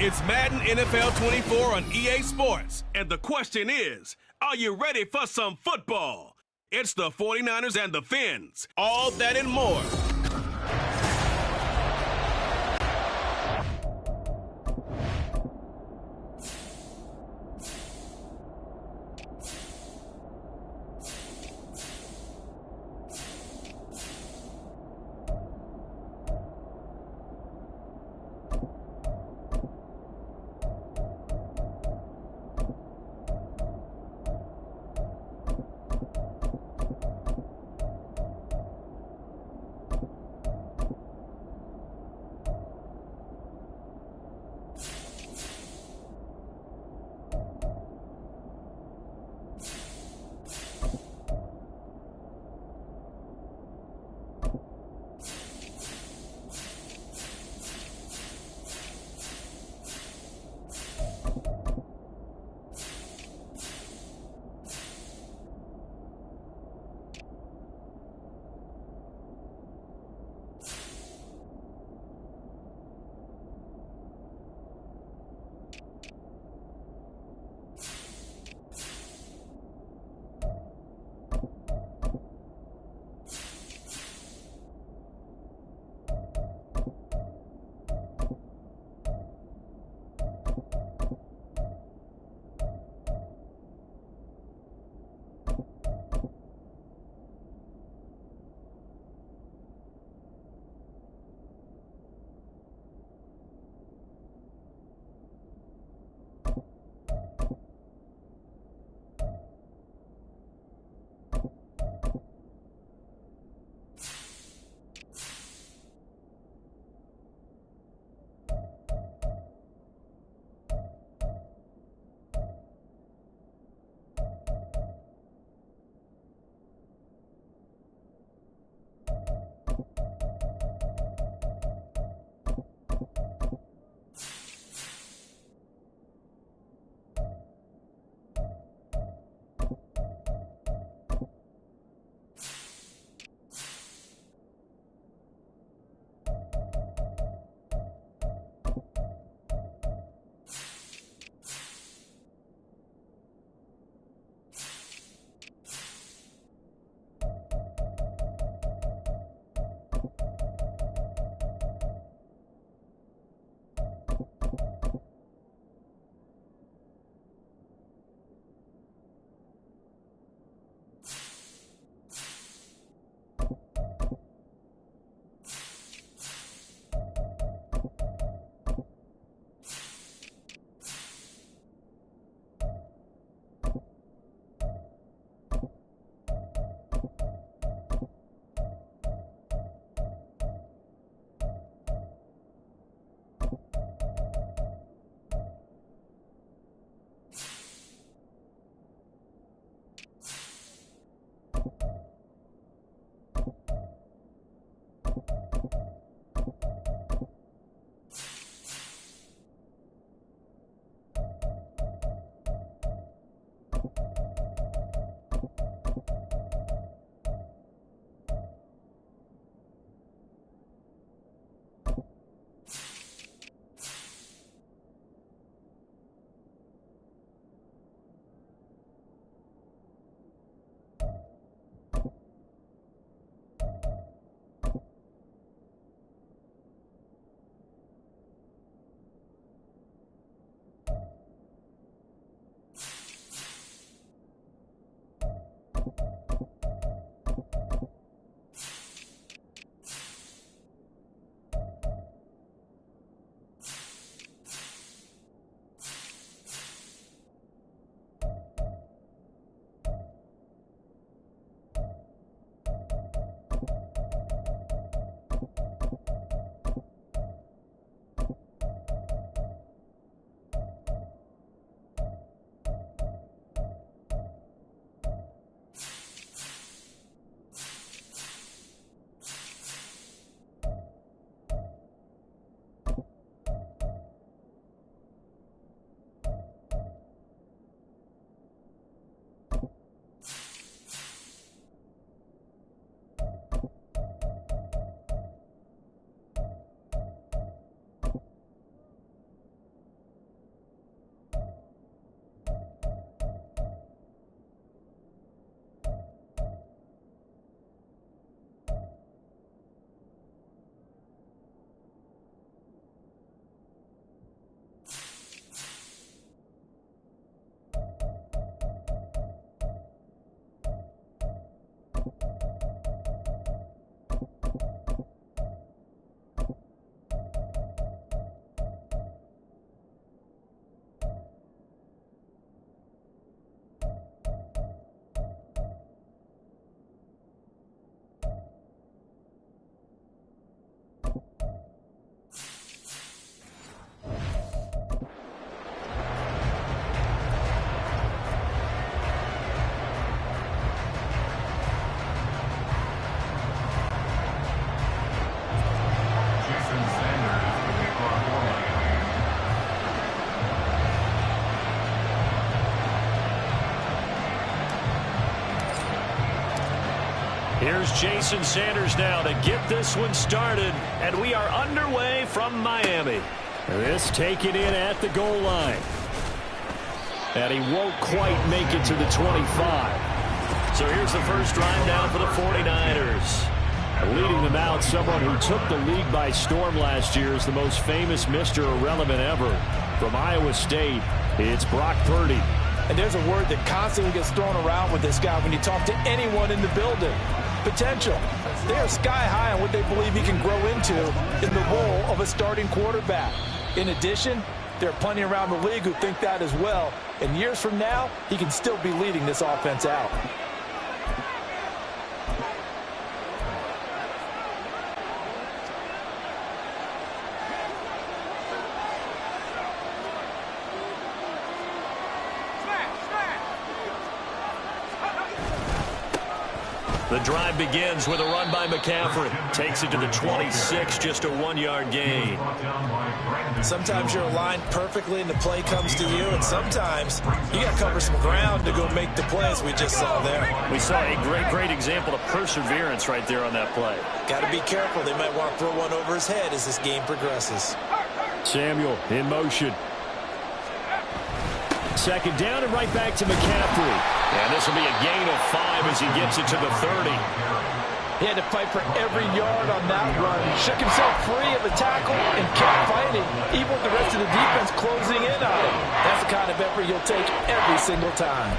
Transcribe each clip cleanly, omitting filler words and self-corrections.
It's Madden NFL 24 on EA Sports. And the question is, are you ready for some football? It's the 49ers and the Fins. All that and more. Here's Jason Sanders now to get this one started, and we are underway from Miami. This taken in at the goal line. And he won't quite make it to the 25. So here's the first drive down for the 49ers. Leading them out, someone who took the league by storm last year is the most famous Mr. Irrelevant ever. From Iowa State, it's Brock Purdy. And there's a word that constantly gets thrown around with this guy when you talk to anyone in the building. Potential. They are sky high on what they believe he can grow into in the role of a starting quarterback. In addition, there are plenty around the league who think that as well. And years from now, he can still be leading this offense out. The drive begins with a run by McCaffrey. Takes it to the 26, just a 1-yard gain. Sometimes you're aligned perfectly and the play comes to you, and sometimes you got to cover some ground to go make the plays we just saw there. We saw a great example of perseverance right there on that play. Got to be careful. They might want to throw one over his head as this game progresses. Samuel in motion. Second down and right back to McCaffrey. And this will be a gain of 5 as he gets it to the 30. He had to fight for every yard on that run. Shook himself free of the tackle and kept fighting, even with the rest of the defense closing in on him. That's the kind of effort you'll take every single time.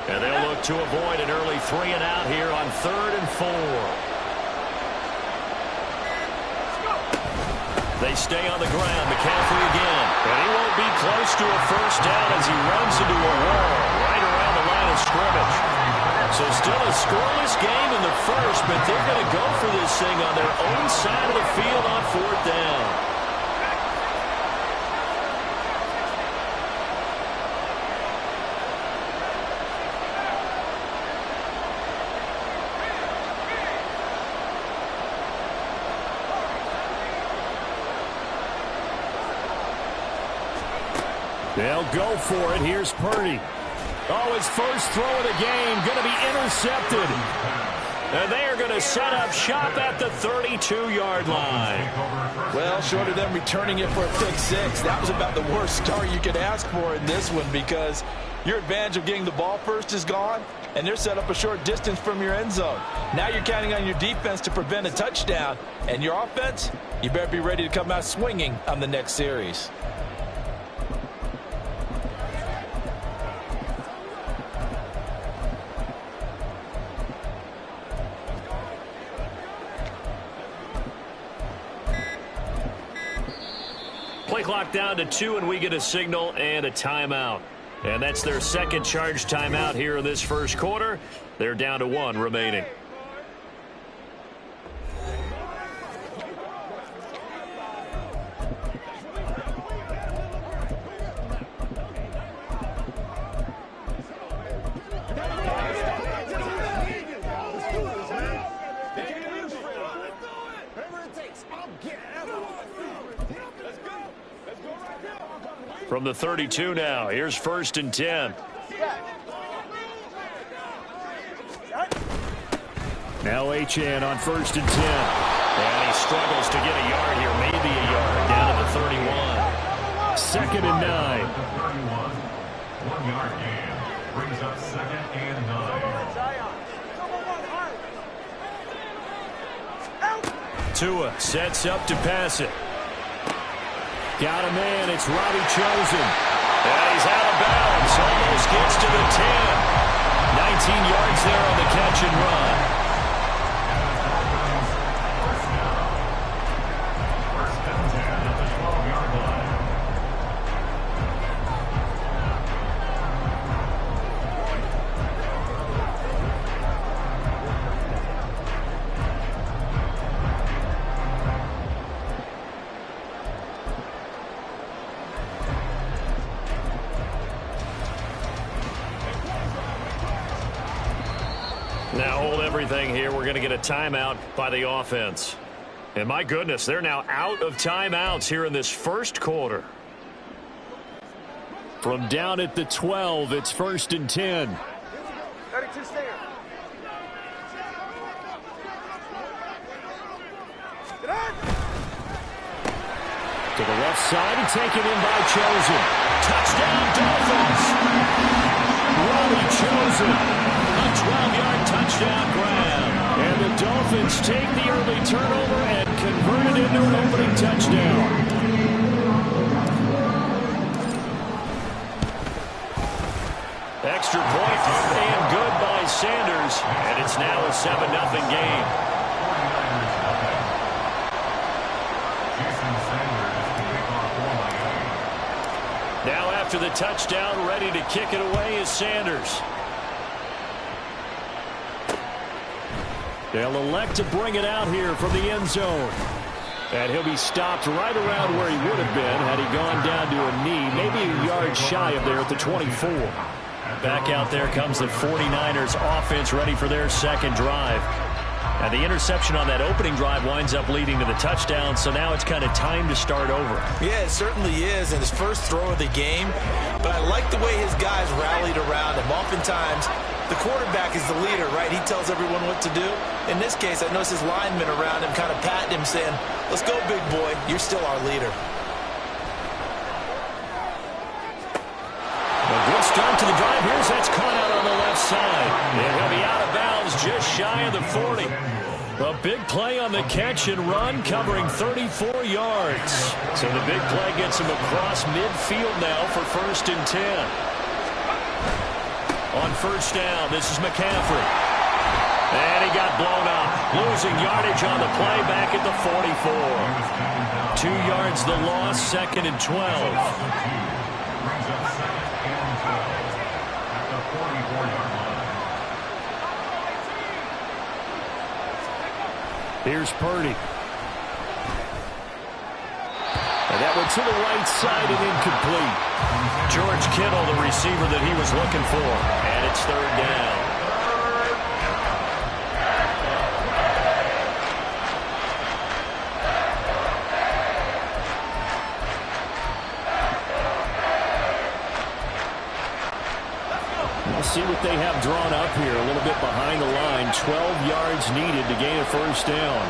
And they'll look to avoid an early 3 and out here on 3rd and 4. They stay on the ground. McCaffrey again. And he won't be close to a first down as he runs into a wall right around the line of scrimmage. So still a scoreless game in the first, but they're going to go for this thing on their own side of the field on 4th down. They'll go for it. Here's Purdy. Oh, his first throw of the game going to be intercepted. And they are going to set up shop at the 32-yard line. Well, short of them returning it for a pick 6, that was about the worst start you could ask for in this one because your advantage of getting the ball first is gone, and they're set up a short distance from your end zone. Now you're counting on your defense to prevent a touchdown, and your offense, you better be ready to come out swinging on the next series. Play clock down to 2, and we get a signal and a timeout. And that's their second charge timeout here in this first quarter. They're down to 1 remaining. From the 32 now, here's 1st and 10. Now HN on 1st and 10. And he struggles to get a yard here, maybe a yard, down to the 31. 2nd and 9. 1-yard gain brings up 2nd and 9. Tua sets up to pass it. Got a man, it's Robbie Chosen. And he's out of bounds, almost gets to the 10. 19 yards there on the catch and run. Now hold everything here. We're going to get a timeout by the offense. And my goodness, they're now out of timeouts here in this first quarter. From down at the 12, it's 1st and 10. 32 stand. To the left side and taken in by Chosen. Touchdown, Dolphins! Robbie Chosen. A 12-yard touchdown grab. And the Dolphins take the early turnover and convert it into an opening touchdown. Extra point and good by Sanders. And it's now a 7-0 game. Now after the touchdown, ready to kick it away is Sanders. They'll elect to bring it out here from the end zone. And he'll be stopped right around where he would have been had he gone down to a knee, maybe a yard shy of there at the 24. Back out there comes the 49ers offense ready for their second drive. And the interception on that opening drive winds up leading to the touchdown, so now it's kind of time to start over. Yeah, it certainly is, and his first throw of the game. But I like the way his guys rallied around him. Oftentimes, the quarterback is the leader, right? He tells everyone what to do. In this case, I noticed his linemen around him kind of patting him, saying, "Let's go, big boy. You're still our leader." A good start to the drive. Here's that's caught out on the left side. And he'll be out of bounds just shy of the 40. A big play on the catch and run, covering 34 yards. So the big play gets him across midfield now for 1st and 10. On first down, this is McCaffrey. And he got blown up. Losing yardage on the play back at the 44. 2 yards the loss, 2nd and 12. Here's Purdy. And that went to the right side and incomplete. George Kittle, the receiver that he was looking for. And it's 3rd down. We'll see what they have drawn up here. A little bit behind the line. 12 yards needed to gain a 1st down.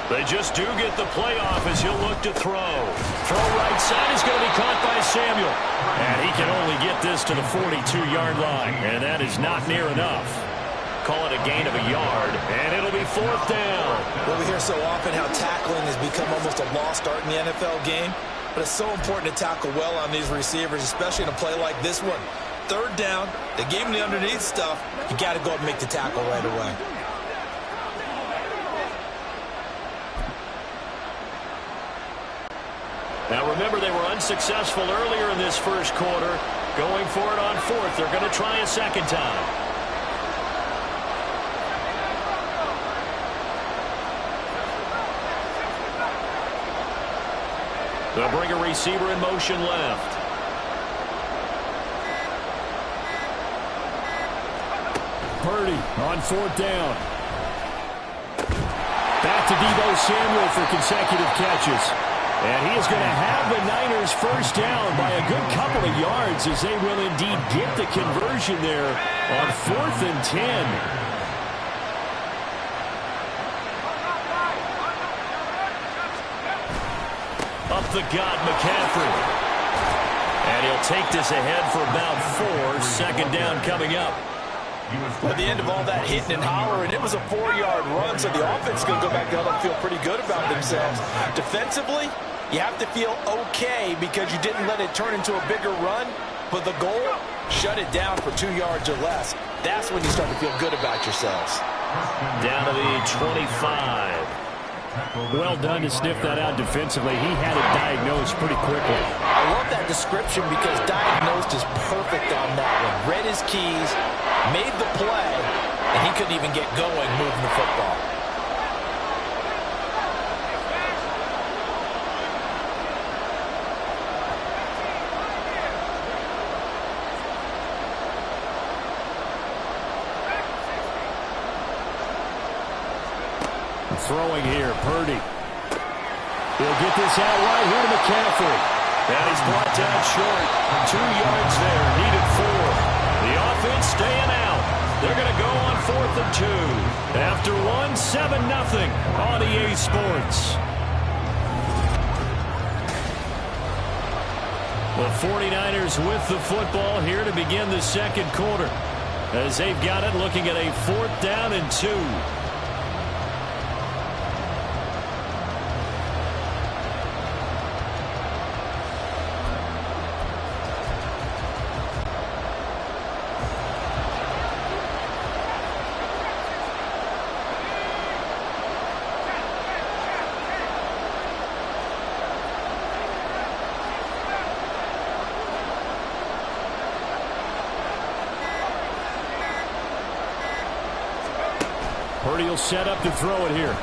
They just do get the playoff as he'll look to throw. Throw right side is going to be caught by Samuel. And he can only get this to the 42-yard line. And that is not near enough. Call it a gain of a yard. And it'll be 4th down. Well, we hear so often how tackling has become almost a lost art in the NFL game. But it's so important to tackle well on these receivers, especially in a play like this one. 3rd down, they gave him the underneath stuff. You got to go and make the tackle right away. Now remember, they were unsuccessful earlier in this first quarter. Going for it on 4th. They're going to try a second time. They'll bring a receiver in motion left. Purdy on 4th down. Back to Deebo Samuel for consecutive catches. And he is going to have the Niners 1st down by a good couple of yards as they will indeed get the conversion there on 4th and 10. Up the gut, McCaffrey. And he'll take this ahead for about 4. 2nd down coming up. At the end of all that hitting and hollering, it was a 4-yard run, so the offense is going to go back down and feel pretty good about themselves. Defensively, you have to feel okay because you didn't let it turn into a bigger run, but the goal, shut it down for 2 yards or less. That's when you start to feel good about yourselves. Down to the 25. Well done to sniff that out defensively. He had it diagnosed pretty quickly. I love that description because diagnosed is perfect on that one. Read his keys, made the play, and he couldn't even get going moving the football. Throwing here, Purdy. He'll get this out right here to McCaffrey. And he's brought down short. 2 yards there, needed 4. The offense staying out. They're going to go on 4th and 2. After 1, 7-0 on EA Sports. The 49ers with the football here to begin the second quarter. As they've got it, looking at a 4th down and 2. Purdy will set up to throw it here.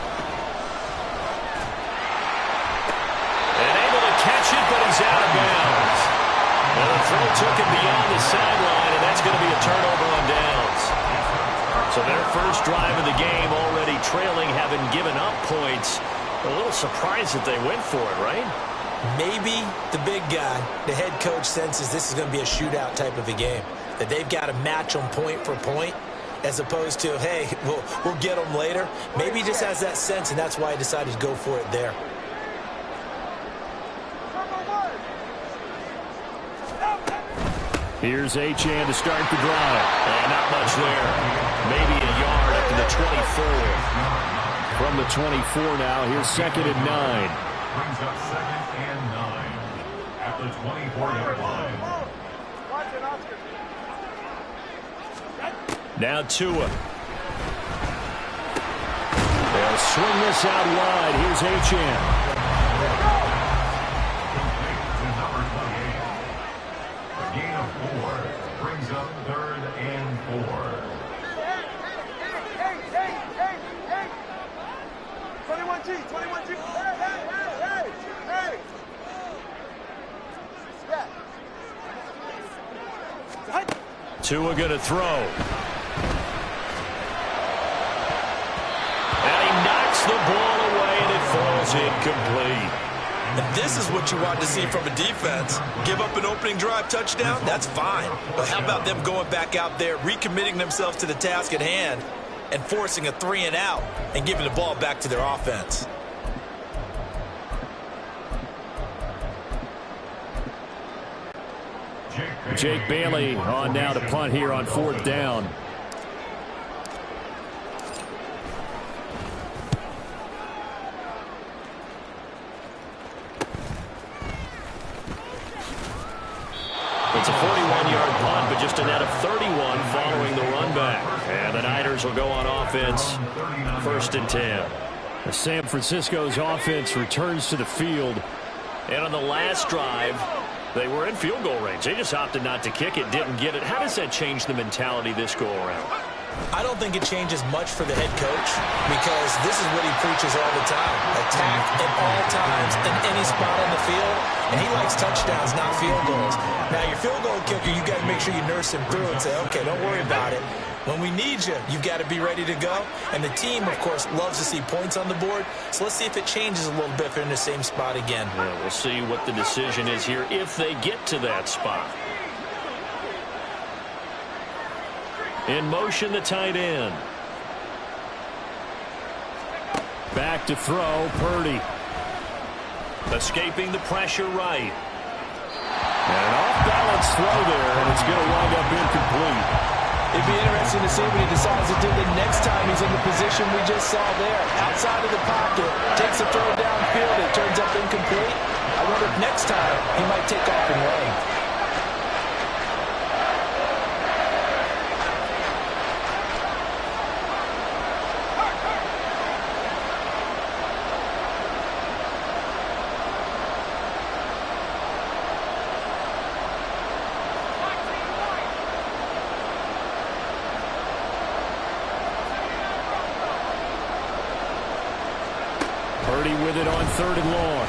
And able to catch it, but he's out of bounds. Well, the throw took him beyond the sideline, and that's going to be a turnover on downs. So their first drive of the game already trailing, having given up points. A little surprised that they went for it, right? Maybe the big guy, the head coach, senses this is going to be a shootout type of a game, that they've got to match them point for point, as opposed to, hey, we'll get them later. Maybe he just has that sense, and that's why he decided to go for it there. Here's Achane to start the drive. And not much there. Maybe a yard up to the 24. From the 24 now, here's 2nd and 9. Brings up 2nd and 9 at the 24-yard line. Now Tua. They'll swing this out wide. Here's Achane. Number 28. A gain of 4 brings up 3rd and 4. 21G. Hey. Tua going to throw. The ball away, and it falls incomplete. And this is what you want to see from a defense. Give up an opening drive touchdown, that's fine. But how about them going back out there, recommitting themselves to the task at hand, and forcing a 3 and out, and giving the ball back to their offense? Jake Bailey on now to punt here on 4th down. It's a 41-yard punt, but just a net of 31 following the run back. And the Niners will go on offense, 1st and 10. San Francisco's offense returns to the field. And on the last drive, they were in field goal range. They just opted not to kick it, didn't get it. How does that change the mentality this go around? I don't think it changes much for the head coach, because this is what he preaches all the time. Attack at all times in any spot on the field. And he likes touchdowns, not field goals. Now, your field goal kicker, you got to make sure you nurse him through and say, okay, don't worry about it. When we need you, you got to be ready to go. And the team, of course, loves to see points on the board. So let's see if it changes a little bit if they're in the same spot again. Yeah, we'll see what the decision is here if they get to that spot. In motion, the tight end. Back to throw, Purdy. Escaping the pressure right. And an off-balance throw there, and it's going to wind up incomplete. It'd be interesting to see what he decides to do the next time he's in the position we just saw there. Outside of the pocket, takes a throw downfield, it turns up incomplete. I wonder if next time he might take off and run. ready with it on 3rd and long.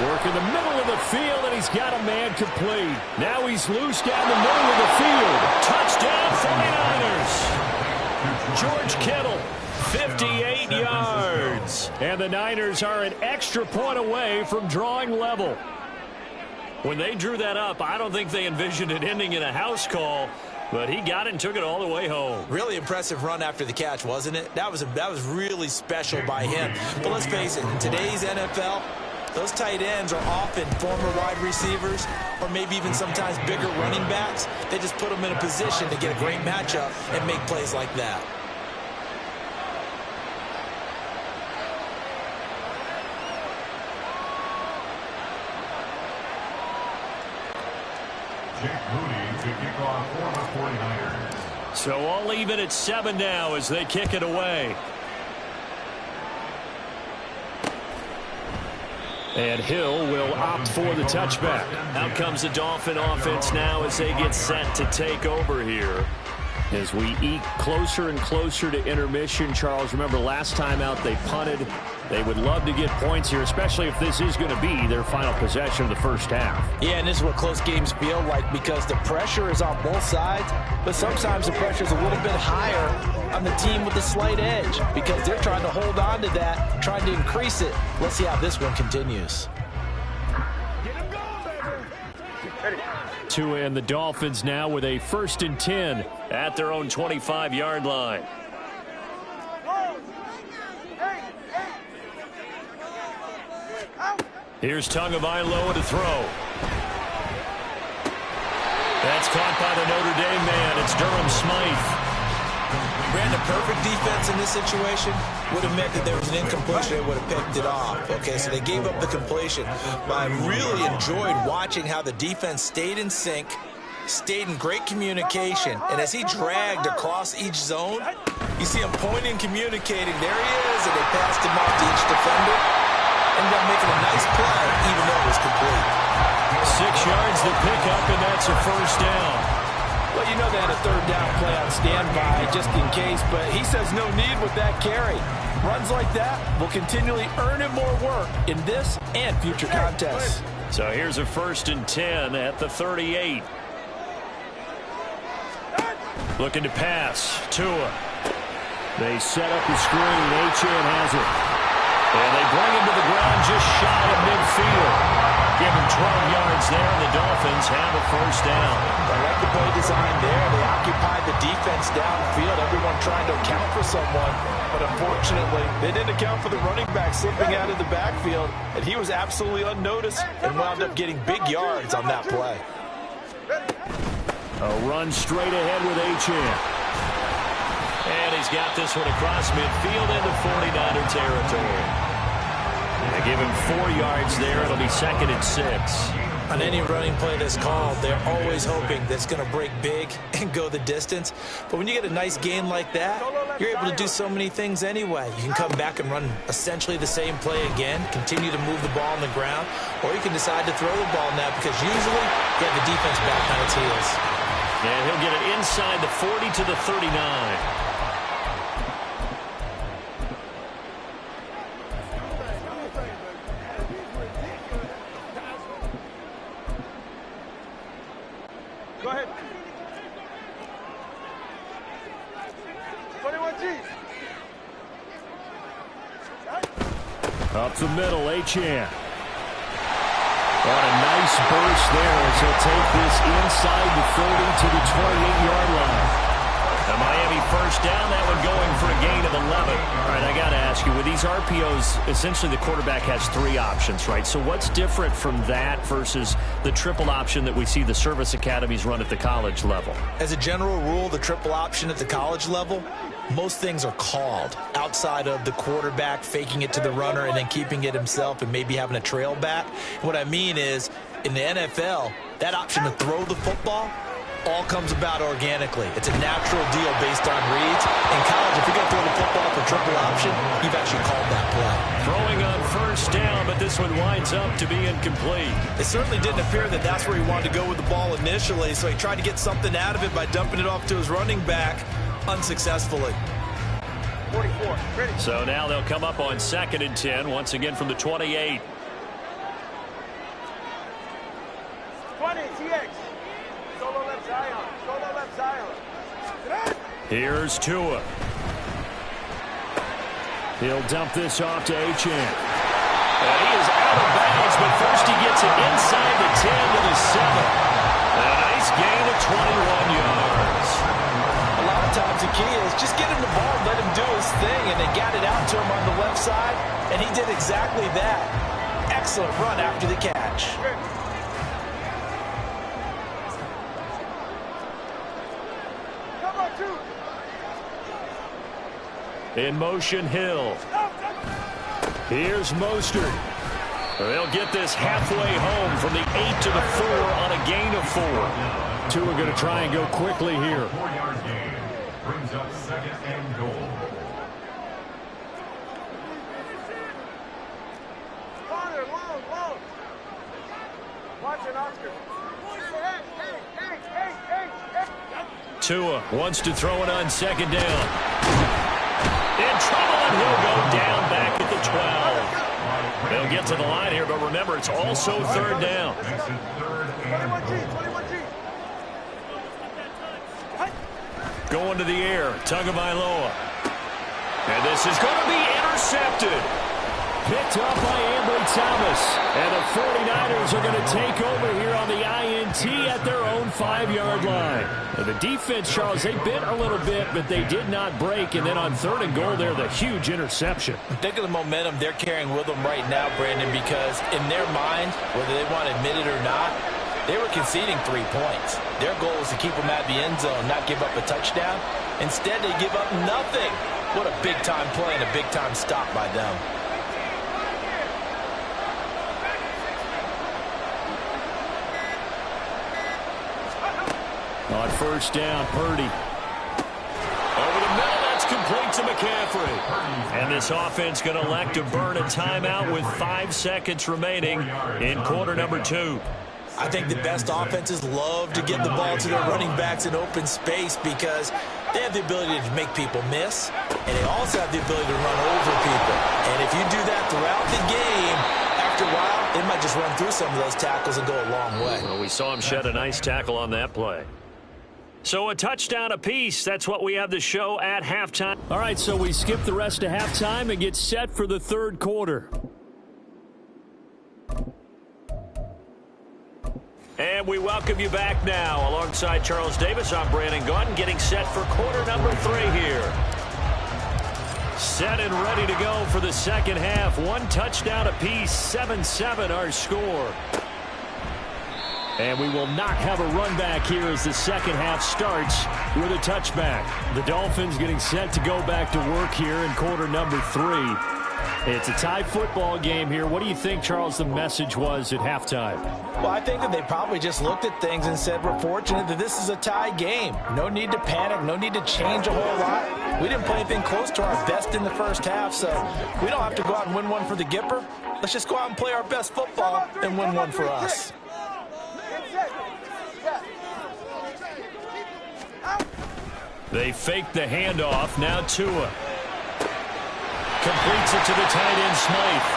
Work in the middle of the field, and he's got a man complete. Now he's loose down the middle of the field. Touchdown, 49ers. George Kittle, 58 yards. And the Niners are an extra point away from drawing level. When they drew that up, I don't think they envisioned it ending in a house call, but he got it and took it all the way home. Really impressive run after the catch, wasn't it? That was really special by him. But let's face it, in today's NFL, those tight ends are often former wide receivers or maybe even sometimes bigger running backs. They just put them in a position to get a great matchup and make plays like that. Jake Moody to kick off for the 49ers. So all even at 7 now as they kick it away. And Hill will opt for the touchback. Out comes the Dolphin offense now as they get set to take over here. As we eke closer and closer to intermission, Charles, remember last time out they punted. They would love to get points here, especially if this is going to be their final possession of the first half. Yeah, and this is what close games feel like because the pressure is on both sides, but sometimes the pressure is a little bit higher on the team with the slight edge because they're trying to hold on to that, trying to increase it. Let's see how this one continues. Tua and the Dolphins now with a 1st and 10 at their own 25-yard line. Here's Tagovailoa to throw. That's caught by the Notre Dame man. It's Durham Smythe. Brandon, perfect defense in this situation would have meant that there was an incompletion. They would have picked it off. Okay, so they gave up the completion. But I really enjoyed watching how the defense stayed in sync, stayed in great communication. And as he dragged across each zone, you see him pointing, communicating. There he is, and they passed him off to each defender. Ended up making a nice play, even though it was complete. 6 yards to pick up, and that's a 1st down. Well, you know they had a 3rd down play on standby just in case, but he says no need with that carry. Runs like that will continually earn him more work in this and future contests. So here's a 1st and 10 at the 38. Looking to pass. Tua. They set up the screen. Achane has it. And they bring him to the ground just shy of midfield. Give him 12 yards there, and the Dolphins have a 1st down. I like the play design there. They occupied the defense downfield, everyone trying to account for someone. But unfortunately, they didn't account for the running back slipping out of the backfield, and he was absolutely unnoticed and wound up getting big yards on that play. A run straight ahead with Achane. And he's got this one across midfield into 49er territory. They give him 4 yards there. It'll be 2nd and 6. On any running play that's called, they're always hoping that it's going to break big and go the distance. But when you get a nice gain like that, you're able to do so many things anyway. You can come back and run essentially the same play again, continue to move the ball on the ground, or you can decide to throw the ball now because usually you have the defense back on its heels. And he'll get it inside the 40 to the 39. Go ahead. 21G. Up the middle, Achane. On a nice burst there as he'll take this inside the 30 to the 28-yard line. The Miami 1st down, that one going for a gain of 11. All right, I got to ask you, with these RPOs, essentially the quarterback has 3 options, right? So what's different from that versus the triple option that we see the service academies run at the college level? As a general rule, the triple option at the college level, most things are called outside of the quarterback faking it to the runner and then keeping it himself and maybe having a trail back. What I mean is, in the NFL, that option to throw the football all comes about organically. It's a natural deal based on reads. In college, if you're going to throw the football for triple option, you've actually called that play. Throwing on 1st down, but this one winds up to be incomplete. It certainly didn't appear that that's where he wanted to go with the ball initially, so he tried to get something out of it by dumping it off to his running back unsuccessfully. 44. Ready. So now they'll come up on 2nd and 10, once again from the 28. 20, TX. Solo left Zion. Solo left Zion. Here's Tua. He'll dump this off to Achane. And he is out of bounds, but first he gets it inside the 10 to the 7. A nice gain of 21 yards. A lot of times the key is just get him the ball, let him do his thing, and they got it out to him on the left side, and he did exactly that. Excellent run after the catch. In motion, Hill. Here's Mostert. They'll get this halfway home from the 8 to the 4 on a gain of 4. Two are going to try and go quickly here. 4-yard gain brings up 2nd and goal. Corner, long. Watch it, Oscar. Hey. Tua wants to throw it on 2nd down. In trouble, and he'll go down back at the 12. They'll get to the line here, but remember, it's also 3rd down. Makes it 3rd and 21G. Going to the air, Tagovailoa. And this is going to be intercepted. Picked up by Ambry Thomas. And the 49ers are going to take over here on the INT at their own 5-yard line. Now the defense, Charles, they bit a little bit, but they did not break. And then on 3rd and goal there, the huge interception. Think of the momentum they're carrying with them right now, Brandon, because in their mind, whether they want to admit it or not, they were conceding 3 points. Their goal was to keep them at the end zone, not give up a touchdown. Instead, they give up nothing. What a big-time play and a big-time stop by them. On 1st down, Purdy. Over the middle, that's complete to McCaffrey. And this offense going to elect to burn a timeout with 5 seconds remaining in quarter number 2. I think the best offenses love to get the ball to their running backs in open space because they have the ability to make people miss, and they also have the ability to run over people. And if you do that throughout the game, after a while, they might just run through some of those tackles and go a long way. Well, we saw him shed a nice tackle on that play. So a touchdown apiece. That's what we have the show at halftime. All right, so we skip the rest of halftime and get set for the 3rd quarter. And we welcome you back now. Alongside Charles Davis, I'm Brandon Gaudin, getting set for quarter number 3 here. Set and ready to go for the 2nd half. 1 touchdown apiece, 7-7 our score. And we will not have a run back here as the 2nd half starts with a touchback. The Dolphins getting set to go back to work here in quarter number 3. It's a tie football game here. What do you think, Charles, the message was at halftime? Well, I think that they probably just looked at things and said, we're fortunate that this is a tie game. No need to panic. No need to change a whole lot. We didn't play anything close to our best in the 1st half, so we don't have to go out and win one for the Gipper. Let's just go out and play our best football and win one for us. They fake the handoff. Now Tua completes it to the tight end, Smythe.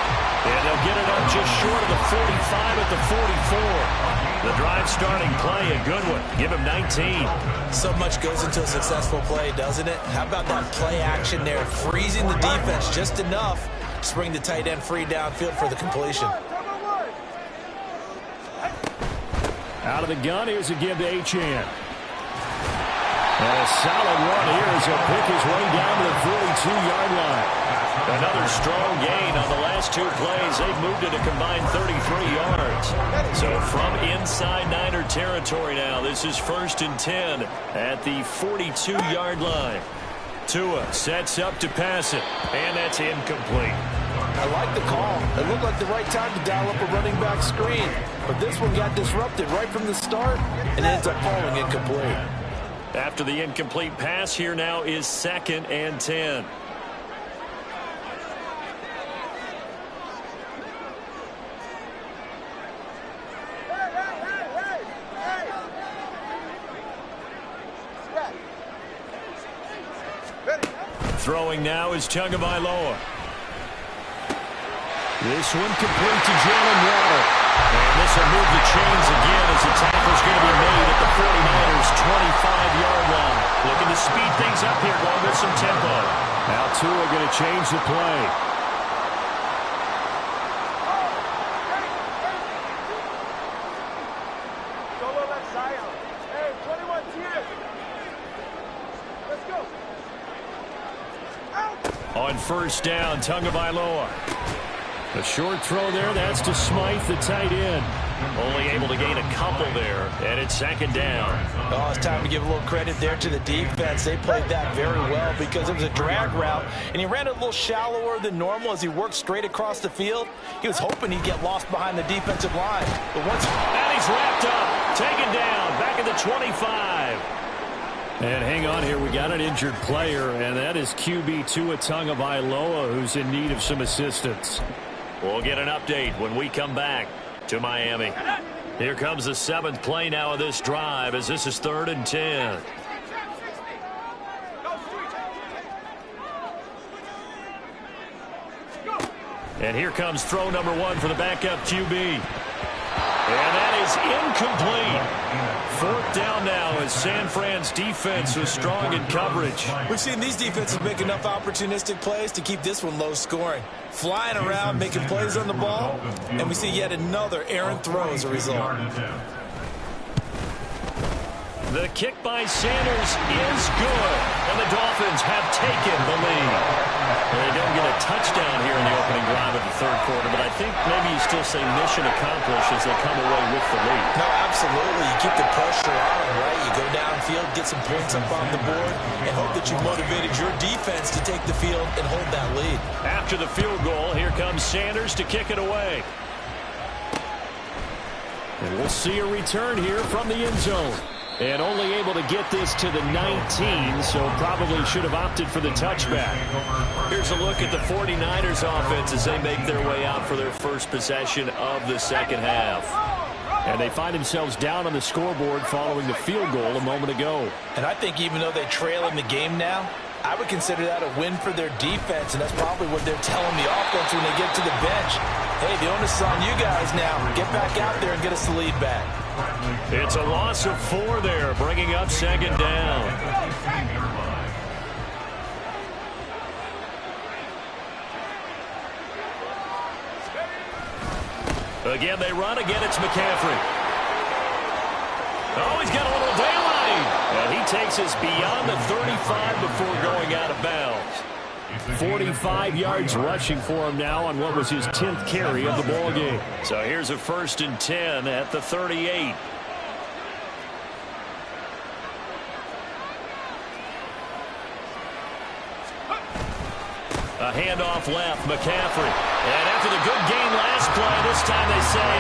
And they'll get it up just short of the 45 at the 44. The drive starting play, a good one. Give him 19. So much goes into a successful play, doesn't it? How about that play action there? Freezing the defense just enough to bring the tight end free downfield for the completion. Out of the gun, here's a give to Achane. And a solid run here as he'll pick his way down to the 42-yard line. Another strong gain on the last 2 plays. They've moved it a combined 33 yards. So from inside Niner territory now, this is 1st and 10 at the 42-yard line. Tua sets up to pass it, and that's incomplete. I like the call. It looked like the right time to dial up a running back screen. But this one got disrupted right from the start and ends up falling incomplete. After the incomplete pass, here now is 2nd and 10. Throwing now is Tagovailoa. This one complete to Jalen Waddle. And this will move the chains again as the tackle's going to be made at the 49ers' 25-yard line. Looking to speed things up here, going with some tempo. Now Tua going to change the play. Solo left Zion. Hey, 21 TX. Let's go. On first down, Tagovailoa. A short throw there, that's to Smythe, the tight end. Only able to gain a couple there, and it's second down. Oh, it's time to give a little credit there to the defense. They played that very well because it was a drag route, and he ran it a little shallower than normal as he worked straight across the field. He was hoping he'd get lost behind the defensive line. But once and he's wrapped up, taken down, back at the 25. And hang on here, we got an injured player, and that is QB Tua Tagovailoa, who's in need of some assistance. We'll get an update when we come back to Miami. Here comes the 7th play now of this drive as this is 3rd and 10. And here comes throw number 1 for the backup QB. And that is incomplete. 4th down now as San Fran's defense was strong in coverage. we've seen these defenses make enough opportunistic plays to keep this one low scoring. Flying around, making plays on the ball, and we see yet another errant throw as a result. The kick by Sanders is good, and the Dolphins have taken the lead. Well, they don't get a touchdown here in the opening drive of the 3rd quarter, but I think maybe you still say mission accomplished as they come away with the lead. No, absolutely. You keep the pressure on, right? You go downfield, get some points up on the board, and hope that you motivated your defense to take the field and hold that lead. After the field goal, here comes Sanders to kick it away. And we'll see a return here from the end zone. And only able to get this to the 19, so probably should have opted for the touchback. Here's a look at the 49ers offense as they make their way out for their first possession of the second half. And they find themselves down on the scoreboard following the field goal a moment ago. And I think even though they trail in the game now, I would consider that a win for their defense, and that's probably what they're telling the offense when they get to the bench. Hey, the onus is on you guys now. Get back out there and get us the lead back. It's a loss of 4 there, bringing up second down. Again, they run. Again, it's McCaffrey. Oh, he's got a little daylight. And he takes us beyond the 35 before going out of bounds. 45 yards rushing for him now on what was his 10th carry of the ball game. So here's a 1st and 10 at the 38. A handoff left, McCaffrey. And after the good game last play, this time they say,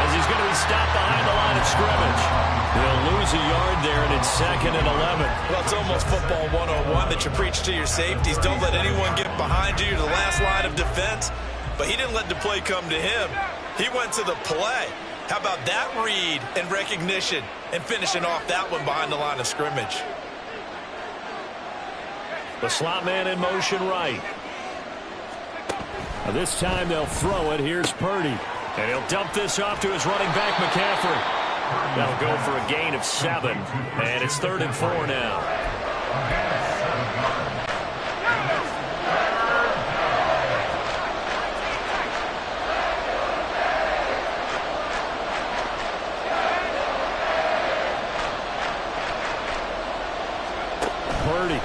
as he's going to be stopped behind the line of scrimmage. He'll lose a yard there, and it's 2nd and 11. Well, it's almost football 101 that you preach to your safeties. Don't let anyone get behind you, the last line of defense. But he didn't let the play come to him. He went to the play. How about that read and recognition and finishing off that one behind the line of scrimmage? The slot man in motion right. This time they'll throw it. Here's Purdy. And he'll dump this off to his running back, McCaffrey. That'll go for a gain of 7. And it's 3rd and 4 now. Purdy.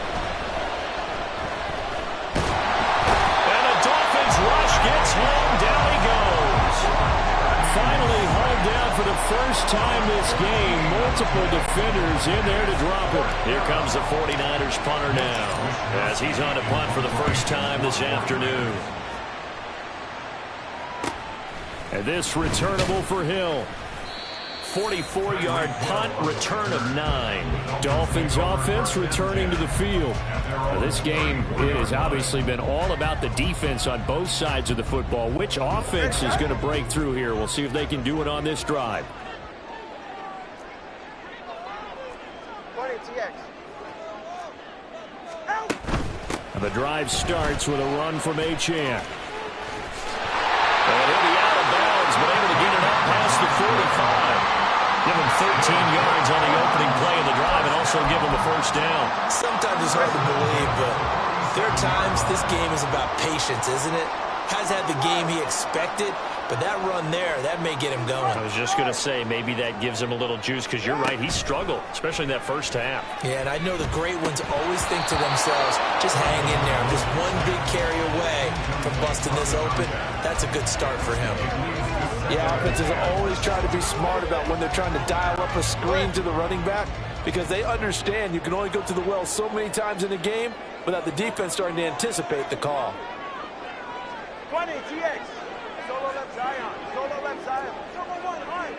And the Dolphins rush gets home. Down he goes. Finally hauled down for the first time this game. Multiple defenders in there to drop it. Here comes the 49ers punter now as he's on to punt for the first time this afternoon. And this returnable for Hill. 44-yard punt, return of 9. Dolphins offense returning to the field. Now, this game, it has obviously been all about the defense on both sides of the football. Which offense is going to break through here? We'll see if they can do it on this drive. The drive starts with a run from Achane. And he'll be out of bounds, but able to get it up past the 45. Give him 13 yards on the opening play of the drive and also give him a first down. Sometimes it's hard to believe, but there are times this game is about patience, isn't it? Has had the game he expected, but that run there, that may get him going. I was just going to say, maybe that gives him a little juice, because you're right, he struggled, especially in that first half. Yeah, and I know the great ones always think to themselves, just hang in there. I'm just one big carry away from busting this open. That's a good start for him. Yeah, offenses always try to be smart about when they're trying to dial up a screen to the running back, because they understand you can only go to the well so many times in a game without the defense starting to anticipate the call. 20, TX. Solo left Zion. Solo left Zion. Solo one, high.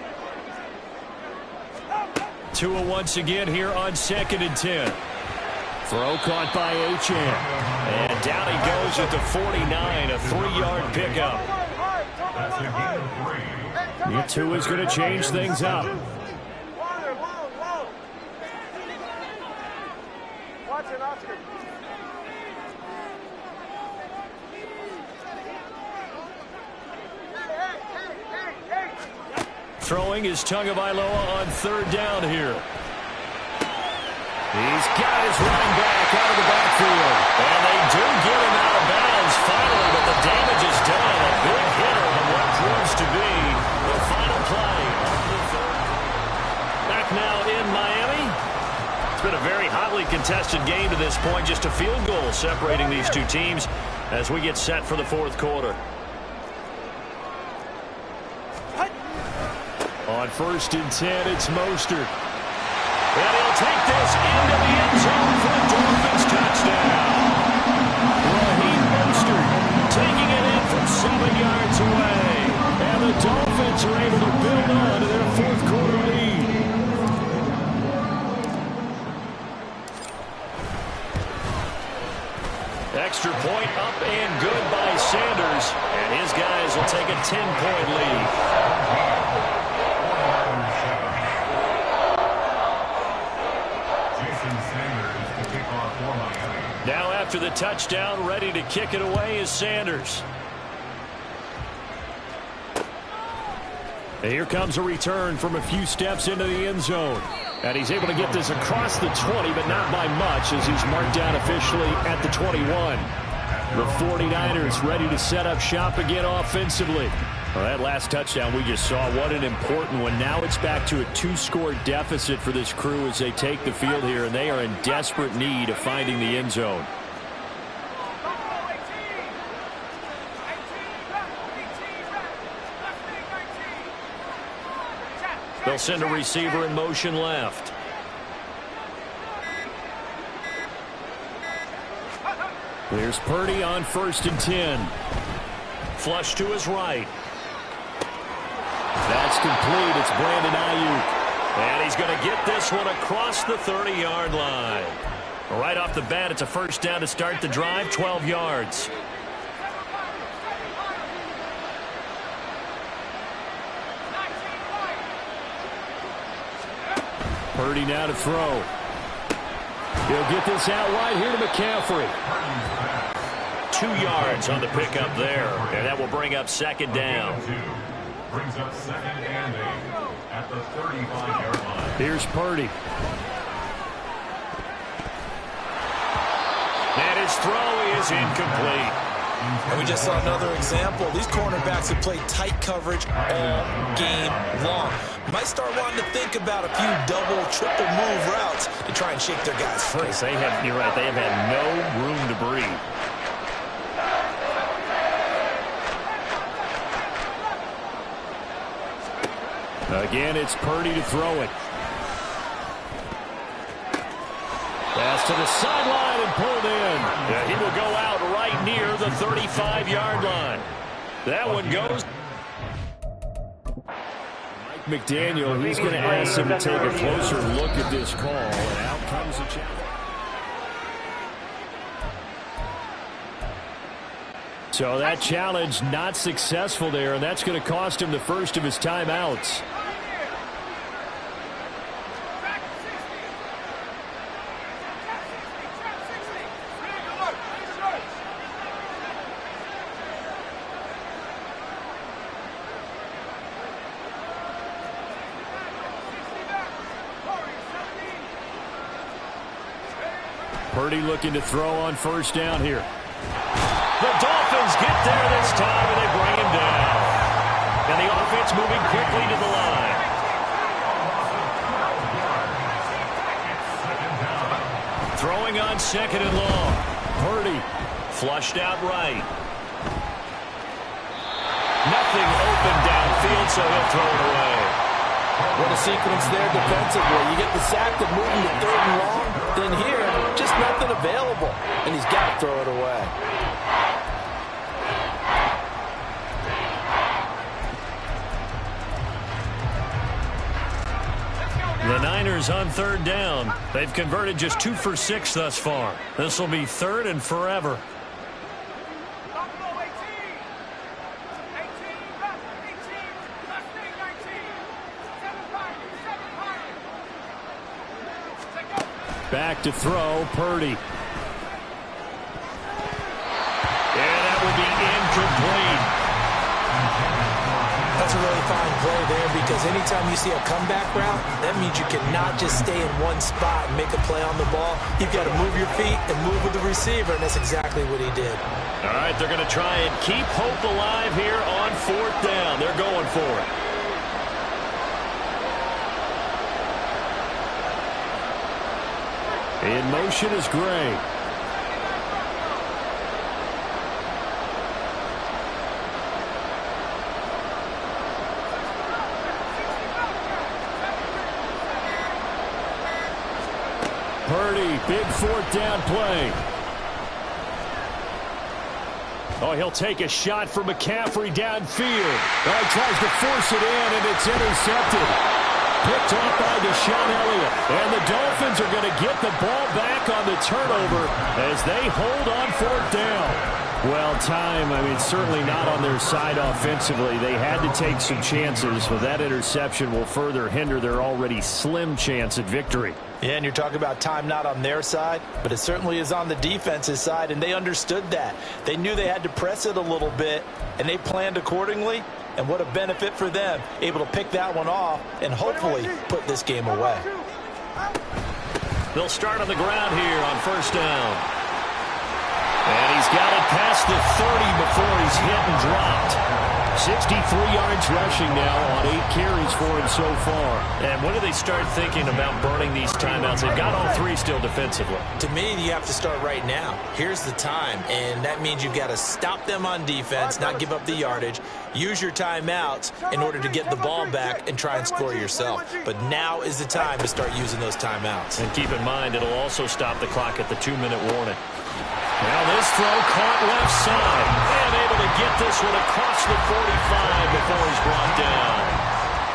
Tua once again here on 2nd and 10. Throw caught by Achane. And down he goes at the 49, a 3-yard pickup. That's a gain of 3. Tua's going to change things up. Watch it, Oscar. Throwing is Tagovailoa on 3rd down here. He's got his running back out of the backfield. And they do get him out of bounds finally, but the damage is done. A big hitter on what proves to be the final play of the 3rd. Back now in Miami. It's been a very hotly contested game to this point. Just a field goal separating these two teams as we get set for the 4th quarter. On 1st and 10, it's Mostert. And he'll take this into the end zone for a Dolphins touchdown. Raheem Mostert taking it in from 7 yards away. And the Dolphins are able to build on to their 4th quarter lead. Extra point up and good by Sanders. And his guys will take a 10-point lead. Now after the touchdown, ready to kick it away is Sanders. And here comes a return from a few steps into the end zone. And he's able to get this across the 20, but not by much, as he's marked down officially at the 21. The 49ers ready to set up shop again offensively. Well, that last touchdown we just saw, what an important one. Now it's back to a 2-score deficit for this crew as they take the field here, and they are in desperate need of finding the end zone. They'll send a receiver in motion left. Here's Purdy on 1st and 10. Flush to his right. That's complete. It's Brandon Ayuk. And he's going to get this one across the 30-yard line. Right off the bat, it's a first down to start the drive, 12 yards. Purdy now to throw. He'll get this out wide here to McCaffrey. 2 yards on the pickup there, and that will bring up 2nd down. Brings up 2nd and 8 at the 35-yard line. Here's Purdy. And his throw is incomplete. And we just saw another example. These cornerbacks have played tight coverage all game long. Might start wanting to think about a few double, triple move routes to try and shake their guys free. You're right, they have had no room to breathe. Again, it's Purdy to throw it. Pass to the sideline and pulled in. Yeah, he will go out right near the 35-yard line. That one goes. Mike McDaniel, he's going to ask him to take a closer look at this call. And out comes the challenge. So that challenge not successful there, and that's going to cost him the first of his timeouts. Purdy looking to throw on first down here. The Dolphins get there this time, and they bring him down. And the offense moving quickly to the line. Throwing on second and long. Purdy flushed out right. Nothing open downfield, so he'll throw it away. What a sequence there defensively. You get the sack to move him to third and long. Then here, just nothing available. And he's got to throw it away. The Niners on third down. They've converted just 2 for 6 thus far. This will be third and forever. Back to throw, Purdy. And that would be incomplete. That's a really fine play there, because anytime you see a comeback route, that means you cannot just stay in one spot and make a play on the ball. You've got to move your feet and move with the receiver, and that's exactly what he did. All right, they're going to try and keep hope alive here on fourth down. They're going for it. In motion is Gray. Purdy, big fourth down play. Oh, he'll take a shot for McCaffrey downfield. Oh, he tries to force it in, and it's intercepted. Picked off by Deshaun Elliott. And the Dolphins are going to get the ball back on the turnover as they hold on fourth down. Well, certainly not on their side offensively. They had to take some chances, but that interception will further hinder their already slim chance at victory. Yeah, and you're talking about time not on their side, but it certainly is on the defense's side, and they understood that. They knew they had to press it a little bit, and they planned accordingly. And what a benefit for them, able to pick that one off and hopefully put this game away. They'll start on the ground here on first down. And he's got it past the 30 before he's hit and dropped. 63 yards rushing now on 8 carries for him so far. And when do they start thinking about burning these timeouts? They've got all 3 still defensively. To me, you have to start right now. Here's the time, and that means you've got to stop them on defense, not give up the yardage, use your timeouts in order to get the ball back and try and score yourself. But now is the time to start using those timeouts. And keep in mind, it'll also stop the clock at the 2-minute warning. Now this throw caught left side. And able to get this one across the 45 before he's brought down.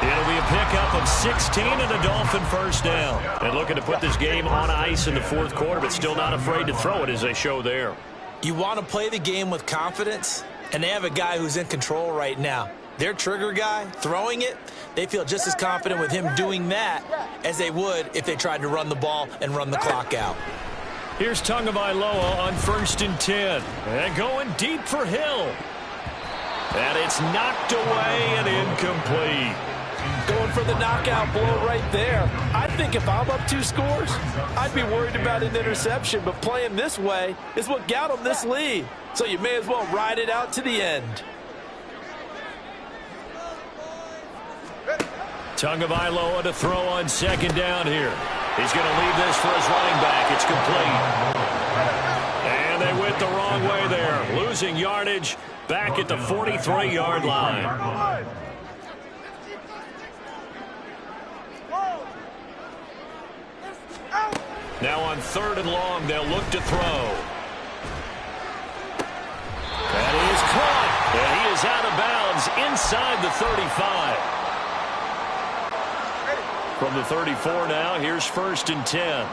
It'll be a pickup of 16 and a Dolphin first down. And looking to put this game on ice in the fourth quarter, but still not afraid to throw it as they show there. You want to play the game with confidence, and they have a guy who's in control right now. Their trigger guy, throwing it, they feel just as confident with him doing that as they would if they tried to run the ball and run the clock out. Here's Tagovailoa on 1st and 10. And going deep for Hill. And it's knocked away and incomplete. Going for the knockout blow right there. I think if I'm up 2 scores, I'd be worried about an interception. But playing this way is what got them this lead. So you may as well ride it out to the end. Tagovailoa to throw on 2nd down here. He's going to leave this for his running back. It's complete. And they went the wrong way there. Losing yardage back at the 43-yard line. Now on 3rd and long, they'll look to throw. That is caught. And he is out of bounds inside the 35. From the 34 now, here's 1st and 10.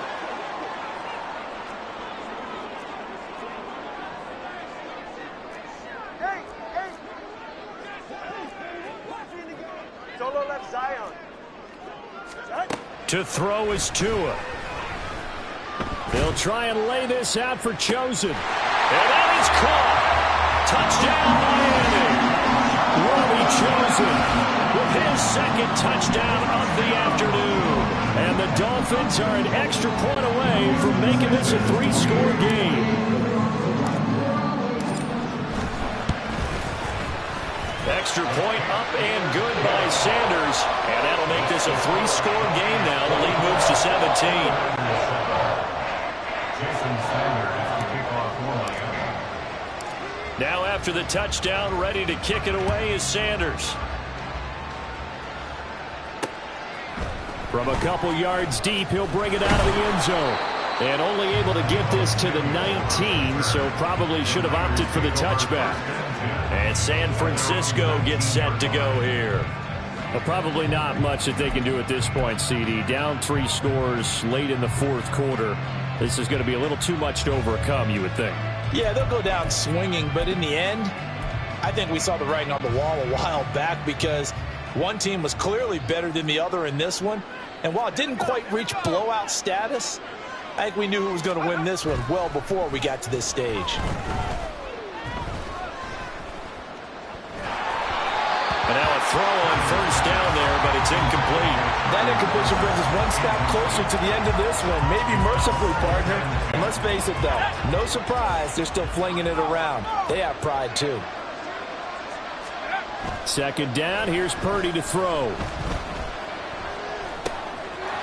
Solo left Zion. To throw is Tua. They'll try and lay this out for Chosen. And that is caught. Touchdown, Miami. Robbie Chosen with his 2nd touchdown of the afternoon. And the Dolphins Dolphins are an extra point away from making this a 3-score game. Extra point up and good by Sanders. And that'll make this a 3-score game now. The lead moves to 17. Now after the touchdown, ready to kick it away is Sanders. From a couple yards deep, he'll bring it out of the end zone. And only able to get this to the 19, so probably should have opted for the touchback. And San Francisco gets set to go here. Well, probably not much that they can do at this point, CD. Down 3 scores late in the fourth quarter. This is going to be a little too much to overcome, you would think. Yeah, they'll go down swinging, but in the end, I think we saw the writing on the wall a while back because one team was clearly better than the other in this one. And while it didn't quite reach blowout status, I think we knew who was going to win this one well before we got to this stage. And now a throw on first down there, but it's incomplete. That incompletion brings us one step closer to the end of this one. Maybe mercifully, partner. And let's face it, though, no surprise, they're still flinging it around. They have pride, too. Second down, here's Purdy to throw.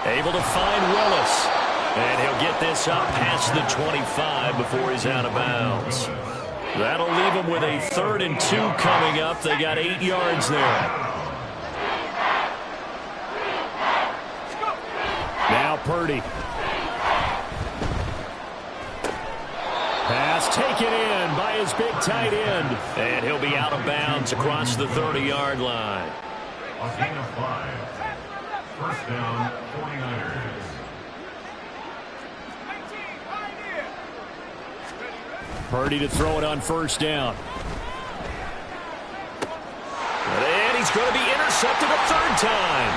Able to find Willis. And he'll get this up past the 25 before he's out of bounds. That'll leave him with a 3rd and 2 coming up. They got 8 yards there. Now Purdy. Pass taken in by his big tight end. And he'll be out of bounds across the 30-yard line. A gain of 5. First down, 49ers. Purdy to throw it on first down. And he's going to be intercepted a 3rd time.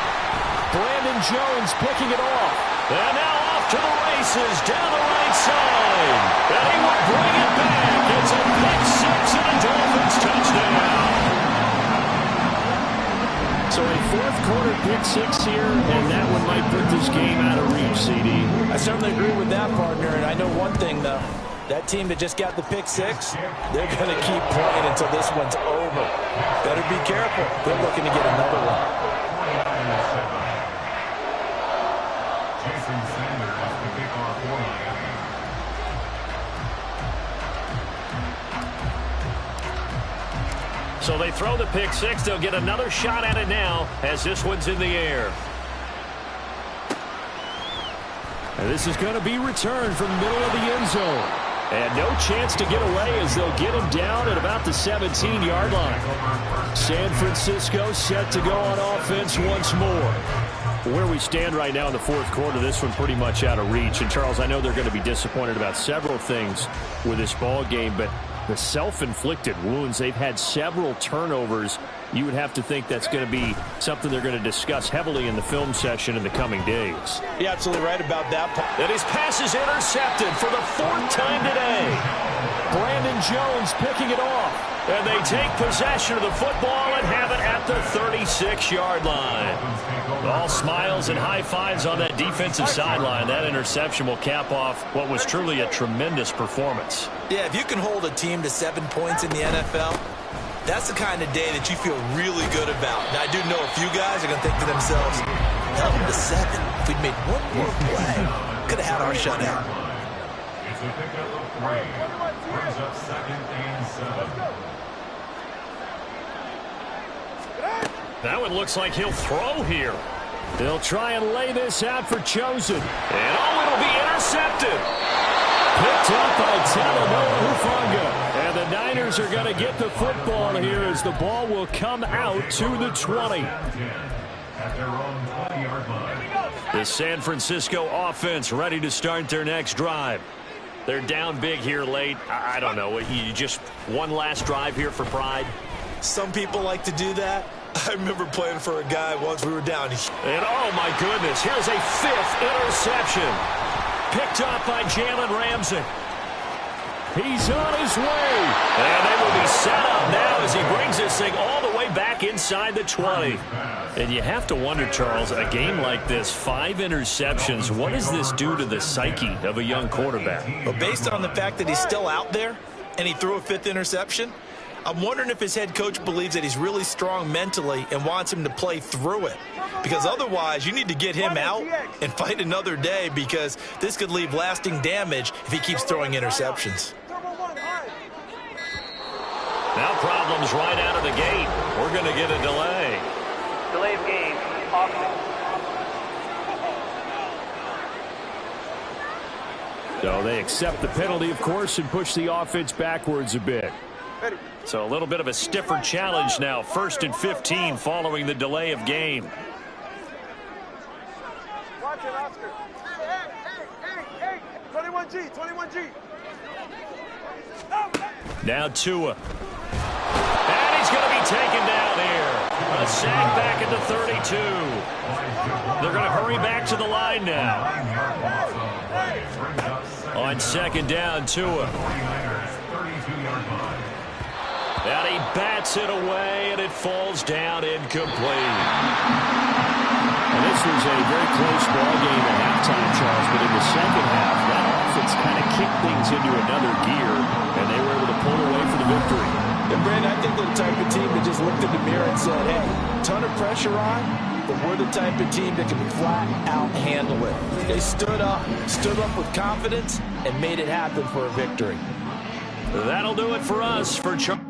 Brandon Jones picking it off. And now off to the races down the right side. And he will bring it back. It's a pick 6 and a Dolphins touchdown. So a 4th quarter pick 6 here, and that one might put this game out of reach, CD. I certainly agree with that, partner. And I know one thing, though. That team that just got the pick 6, they're going to keep playing until this one's over. Better be careful. They're looking to get another one. Jason Sanders to kick off for Miami. So they throw the pick 6. They'll get another shot at it now as this one's in the air. And this is going to be returned from the middle of the end zone. And no chance to get away as they'll get him down at about the 17-yard line. San Francisco set to go on offense once more. Where we stand right now in the fourth quarter, this one pretty much out of reach. And, Charles, I know they're going to be disappointed about several things with this ball game, but the self-inflicted wounds, they've had several turnovers. You would have to think that's going to be something they're going to discuss heavily in the film session in the coming days. You're absolutely right about that. And his pass is intercepted for the 4th time today. Brandon Jones picking it off. And they take possession of the football and have it at the 36-yard line. All smiles and high fives on that defensive sideline. That interception will cap off what was truly a tremendous performance. Yeah, if you can hold a team to 7 points in the NFL, that's the kind of day that you feel really good about. Now, I do know a few guys are going to think to themselves, held them to 7. If we'd made one more play, could have had our shutout. It's a pickup of 3. Brings up 2nd and 7. That one looks like he'll throw here. They'll try and lay this out for Chosen. And it'll be intercepted. Picked up by Talanoa Hufanga. And the Niners are going to get the football here as the ball will come out to the 20. At their own 20-yard line. The San Francisco offense ready to start their next drive. They're down big here late. I don't know. You just one last drive here for pride? Some people like to do that. I remember playing for a guy once we were down. And oh my goodness, here's a 5th interception. Picked up by Jalen Ramsey. He's on his way. And they will be set up now as he brings this thing all the way back inside the 20. And you have to wonder, Charles, a game like this, 5 interceptions, what does this do to the psyche of a young quarterback? Well, based on the fact that he's still out there and he threw a 5th interception, I'm wondering if his head coach believes that he's really strong mentally and wants him to play through it. Because otherwise, you need to get him out and fight another day, because this could leave lasting damage if he keeps throwing interceptions. Now problems right out of the gate. We're going to get a delay. Delay of game. Offense. So they accept the penalty, of course, and push the offense backwards a bit. So a little bit of a stiffer challenge now. 1st and 15 following the delay of game. Watch it, Oscar. Hey. 21G, 21G. Now Tua. And he's going to be taken down here. A sack back at the 32. They're going to hurry back to the line now. On 2nd down, Tua. And he bats it away, and it falls down incomplete. And this was a very close ball game at halftime, Charles, but in the second half, that offense kind of kicked things into another gear, and they were able to pull away for the victory. And, Brandon, I think they're the type of team that just looked in the mirror and said, hey, ton of pressure on, but we're the type of team that can flat out handle it. They stood up with confidence, and made it happen for a victory. That'll do it for us. For Charles.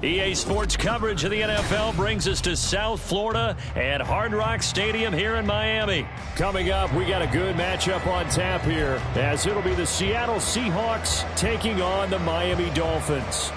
EA Sports coverage of the NFL brings us to South Florida at Hard Rock Stadium here in Miami. Coming up, we got a good matchup on tap here, as it'll be the Seattle Seahawks taking on the Miami Dolphins.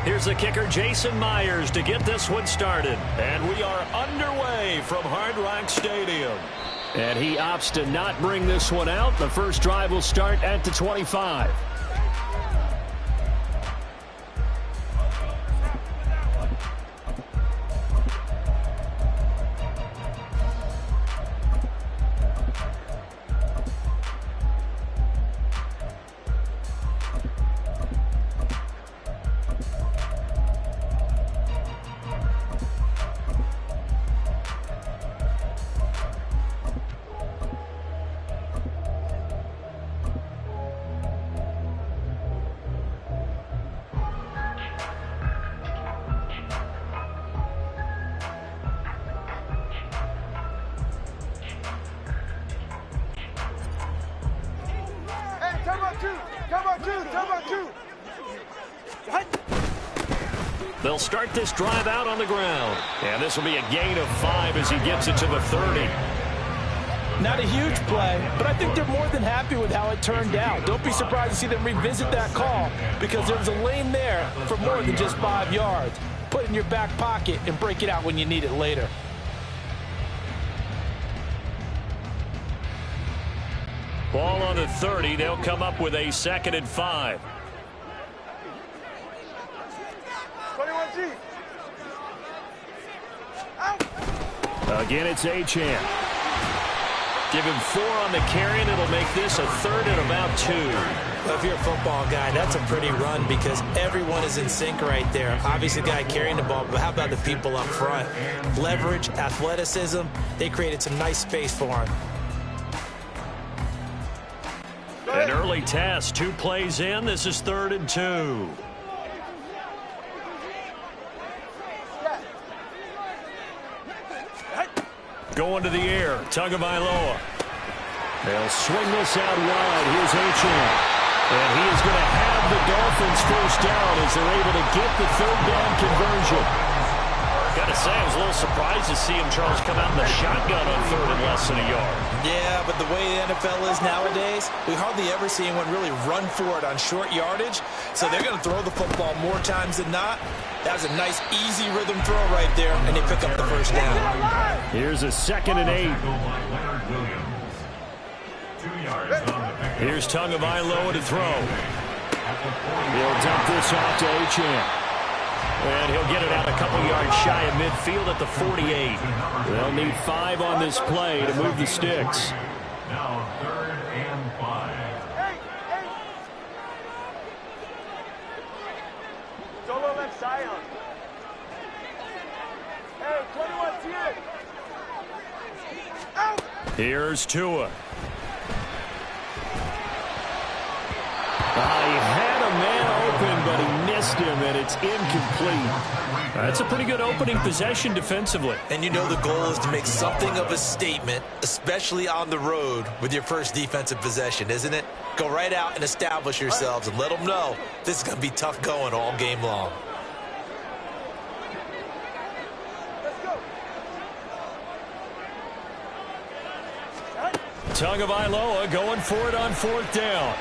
Here's the kicker, Jason Myers, to get this one started. And we are underway from Hard Rock Stadium. And he opts to not bring this one out. The first drive will start at the 25. They'll start this drive out on the ground. And this will be a gain of 5 as he gets it to the 30. Not a huge play, but I think they're more than happy with how it turned out. Don't be surprised to see them revisit that call because there's a lane there for more than just 5 yards. Put it in your back pocket and break it out when you need it later. Ball on the 30. They'll come up with a 2nd and 5. 21G. Again, it's Achane. Give him 4 on the carry, and it'll make this a 3rd and about 2. Well, if you're a football guy, that's a pretty run because everyone is in sync right there. Obviously, the guy carrying the ball, but how about the people up front? Leverage, athleticism, they created some nice space for him. An early test, 2 plays in. This is 3rd and 2. Going to the air, Tagovailoa. They'll swing this out wide. Here's Achane. And he is going to have the Dolphins first down as they're able to get the 3rd down conversion. Got to say, I was a little surprised to see him, Charles, come out in the shotgun on 3rd and less than a yard. Yeah, but the way the NFL is nowadays, we hardly ever see anyone really run for it on short yardage. So they're going to throw the football more times than not. That was a nice, easy rhythm throw right there, and they pick up the first down. Here's a 2nd and 8. Here's Tagovailoa to throw. He'll dump this off to Achane. And he'll get it out a couple yards shy of midfield at the 48. They'll need 5 on this play to move the sticks. Now 3rd and 5. Solo left Zion. Hey, 21 Out. Here's Tua. He had a man open, but he missed him, and it's incomplete. That's a pretty good opening possession defensively. And you know the goal is to make something of a statement, especially on the road with your first defensive possession, isn't it? Go right out and establish yourselves and let them know this is going to be tough going all game long. Tagovailoa going for it on 4th down.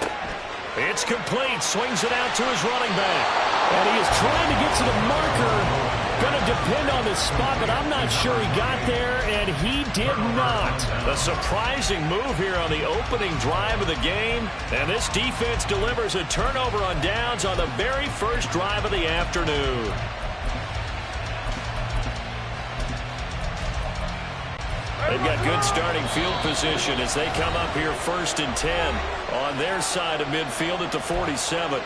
It's complete. Swings it out to his running back. And he is trying to get to the marker. Going to depend on the spot, but I'm not sure he got there, and he did not. A surprising move here on the opening drive of the game. And this defense delivers a turnover on downs on the very first drive of the afternoon. They've got good starting field position as they come up here 1st and 10 on their side of midfield at the 47.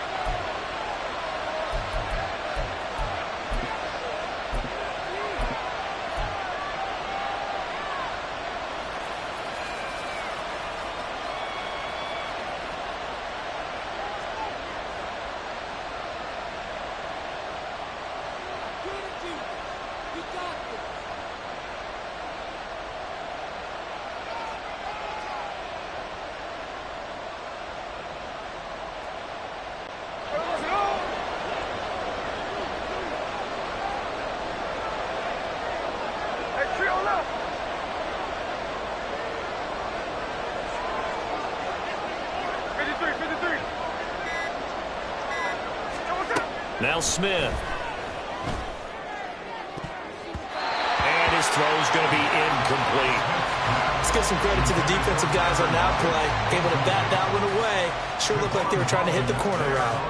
Now Smith. And his throw's going to be incomplete. Let's give some credit to the defensive guys on that play. Able to bat that one away. Sure looked like they were trying to hit the corner route.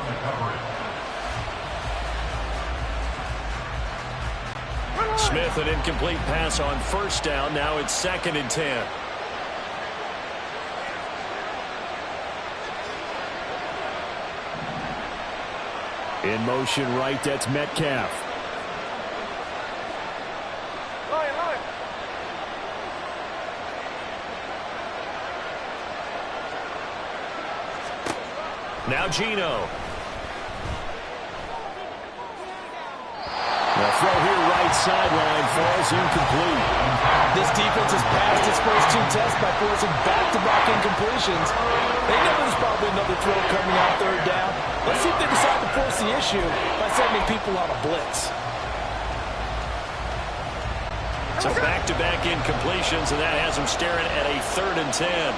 Smith, an incomplete pass on 1st down. Now it's 2nd and 10. In motion right, that's Metcalf. Line. Now Geno. The throw here right sideline falls incomplete. This defense has passed its first two tests by forcing back-to-back incompletions. They know there's probably another throw coming on third down. Let's see if they decide to force the issue by sending people on a blitz. So back-to-back incompletions, and that has them staring at a 3rd and 10.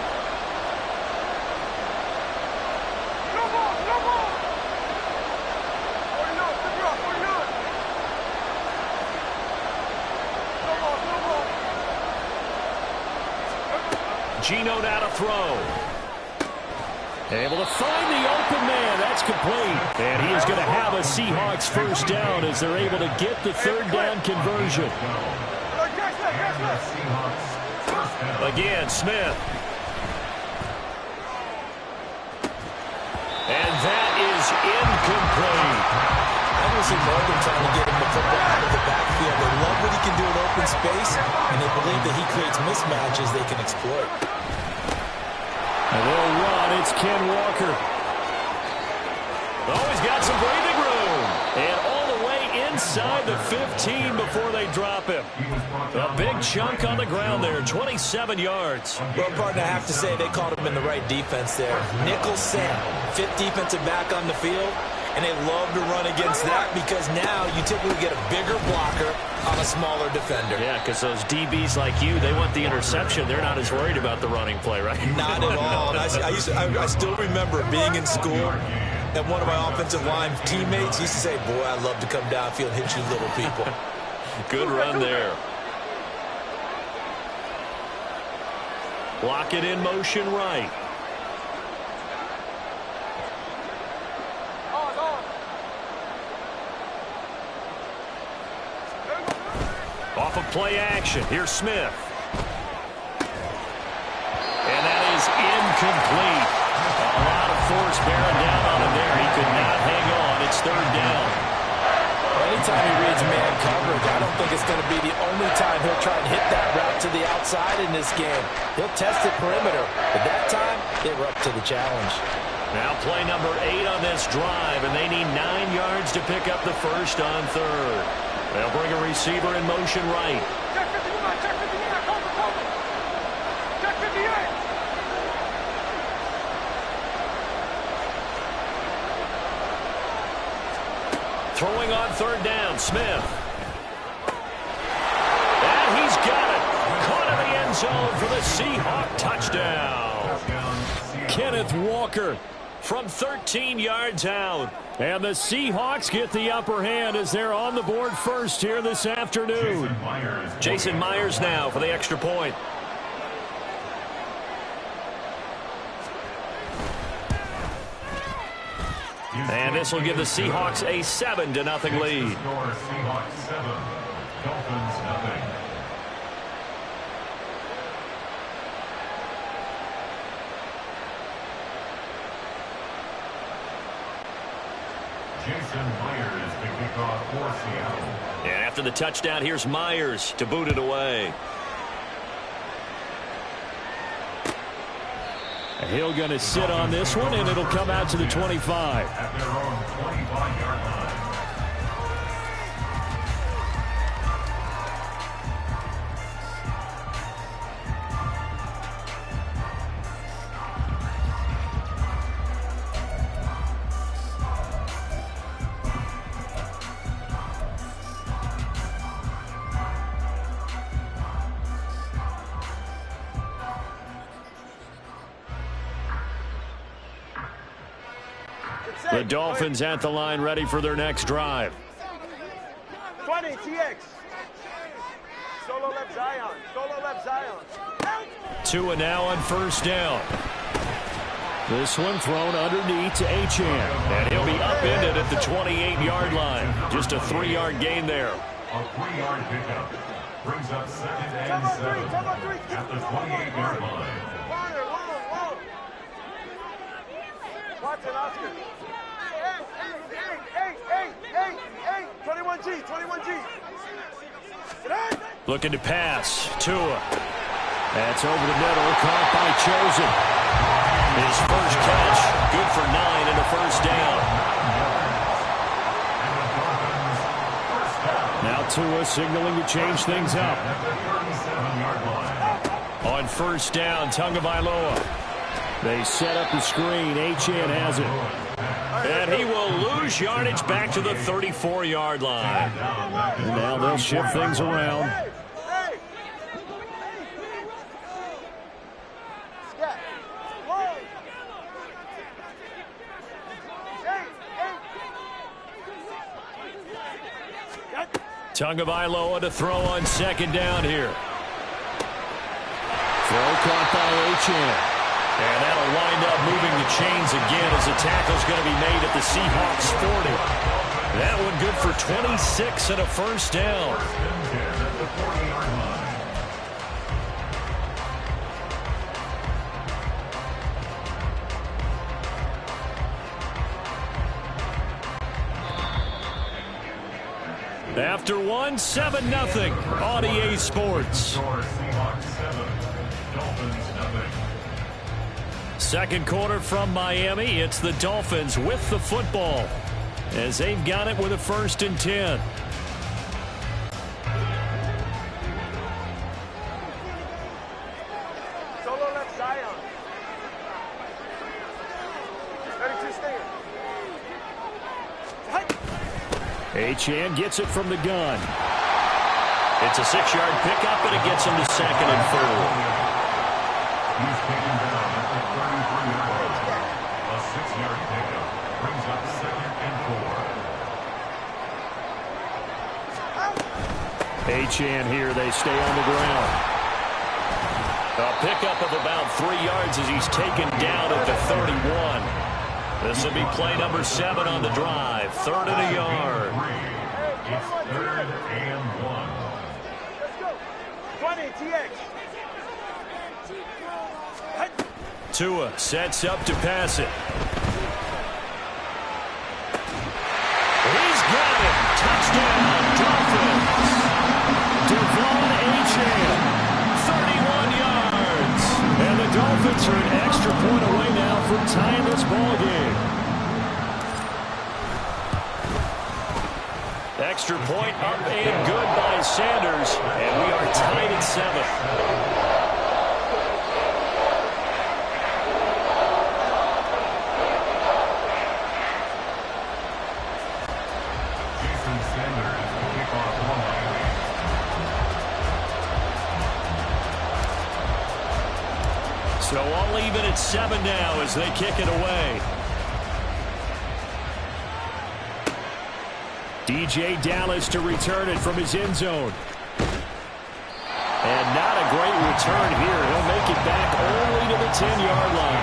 Geno now to throw. Able to find the open man. That's complete. And he is going to have a Seahawks first down as they're able to get the 3rd down conversion. Again, Smith. And that is incomplete. I don't see Morgan trying to get him the football out of the backfield. They love what he can do in open space, and they believe that he creates mismatches they can exploit. And they'll run. It's Ken Walker. Oh, he's got some breathing room. And all the way inside the 15 before they drop him. A big chunk on the ground there, 27 yards. Well, partner, I have to say they caught him in the right defense there. Nickel Sam, 5th defensive back on the field. And they love to run against that because now you typically get a bigger blocker on a smaller defender. Yeah, because those DBs like you, they want the interception. They're not as worried about the running play, right? Not at all. And I still remember being in school, and one of my offensive line teammates used to say, boy, I love to come downfield and hit you little people. Good run there. Block it in motion right. Off of play action. Here's Smith. And that is incomplete. A lot of force bearing down on him there. He could not hang on. It's 3rd down. Anytime he reads man coverage, I don't think it's going to be the only time he'll try and hit that route to the outside in this game. He'll test the perimeter, but that time, they were up to the challenge. Now play number 8 on this drive, and they need 9 yards to pick up the first on 3rd. They'll bring a receiver in motion right. Check 59, check 59, cover. Check 58. Throwing on 3rd down, Smith. And he's got it. Caught in the end zone for the Seahawk touchdown. Kenneth Walker from 13 yards out. And the Seahawks get the upper hand as they're on the board first here this afternoon. Jason Myers now for the extra point. And this will give the Seahawks a 7-0 lead. Seahawks 7, Dolphins 0. Jason Myers to kick off for Seattle. And after the touchdown, here's Myers to boot it away. Hill going to sit on this one, and it'll come out to the 25. At their own 25-yard line. The Dolphins at the line, ready for their next drive. 20, TX. Solo left Zion. Solo left Zion. Tua now on first down. This one thrown underneath to Achane. And he'll be upended at the 28-yard line. Just a 3-yard gain there. A 3-yard pickup brings up 2nd and 7 at the 28-yard line. Watson, Oscar. 21G, 21G. Looking to pass. Tua. That's over the middle. Caught by Chosen. His first catch. Good for 9 and a first down. And the Dolphins first down. Tua signaling to change things up. On first down, Tagovailoa. They set up the screen. Achane has it. And he will lose yardage back to the 34-yard line. And now they'll shift things around. Tagovailoa to throw on second down here. Throw caught by Achane. And that'll wind up moving the chains again as the tackle's going to be made at the Seahawks 40. That one good for 26 and a first down. After one, 7-0 on EA Sports. Second quarter from Miami. It's the Dolphins with the football as they've got it with a 1st and 10. Solo left Zion. 32 stinger. Achane gets it from the gun. It's a 6-yard pickup, and it gets him to 2nd and 4. He's taken down at the 33-yard line. A 6-yard pickup brings up 2nd and 4. Achane here. They stay on the ground. A pickup of about 3 yards as he's taken down at the 31. This will be play number 7 on the drive. 3rd and a yard. It's 3rd and 1. Let's go. 20, TX. Tua sets up to pass it. He's got it. Touchdown, Dolphins. Devon Achane, 31 yards. And the Dolphins are an extra point away now from tying this ball game. Extra point up and good by Sanders. And we are tied at 7. So all even at 7 now as they kick it away. DJ Dallas to return it from his end zone. And not a great return here. He'll make it back only to the 10-yard line.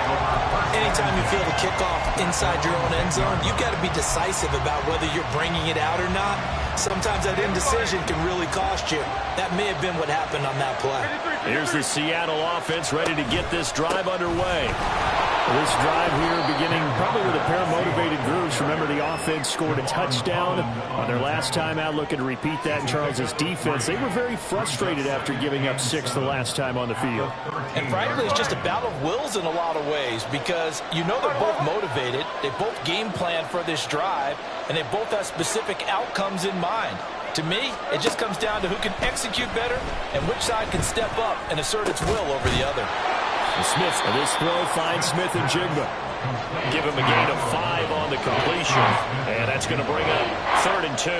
Anytime you feel the kickoff inside your own end zone, you've got to be decisive about whether you're bringing it out or not. Sometimes that indecision can really cost you. That may have been what happened on that play. Here's the Seattle offense ready to get this drive underway. This drive here beginning probably with a pair of motivated groups. Remember, the offense scored a touchdown on their last time out, looking to repeat that in Charles' defense. They were very frustrated after giving up 6 the last time on the field. And frankly, it's just a battle of wills in a lot of ways because you know they're both motivated. They both game plan for this drive, and they both have specific outcomes in mind. To me, it just comes down to who can execute better and which side can step up and assert its will over the other. Smith, this throw finds Smith and Jigba. Give him a gain of 5 on the completion. And that's going to bring up 3rd and 2.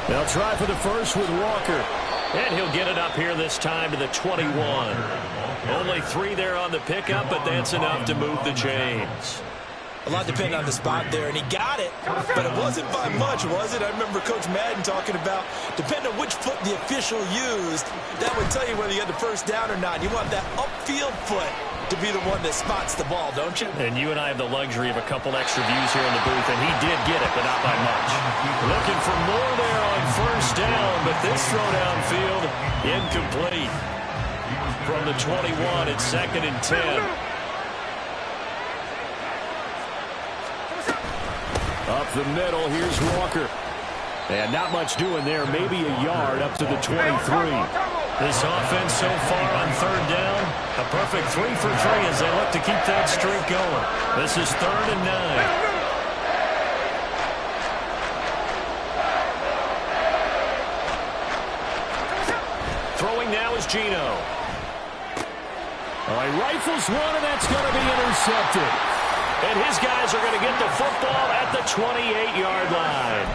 They'll try for the first with Walker. And he'll get it up here this time to the 21. Only 3 there on the pickup, but that's enough to move the chains. A lot depended on the spot there, and he got it, but it wasn't by much, was it? I remember Coach Madden talking about, depending on which foot the official used, that would tell you whether you had the first down or not. You want that upfield foot to be the one that spots the ball, don't you? And you and I have the luxury of a couple extra views here in the booth, and he did get it, but not by much. Looking for more there on first down, but this throw downfield incomplete. from the 21. It's 2nd and 10. Up the middle, here's Walker. And not much doing there, maybe a yard up to the 23. This offense so far on 3rd down, a perfect 3 for 3 as they look to keep that streak going. This is 3rd and 9. Throwing now is Geno. He rifles one, and that's going to be intercepted. And his guys are going to get the football at the 28-yard line.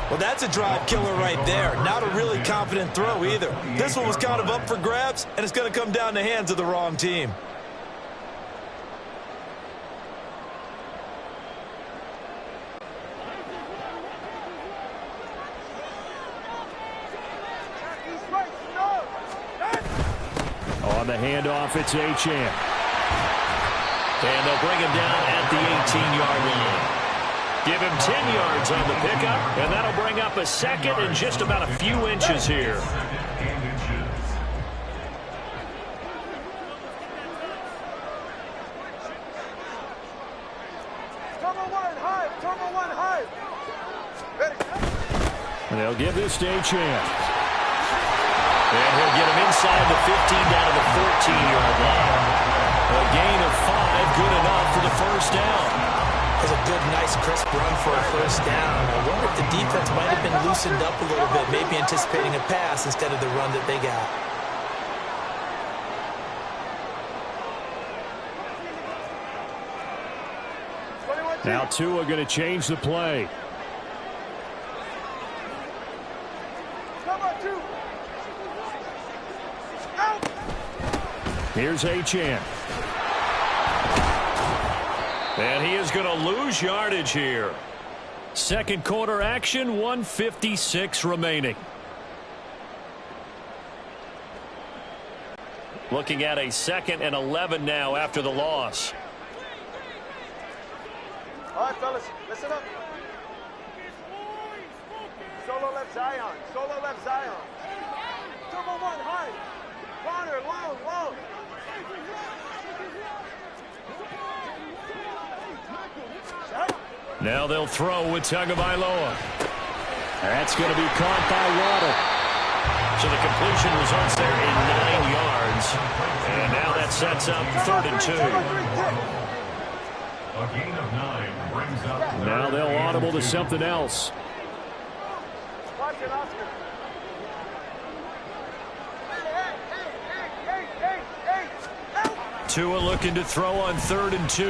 Well, that's a drive killer right there. Not a really confident throw either. This one was kind of up for grabs, and it's going to come down the hands of the wrong team. On the handoff, it's Achane. And they'll bring him down at the 18-yard line. Give him 10 yards on the pickup, and that'll bring up a 2nd and just about a few inches here. And they'll give this to Achane. And he'll get him inside the 15 down to the 14-yard line. A gain of 5, good enough for the first down. That's a good, nice, crisp run for a first down. I wonder if the defense might have been loosened up a little bit, maybe anticipating a pass instead of the run that they got. Now Tua going to change the play. Here's Achane. And he is going to lose yardage here. Second quarter action, 1:56 remaining. Looking at a 2nd and 11 now after the loss. All right, fellas, listen up. Solo left Zion. Solo left Zion. Turbo 1, high. Corner, long. Now they'll throw with Tagovailoa. That's going to be caught by Waddle. So the completion results there in 9 yards. And now that sets up 3rd and 2. A gain of 9 brings up. Now they'll audible to something else. Watch it, Oscar. Tua looking to throw on 3rd and 2.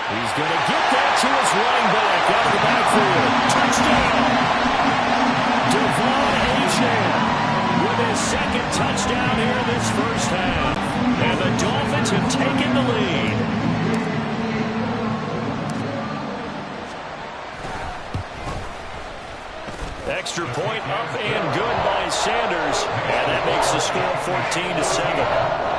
He's going to get that to his running back out of the backfield. Touchdown! Devon Achane with his 2nd touchdown here in this first half. And the Dolphins have taken the lead. Extra point up and good by Sanders. And that makes the score 14-7.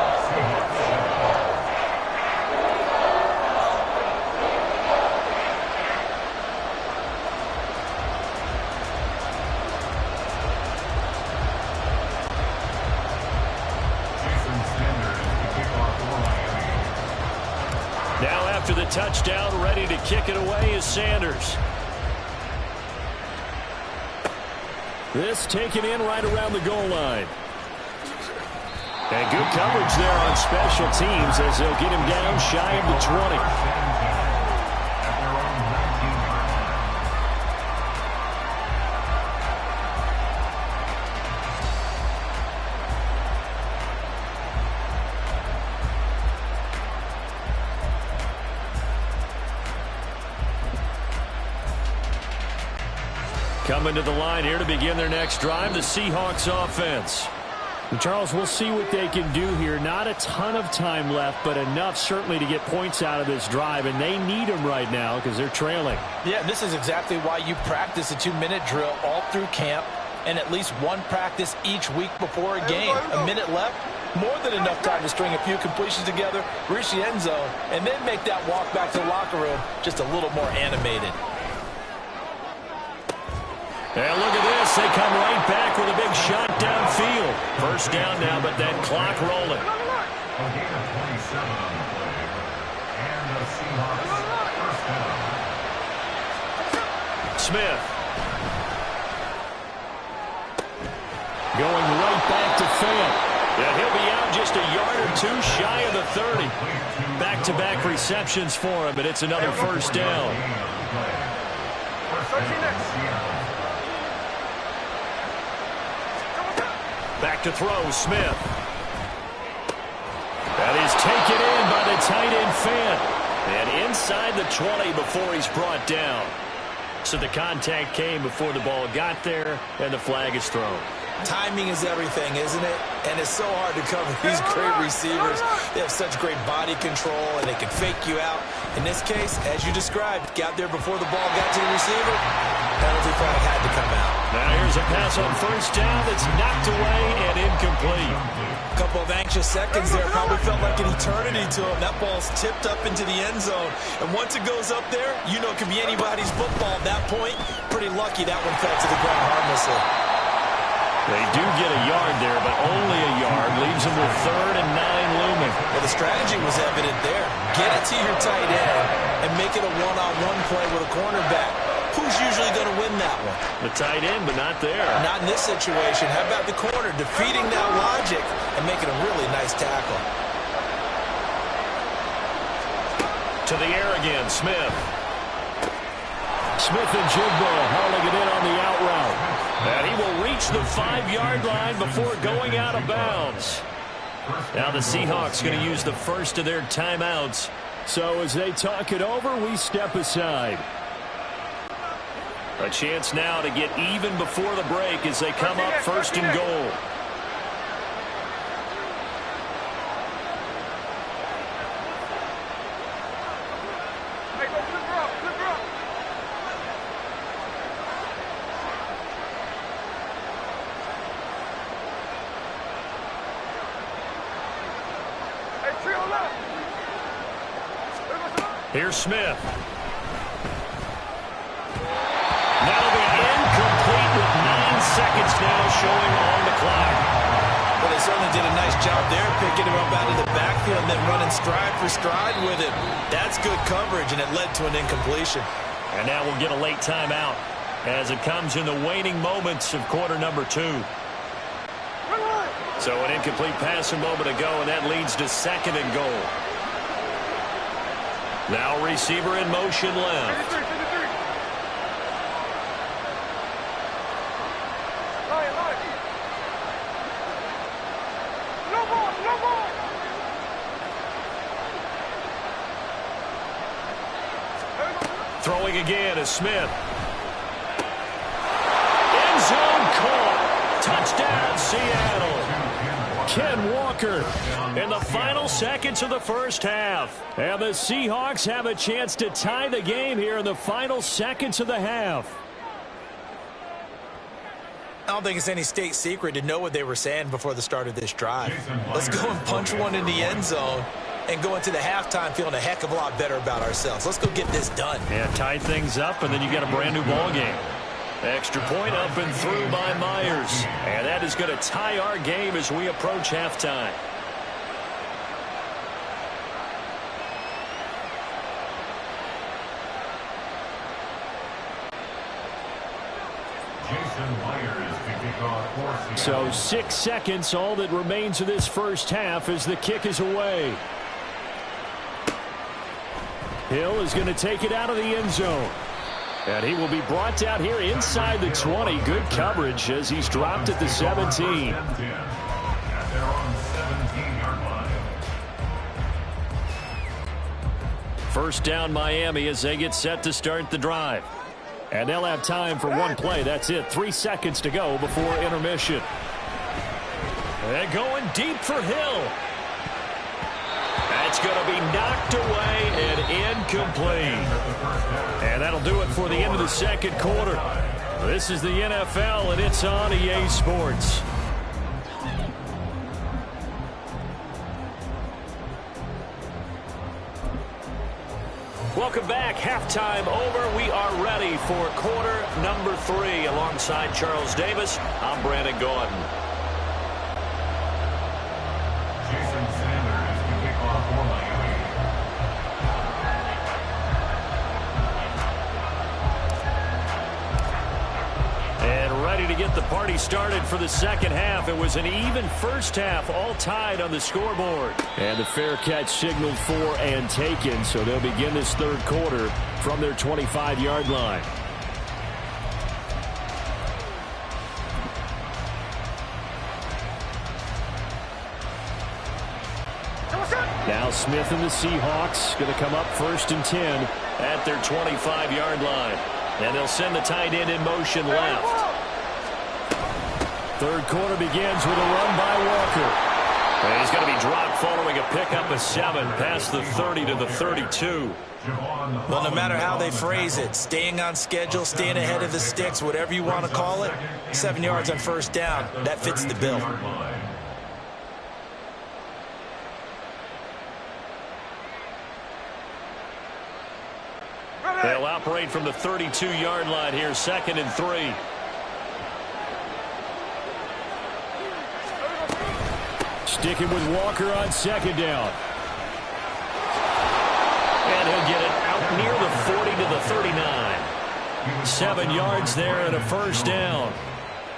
Now after the touchdown, ready to kick it away is Sanders. This taken in right around the goal line. And good coverage there on special teams as they'll get him down shy of the 20. Coming to the line here to begin their next drive, the Seahawks offense. And Charles, we'll see what they can do here. Not a ton of time left, but enough certainly to get points out of this drive, and they need them right now because they're trailing. Yeah, this is exactly why you practice a 2-minute drill all through camp and at least one practice each week before a game. A minute left, more than enough time to string a few completions together, reach the end zone, and then make that walk back to the locker room just a little more animated. And look at this. They come right back with a big shot downfield. First down now, but that clock rolling. A gain of 27 on the play. And the Seahawks first down. Smith. Going right back to Fant. And he'll be out just a yard or two shy of the 30. Back-to-back receptions for him, but it's another first down. Back to throw, Smith. That is taken in by the tight end Fant. And inside the 20 before he's brought down. So the contact came before the ball got there, and the flag is thrown. Timing is everything, isn't it? And it's so hard to cover these great receivers. They have such great body control, and they can fake you out. In this case, as you described, got there before the ball got to the receiver. Penalty flag had to come out. Now here's a pass on first down that's knocked away and incomplete. A couple of anxious seconds there. Probably felt like an eternity to him. That ball's tipped up into the end zone. And once it goes up there, you know it can be anybody's football at that point. Pretty lucky that one fell to the ground harmlessly. They do get a yard there, but only a yard. Leaves them with 3rd and 9 looming. Well, the strategy was evident there. Get it to your tight end and make it a one-on-one play with a cornerback. Who's usually going to win that one? The tight end, but not there. Not in this situation. How about the corner defeating that logic and making a really nice tackle? To the air again, Smith. Smith and Jigbo hauling it in on the out route. And he will reach the 5-yard line before going out of bounds. Now the Seahawks going to use the first of their timeouts. So as they talk it over, we step aside. A chance now to get even before the break as they come up 1st and goal. Here's Smith. That'll be incomplete with 9 seconds now showing on the clock. Well, they certainly did a nice job there, picking him up out of the backfield and then running stride for stride with him. That's good coverage, and it led to an incompletion. And now we'll get a late timeout as it comes in the waning moments of quarter number 2. So an incomplete pass a moment ago, and that leads to 2nd and goal. Now receiver in motion left. Throwing again is Smith. End zone caught. Touchdown, Seattle. Ken Walker in the final seconds of the first half. And the Seahawks have a chance to tie the game here in the final seconds of the half. I don't think it's any state secret to know what they were saying before the start of this drive. Let's go and punch one in the end zone and go into the halftime feeling a heck of a lot better about ourselves. Let's go get this done. Yeah, tie things up, and then you got a brand new ball game. Extra point up and through by Myers. And that is going to tie our game as we approach halftime. So 6 seconds, all that remains of this first half as the kick is away. Hill is going to take it out of the end zone. And he will be brought down here inside the 20. Good coverage as he's dropped at the 17. First down Miami as they get set to start the drive. And they'll have time for one play. That's it. 3 seconds to go before intermission. And going deep for Hill. That's going to be knocked away and incomplete. And that'll do it for the end of the second quarter. This is the NFL, and it's on EA Sports. Welcome back. Halftime over. We are ready for quarter number 3. Alongside Charles Davis, I'm Brandon Gordon. Jason Sanders to kick off for Miami. And ready to get the party started for the second half. It was an even first half, all tied on the scoreboard. And the fair catch signaled for and taken, so they'll begin this third quarter from their 25-yard line. Now Smith and the Seahawks going to come up 1st and 10 at their 25-yard line. And they'll send the tight end in motion left. Third quarter begins with a run by Walker. And he's going to be dropped following a pickup of 7 past the 30 to the 32. Well, no matter how they phrase it, staying on schedule, staying ahead of the sticks, whatever you want to call it, 7 yards on first down, that fits the bill. They'll operate from the 32-yard line here, 2nd and 3. Sticking with Walker on 2nd down. And he'll get it out near the 40 to the 39. 7 yards there and a first down.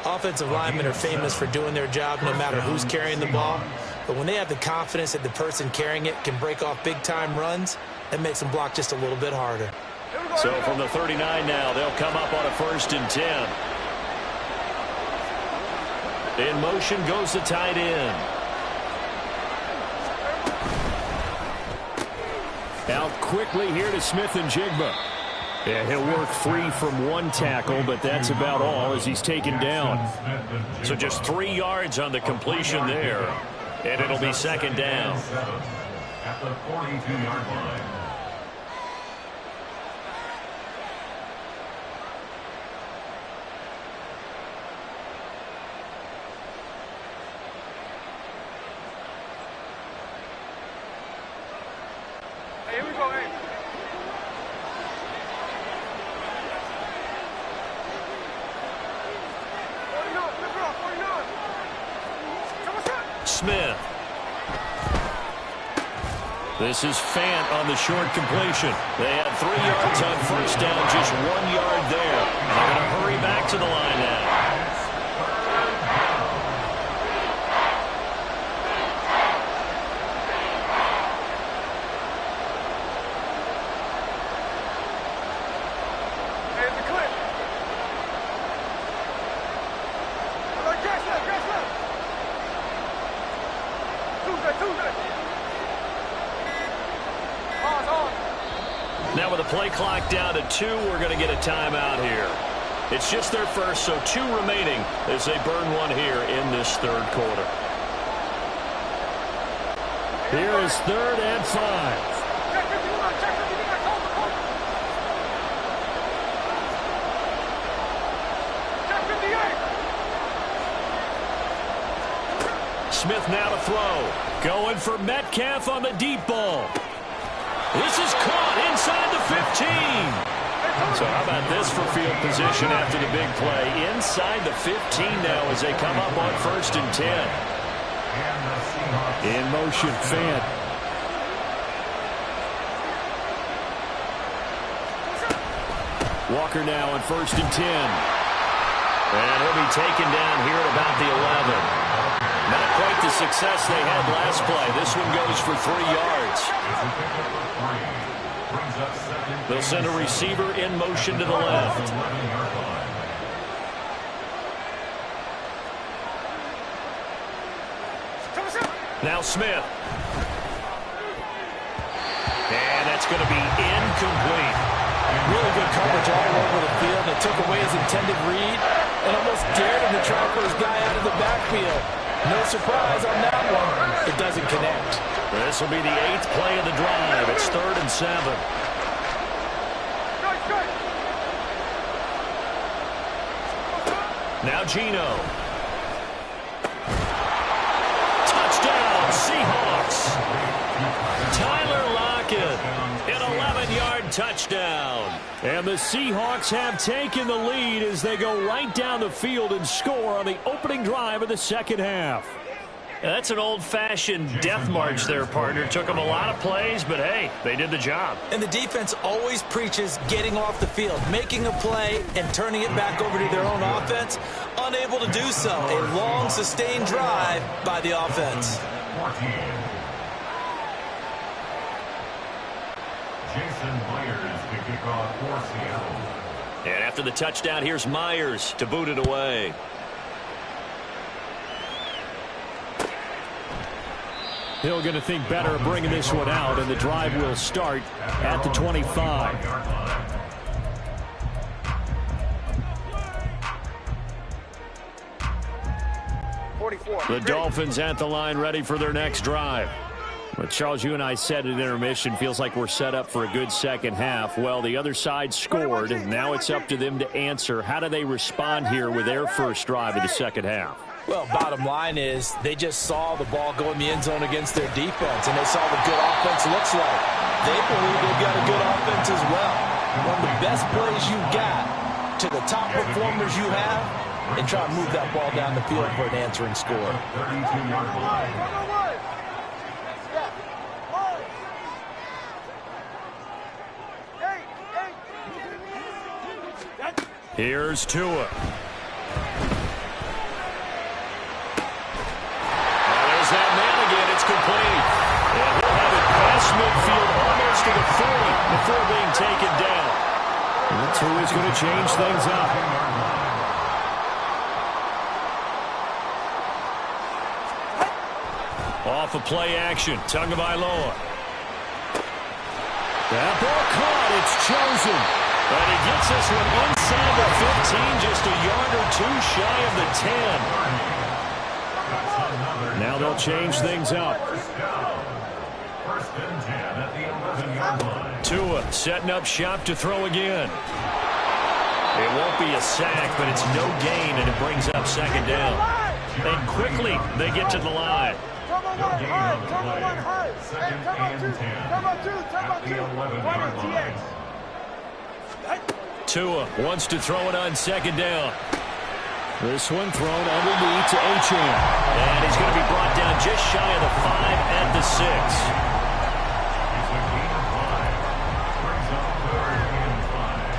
Offensive linemen are famous for doing their job no matter who's carrying the ball. But when they have the confidence that the person carrying it can break off big-time runs, that makes them block just a little bit harder. So from the 39 now, they'll come up on a 1st and 10. In motion goes the tight end. Out quickly here to Smith and Jigba. Yeah, he'll work free from 1 tackle, but that's about all as he's taken down. So just 3 yards on the completion there, and it'll be 2nd down. At the 42-yard line. Here we go, hey. Smith. This is Fant on the short completion. They had 3 yards on first down, just 1 yard there. And they're going to hurry back to the line now. Now with the play clock down to 2, we're going to get a timeout here. It's just their first, so 2 remaining as they burn 1 here in this third quarter. Here is 3rd and 5. Smith now to throw. Going for Metcalf on the deep ball. This is caught inside the 15. So how about this for field position after the big play? Inside the 15 now as they come up on 1st and 10. In motion, Fant. Walker now on 1st and 10. And he'll be taken down here at about the 11. Not quite the success they had last play. This one goes for 3 yards. They'll send a receiver in motion to the left. Now Smith. And that's going to be incomplete. Really good coverage all over the field. It took away his intended read and almost dared him to try for his guy out of the backfield. No surprise on that one. It doesn't connect. This will be the 8th play of the drive. It's 3rd and 7. Now Geno. Touchdown, Seahawks. Tyler Lockett. An 11-yard touchdown. And the Seahawks have taken the lead as they go right down the field and score on the opening drive of the second half. Yeah, that's an old-fashioned death march there, partner. Took them a lot of plays, but hey, they did the job. And the defense always preaches getting off the field, making a play, and turning it back over to their own offense. Unable to do so. A long, sustained drive by the offense. 14. Jason Myers to kick off for Seattle. And after the touchdown, here's Myers to boot it away. Hill going to think better of bringing this one out, and the drive will start at the 25. The Dolphins at the line ready for their next drive. But Charles, you and I said at intermission, feels like we're set up for a good second half. Well, the other side scored. Now it's up to them to answer. How do they respond here with their first drive of the second half? Well, bottom line is they just saw the ball go in the end zone against their defense, and they saw what good offense looks like. They believe they've got a good offense as well. One of the best plays you've got to the top performers you have, and try to move that ball down the field for an answering score. 32-yard line. Here's Tua. There's that man again. It's complete. And he'll have it past midfield almost to the 40 before being taken down. And Tua's going to change things up. Off of play action. Tagovailoa. That ball caught. It's chosen. And he gets this one inside the 15, just a yard or two shy of the 10. Now they'll change things up. First and 10 at the 11-yard line. Tua setting up shop to throw again. It won't be a sack, but it's no gain, and it brings up second down. And quickly they get to the line. Second and 10 at the 11-yard line. Tua wants to throw it on second down. This one thrown underneath to Achane. And he's going to be brought down just shy of the 5 at the 6. It's a gain of 5. Brings up third and 5.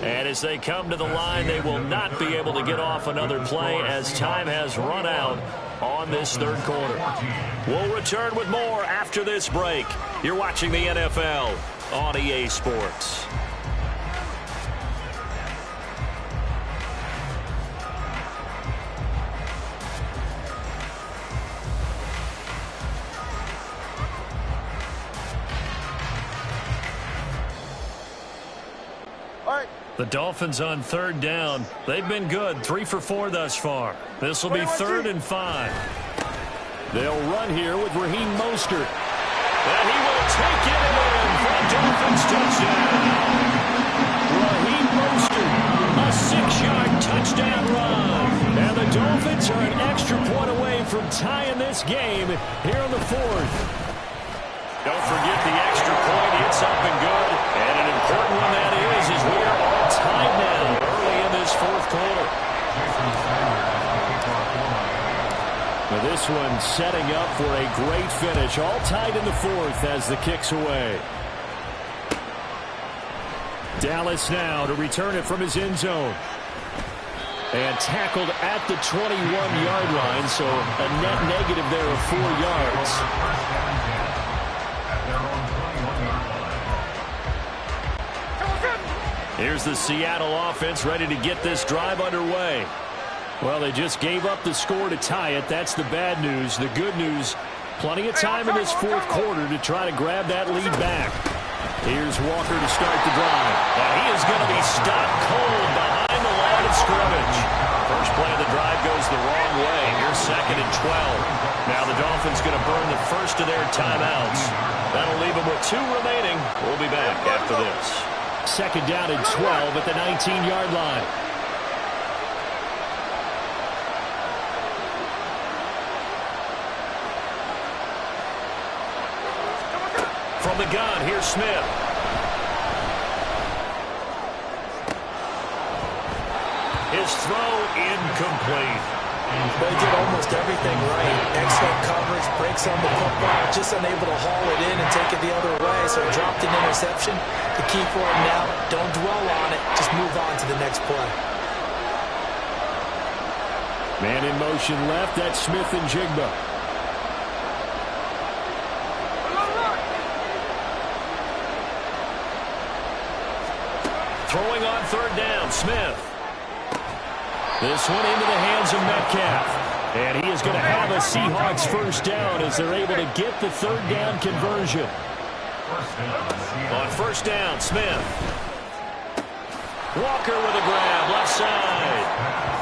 And as they come to the line, they will not be able to get off another play as time has run out on this third quarter. We'll return with more after this break. You're watching the NFL on EA Sports. The Dolphins on third down. They've been good, 3 for 4 thus far. This will be 3rd and 5. They'll run here with Raheem Mostert. And he will take it in for a Dolphins touchdown. Raheem Mostert, a 6-yard touchdown run. And the Dolphins are an extra point away from tying this game here in the 4th. Don't forget the extra point. It's up and good. And an important one that is we are all tied now early in this 4th quarter. Now this one setting up for a great finish. All tied in the 4th as the kick's away. Dallas now to return it from his end zone. And tackled at the 21-yard line, so a net negative there of 4 yards. Here's the Seattle offense ready to get this drive underway. Well, they just gave up the score to tie it. That's the bad news. The good news, plenty of time in this 4th quarter to try to grab that lead back. Here's Walker to start the drive. And he is going to be stopped cold behind the line of of scrimmage. First play of the drive goes the wrong way. Here's 2nd and 12. Now the Dolphins going to burn the first of their timeouts. That'll leave them with 2 remaining. We'll be back after this. 2nd down and 12 at the 19-yard line. From the gun, here's Smith. His throw incomplete. They did almost everything right. Excellent coverage, breaks on the football, just unable to haul it in and take it the other way, so he dropped an interception. The key for him now, don't dwell on it, just move on to the next play. Man in motion left, that's Smith and Jigba. Throwing on 3rd down, Smith. This one into the hands of Metcalf. And he is going to have a Seahawks first down as they're able to get the 3rd down conversion. On 1st down, Smith. Walker with a grab, left side.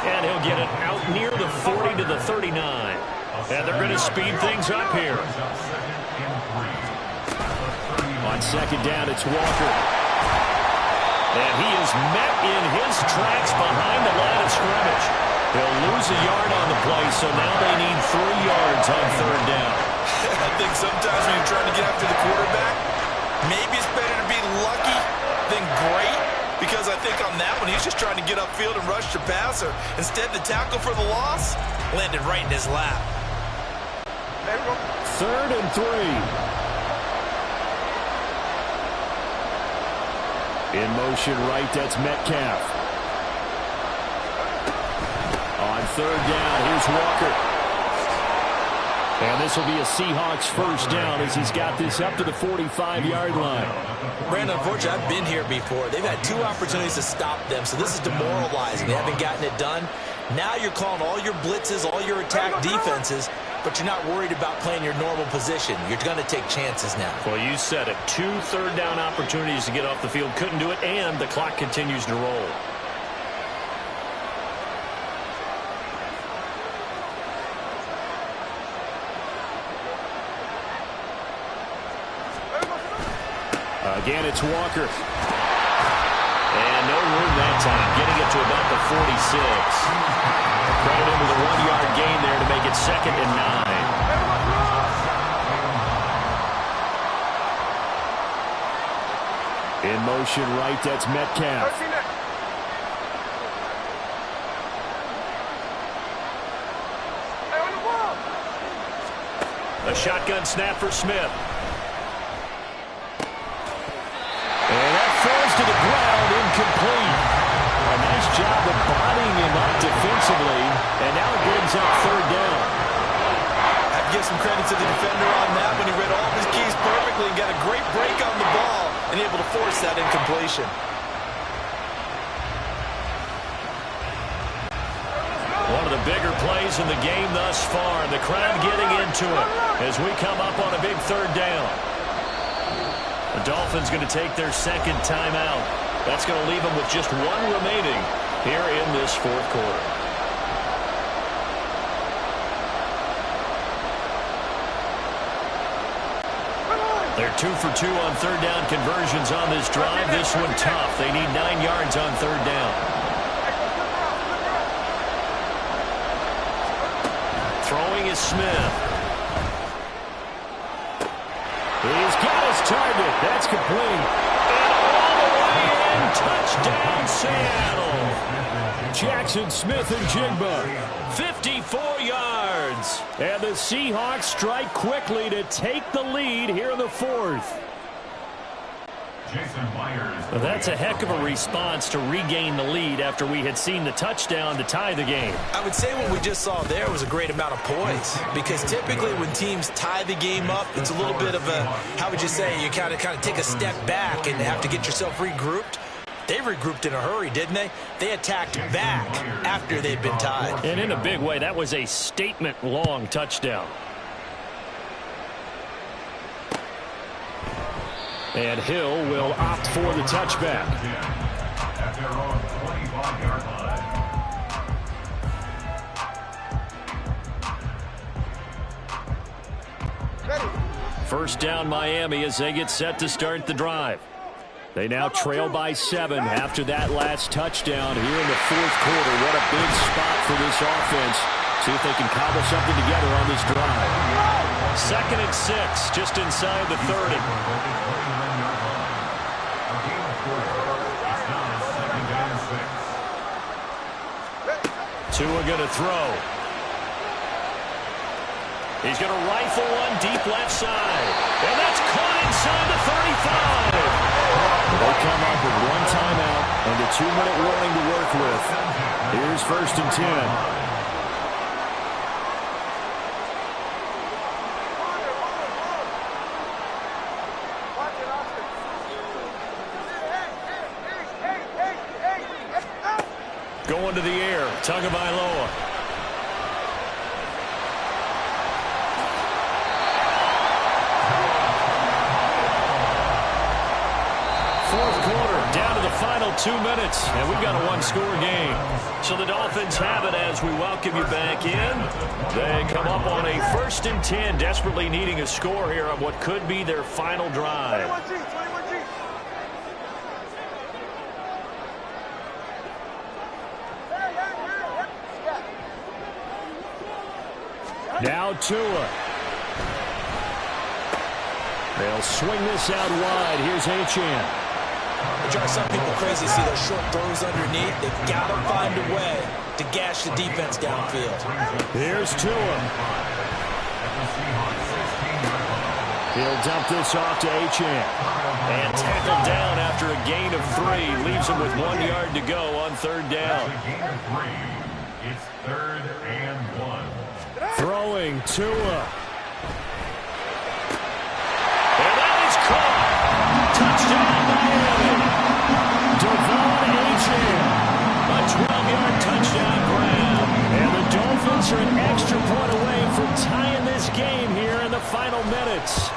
And he'll get it out near the 40 to the 39. And they're going to speed things up here. On 2nd down, it's Walker. And he is met in his tracks behind the line of scrimmage. He'll lose a yard on the play, so now they need 3 yards on 3rd down. I think sometimes when you're trying to get after the quarterback, maybe it's better to be lucky than great, because I think on that one, he's just trying to get upfield and rush the passer. Instead, the tackle for the loss landed right in his lap. 3rd and 3. In motion right, that's Metcalf. On 3rd down, here's Walker. And this will be a Seahawks first down as he's got this up to the 45-yard line. Brandon, unfortunately, I've been here before. They've had 2 opportunities to stop them, so this is demoralizing. They haven't gotten it done. Now you're calling all your blitzes, all your attack defenses, but you're not worried about playing your normal position. You're going to take chances now. Well, you said it. 2 third down opportunities to get off the field. Couldn't do it, and the clock continues to roll. Again, it's Walker. And no room that time, getting it to about the 46. Credit him with a 1-yard gain there to make it 2nd and 9. In motion right, that's Metcalf. A shotgun snap for Smith. And that falls to the ground, incomplete. A nice job of bodying him up defensively, and now it brings up 3rd down. I have to give some credit to the defender on that when he read all of his keys perfectly and got a great break on the ball and able to force that incompletion. One of the bigger plays in the game thus far. The crowd getting into it as we come up on a big 3rd down. The Dolphins going to take their 2nd timeout. That's going to leave them with just 1 remaining here in this 4th quarter. They're 2 for 2 on 3rd down conversions on this drive. This one tough. They need 9 yards on 3rd down. Throwing is Smith. He's got his target. That's complete. And all the way in. Touchdown, Seattle. Jackson Smith and Jigba. 54 yards. And the Seahawks strike quickly to take the lead here in the 4th. Well, that's a heck of a response to regain the lead after we had seen the touchdown to tie the game. I would say what we just saw there was a great amount of poise, because typically when teams tie the game up, it's a little bit of a, how would you say, you kind of take a step back and have to get yourself regrouped. They regrouped in a hurry, didn't they? They attacked back after they'd been tied. And in a big way, that was a statement-long touchdown. And Hill will opt for the touchback. At their own 25-yard line. First down Miami as they get set to start the drive. They now trail by 7 after that last touchdown here in the fourth quarter. What a big spot for this offense. See if they can cobble something together on this drive. 2nd and 6, just inside the 30. Tua going to throw. He's going to rifle one deep left side. And that's caught inside the 35. They come up with 1 timeout and a 2-minute warning to work with. Here's 1st and 10. Going to the air, Tagovailoa. Fourth quarter, down to the final 2 minutes, and we've got a 1-score game. So the Dolphins have it as we welcome you back in. They come up on a 1st and 10, desperately needing a score here on what could be their final drive. Now Tua. They'll swing this out wide. Here's Achane. It drives some people crazy to see those short throws underneath. They've got to find a way to gash the defense downfield. Here's Tua. He'll dump this off to Achane. And tackled down after a gain of 3. Leaves him with 1 yard to go on 3rd down. It's 3rd and 1. Throwing Tua. And that is caught. Touchdown Miami. Devon Achane. A 12-yard touchdown grab. And the Dolphins are an extra point away from tying this game here in the final minutes.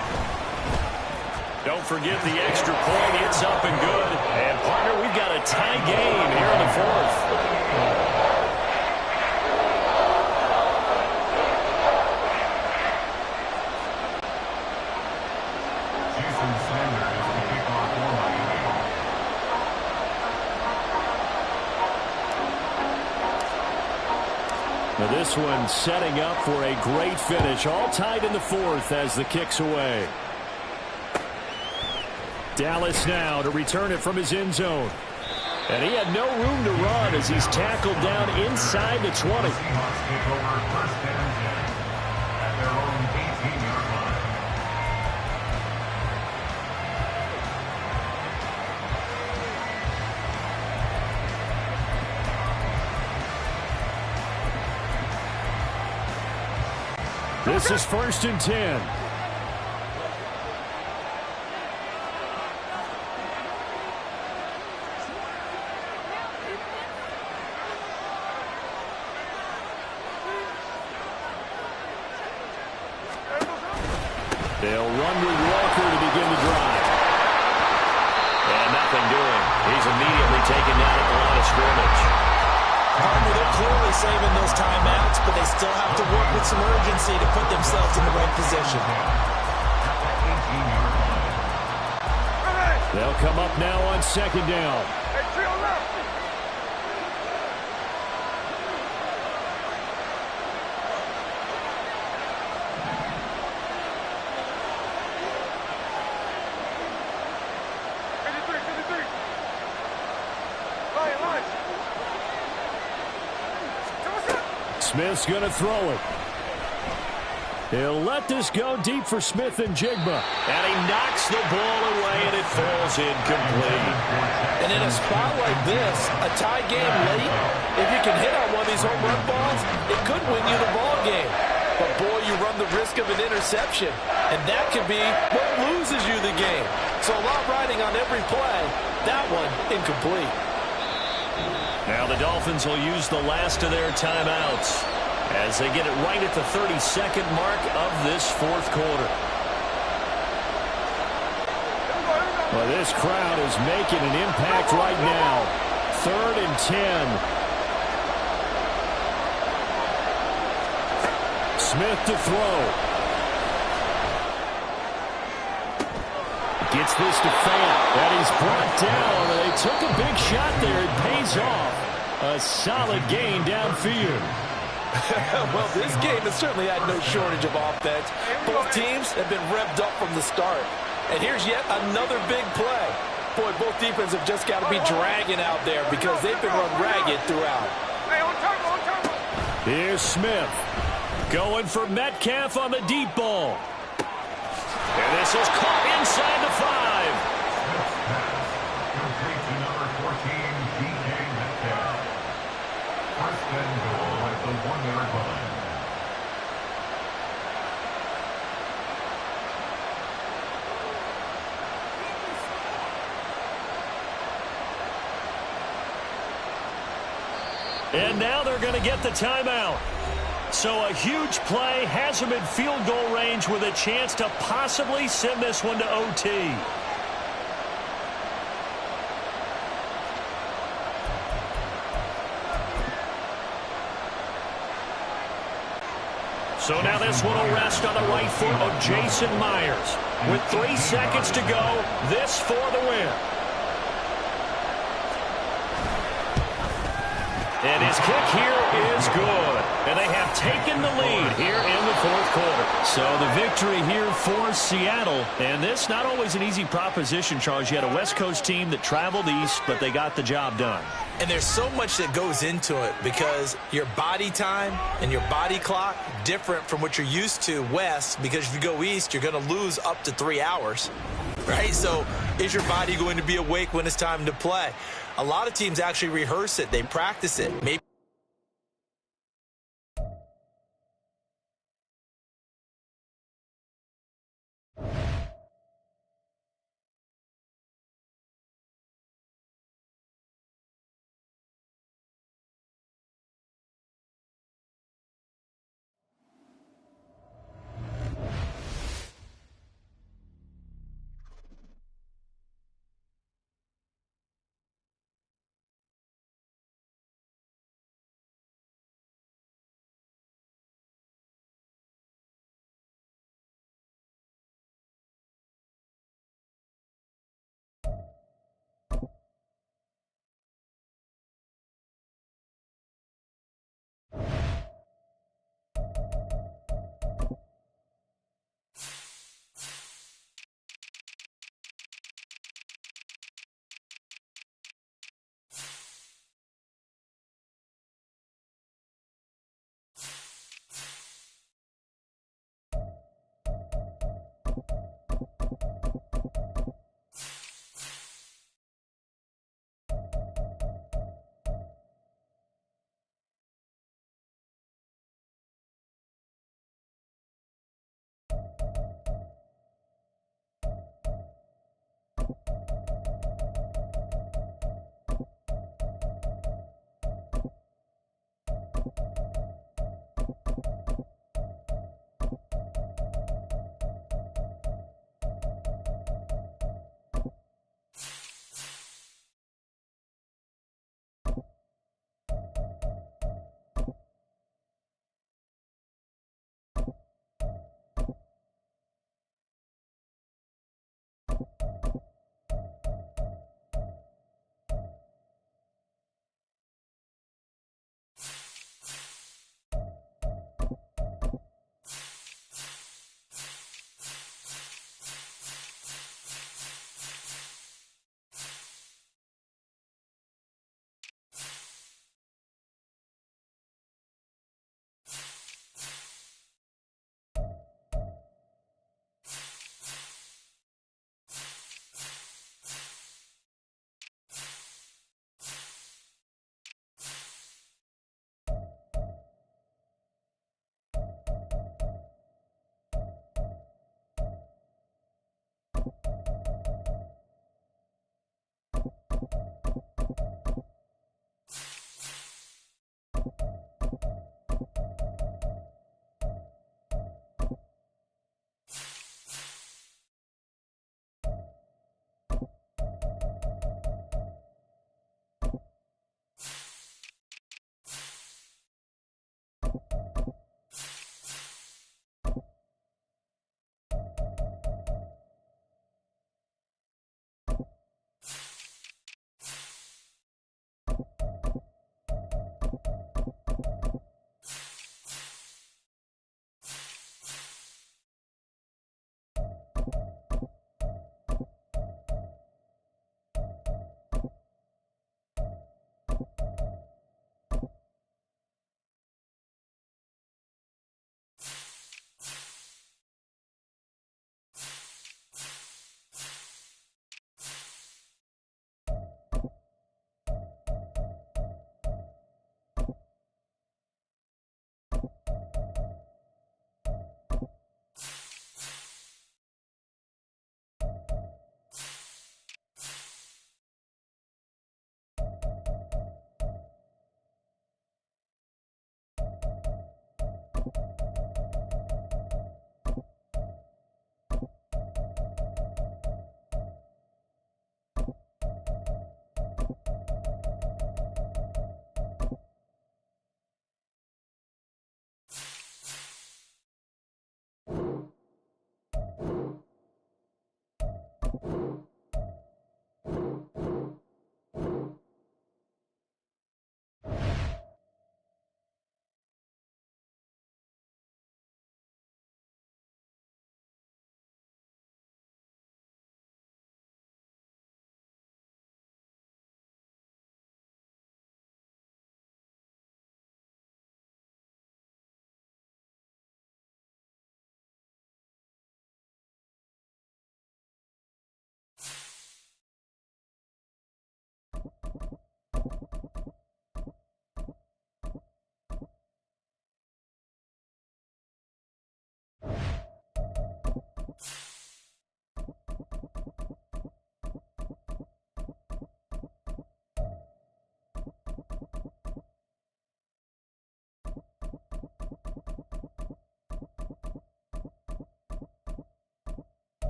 Don't forget the extra point. It's up and good. And, partner, we've got a tie game here in the 4th. Now this one setting up for a great finish. All tied in the 4th as the kick's away. Dallas now to return it from his end zone. And he had no room to run as he's tackled down inside the 20. This is 1st and 10. They'll run with Walker to begin the drive. And nothing doing. He's immediately taken down at the line of scrimmage. Partner, they're clearly saving those timeouts, but they still have to work with some urgency to put themselves in the right position. They'll come up now on 2nd down. Smith's going to throw it. He'll let this go deep for Smith and Jigba. And he knocks the ball away, and it falls incomplete. And in a spot like this, a tie game late, if you can hit on one of these home run balls, it could win you the ball game. But, boy, you run the risk of an interception, and that could be what loses you the game. So a lot riding on every play. That one, incomplete. Now the Dolphins will use the last of their timeouts as they get it right at the 32nd mark of this 4th quarter. Well, this crowd is making an impact right now. 3rd and 10. Smith to throw. Gets this to Fant. And he's brought down. They took a big shot there. It pays off. A solid gain downfield. Well, this game has certainly had no shortage of offense. Both teams have been revved up from the start. And here's yet another big play. Boy, both defenses have just got to be dragging out there because they've been run ragged throughout. Here's Smith. Going for Metcalf on the deep ball. And this is caught inside the 5. Complete to number 14, DJ Metcalf. First and goal at the 1-yard line. And now they're going to get the timeout. So a huge play has them in field goal range with a chance to possibly send this one to OT. So now this one will rest on the right foot of Jason Myers. With 3 seconds to go, this for the win. And his kick here is good. And they have taken the lead here in the 4th quarter. So the victory here for Seattle. And this not always an easy proposition, Charles. You had a West Coast team that traveled east, but they got the job done. And there's so much that goes into it because your body time and your body clock different from what you're used to west, because if you go east, you're going to lose up to 3 hours, right? So is your body going to be awake when it's time to play? A lot of teams actually rehearse it. They practice it. Maybe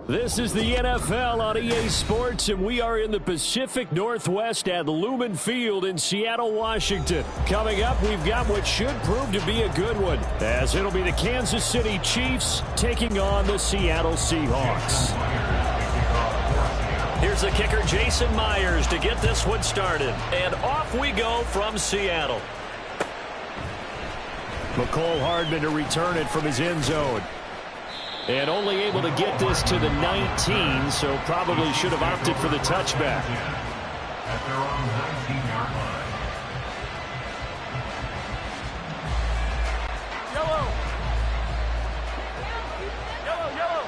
This is the NFL on EA Sports, and we are in the Pacific Northwest at Lumen Field in Seattle, Washington. Coming up, we've got what should prove to be a good one, as it'll be the Kansas City Chiefs taking on the Seattle Seahawks. Here's the kicker, Jason Myers, to get this one started. And off we go from Seattle. McCole Hardman to return it from his end zone. And only able to get this to the 19, so probably should have opted for the touchback. At their own 19-yard line. Yellow. Yellow, yellow.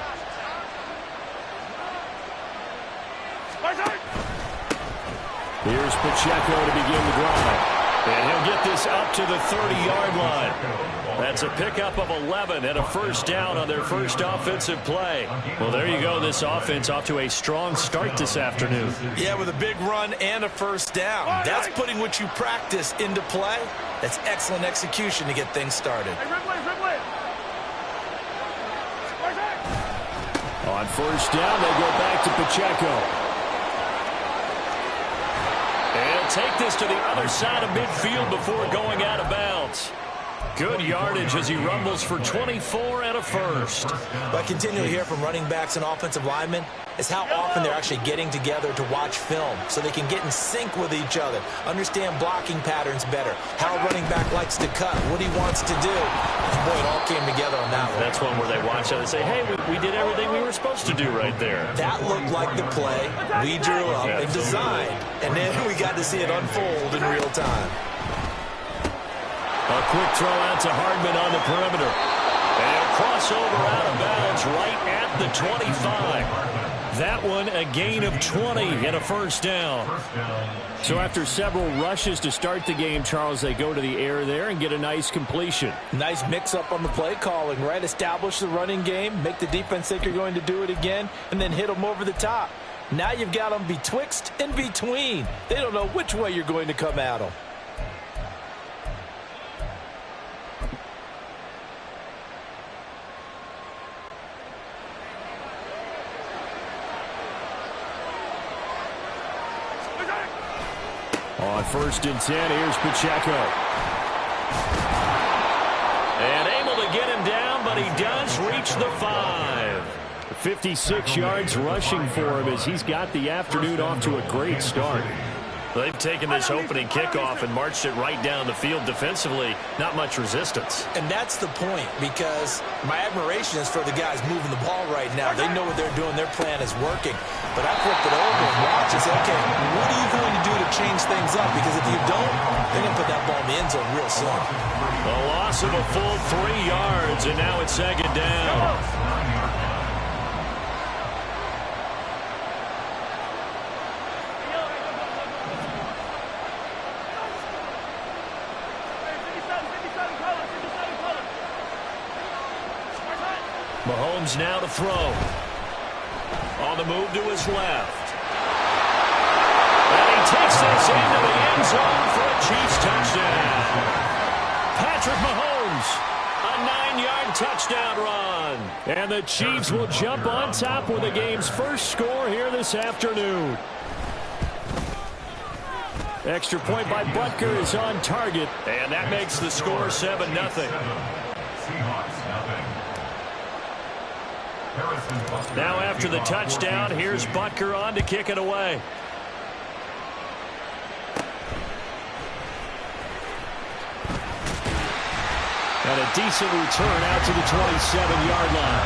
Here's Pacheco to begin the drive. And he'll get this up to the 30-yard line. That's a pickup of 11 and a first down on their first offensive play. Well, there you go. This offense off to a strong start this afternoon. Yeah, with a big run and a first down. That's putting what you practice into play. That's excellent execution to get things started. On first down, they go back to Pacheco. And he'll take this to the other side of midfield before going out of bounds. Good yardage as he rumbles for 24 and a first. What I continually hear from running backs and offensive linemen is how often they're actually getting together to watch film so they can get in sync with each other, understand blocking patterns better, how a running back likes to cut, what he wants to do. And boy, it all came together on that one. That's one where they watch it and say, hey, we did everything we were supposed to do right there. That looked like the play we drew up and designed, and then we got to see it unfold in real time. A quick throw out to Hardman on the perimeter. And a crossover out of bounds right at the 25. That one a gain of 20 and a first down. So after several rushes to start the game, Charles, they go to the air there and get a nice completion. Nice mix-up on the play calling, right? Establish the running game, make the defense think you're going to do it again, and then hit them over the top. Now you've got them betwixt and between. They don't know which way you're going to come at them. On first and 10, here's Pacheco. And able to get him down, but he does reach the 5. 56 yards rushing for him as he's got the afternoon off to a great start. They've taken this opening kickoff and marched it right down the field defensively. Not much resistance. And that's the point, because my admiration is for the guys moving the ball right now. They know what they're doing. Their plan is working. But I flip it over and watch and say, okay, what are you going to do to change things up? Because if you don't, they're going to put that ball in the end zone real soon. A loss of a full 3 yards, and now it's second down. Mahomes now to throw. On the move to his left. And he takes this into the end zone for a Chiefs touchdown. Patrick Mahomes, a 9-yard touchdown run. And the Chiefs will jump on top with the game's first score here this afternoon. Extra point by Butker is on target, and that makes the score 7-0. Now after the touchdown, here's Butker on to kick it away. And a decent return out to the 27-yard line.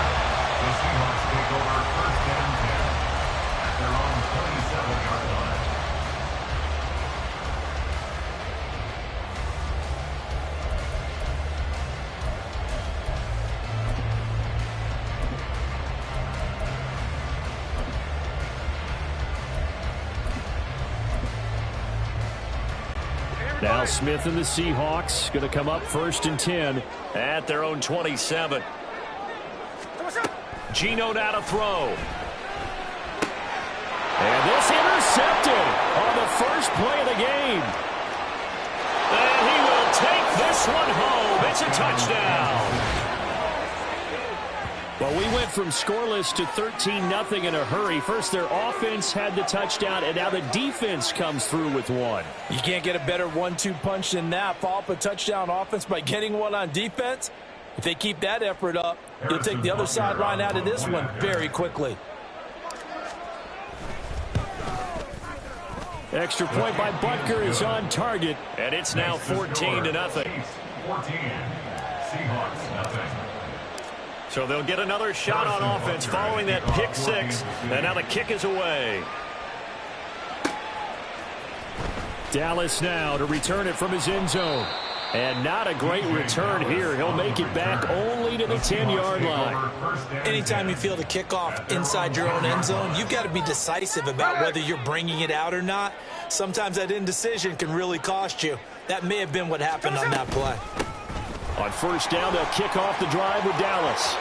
The Seahawks take over first and 10 at their own 27-yard line. Now Smith and the Seahawks going to come up first and 10 at their own 27. Geno now to throw. And this intercepted on the first play of the game. And he will take this one home. It's a touchdown. Well, we went from scoreless to 13-0 in a hurry. First, their offense had the touchdown, and now the defense comes through with one. You can't get a better 1-2 punch than that. Follow up a touchdown offense by getting one on defense. If they keep that effort up, you'll take the other sideline out of this one very quickly. Extra point by Butker is on target, and it's now 14-0. 14. Seahawks, nothing. So they'll get another shot on offense following that pick six, and now the kick is away. Dallas now to return it from his end zone. And not a great return here. He'll make it back only to the 10-yard line. Anytime you feel the kickoff inside your own end zone, you've got to be decisive about whether you're bringing it out or not. Sometimes that indecision can really cost you. That may have been what happened on that play. On first down, they'll kick off the drive with Dallas.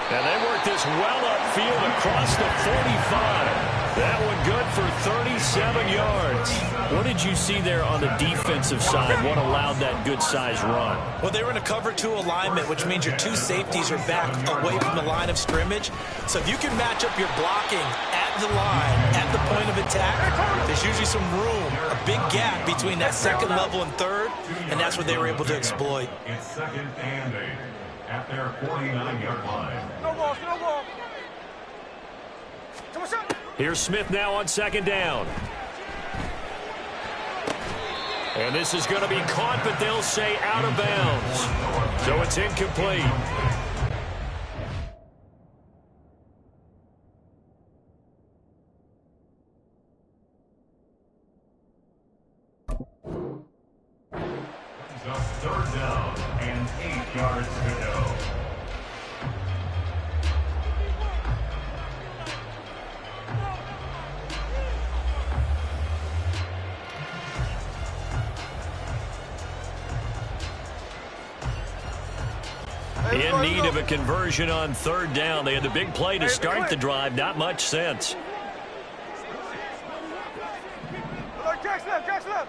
And they work this well upfield across the 45. That one good for 37 yards. What did you see there on the defensive side? What allowed that good-sized run? Well, they were in a cover 2 alignment, which means your 2 safeties are back away from the line of scrimmage. So if you can match up your blocking at the line, at the point of attack, there's usually some room, a big gap between that second level and third, and that's what they were able to exploit. It's second and 8 at their 49-yard line. No ball, no ball. Here's Smith now on second down. And this is going to be caught, but they'll say out of bounds. So it's incomplete. Just third down and 8 yards to go. In need of a conversion on third down. They had the big play to start the drive. Not much sense. Catch left.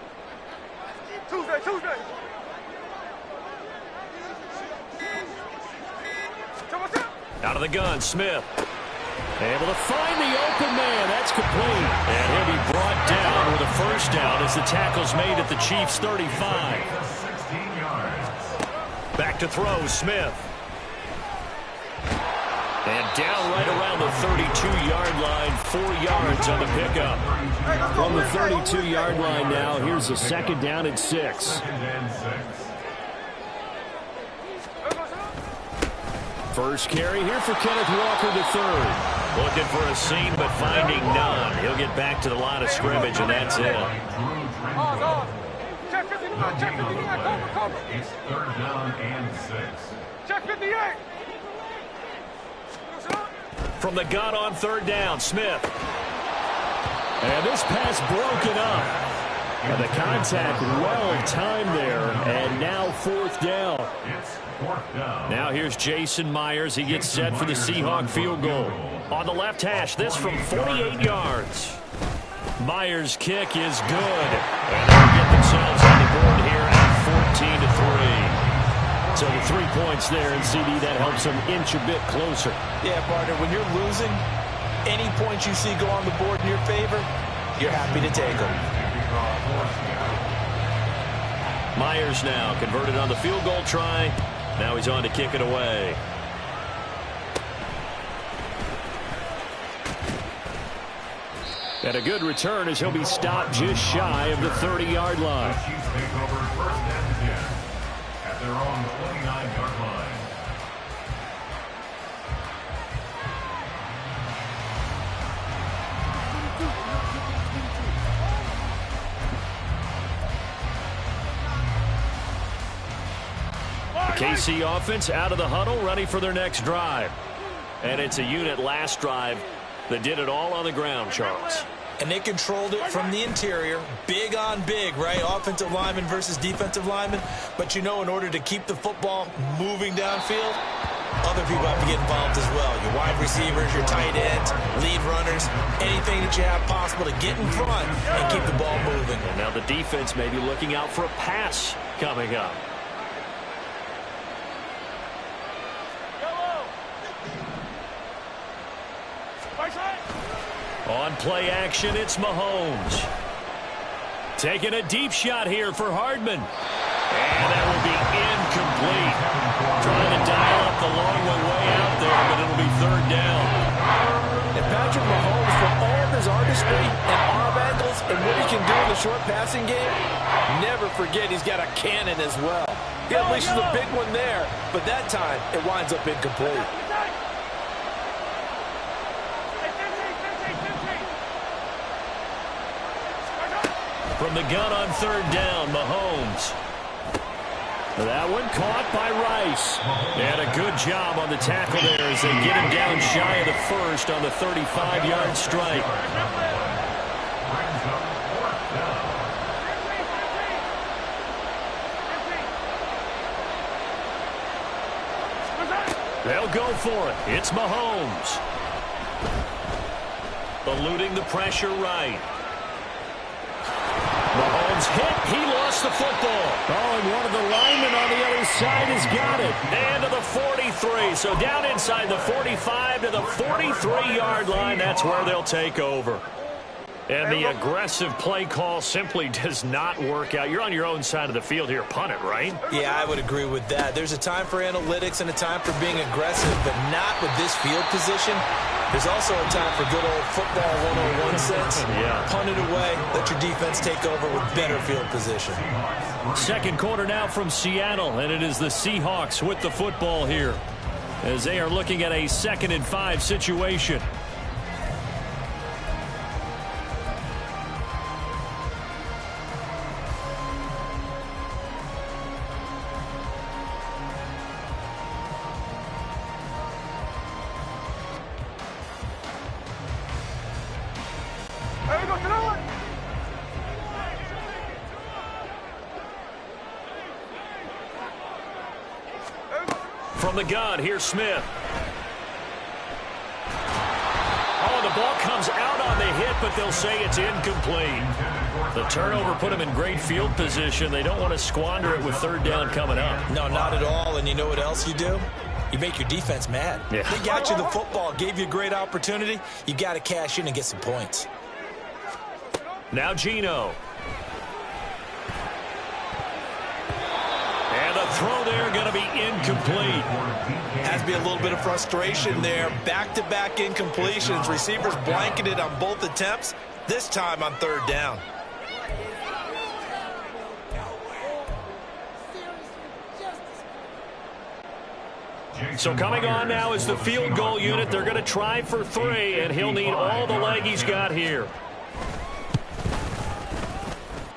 Tuesday. Out of the gun, Smith. Able to find the open man. That's complete. And he'll be brought down with a first down as the tackle's made at the Chiefs' 35. 16 yards. Back to throw, Smith. And down right around the 32-yard line, 4 yards on the pickup. From the 32-yard line now, here's a second down and 6. Second and 6. First carry here for Kenneth Walker III. Looking for a seam, but finding none. He'll get back to the line of scrimmage, and that's it. Check 59, cover. It's third down and 6. Check 58. From the gun on third down, Smith. And this pass broken up. And the contact well-timed there, and now fourth down. It's fourth down. Now here's Jason Myers. He gets set for the Seahawk field goal. On the left hash, this from 48 yards. Myers' kick is good. And they'll get themselves on the board here at 14-3. So the 3 points there, and CD, that helps them inch a bit closer. Yeah, partner, when you're losing, any points you see go on the board in your favor, you're happy to take them. Myers now converted on the field goal try. Now he's on to kick it away. And a good return as he'll be stopped just shy of the 30-yard line. The Chiefs take over first and 10 at their own 29-yard line. KC offense out of the huddle, ready for their next drive. And it's a unit last drive that did it all on the ground, Charles. And they controlled it from the interior. Big on big, right? Offensive lineman versus defensive lineman. But you know, in order to keep the football moving downfield, other people have to get involved as well. Your wide receivers, your tight ends, lead runners, anything that you have possible to get in front and keep the ball moving. And now the defense may be looking out for a pass coming up. On play action, it's Mahomes. Taking a deep shot here for Hardman. And that will be incomplete. Trying to dial up the long way out there, but it'll be third down. And Patrick Mahomes, for all of his artistry and arm angles and what he can do in the short passing game, never forget he's got a cannon as well. He unleashes a big one there, but that time it winds up incomplete. From the gun on third down, Mahomes. That one caught by Rice. And a good job on the tackle there as they get him down shy of the first on the 35-yard strike. They'll go for it. It's Mahomes. Eluding the pressure right. Mahomes hit. He lost the football. Oh, and one of the linemen on the other side has got it. And to the 43. So down inside the 45 to the 43-yard line. That's where they'll take over. And the aggressive play call simply does not work out. You're on your own side of the field here. Punt it, right? Yeah, I would agree with that. There's a time for analytics and a time for being aggressive, but not with this field position. There's also a time for good old football 101 sense. Yeah. Punt it away. Let your defense take over with better field position. Second quarter now from Seattle, and it is the Seahawks with the football here as they are looking at a 2nd and 5 situation. From the gun, here's Smith. Oh, the ball comes out on the hit, but they'll say it's incomplete. The turnover put them in great field position. They don't want to squander it with third down coming up. No, not at all. And you know what else you do? You make your defense mad. Yeah. They got you the football, gave you a great opportunity. You got to cash in and get some points. Now Geno. And a throw there going to be incomplete. Has to be a little bit of frustration there. Back-to-back incompletions. Receivers blanketed on both attempts, this time on third down. So coming on now is the field goal unit. They're going to try for 3, and he'll need all the leg he's got here.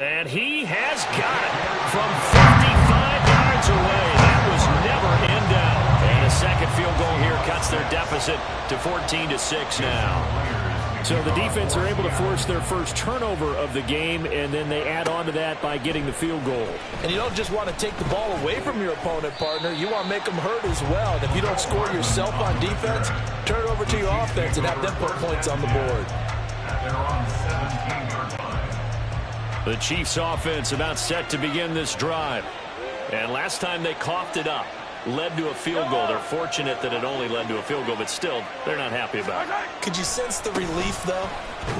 And he has got it from 55 yards away. That was never in doubt. And a second field goal here cuts their deficit to 14-6 now. So the defense are able to force their first turnover of the game, and then they add on to that by getting the field goal. And you don't just want to take the ball away from your opponent, partner. You want to make them hurt as well. And if you don't score yourself on defense, turn it over to your offense and have them put points on the board. They're on 17-yard line. The Chiefs offense about set to begin this drive. And last time they coughed it up, led to a field goal. They're fortunate that it only led to a field goal, but still, they're not happy about it. Could you sense the relief, though,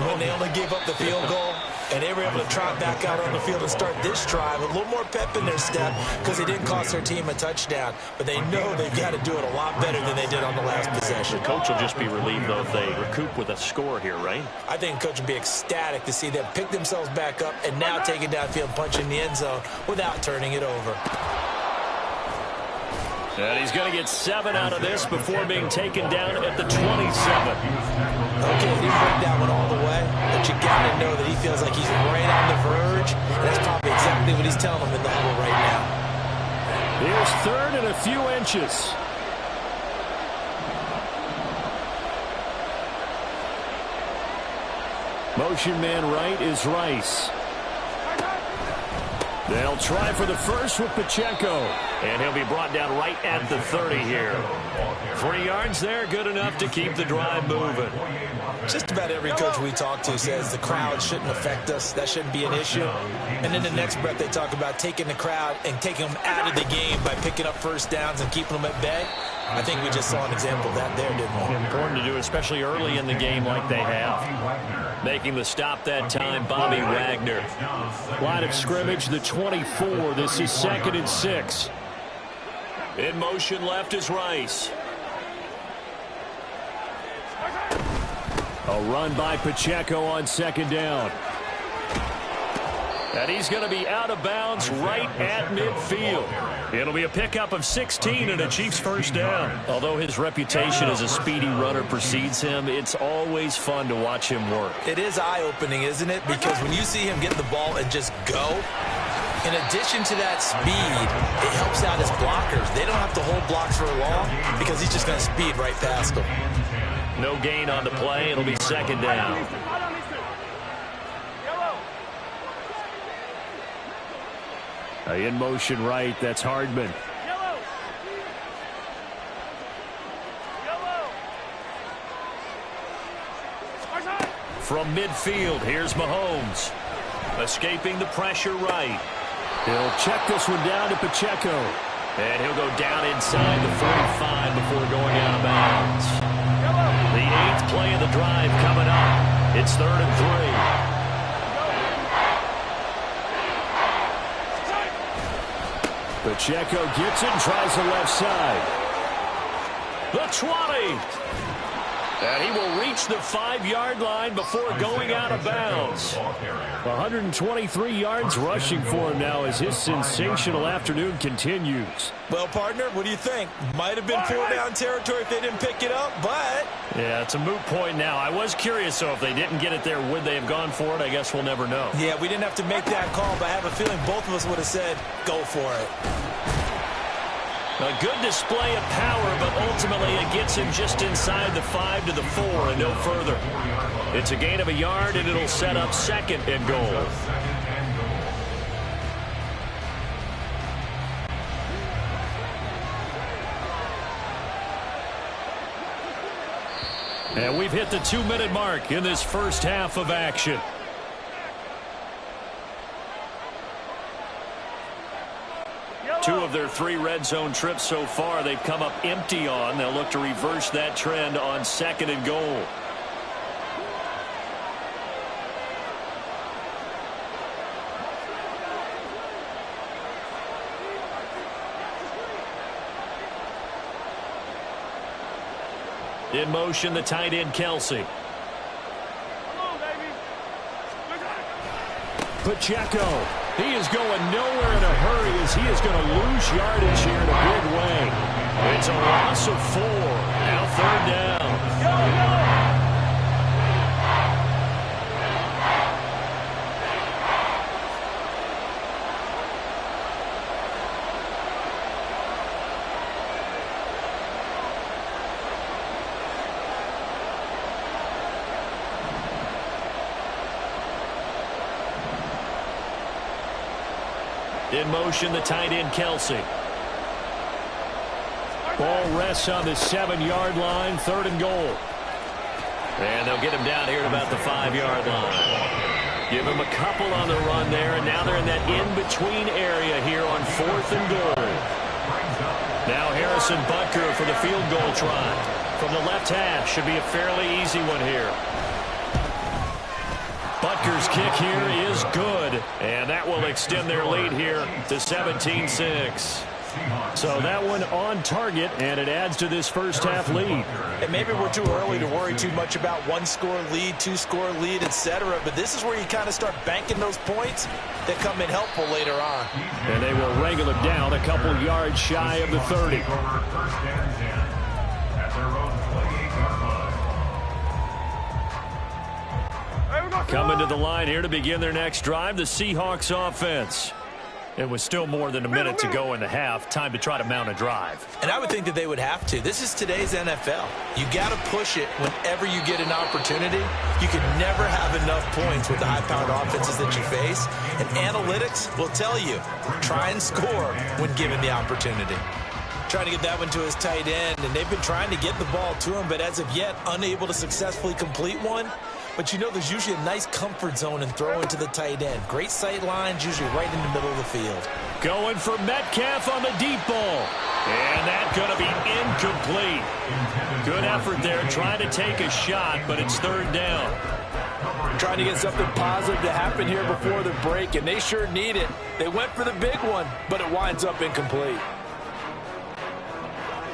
when they only gave up the field goal? And they were able to trot back out on the field and start this drive. A little more pep in their step because they didn't cost their team a touchdown. But they know they've got to do it a lot better than they did on the last possession. The coach will just be relieved, though, if they recoup with a score here, right? I think the coach will be ecstatic to see them pick themselves back up and now take it downfield, punch in the end zone without turning it over. And he's going to get 7 out of this before being taken down at the 27. Okay, he didn't break that one all the way, but you got to know that he feels like he's right on the verge, and that's probably exactly what he's telling them in the huddle right now. Here's 3rd and a few inches. Motion man right is Rice. They'll try for the first with Pacheco. And he'll be brought down right at the 30 here. 3 yards there, good enough to keep the drive moving. Just about every coach we talk to says the crowd shouldn't affect us. That shouldn't be an issue. And in the next breath, they talk about taking the crowd and taking them out of the game by picking up first downs and keeping them at bay. I think we just saw an example of that there, didn't we? Important to do, especially early in the game like they have. Making the stop that time, Bobby Wagner. Line of scrimmage, the 24. This is 2nd and 6. In motion left is Rice. A run by Pacheco on 2nd down. And he's going to be out of bounds right at midfield. It'll be a pickup of 16 and a Chiefs first down. Although his reputation as a speedy runner precedes him, it's always fun to watch him work. It is eye-opening, isn't it? Because when you see him get the ball and just go, in addition to that speed, it helps out his blockers. They don't have to hold blocks for long because he's just going to speed right past them. No gain on the play. It'll be 2nd down. In motion right, that's Hardman. From midfield, here's Mahomes. Escaping the pressure right. He'll check this one down to Pacheco. And he'll go down inside the 45 before going out of bounds. The 8th play of the drive coming up. It's 3rd and 3. Pacheco gets it and tries the left side. The 20. And he will reach the 5-yard line before going out of bounds. 123 yards rushing for him now as his sensational afternoon continues. Well, partner, what do you think? Might have been 4-down territory if they didn't pick it up, but... Yeah, it's a moot point now. I was curious, so if they didn't get it there, would they have gone for it? I guess we'll never know. Yeah, we didn't have to make that call, but I have a feeling both of us would have said, go for it. A good display of power, but ultimately it gets him just inside the 5 to the 4 and no further. It's a gain of a yard, and it'll set up 2nd and goal. And we've hit the 2-minute mark in this first half of action. Two of their 3 red zone trips so far, they've come up empty on. They'll look to reverse that trend on 2nd and goal. In motion, the tight end, Kelsey. Pacheco. He is going nowhere in a hurry as he is going to lose yardage here in a big way. It's a loss of 4. Now 3rd down. In motion, the tight end, Kelsey. Ball rests on the 7-yard line, 3rd and goal. And they'll get him down here at about the 5-yard line. Give him a couple on the run there, and now they're in that in-between area here on 4th and goal. Now Harrison Butker for the field goal try. From the left half, should be a fairly easy one here. Butker's kick here is good, and that will extend their lead here to 17-6. So that one on target, and it adds to this first half lead. And maybe we're too early to worry too much about 1-score lead, 2-score lead, etc. But this is where you kind of start banking those points that come in helpful later on. And they will wrangle him down a couple yards shy of the 30. Coming to the line here to begin their next drive, the Seahawks offense. It was still more than a minute to go in the half. Time to try to mount a drive. And I would think that they would have to. This is today's NFL. You got to push it whenever you get an opportunity. You can never have enough points with the high-powered offenses that you face. And analytics will tell you, try and score when given the opportunity. Trying to get that one to his tight end, and they've been trying to get the ball to him, but as of yet, unable to successfully complete one. But you know there's usually a nice comfort zone in throwing to the tight end. Great sight lines, usually right in the middle of the field. Going for Metcalf on the deep ball. And that's going to be incomplete. Good effort there, trying to take a shot, but it's 3rd down. Trying to get something positive to happen here before the break, and they sure need it. They went for the big one, but it winds up incomplete.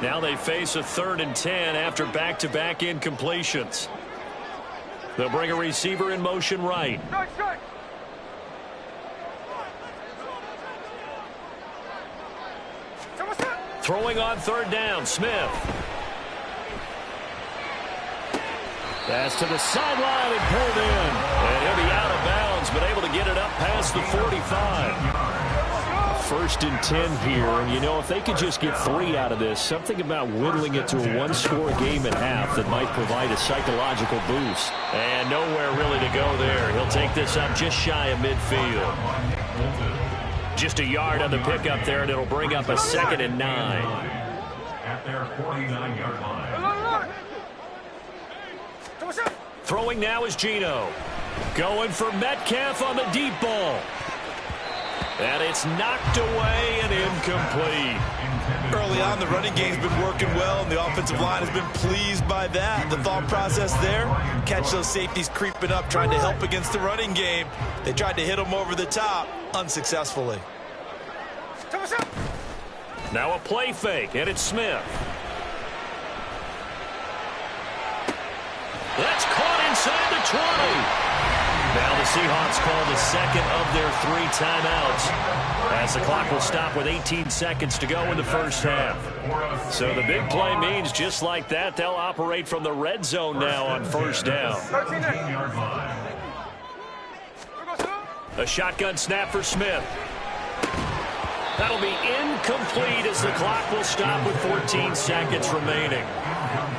Now they face a 3rd and 10 after back-to-back incompletions. They'll bring a receiver in motion right. Throwing on 3rd down, Smith. Pass to the sideline and pulled in. And he'll be out of bounds, but able to get it up past the 45. 1st and 10 here, and you know, if they could just get 3 out of this, something about whittling it to a 1-score game at half that might provide a psychological boost. And nowhere really to go there. He'll take this up just shy of midfield. Just a yard on the pickup there, and it'll bring up a 2nd and 9. At their 49-yard line. Throwing now is Geno. Going for Metcalf on the deep ball. And it's knocked away and incomplete. Early on, the running game's been working well, and the offensive line has been pleased by that. The thought process there, catch those safeties creeping up, trying to help against the running game. They tried to hit them over the top, unsuccessfully. Now a play fake, and it's Smith. That's caught inside the 20. Now the Seahawks call the 2nd of their 3 timeouts, as the clock will stop with 18 seconds to go in the first half. So the big play means just like that, they'll operate from the red zone now on 1st down. A shotgun snap for Smith. That'll be incomplete as the clock will stop with 14 seconds remaining.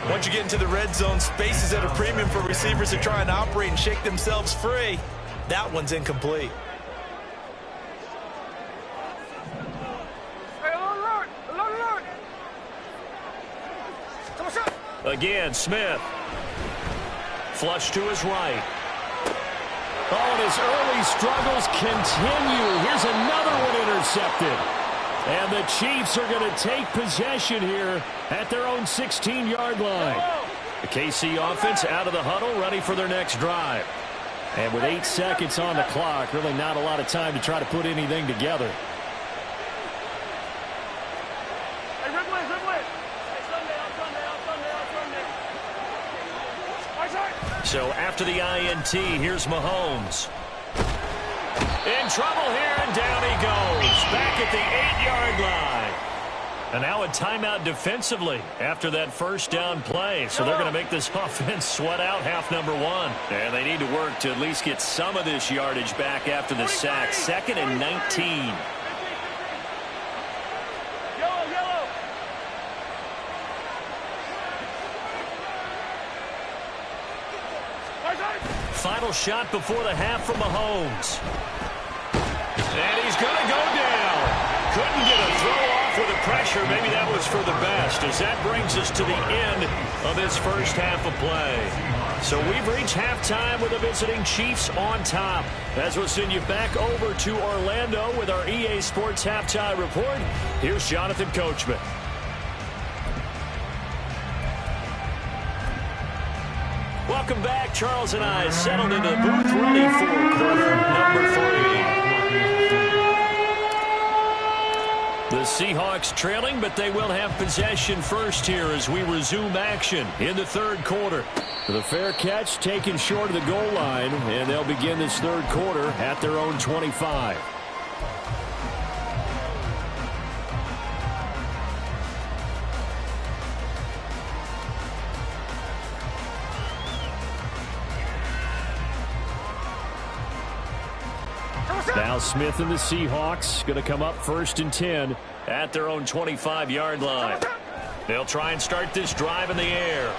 Once you get into the red zone, space is at a premium for receivers to try and operate and shake themselves free. That one's incomplete. Again, Smith. Flush to his right. Oh, and his early struggles continue. Here's another one intercepted. And the Chiefs are going to take possession here at their own 16-yard line. The KC offense out of the huddle, ready for their next drive. And with 8 seconds on the clock, really not a lot of time to try to put anything together. So after the INT, here's Mahomes. In trouble here, and down he goes. Back at the 8-yard line. And now a timeout defensively after that first down play. So they're going to make this offense sweat out half number 1. And they need to work to at least get some of this yardage back after the sack. 2nd and 19. Final shot before the half from Mahomes. And he's going to go down. couldn't get a throw off with the pressure. Maybe that was for the best, as that brings us to the end of this first half of play. So we've reached halftime with the visiting Chiefs on top. As we'll send you back over to Orlando with our EA Sports Halftime Report, here's Jonathan Coachman. Welcome back. Charles and I settled into the booth, ready for quarter number 3. The Seahawks trailing, but they will have possession first here as we resume action in the third quarter. The fair catch taken short of the goal line, and they'll begin this third quarter at their own 25. Now Smith and the Seahawks going to come up 1st and 10 at their own 25-yard line. They'll try and start this drive in the air.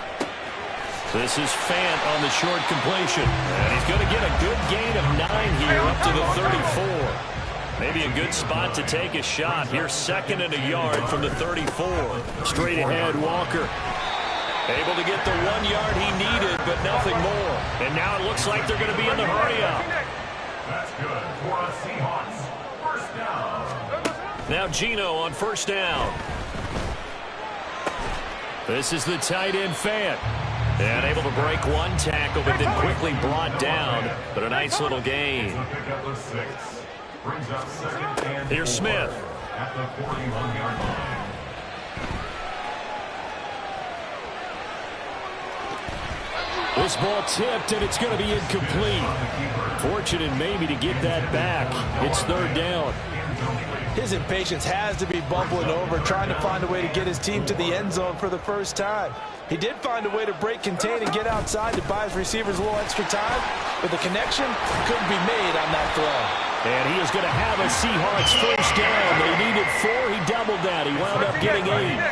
This is Fant on the short completion. And he's going to get a good gain of 9 here up to the 34. Maybe a good spot to take a shot. Here's 2nd and a yard from the 34. Straight ahead, Walker. Able to get the 1 yard he needed, but nothing more. And now it looks like they're going to be in the hurry-up. That's good for the Seahawks. First down. Now Geno on first down. This is the tight end Fant. And able to break one tackle, but then quickly brought down. But a nice little gain. Here's Smith. At the 41-yard line. This ball tipped, and it's going to be incomplete. Fortunate maybe to get that back. It's third down. His impatience has to be bubbling over, trying to find a way to get his team to the end zone for the first time. He did find a way to break contain and get outside to buy his receivers a little extra time, but the connection couldn't be made on that throw. And he is going to have a Seahawks first down. They needed 4. He doubled that. He wound up getting 8. And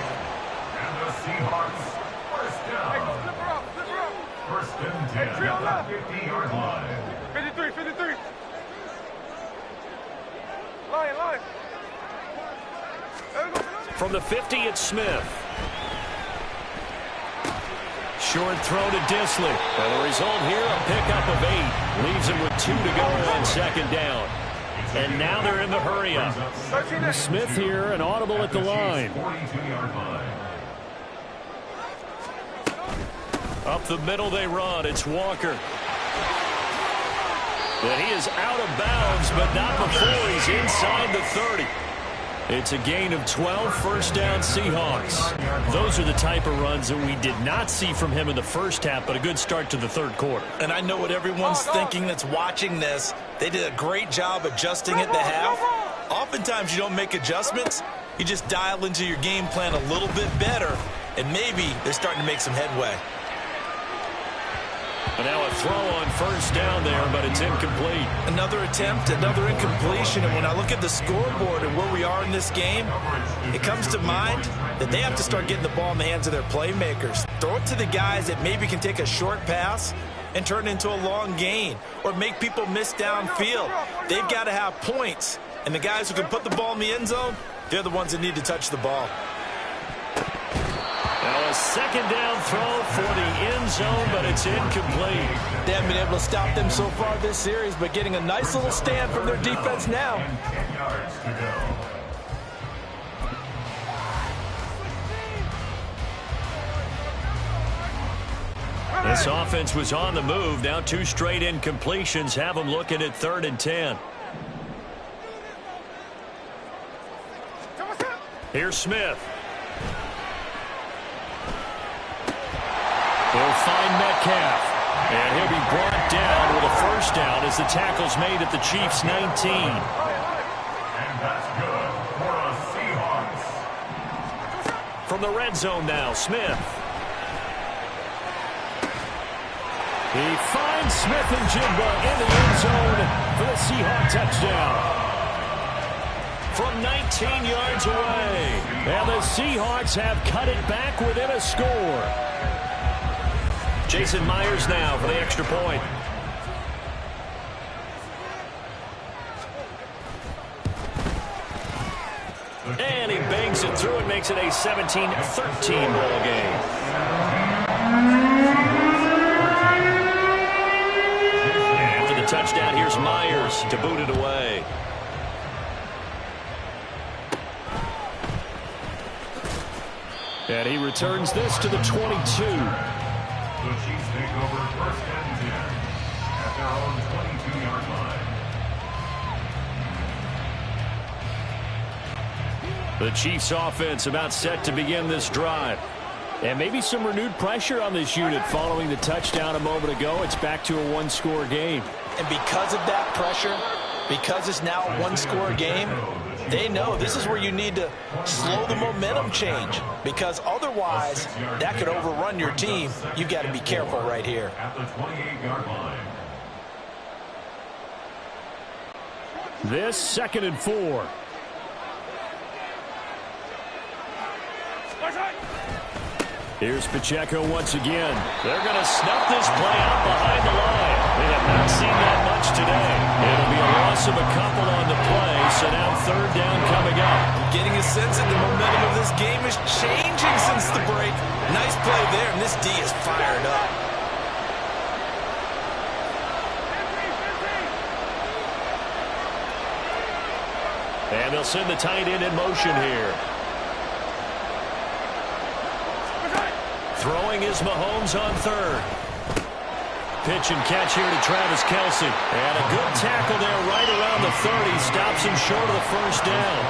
the Seahawks first down. First and 10 at the 50-yard line. 53. Line. From the 50, it's Smith. Short throw to Disley. And the result here, a pickup of 8. Leaves him with 2 to go on second down. And now they're in the hurry-up. Smith here, an audible at the line. 42-yard line. Up the middle they run. It's Walker. And he is out of bounds, but not before he's inside the 30. It's a gain of 12, first down Seahawks. Those are the type of runs that we did not see from him in the first half, but a good start to the third quarter. And I know what everyone's thinking that's watching this. They did a great job adjusting at the half. Oftentimes you don't make adjustments. You just dial into your game plan a little bit better, and maybe they're starting to make some headway. And now a throw on first down there, but it's incomplete. Another attempt, another incompletion. And when I look at the scoreboard and where we are in this game, it comes to mind that they have to start getting the ball in the hands of their playmakers. Throw it to the guys that maybe can take a short pass and turn it into a long gain or make people miss downfield. They've got to have points. And the guys who can put the ball in the end zone, they're the ones that need to touch the ball. Now a second down throw for the end zone, but it's incomplete. They haven't been able to stop them so far this series, but getting a nice little stand from their defense now. 10 yards to go. This offense was on the move. Now 2 straight incompletions have them looking at 3rd and 10. Here's Smith. He'll find Metcalf. And he'll be brought down with a first down as the tackle's made at the Chiefs' 19. And that's good for the Seahawks. From the red zone now, Smith. He finds Smith and Jigba in the end zone for the Seahawk touchdown. From 19 yards away. And the Seahawks have cut it back within a score. Jason Myers now for the extra point. makes it a 17-13 ball game. And for the touchdown, here's Myers to boot it away. And he returns this to the 22. The Chiefs take over 1st and 10 at their own 22-yard line. The Chiefs offense about set to begin this drive. And maybe some renewed pressure on this unit following the touchdown a moment ago. It's back to a one-score game. And because of that pressure, because it's now a one-score game, they know this is where you need to slow the momentum change, because otherwise that could overrun your team. You've got to be careful right here. At the 28-yard line. This 2nd and 4. Here's Pacheco once again. They're going to snuff this play out behind the line. They have not seen that much today. It'll be a loss of a couple on the play, so now 3rd down coming up. Getting a sense that the momentum of this game is changing since the break. Nice play there, and this D is fired up. And they'll send the tight end in motion here. Throwing is Mahomes on 3rd. Pitch and catch here to Travis Kelce. And a good tackle there right around the 30. Stops him short of the 1st down.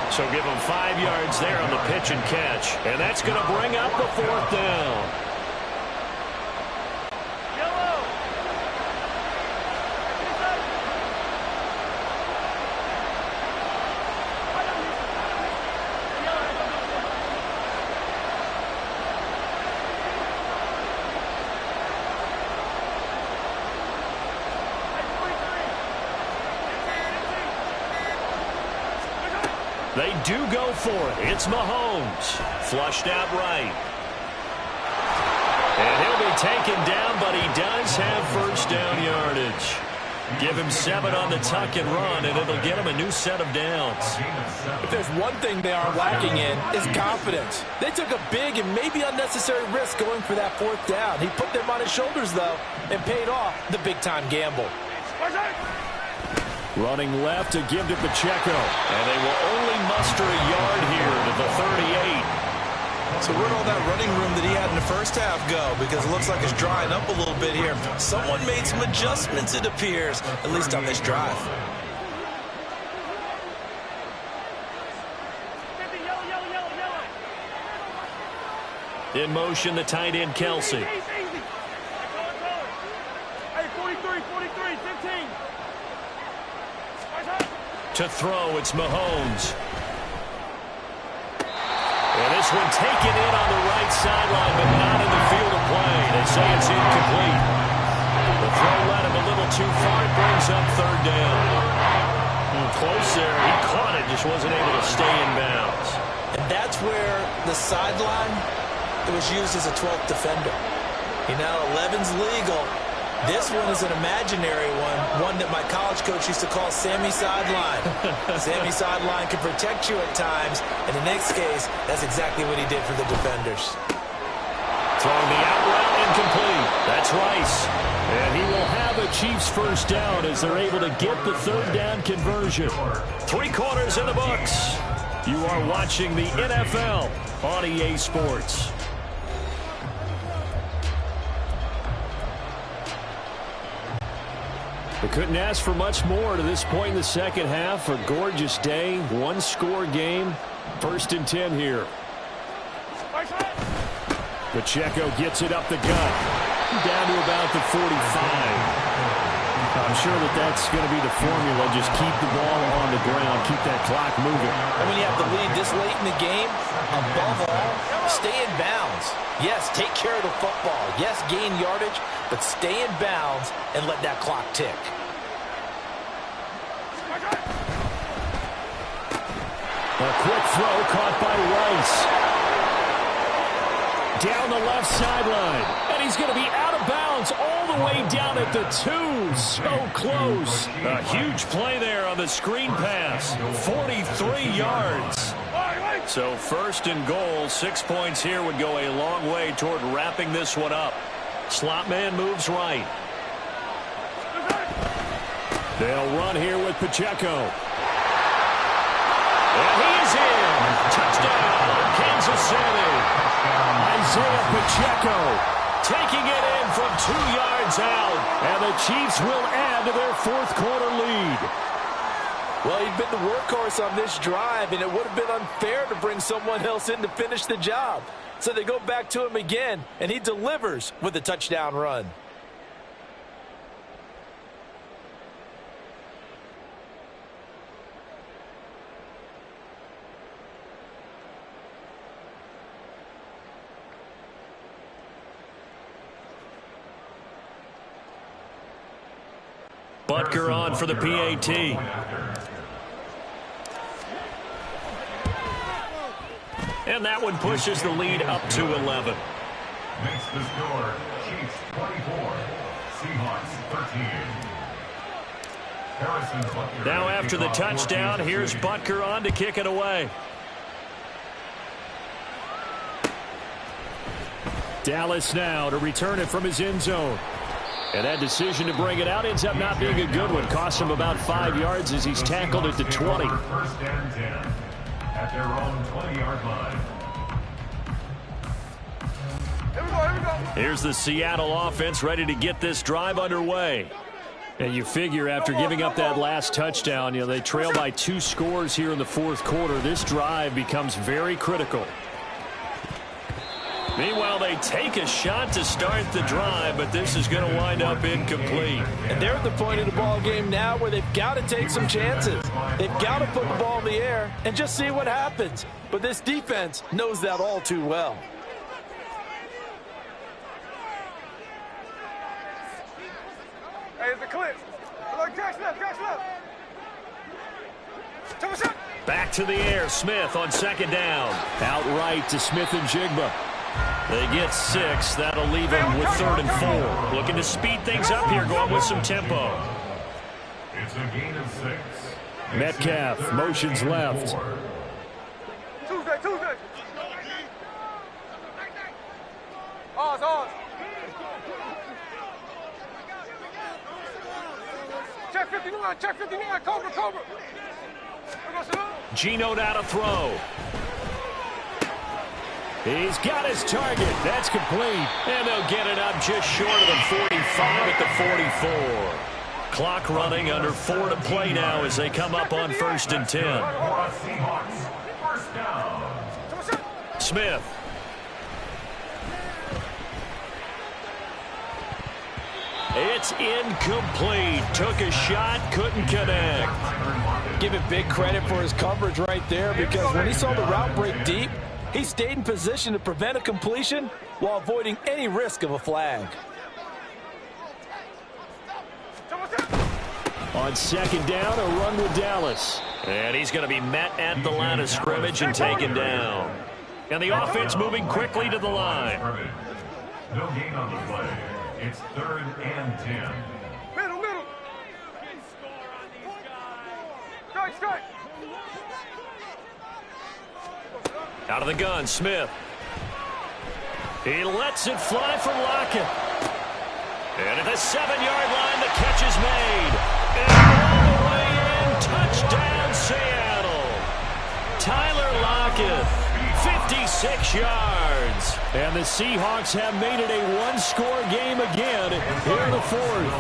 So give him 5 yards there on the pitch and catch. And that's going to bring up the 4th down. They do go for it. It's Mahomes. Flushed out right. And he'll be taken down, but he does have 1st down yardage. Give him 7 on the tuck and run, and it'll get him a new set of downs. If there's one thing they are lacking in, is confidence. They took a big and maybe unnecessary risk going for that 4th down. He put them on his shoulders, though, and paid off the big-time gamble. Running left to give to Pacheco. And they will only muster a yard here to the 38. So where'd all that running room that he had in the 1st half go? Because it looks like it's drying up a little bit here. Someone made some adjustments, it appears, at least on this drive. In motion, the tight end, Kelce. Hey, 43, 15. To throw, it's Mahomes. And this one taken in on the right sideline, but not in the field of play. They say it's incomplete. The throw led him a little too far. It brings up 3rd down. Close there. He caught it, just wasn't able to stay in bounds. And that's where the sideline, it was used as a 12th defender. You know, 11's legal. This one is an imaginary one that my college coach used to call Sammy Sideline. Sammy Sideline can protect you at times. In the next case, that's exactly what he did for the defenders. Throwing the out route incomplete. That's Rice. And he will have a Chiefs 1st down as they're able to get the 3rd down conversion. 3 quarters in the books. You are watching the NFL on EA Sports. They couldn't ask for much more to this point in the 2nd half. A gorgeous day, 1-score game. 1st and 10 here. Pacheco gets it up the gut. Down to about the 45. I'm sure that's going to be the formula. Just keep the ball on the ground. Keep that clock moving. And when you have the lead this late in the game, above all, stay in bounds. Yes, take care of the football. Yes, gain yardage, but stay in bounds and let that clock tick. A quick throw caught by Rice. Down the left sideline. And he's going to be out of bounds all the way down at the 2. So close. A huge play there on the screen pass. 43 yards. So first and goal, 6 points here would go a long way toward wrapping this one up. Slot man moves right. They'll run here with Pacheco. And he's in. Touchdown, Kansas City. Isaiah Pacheco taking it in from 2 yards out. And the Chiefs will add to their fourth quarter lead. Well, he'd been the workhorse on this drive, and it would have been unfair to bring someone else in to finish the job. So they go back to him again, and he delivers with a touchdown run. Butker on for the PAT. And that one pushes the lead up to 11. Makes the score Chiefs 24, Seahawks 13. Now after the touchdown, here's Butker on to kick it away. Dallas now to return it from his end zone. And that decision to bring it out ends up not being a good one. Costs him about 5 yards as he's tackled at the 20. First and 10 at their own 20-yard line. Here we go. Here's the Seattle offense ready to get this drive underway. And you figure after giving up that last touchdown, they trail by 2 scores here in the fourth quarter. This drive becomes very critical. Meanwhile, they take a shot to start the drive, but this is going to wind up incomplete. And they're at the point of the ball game now where they've got to take some chances. They've got to put the ball in the air and just see what happens. But this defense knows that all too well. Hey, it's a clip. Look, Jack Smith. Back to the air. Smith on second down. Outright to Smith and Jigba. They get 6. That'll leave them with 3rd and 4. Looking to speed things up here, going with some tempo. It's a gain of 6. Metcalf motions left. Tuesday. Ours. Check 59, Cobra. Geno now to throw. He's got his target. That's complete. And they'll get it up just short of the 45 at the 44. Clock running, under 4 to play now as they come up on 1st and 10. First down. Smith. It's incomplete. Took a shot, couldn't connect. Give it big credit for his coverage right there, because when he saw the route break deep, he stayed in position to prevent a completion while avoiding any risk of a flag. On second down, a run with Dallas. And he's going to be met at the line of scrimmage and taken down. And the offense moving quickly to the line. No gain on the play. It's 3rd and 10. Middle. Strike. Out of the gun, Smith. He lets it fly for Lockett. And at the 7-yard line, the catch is made. And all the way in, touchdown Seattle. Tyler Lockett, 56 yards. And the Seahawks have made it a one-score game again here in the fourth.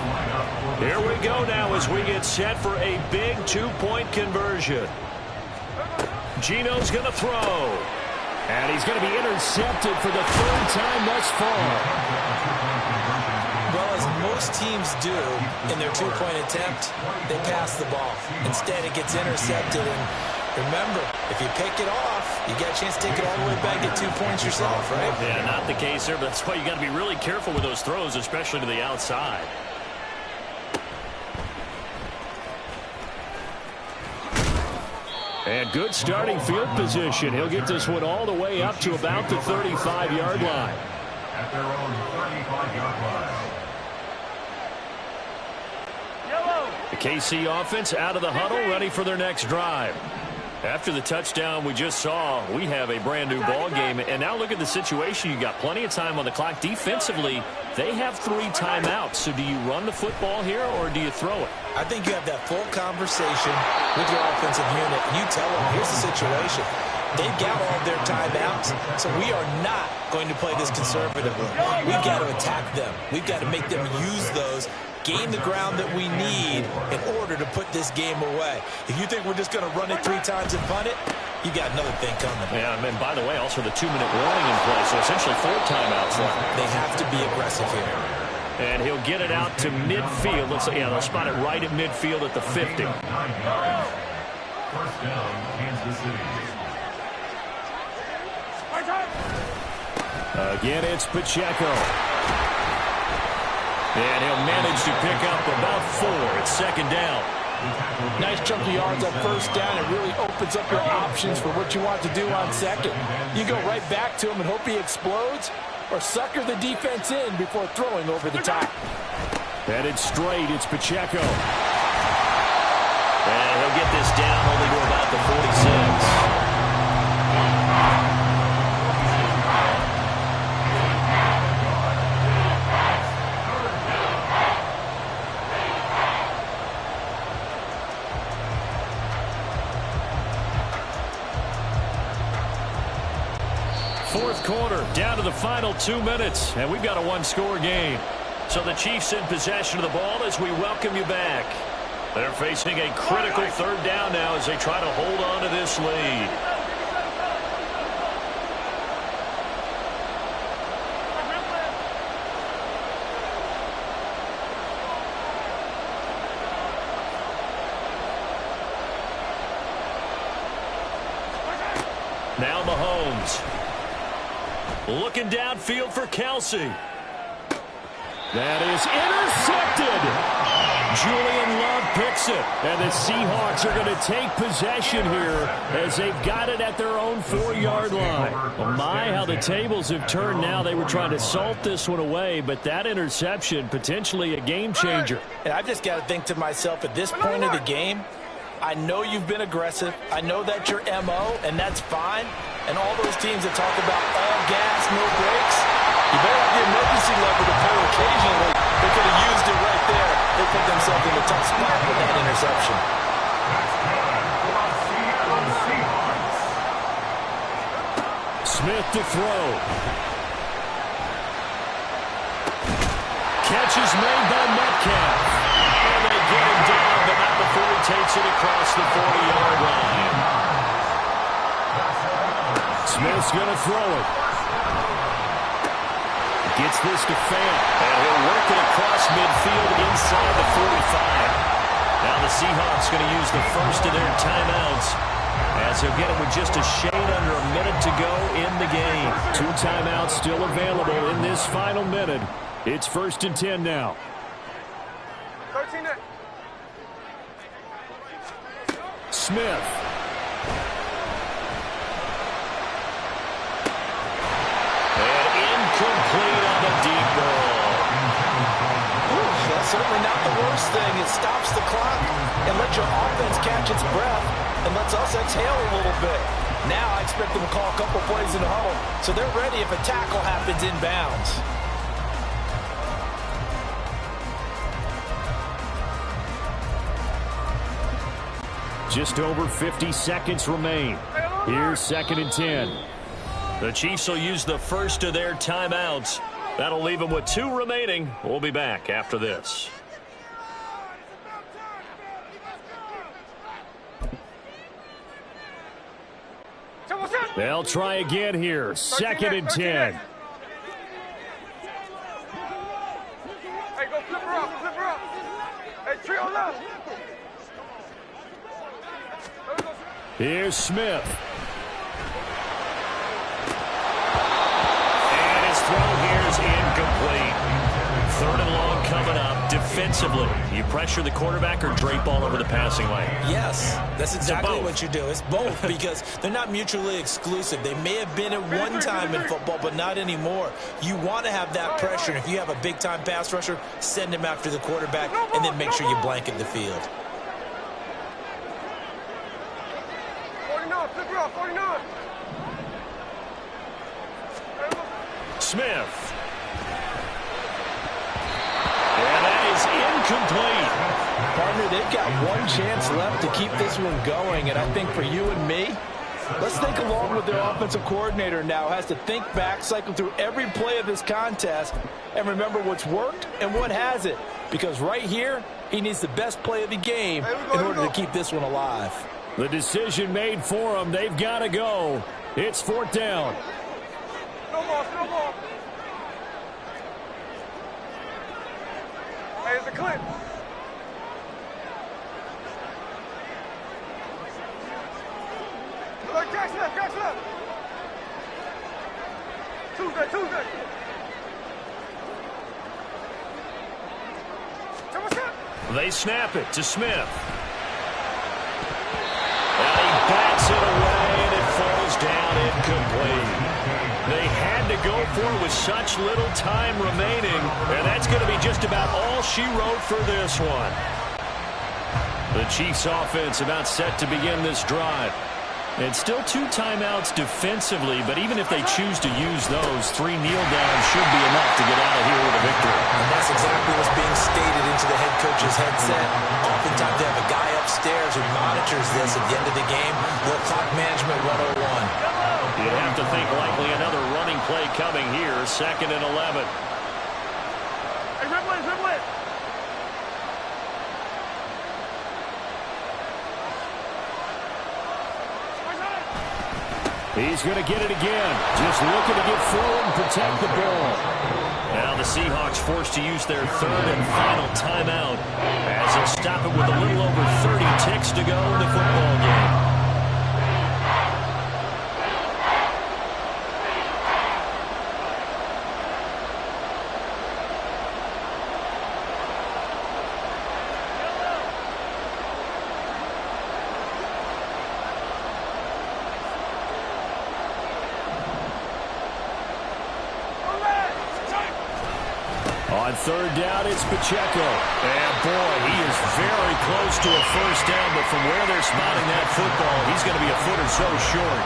Here we go now as we get set for a big 2-point conversion. Geno's going to throw. And he's going to be intercepted for the 3rd time thus far. Well, as most teams do in their 2-point attempt, they pass the ball. Instead, it gets intercepted. And remember, if you pick it off, you got a chance to take it all the way back, get 2 points yourself, right? Yeah, not the case there, but that's why you got to be really careful with those throws, especially to the outside. And good starting field position. He'll get this one all the way up to about the 35-yard line. At their own 35-yard line. The KC offense out of the huddle, ready for their next drive. After the touchdown we just saw, we have a brand new ball game. And now look at the situation. You got plenty of time on the clock. Defensively, they have 3 timeouts. So do you run the football here or do you throw it? I think you have that full conversation with your offensive unit. And you tell them, here's the situation. They've got all their timeouts, so we are not going to play this conservatively. We've got to attack them. We've got to make them use those, gain the ground that we need in order to put this game away. If you think we're just going to run it 3 times and punt it, you got another thing coming. Yeah, and by the way, also the 2-minute warning in play, so essentially 4 timeouts left. They have to be aggressive here. And he'll get it out to midfield. Let's say, yeah, they'll spot it right at midfield at the 50. 9 yards. First down, Kansas City. Again, it's Pacheco. And he'll manage to pick up about 4. It's second down. Nice chunk of yards on first down. It really opens up your options for what you want to do on second. You go right back to him and hope he explodes, or sucker the defense in before throwing over the top. Headed straight, it's Pacheco. And he'll get this down only to about the 46. Fourth quarter, down to the final 2 minutes, and we've got a 1-score game. So the Chiefs in possession of the ball as we welcome you back. They're facing a critical 3rd down now as they try to hold on to this lead. Now Mahomes. Looking downfield for Kelsey. That is intercepted. Julian Love picks it. And the Seahawks are going to take possession here as they've got it at their own 4-yard line. Oh my, how the tables have turned now. They were trying to salt this one away, but that interception potentially a game changer. And I've just got to think to myself, at this point of the game, I know you've been aggressive. I know that's your MO, and that's fine. And all those teams that talk about all gas, no brakes, you better have the emergency lever to pull occasionally. They could have used it right there. They put themselves in a tough spot with that interception. Smith to throw. Catch is made by Metcalf. And they get him down, but not before he takes it across the 40-yard line. Smith's going to throw it. Gets this to Fant. And he'll work it across midfield inside the 45. Now the Seahawks going to use the first of their timeouts as he'll get it with just a shade under a minute to go in the game. 2 timeouts still available in this final minute. It's 1st and 10 now. 13. Smith. Complete on the deep ball. That's certainly not the worst thing. It stops the clock and lets your offense catch its breath and lets us exhale a little bit. Now I expect them to call a couple plays in the huddle, so they're ready if a tackle happens inbounds. Just over 50 seconds remain. Here's 2nd and 10. The Chiefs will use the first of their timeouts. That'll leave them with 2 remaining. We'll be back after this. They'll try again here. 2nd and 10. Hey, go flip her up, flip her up. Hey, trio left. Here's Smith. Throw here is incomplete. 3rd and long coming up. Defensively, you pressure the quarterback or drape all over the passing lane? Yes, that's exactly what you do. It's both because they're not mutually exclusive. They may have been at one time in football, but not anymore. You want to have that pressure. And if you have a big-time pass rusher, send him after the quarterback and then make sure you blanket the field. Flip her off, 49. Smith. And that is incomplete. Partner, they've got one chance left to keep this one going, and I think for you and me, let's think along with their offensive coordinator now. Has to think back, cycle through every play of this contest, and remember what's worked and what hasn't. Because right here, he needs the best play of the game in order to keep this one alive. The decision made for them. They've got to go. It's 4th down. No more, no more. Hey, it's a clip. Look, Jackson left. Tuesday. They snap it to Smith. And he bats it away, and it falls down incomplete. They had to go for it with such little time remaining, and that's going to be just about all she wrote for this one. The Chiefs' offense about set to begin this drive. And still 2 timeouts defensively, but even if they choose to use those, 3 kneel downs should be enough to get out of here with a victory. And that's exactly what's being stated into the head coach's headset. Oftentimes they have a guy upstairs who monitors this at the end of the game. Little clock management 101. You'd have to think likely another running play coming here, 2nd and 11. Hey, Ripley. He's going to get it again. Just looking to get forward and protect the ball. Now the Seahawks forced to use their 3rd and final timeout as they'll stop it with a little over 30 ticks to go in the football game. On 3rd down, it's Pacheco. And, boy, he is very close to a first down, but from where they're spotting that football, he's going to be a foot or so short.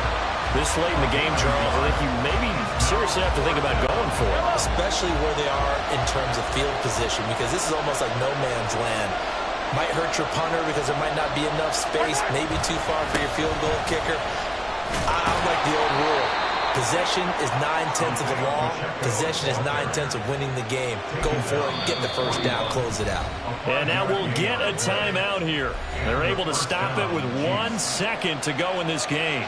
This late in the game, Charles, I think you maybe seriously have to think about going for it. Especially where they are in terms of field position, because this is almost like no man's land. Might hurt your punter because there might not be enough space, maybe too far for your field goal kicker. I like the old rule. Possession is 9/10 of the law. Possession is 9/10 of winning the game. Go for it, get the first down, close it out. And now we'll get a timeout here. They're able to stop it with 1 second to go in this game.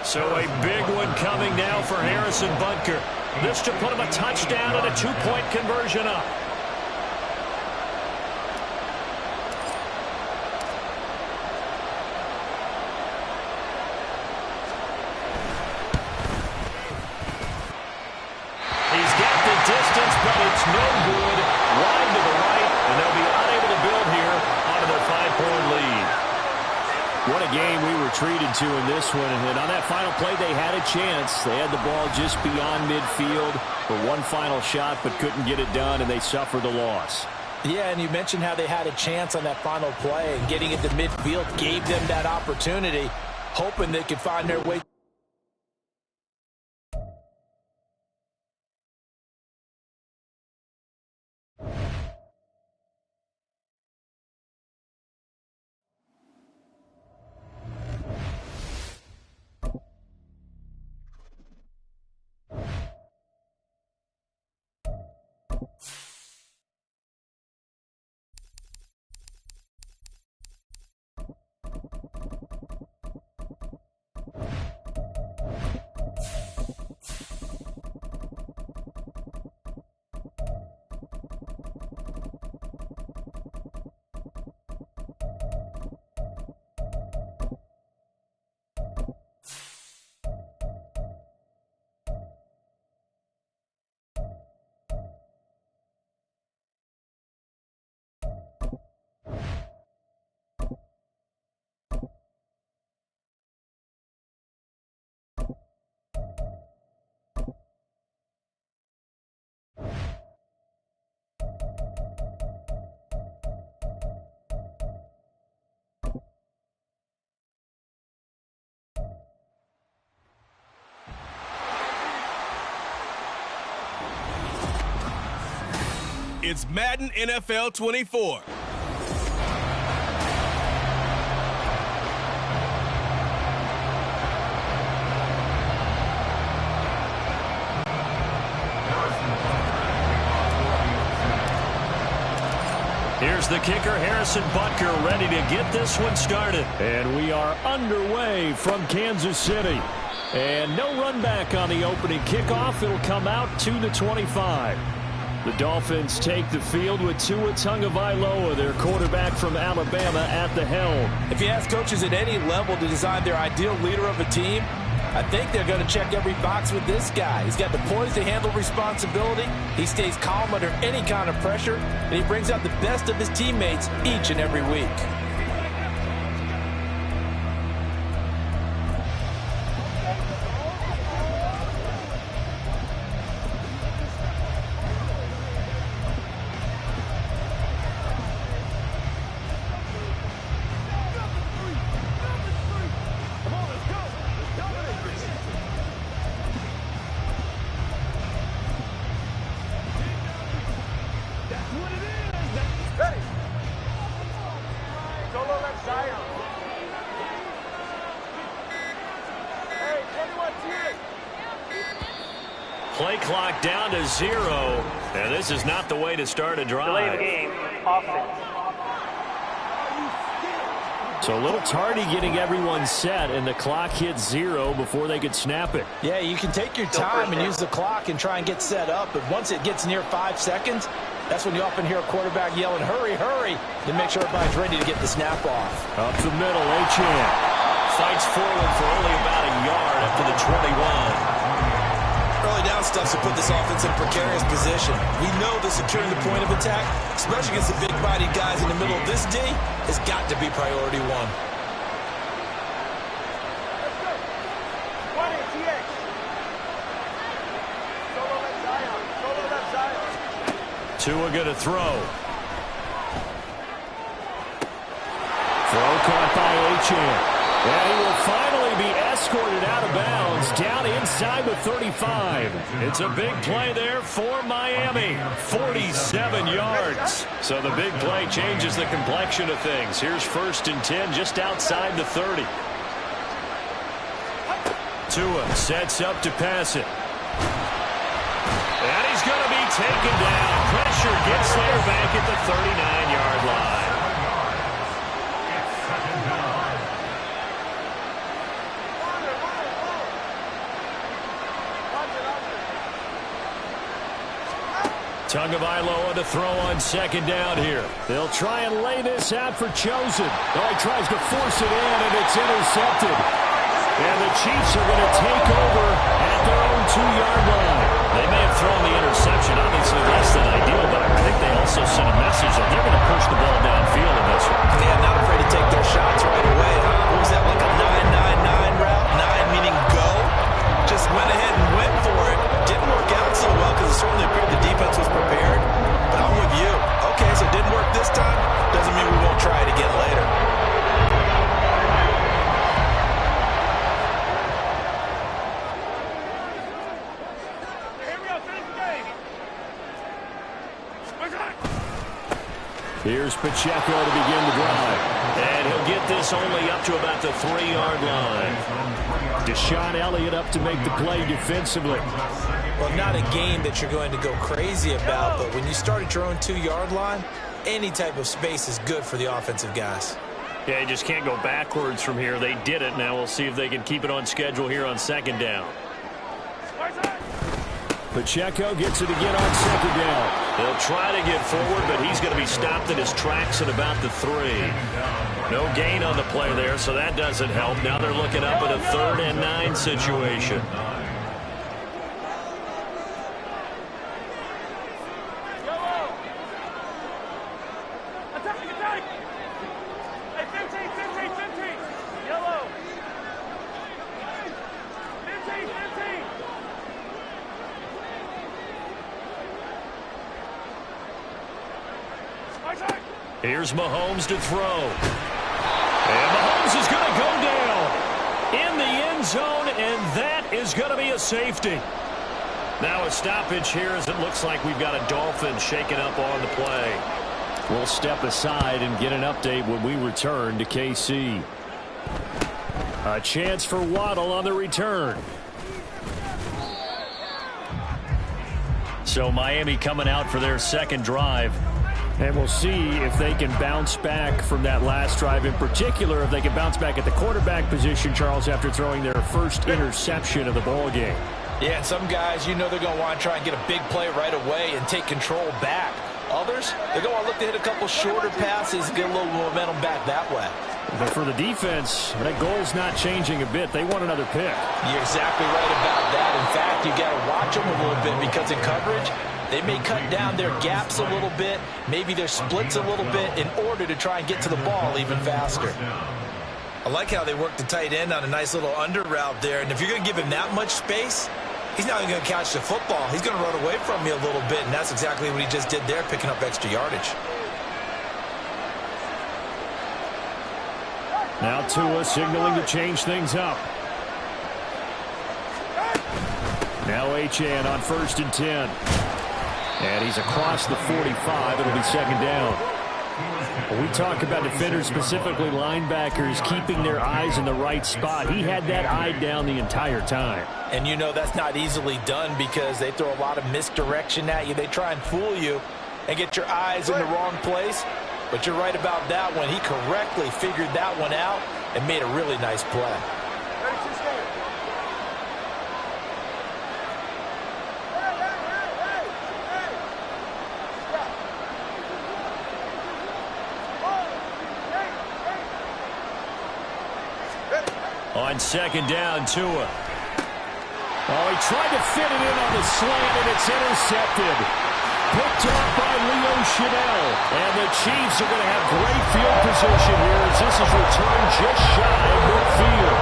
So a big one coming now for Harrison Butker. This to put him a touchdown and a 2-point conversion up. He's got the distance, but it's no good. Wide to the right, and they'll be unable to build here onto their 5-point lead. What a game we were treated to in this one. And on that final play, they had a chance. They had the ball just beyond midfield for one final shot, but couldn't get it done, and they suffered a loss. Yeah, and you mentioned how they had a chance on that final play, and getting it to midfield gave them that opportunity, hoping they could find their way. It's Madden NFL 24. Here's the kicker, Harrison Butker, ready to get this one started. And we are underway from Kansas City. And no run back on the opening kickoff. It'll come out 2-25. The Dolphins take the field with Tua Tagovailoa, their quarterback from Alabama, at the helm. If you ask coaches at any level to design their ideal leader of a team, I think they're going to check every box with this guy. He's got the poise to handle responsibility. He stays calm under any kind of pressure, and he brings out the best of his teammates each and every week. Play clock down to 0, and this is not the way to start a drive. Delay of game, offense. So a little tardy getting everyone set, and the clock hits 0 before they could snap it. Yeah, you can take your time and use the clock and try and get set up, but once it gets near 5 seconds, that's when you often hear a quarterback yelling, hurry, hurry, to make sure everybody's ready to get the snap off. Up the middle, Achane fights forward for only about a yard up to the 21. Early down stuff to put this offense in a precarious position. We know that securing the point of attack, especially against the big-bodied guys in the middle of this D, has got to be priority one. Tua going to throw. Throw caught by Achane. And he will finally be escorted out of bounds down inside the 35. It's a big play there for Miami. 47 yards. So the big play changes the complexion of things. Here's 1st and 10 just outside the 30. Tua sets up to pass it. And he's going to be taken down. Pressure gets there back at the 39-yard line. Tagovailoa to throw on 2nd down here. They'll try and lay this out for Chosen. Oh, he tries to force it in, and it's intercepted. And the Chiefs are going to take over at their own 2-yard line. They may have thrown the interception, obviously less than ideal, but I think they also sent a message that they're going to push the ball downfield in this one. Yeah, not afraid to take their shots right away. What was that, like a 9-9-9 route? 9 meaning go? Just went ahead and went for it. Didn't work out so well because it certainly appeared the defense was prepared. But I'm with you. Okay, so it didn't work this time. Doesn't mean we won't try it again later. Here's Pacheco to begin the drive. And he'll get this only up to about the 3-yard line. Deshaun Elliott up to make the play defensively. Well, not a game that you're going to go crazy about, but when you start at your own 2-yard line, any type of space is good for the offensive guys. Yeah, you just can't go backwards from here. They did it. Now we'll see if they can keep it on schedule here on 2nd down. Pacheco gets it again on 2nd down. They'll try to get forward, but he's going to be stopped in his tracks at about the 3. No gain on the play there, so that doesn't help. Now they're looking up at a 3rd and 9 situation. Here's Mahomes to throw. And Mahomes is going to go down in the end zone, and that is going to be a safety. Now a stoppage here as it looks like we've got a Dolphin shaken up on the play. We'll step aside and get an update when we return to KC. A chance for Waddle on the return. So Miami coming out for their second drive. And we'll see if they can bounce back from that last drive. In particular, if they can bounce back at the quarterback position, Charles, after throwing their first interception of the ball game. Yeah, and some guys, you know they're going to want to try and get a big play right away and take control back. Others, they're going to want to look to hit a couple shorter passes and get a little momentum back that way. But for the defense, that goal's not changing a bit. They want another pick. You're exactly right about that. In fact, you got to watch them a little bit because in coverage, they may cut down their gaps a little bit, maybe their splits a little bit in order to try and get to the ball even faster. I like how they work the tight end on a nice little under route there. And if you're going to give him that much space, he's not even going to catch the football. He's going to run away from you a little bit, and that's exactly what he just did there, picking up extra yardage. Now Tua signaling to change things up. Now Achane on 1st and 10. And he's across the 45. It'll be second down. When we talk about defenders, specifically linebackers, keeping their eyes in the right spot. He had that eye down the entire time. And you know that's not easily done because they throw a lot of misdirection at you. They try and fool you and get your eyes in the wrong place. But you're right about that one. He correctly figured that one out and made a really nice play. On second down, Tua. Oh, he tried to fit it in on the slant, and it's intercepted. Picked off by Leo Chanel. And the Chiefs are going to have great field position here as this is returned just shy of midfield.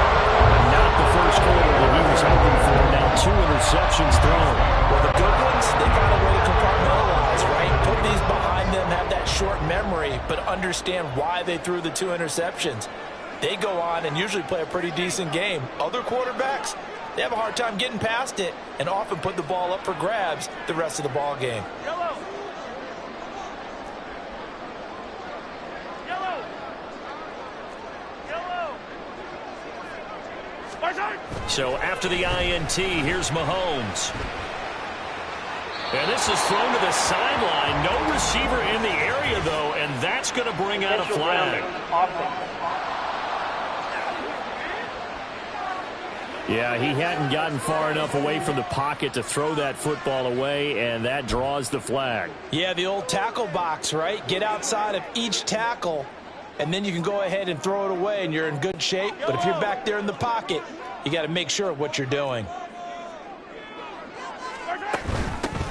Not the first quarter that he was hoping for. Now 2 interceptions thrown. Well, the good ones, they got a way to compartmentalize, right? Put these behind them, have that short memory, but understand why they threw the 2 interceptions. They go on and usually play a pretty decent game. Other quarterbacks, they have a hard time getting past it and often put the ball up for grabs the rest of the ball game. Yellow. Yellow. Yellow. So after the INT, here's Mahomes. And this is thrown to the sideline. No receiver in the area, though, and that's going to bring out a flag. Yeah, he hadn't gotten far enough away from the pocket to throw that football away, and that draws the flag. Yeah, the old tackle box, right? Get outside of each tackle, and then you can go ahead and throw it away, and you're in good shape. But if you're back there in the pocket, you got to make sure of what you're doing.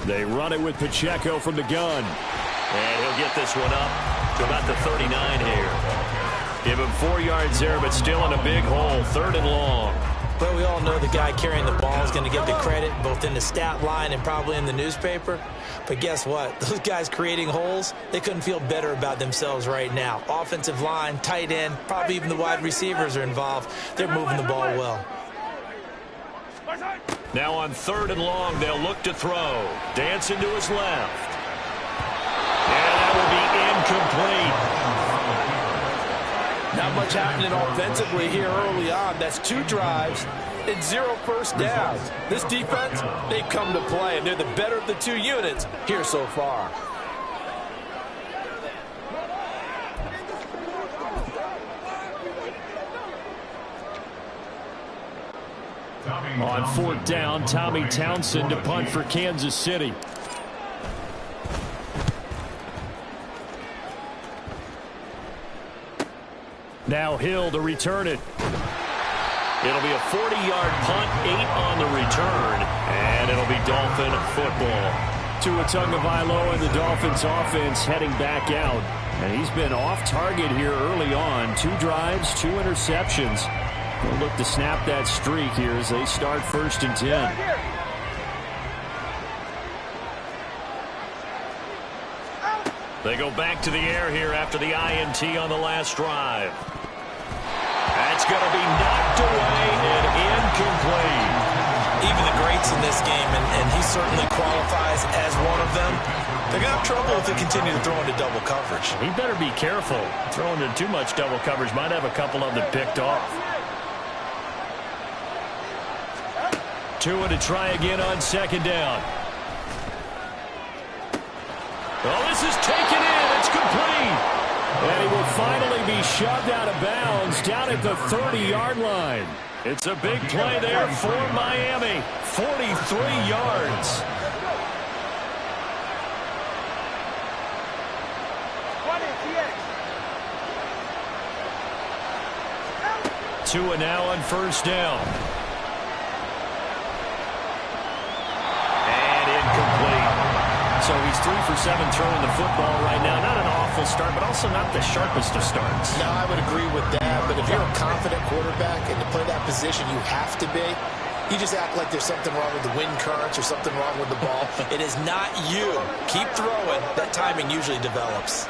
They run it with Pacheco from the gun. And he'll get this one up to about the 39 here. Give him 4 yards there, but still in a big hole. 3rd and long. But we all know the guy carrying the ball is going to get the credit both in the stat line and probably in the newspaper. But guess what? Those guys creating holes, they couldn't feel better about themselves right now. Offensive line, tight end, probably even the wide receivers are involved. They're moving the ball well. Now on 3rd and long, they'll look to throw. Dancing to his left. And that will be incomplete. Not much happening offensively here early on. That's 2 drives and 0 first downs. This defense, they've come to play, and they're the better of the 2 units here so far. On 4th down, Tommy Townsend to punt for Kansas City. Now Hill to return it. It'll be a 40-yard punt, 8 on the return, and it'll be Dolphin football. Tua Tagovailoa and the Dolphins offense heading back out. And he's been off target here early on. 2 drives, 2 interceptions. They'll look to snap that streak here as they start 1st and 10. They go back to the air here after the INT on the last drive. That's going to be knocked away and incomplete. Even the great in this game, and he certainly qualifies as one of them. They're going to have trouble if they continue to throw into double coverage. He better be careful. Throwing into too much double coverage might have a couple of them picked off. Tua to try again on second down. Oh, this is taken in. It's complete. And he will finally be shoved out of bounds down at the 30-yard line. It's a big play there for Miami. 43 yards. Tua now on first down. And incomplete. So he's 3 for 7 throwing the football right now. Not an awful start, but also not the sharpest of starts. No, I would agree with that. But if you're a confident quarterback and to play that position, you have to be. You just act like there's something wrong with the wind currents or something wrong with the ball. It is not you. Keep throwing. That timing usually develops.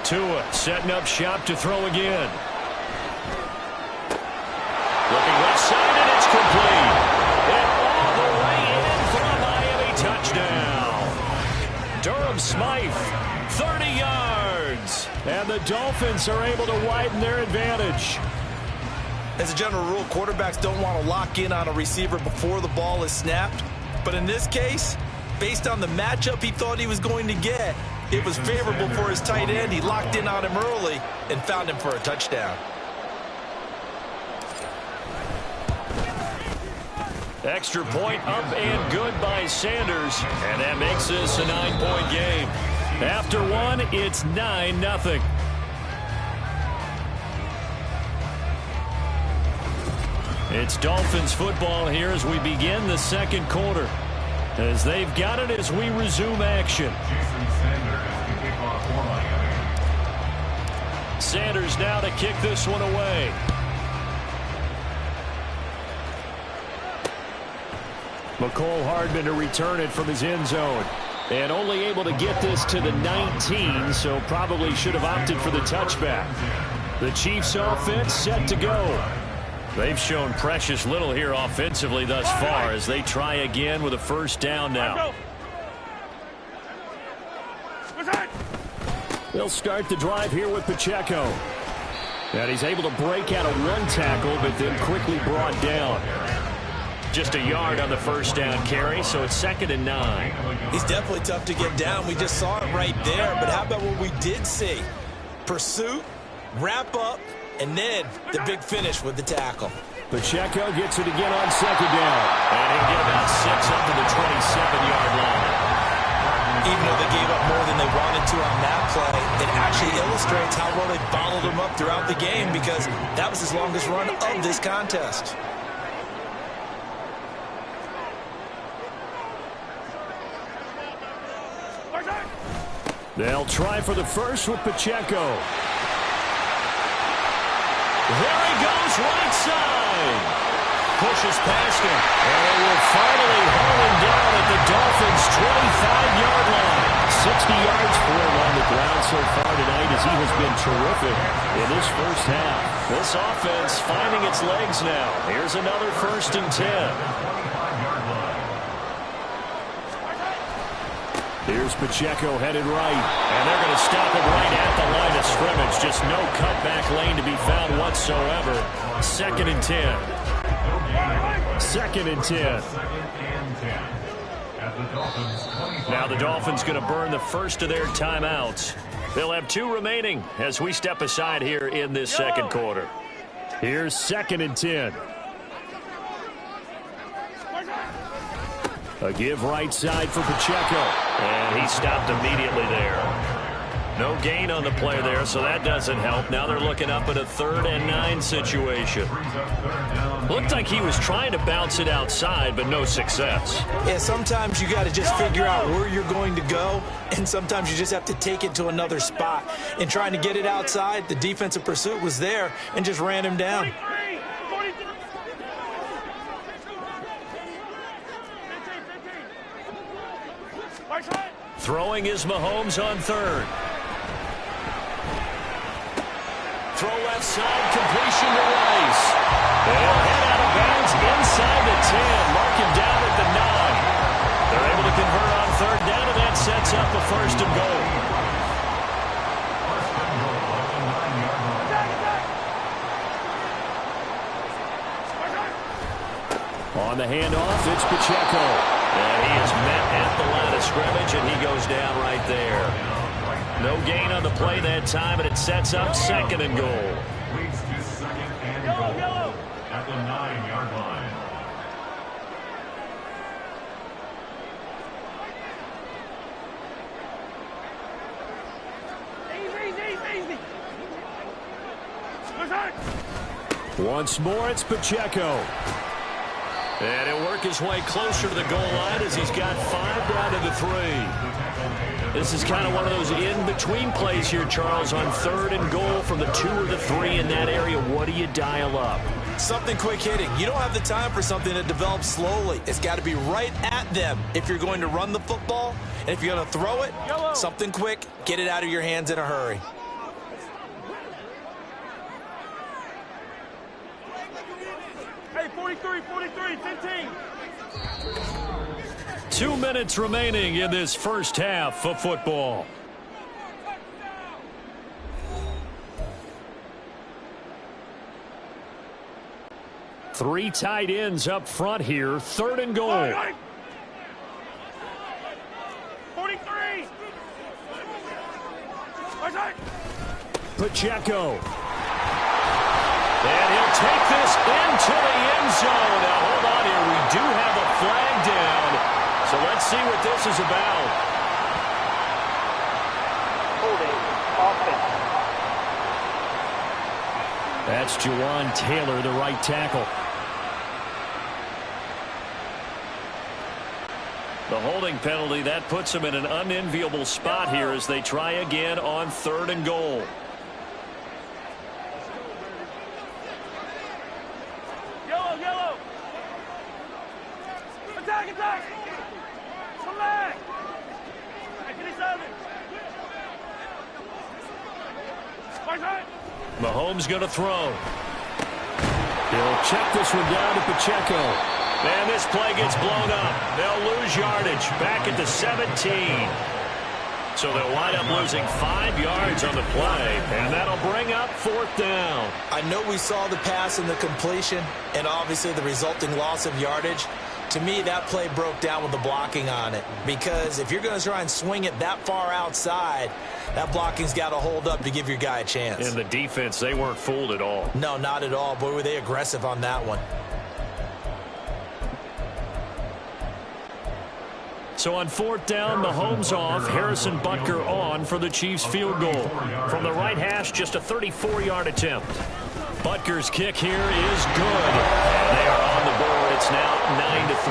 Tua setting up shop to throw again. Looking left side, and it's complete. And all the way in for a Miami touchdown. Durham Smythe, 30 yards. And the Dolphins are able to widen their advantage. As a general rule, quarterbacks don't want to lock in on a receiver before the ball is snapped. But in this case, based on the matchup he thought he was going to get, it was favorable for his tight end. He locked in on him early and found him for a touchdown. Extra point up and good by Sanders. And that makes this a 9-point game. After one, it's 9-0. It's Dolphins football here as we begin the second quarter. As they've got it as we resume action. Sanders now to kick this one away. McCole Hardman to return it from his end zone. And only able to get this to the 19, so probably should have opted for the touchback. The Chiefs offense set to go. They've shown precious little here offensively thus far as they try again with a first down now. They'll start the drive here with Pacheco. And he's able to break out of one tackle, but then quickly brought down. Just a yard on the first down carry, so it's 2nd and 9. He's definitely tough to get down. We just saw it right there. But how about what we did see? Pursuit, wrap up, and then the big finish with the tackle. Pacheco gets it again on second down. And he'll get about 6 up to the 27-yard line. Even though they gave up more than they wanted to on that play, it actually illustrates how well they bottled him up throughout the game because that was his longest run of this contest. They'll try for the first with Pacheco. There he goes, right side. Pushes past him. And it will finally haul him down at the Dolphins' 25-yard line. 60 yards for him on the ground so far tonight as he has been terrific in this first half. This offense finding its legs now. Here's another 1st and 10. Here's Pacheco headed right, and they're going to stop him right at the line of scrimmage. Just no cutback lane to be found whatsoever. 2nd and 10. 2nd and 10. Now the Dolphins going to burn the first of their timeouts. They'll have 2 remaining as we step aside here in this second quarter. Here's 2nd and 10. A give right side for Pacheco. And he stopped immediately there. No gain on the play there, so that doesn't help. Now they're looking up at a 3rd and 9 situation. Looked like he was trying to bounce it outside, but no success. Yeah, sometimes you got to just figure out where you're going to go, and sometimes you just have to take it to another spot. In trying to get it outside, the defensive pursuit was there and just ran him down. Throwing is Mahomes on 3rd. Throw left side, completion to Rice. They'll head out of bounds inside the 10, marking down at the 9. They're able to convert on third down, and that sets up a first and goal. On the handoff, it's Pacheco. And he is met at the line of scrimmage, and he goes down right there. No gain on the play that time, and it sets up second and goal. Leads to second and goal at the 9-yard line. Easy. Once more, it's Pacheco. And he'll work his way closer to the goal line as he's got 5 down to the 3. This is kind of one of those in-between plays here, Charles, on third and goal from the 2 or the 3 in that area. What do you dial up? Something quick hitting. You don't have the time for something that develops slowly. It's got to be right at them if you're going to run the football. And if you're going to throw it, something quick, get it out of your hands in a hurry. Hey, 43, 15. 2 minutes remaining in this first half of football. Three tight ends up front here. Third and goal. 43. Pacheco. And he'll take this into the end zone. Now, hold on here. We do have a flag down. So let's see what this is about. Holding offense. That's Jawan Taylor, the right tackle. The holding penalty, that puts them in an unenviable spot here as they try again on third and goal. Yellow. Attack. Flag. Mahomes going to throw. He'll check this one down to Pacheco. And this play gets blown up. They'll lose yardage back at the 17. So they'll wind up losing 5 yards on the play, and that'll bring up fourth down. I know we saw the pass and the completion and obviously the resulting loss of yardage. To me, that play broke down with the blocking on it, because if you're going to try and swing it that far outside, that blocking's got to hold up to give your guy a chance. And the defense, they weren't fooled at all. No, not at all. Boy, were they aggressive on that one. So on fourth down, Mahomes off, Harrison Butker on for the Chiefs field goal. From the right hash, just a 34-yard attempt. Butker's kick here is good. And they are on the board. It's now 9-3.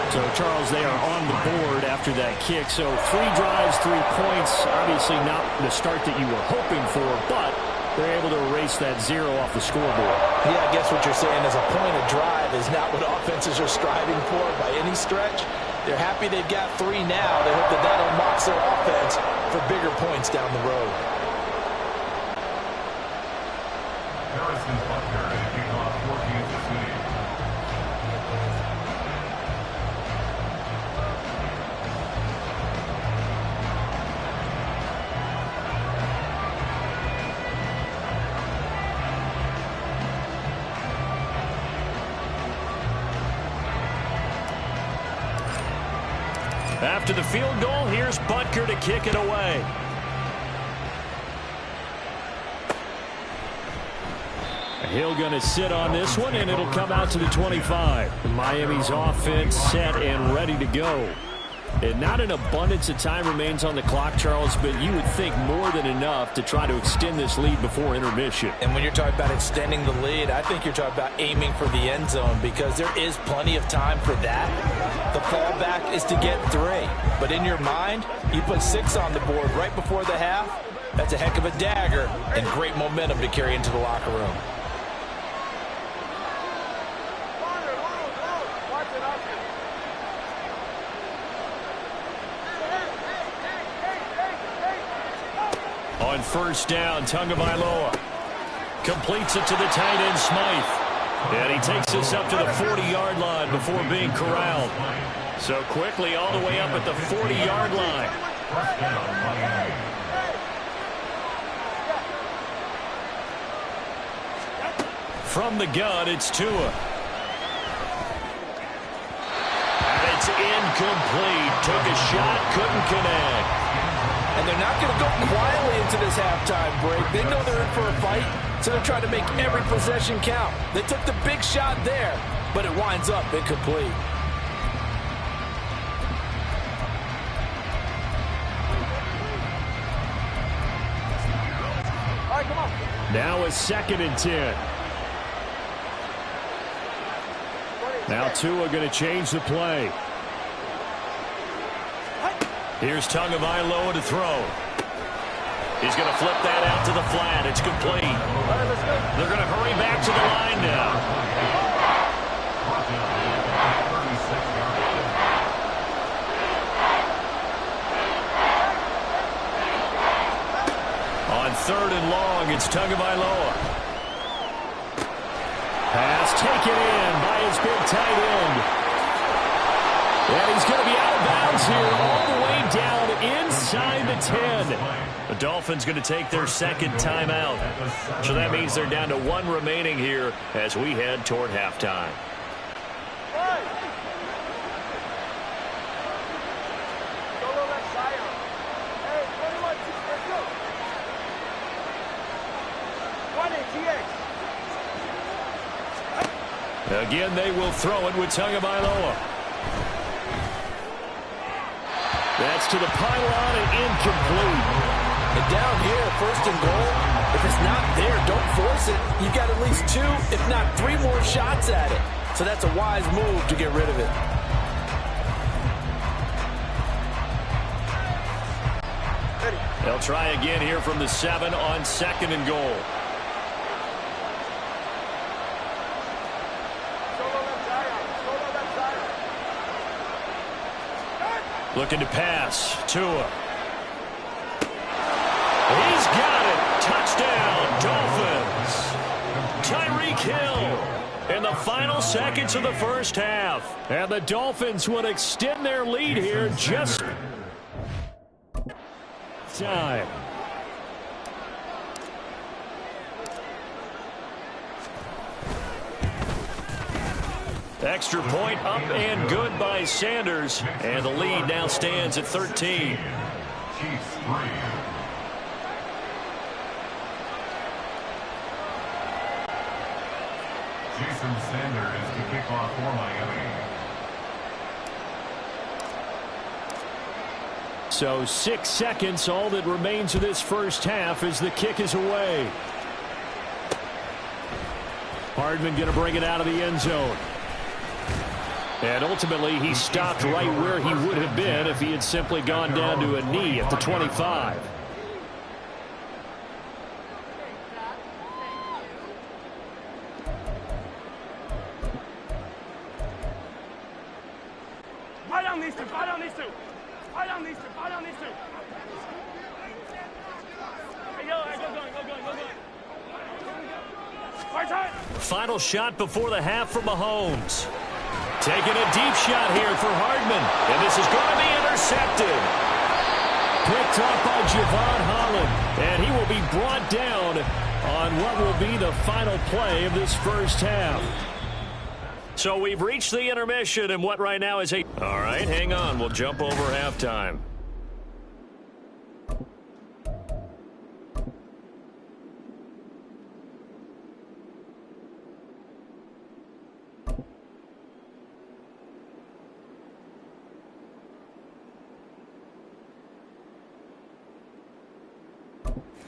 So, Charles, they are on the board after that kick. So 3 drives, 3 points. Obviously not the start that you were hoping for, but they're able to erase that 0 off the scoreboard. Yeah, I guess what you're saying is a point of drive is not what offenses are striving for by any stretch. They're happy they've got 3 now. They hope that that unlocks their offense for bigger points down the road. Harrison Butker to kick off 14-3. After the field goal, here's Butker to kick it away. Hill going to sit on this one, and it'll come out to the 25. Miami's offense set and ready to go. And not an abundance of time remains on the clock, Charles, but you would think more than enough to try to extend this lead before intermission. And when you're talking about extending the lead, I think you're talking about aiming for the end zone, because there is plenty of time for that. The fallback is to get 3. But in your mind, you put 6 on the board right before the half. That's a heck of a dagger and great momentum to carry into the locker room. On first down, Tagovailoa completes it to the tight end, Smythe. And he takes us up to the 40-yard line before being corralled. So quickly all the way up at the 40-yard line. First down, Miami. From the gun, it's Tua. And it's incomplete. Took a shot, couldn't connect. And they're not going to go quietly into this halftime break. They know they're in for a fight, so they're trying to make every possession count. They took the big shot there, but it winds up incomplete. All right, come on. Now a 2nd and 10. Now Tua going to change the play. Here's Tagovailoa to throw. He's going to flip that out to the flat. It's complete. They're going to hurry back to the line now. On 3rd and long, it's Tagovailoa. Pass taken in by his big tight end. And he's going to be out of bounds here all the way down inside the 10. The Dolphins going to take their 2nd timeout. So that means they're down to 1 remaining here as we head toward halftime. Solo left Zion. Hey, 21, let's go. 1 TX. Again, they will throw it with Tagovailoa. That's to the pylon and incomplete. And down here, 1st and goal, if it's not there, don't force it. You've got at least 2, if not 3 more shots at it. So that's a wise move to get rid of it. They'll try again here from the 7 on 2nd and goal. Looking to pass. Tua. He's got it. Touchdown, Dolphins. Tyreek Hill in the final seconds of the first half. And the Dolphins would extend their lead here just time. Extra point up and good by Sanders. And the lead now stands at 13. Chiefs 3. Jason Sanders to kick off for Miami. So 6 seconds, all that remains of this first half as the kick is away. Hardman going to bring it out of the end zone. And ultimately, he stopped right where he would have been if he had simply gone down to a knee at the 25. Fight on these two, fight on these two. Fight on these two, fight on these two. Hey, go going. Fight time. Final shot before the half for Mahomes. Taking a deep shot here for Hardman. And this is going to be intercepted. Picked up by Javon Holland. And he will be brought down on what will be the final play of this first half. So we've reached the intermission and what right now is a... All right, hang on. We'll jump over halftime.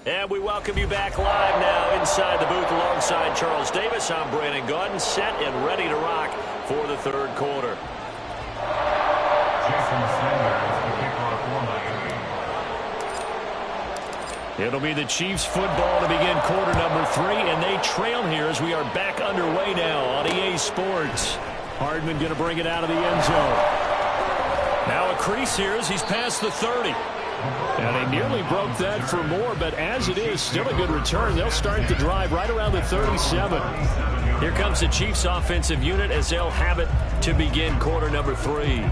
And we welcome you back live now inside the booth alongside Charles Davis. I'm Brandon Gaudin, set and ready to rock for the third quarter. Jason Sanders to kick off for Miami. It'll be the Chiefs football to begin quarter number 3, and they trail here as we are back underway now on EA Sports. Hardman going to bring it out of the end zone. Now a crease here as he's past the 30. And he nearly broke that for more, but as it is, still a good return. They'll start the drive right around the 37. Here comes the Chiefs offensive unit as they'll have it to begin quarter number 3.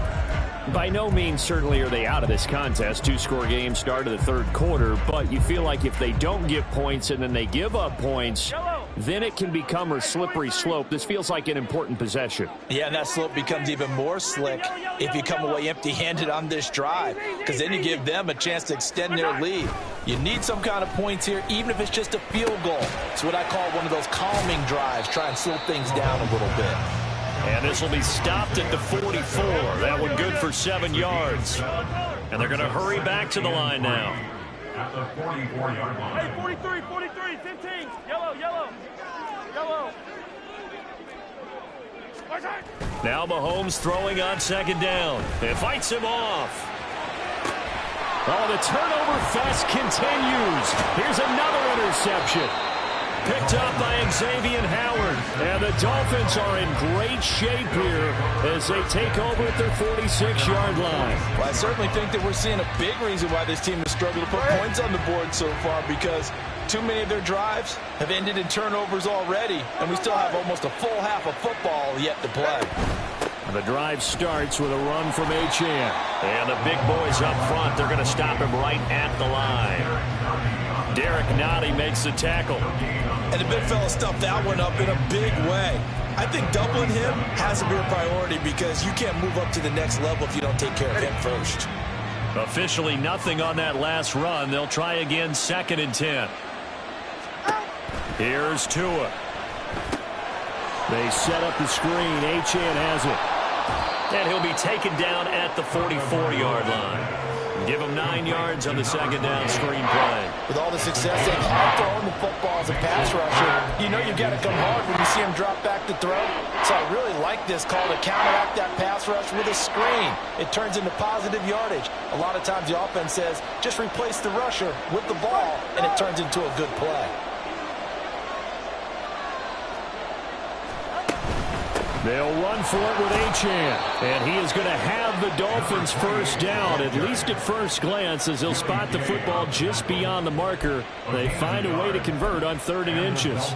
By no means certainly are they out of this contest. 2-score game, start of the third quarter. But you feel like if they don't get points and then they give up points, then it can become a slippery slope. This feels like an important possession. Yeah, and that slope becomes even more slick if you come away empty-handed on this drive, because then you give them a chance to extend their lead. You need some kind of points here, even if it's just a field goal. It's what I call one of those calming drives. Try and slow things down a little bit. And this will be stopped at the 44. That one good for 7 yards. And they're going to hurry back to the line now. At the 44-yard line. Hey, 43, 43, 15. Yellow, yellow, yellow. Now Mahomes throwing on second down. It fights him off. Oh, the turnover fest continues. Here's another interception. Picked up by Xavier Howard. And the Dolphins are in great shape here as they take over at their 46-yard line. Well, I certainly think that we're seeing a big reason why this team has struggled to put points on the board so far, because too many of their drives have ended in turnovers already, and we still have almost a full half of football yet to play. And the drive starts with a run from Achane. And the big boys up front, they're going to stop him right at the line. Derek Nottie makes the tackle. And the big fella stuffed that one up in a big way. I think doubling him has to be a priority because you can't move up to the next level if you don't take care of him first. Officially nothing on that last run. They'll try again, 2nd and 10. Here's Tua. They set up the screen. Achane has it. And he'll be taken down at the 44-yard line. Give him 9 yards on the second down screen play. With all the success they've had throwing the football as a pass rusher, you know you've got to come hard when you see him drop back to throw. So I really like this call to counteract that pass rush with a screen. It turns into positive yardage. A lot of times the offense says, just replace the rusher with the ball, and it turns into a good play. They'll run for it with Achane. And he is going to have the Dolphins first down, at least at first glance, as they'll spot the football just beyond the marker. They find a way to convert on 3rd and inches.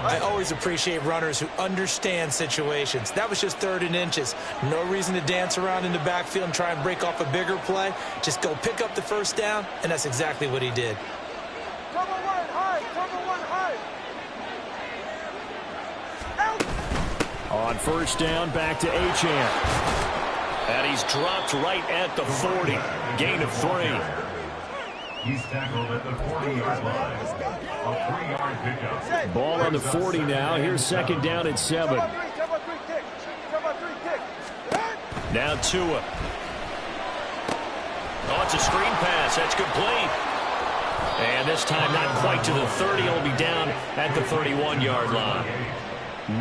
I always appreciate runners who understand situations. That was just 3rd and inches. No reason to dance around in the backfield and try and break off a bigger play. Just go pick up the first down, and that's exactly what he did. Cover one high, cover one high. On first down, back to Achane. And he's dropped right at the 40. Gain of 3. He's tackled at the 40-yard line. A 3-yard pickup. Ball on the 40 now. Here's 2nd down at 7. Now Tua. Oh, it's a screen pass. That's complete. And this time not quite to the 30. He'll be down at the 31-yard line.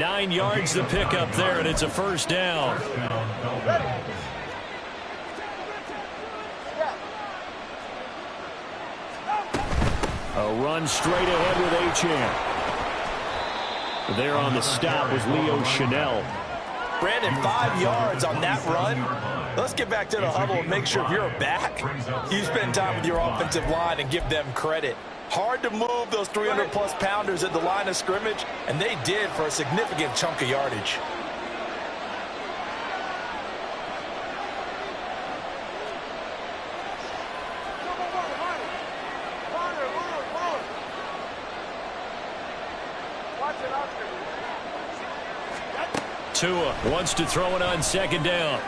9 yards to pick up there, and it's a first down. A run straight ahead with Achane. There on the stop was Leo Chanel. Brandon, 5 yards on that run. Let's get back to the huddle and make sure if you're a back, you spend time with your offensive line and give them credit. Hard to move those 300-plus pounders at the line of scrimmage, and they did for a significant chunk of yardage. Tua wants to throw it on 2nd down.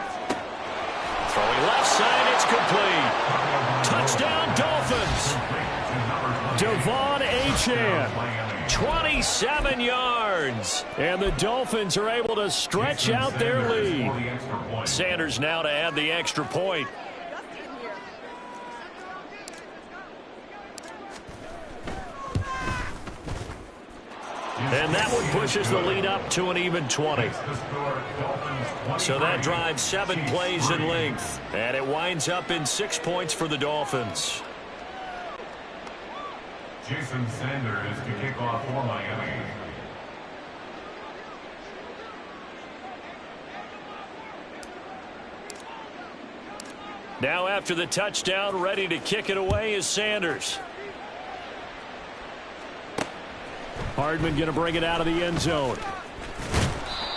Throwing left side, it's complete. Touchdown, Dolphins. Devon Achane, 27 yards. And the Dolphins are able to stretch out their lead. Sanders now to add the extra point. And that one pushes the lead up to an even 20. So that drives 7 plays in length. And it winds up in 6 points for the Dolphins. Jason Sanders to kick off for Miami. Now after the touchdown, ready to kick it away is Sanders. Hardman going to bring it out of the end zone.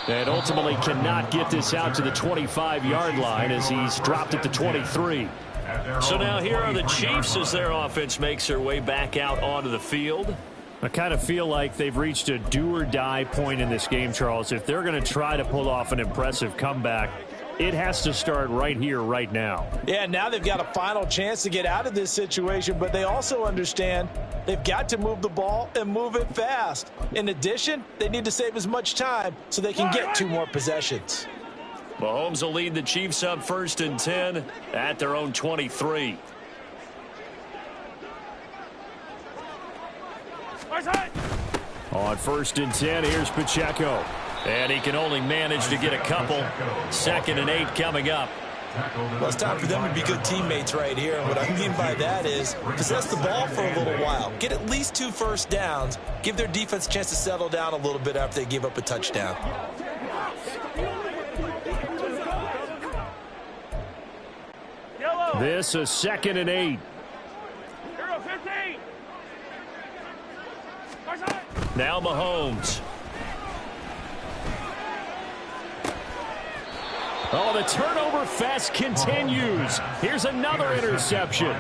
And ultimately cannot get this out to the 25-yard line as he's dropped it to 23. So now here are the Chiefs as their offense makes their way back out onto the field. I kind of feel like they've reached a do-or-die point in this game, Charles. If they're going to try to pull off an impressive comeback, it has to start right here, right now. Yeah, now they've got a final chance to get out of this situation, but they also understand they've got to move the ball and move it fast. In addition, they need to save as much time so they can get 2 more possessions. Mahomes will lead the Chiefs up 1st and 10 at their own 23. On 1st and 10, here's Pacheco. And he can only manage to get a couple. 2nd and 8 coming up. Well, it's time for them to be good teammates right here. And what I mean by that is possess the ball for a little while. Get at least 2 first downs. Give their defense a chance to settle down a little bit after they give up a touchdown. This is 2nd and 8. Now Mahomes. Oh, the turnover fest continues. Here's another interception.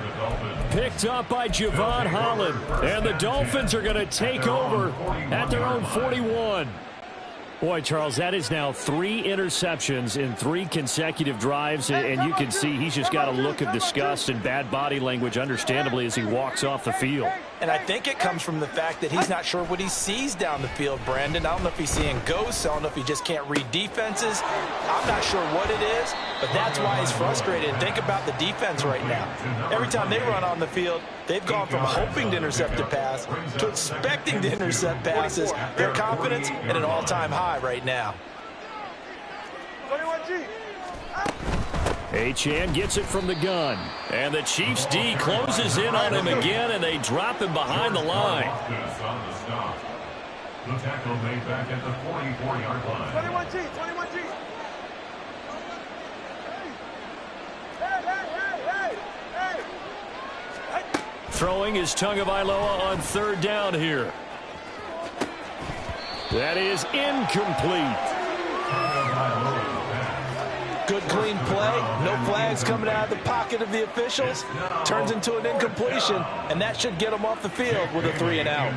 Picked up by Javon Holland. And the Dolphins are going to take over at their own 41. Boy, Charles, that is now 3 interceptions in 3 consecutive drives, and you can see he's just got a look of disgust and bad body language, understandably, as he walks off the field. And I think it comes from the fact that he's not sure what he sees down the field, Brandon. I don't know if he's seeing ghosts. I don't know if he just can't read defenses. I'm not sure what it is, but that's why he's frustrated. And think about the defense right now. Every time they run on the field, they've gone from hoping to intercept a pass to expecting to intercept passes. Their confidence at an all-time high right now. Achane gets it from the gun. And the Chiefs D closes in on him again, and they drop him behind the line. The tackle made back at the 44-yard line. 21G, 21G. Hey. Throwing is Tagovailoa on 3rd down here. That is incomplete. Good clean play, no flags coming out of the pocket of the officials. Turns into an incompletion, and that should get them off the field with a 3 and out.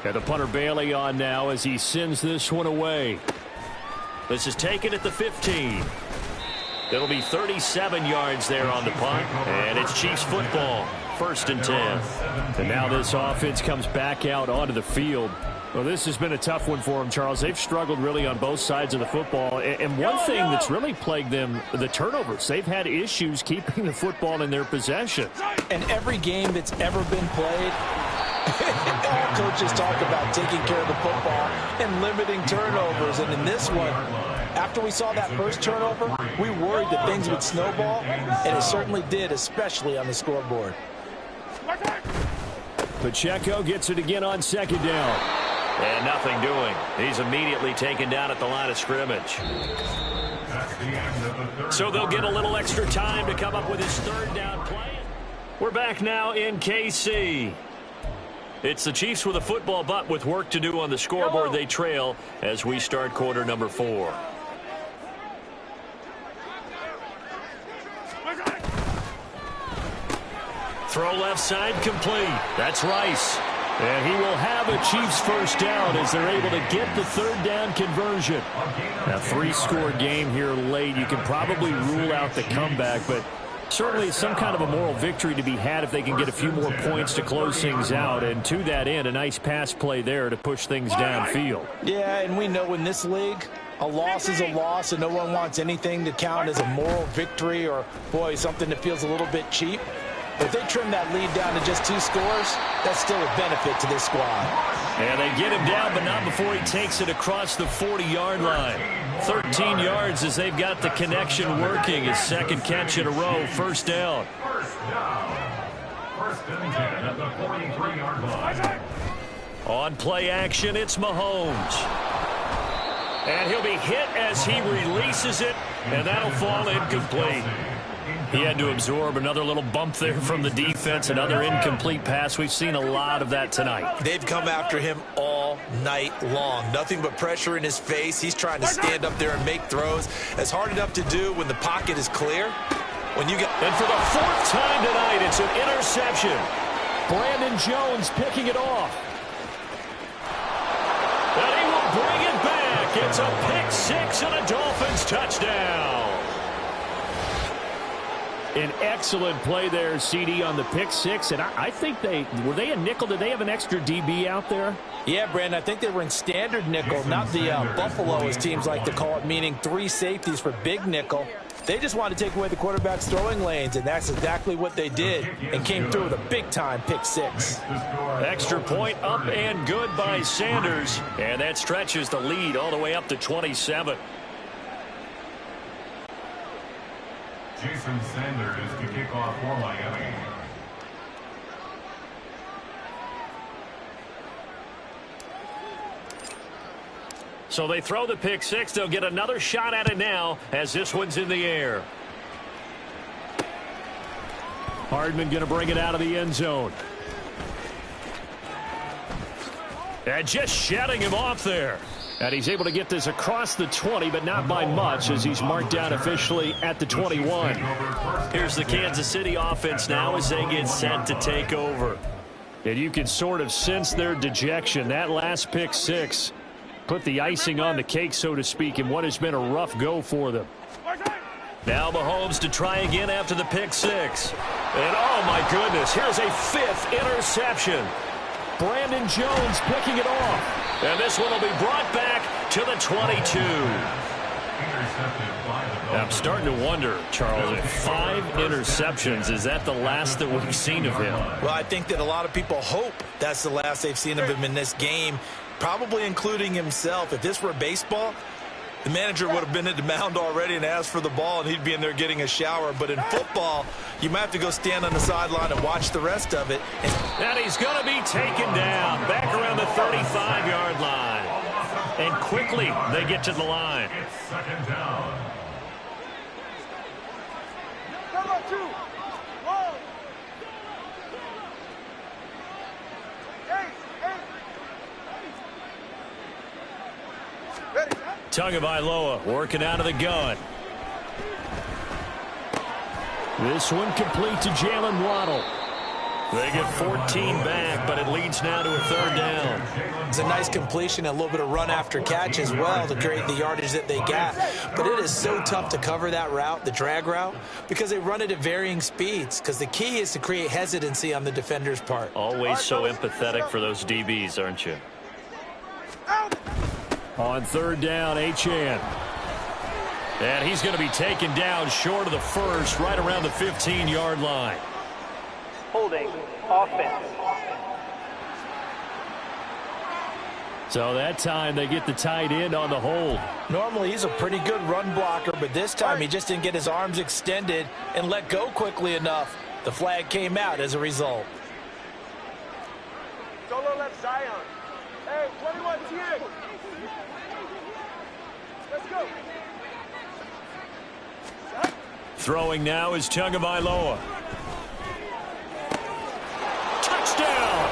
Got the punter Bailey on now as he sends this one away. This is taken at the 15. It'll be 37 yards there on the punt, and it's Chiefs football, 1st and 10. And now this offense comes back out onto the field. Well, this has been a tough one for them, Charles. They've struggled really on both sides of the football. And one thing that's really plagued them, the turnovers. They've had issues keeping the football in their possession. And every game that's ever been played, all coaches talk about taking care of the football and limiting turnovers. And in this one, after we saw that first turnover, we worried that things would snowball, and it certainly did, especially on the scoreboard. Pacheco gets it again on 2nd down. And nothing doing. He's immediately taken down at the line of scrimmage. So they'll get a little extra time to come up with his 3rd down play. We're back now in KC. It's the Chiefs with a football, but with work to do on the scoreboard. They trail as we start quarter number 4. Throw left side complete. That's Rice. And he will have a Chiefs 1st down as they're able to get the 3rd down conversion. A 3-score game here late. You can probably rule out the comeback, but certainly some kind of a moral victory to be had if they can get a few more points to close things out. And to that end, a nice pass play there to push things downfield. Yeah, and we know in this league, a loss is a loss, and no one wants anything to count as a moral victory or, boy, something that feels a little bit cheap. If they trim that lead down to just 2 scores, that's still a benefit to this squad. And they get him down, but not before he takes it across the 40-yard line. 13 yards as they've got the connection working. His 2nd catch in a row, 1st down. 1st and 10 at the 43-yard line. On play action, it's Mahomes. And he'll be hit as he releases it, and that'll fall incomplete. He had to absorb another little bump there from the defense, another incomplete pass. We've seen a lot of that tonight. They've come after him all night long. Nothing but pressure in his face. He's trying to stand up there and make throws. It's hard enough to do when the pocket is clear. When you get... And for the 4th time tonight, it's an interception. Brandon Jones picking it off. And he will bring it back. It's a pick 6 and a Dolphins touchdown. An excellent play there, CD, on the pick 6. And I think were they a nickel? Did they have an extra DB out there? Yeah, Brandon, I think they were in standard nickel, not the Buffalo, as teams like to call it, meaning 3 safeties for big nickel. They just wanted to take away the quarterback's throwing lanes, and that's exactly what they did, and came through with a big-time pick 6. Extra point up and good by Sanders, and that stretches the lead all the way up to 27. Jason Sanders to kick off for Miami. So they throw the pick 6. They'll get another shot at it now as this one's in the air. Hardman going to bring it out of the end zone. And just shutting him off there. And he's able to get this across the 20, but not by much, as he's marked down officially at the 21. Here's the Kansas City offense now as they get set to take over. And you can sort of sense their dejection. That last pick 6 put the icing on the cake, so to speak, in what has been a rough go for them. Now Mahomes to try again after the pick 6. And oh my goodness, here's a 5th interception. Brandon Jones picking it off. And this one will be brought back to the 22. I'm starting to wonder, Charles, if 5 interceptions, is that the last that we've seen of him? Well, I think that a lot of people hope that's the last they've seen of him in this game, probably including himself. If this were baseball, the manager would have been at the mound already and asked for the ball, and he'd be in there getting a shower. But in football, you might have to go stand on the sideline and watch the rest of it. And he's going to be taken down back around the 35-yard line. And quickly they get to the line. It's 2nd down. Number 2. Long. 8. Ready. Tagovailoa working out of the gun. This one complete to Jalen Waddle. They get 14 back, but it leads now to a 3rd down. It's a nice completion, a little bit of run after catch as well to create the yardage that they got. But it is so tough to cover that route, the drag route, because they run it at varying speeds. Because the key is to create hesitancy on the defender's part. Always so empathetic for those DBs, aren't you? On 3rd down, Achane. And he's going to be taken down short of the 1st, right around the 15-yard line. Holding. Offense. So that time they get the tight end on the hold. Normally he's a pretty good run blocker, but this time he just didn't get his arms extended and let go quickly enough. The flag came out as a result. Solo left Zion. Hey, 21 TX. Let's go. Throwing now is Tagovailoa. Touchdown!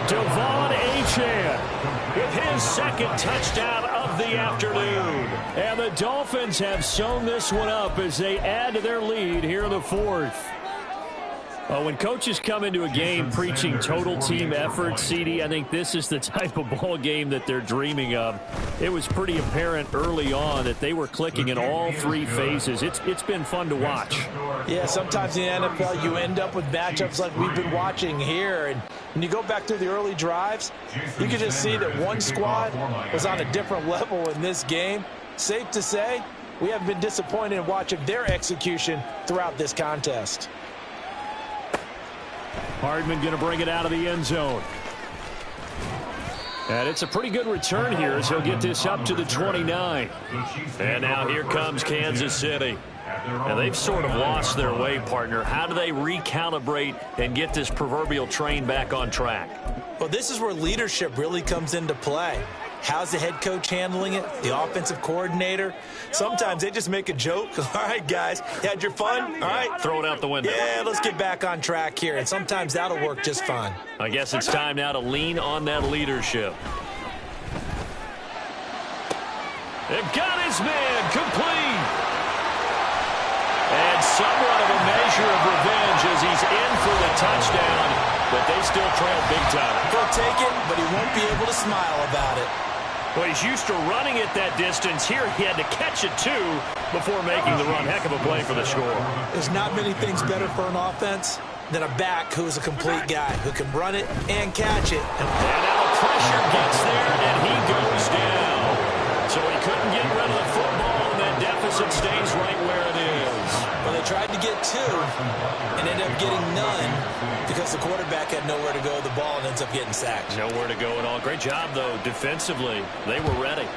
Devon Achane with his 2nd touchdown of the afternoon. And the Dolphins have sewn this one up as they add to their lead here in the 4th. When coaches come into a game preaching total team effort, CD, I think this is the type of ball game that they're dreaming of. It was pretty apparent early on that they were clicking in all 3 phases. It's been fun to watch. Yeah, sometimes in the NFL you end up with matchups like we've been watching here. And when you go back through the early drives, you can just see that one squad was on a different level in this game. Safe to say, we haven't been disappointed in watching their execution throughout this contest. Hardman going to bring it out of the end zone. And it's a pretty good return here as he'll get this up to the 29. And now here comes Kansas City. And they've sort of lost their way, partner. How do they recalibrate and get this proverbial train back on track? Well, this is where leadership really comes into play. How's the head coach handling it? The offensive coordinator? Sometimes they just make a joke. All right, guys, you had your fun? All right. Throw it out the window. Yeah, let's get back on track here. And sometimes that'll work just fine. I guess it's time now to lean on that leadership. They've got his man complete. And somewhat of a measure of revenge as he's in for the touchdown, but they still trail big time. He'll take it, but he won't be able to smile about it. Well, he's used to running it that distance. Here he had to catch it, too, before making the run. Heck of a play for the score. There's not many things better for an offense than a back who's a complete guy, who can run it and catch it. And now the pressure gets there, and he goes down. So he couldn't get rid of the football, and that deficit stays right where it is. Well, they tried to get 2 and ended up getting none because the quarterback had nowhere to go with the ball and ends up getting sacked. Nowhere to go at all. Great job, though, defensively. They were ready.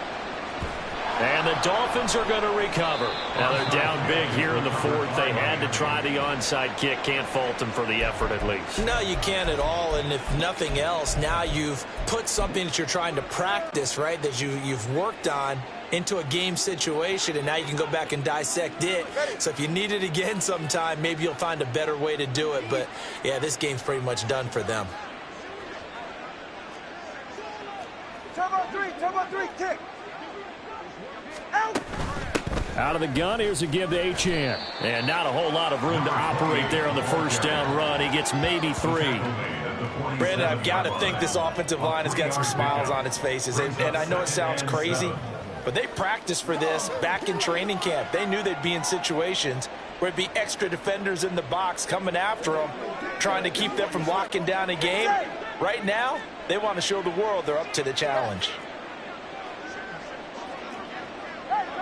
And the Dolphins are going to recover. Now they're down big here in the fourth. They had to try the onside kick. Can't fault them for the effort at least. No, you can't at all. And if nothing else, now you've put something that you're trying to practice, right, that you've worked on into a game situation, and now you can go back and dissect it. So if you need it again sometime, maybe you'll find a better way to do it. But, yeah, this game's pretty much done for them. Turbo 3, kick. Out of the gun, here's a give to Achane. And not a whole lot of room to operate there on the first down run. He gets maybe 3. Brandon, I've got to think this offensive line has got some smiles on its faces. And I know it sounds crazy, but they practiced for this back in training camp. They knew they'd be in situations where it'd be extra defenders in the box coming after them, trying to keep them from locking down a game. Right now, they want to show the world they're up to the challenge.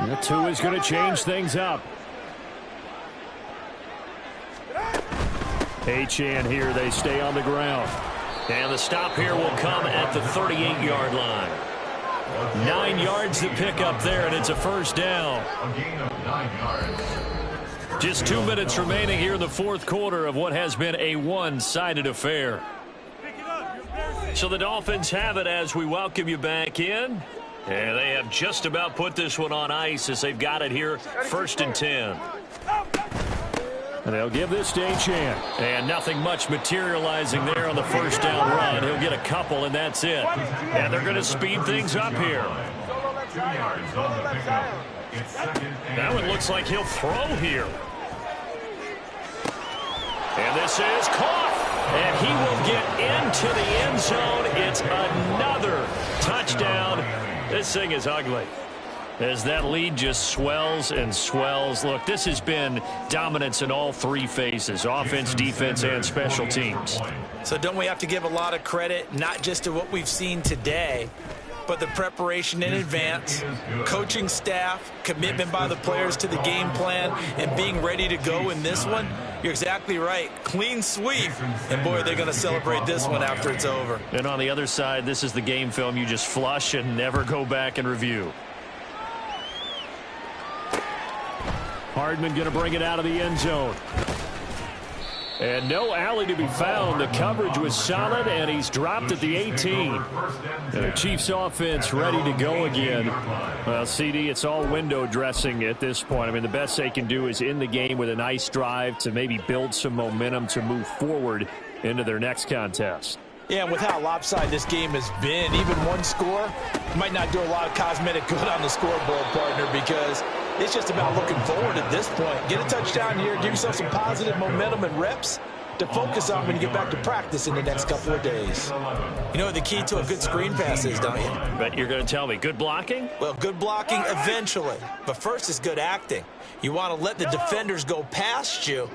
The 2 is going to change things up. Achane here. They stay on the ground. And the stop here will come at the 38-yard line. 9 yards to pick up there, and it's a first down. A gain of 9 yards. Just 2 minutes remaining here in the fourth quarter of what has been a one-sided affair. So the Dolphins have it as we welcome you back in. And they have just about put this one on ice as they've got it here, 1st and 10. And they'll give this to Achane. And nothing much materializing there on the first down run. He'll get a couple, and that's it. And they're going to speed things up here. 2 yards on the pickup. It's 2nd and Now it looks like he'll throw here. And this is caught. And he will get into the end zone. It's another touchdown. This thing is ugly as that lead just swells and swells. Look, this has been dominance in all 3 phases, offense, defense, and special teams. So don't we have to give a lot of credit, not just to what we've seen today, but the preparation in advance, coaching staff, commitment by the players to the game plan, and being ready to go in this one? You're exactly right. Clean sweep. And, boy, they're going to celebrate this one after it's over. And on the other side, this is the game film you just flush and never go back and review. Hardman going to bring it out of the end zone. And no alley to be found. The coverage was solid, and he's dropped at the 18. And the Chiefs offense ready to go again. Well, CD, it's all window dressing at this point. I mean, the best they can do is in the game with a nice drive to maybe build some momentum to move forward into their next contest. Yeah, and with how lopsided this game has been, even one score might not do a lot of cosmetic good on the scoreboard, partner, because it's just about looking forward at this point. Get a touchdown here, give yourself some positive momentum and reps to focus on when you get back to practice in the next couple of days. You know what the key to a good screen pass is, don't you? But you're going to tell me, good blocking? Well, good blocking eventually. But first is good acting. You want to let the defenders go past you,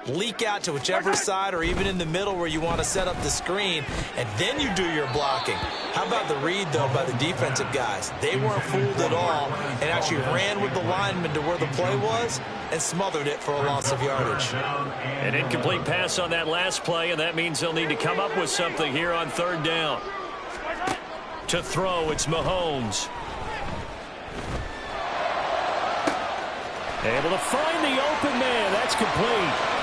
leak out to whichever side or even in the middle where you want to set up the screen, and then you do your blocking. How about the read, though, by the defensive guys? They weren't fooled at all and actually ran with the lineman to where the play was and smothered it for a loss of yardage. An incomplete pass on that last play, and that means they'll need to come up with something here on 3rd down. To throw, it's Mahomes. Able to find the open man. That's complete.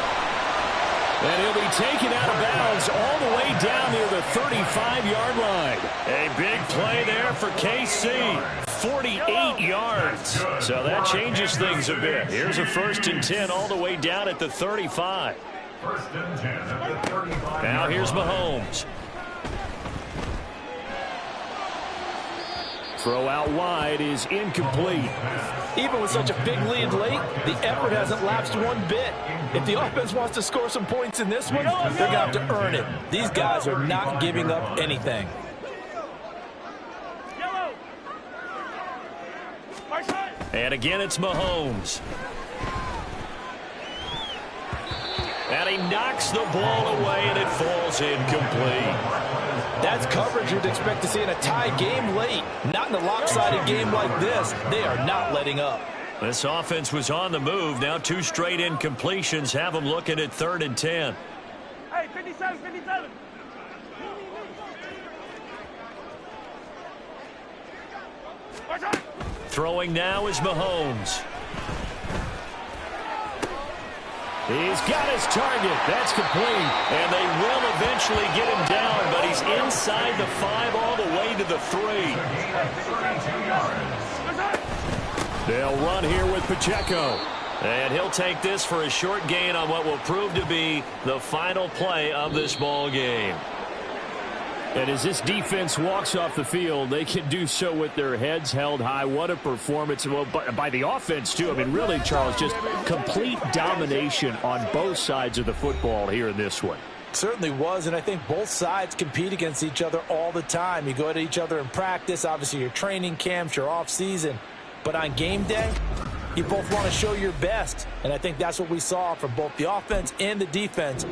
And he'll be taken out of bounds all the way down near the 35-yard line. A big play there for KC. 48 yards. So that changes things a bit. Here's a 1st and 10 all the way down at the 35. 1st and 10 at the 35. Now here's Mahomes. Throw out wide is incomplete. Even with such a big lead late, the effort hasn't lapsed one bit. If the offense wants to score some points in this one, they're going to have to earn it. These guys are not giving up anything. And again, it's Mahomes. And he knocks the ball away, and it falls incomplete. That's coverage you'd expect to see in a tie game late. Not in a lopsided game like this. They are not letting up. This offense was on the move. Now 2 straight incompletions have them looking at 3rd and 10. Hey, 57, 57. Throwing now is Mahomes. He's got his target. That's complete. And they will eventually get him down, but he's inside the 5 all the way to the 3. They'll run here with Pacheco. And he'll take this for a short gain on what will prove to be the final play of this ball game. And as this defense walks off the field, they can do so with their heads held high. What a performance. Well, by the offense, too. I mean, really, Charles, just complete domination on both sides of the football here in this one. Certainly was, and I think both sides compete against each other all the time. You go at each other in practice, obviously your training camps, your off-season. But on game day, you both want to show your best. And I think that's what we saw from both the offense and the defense.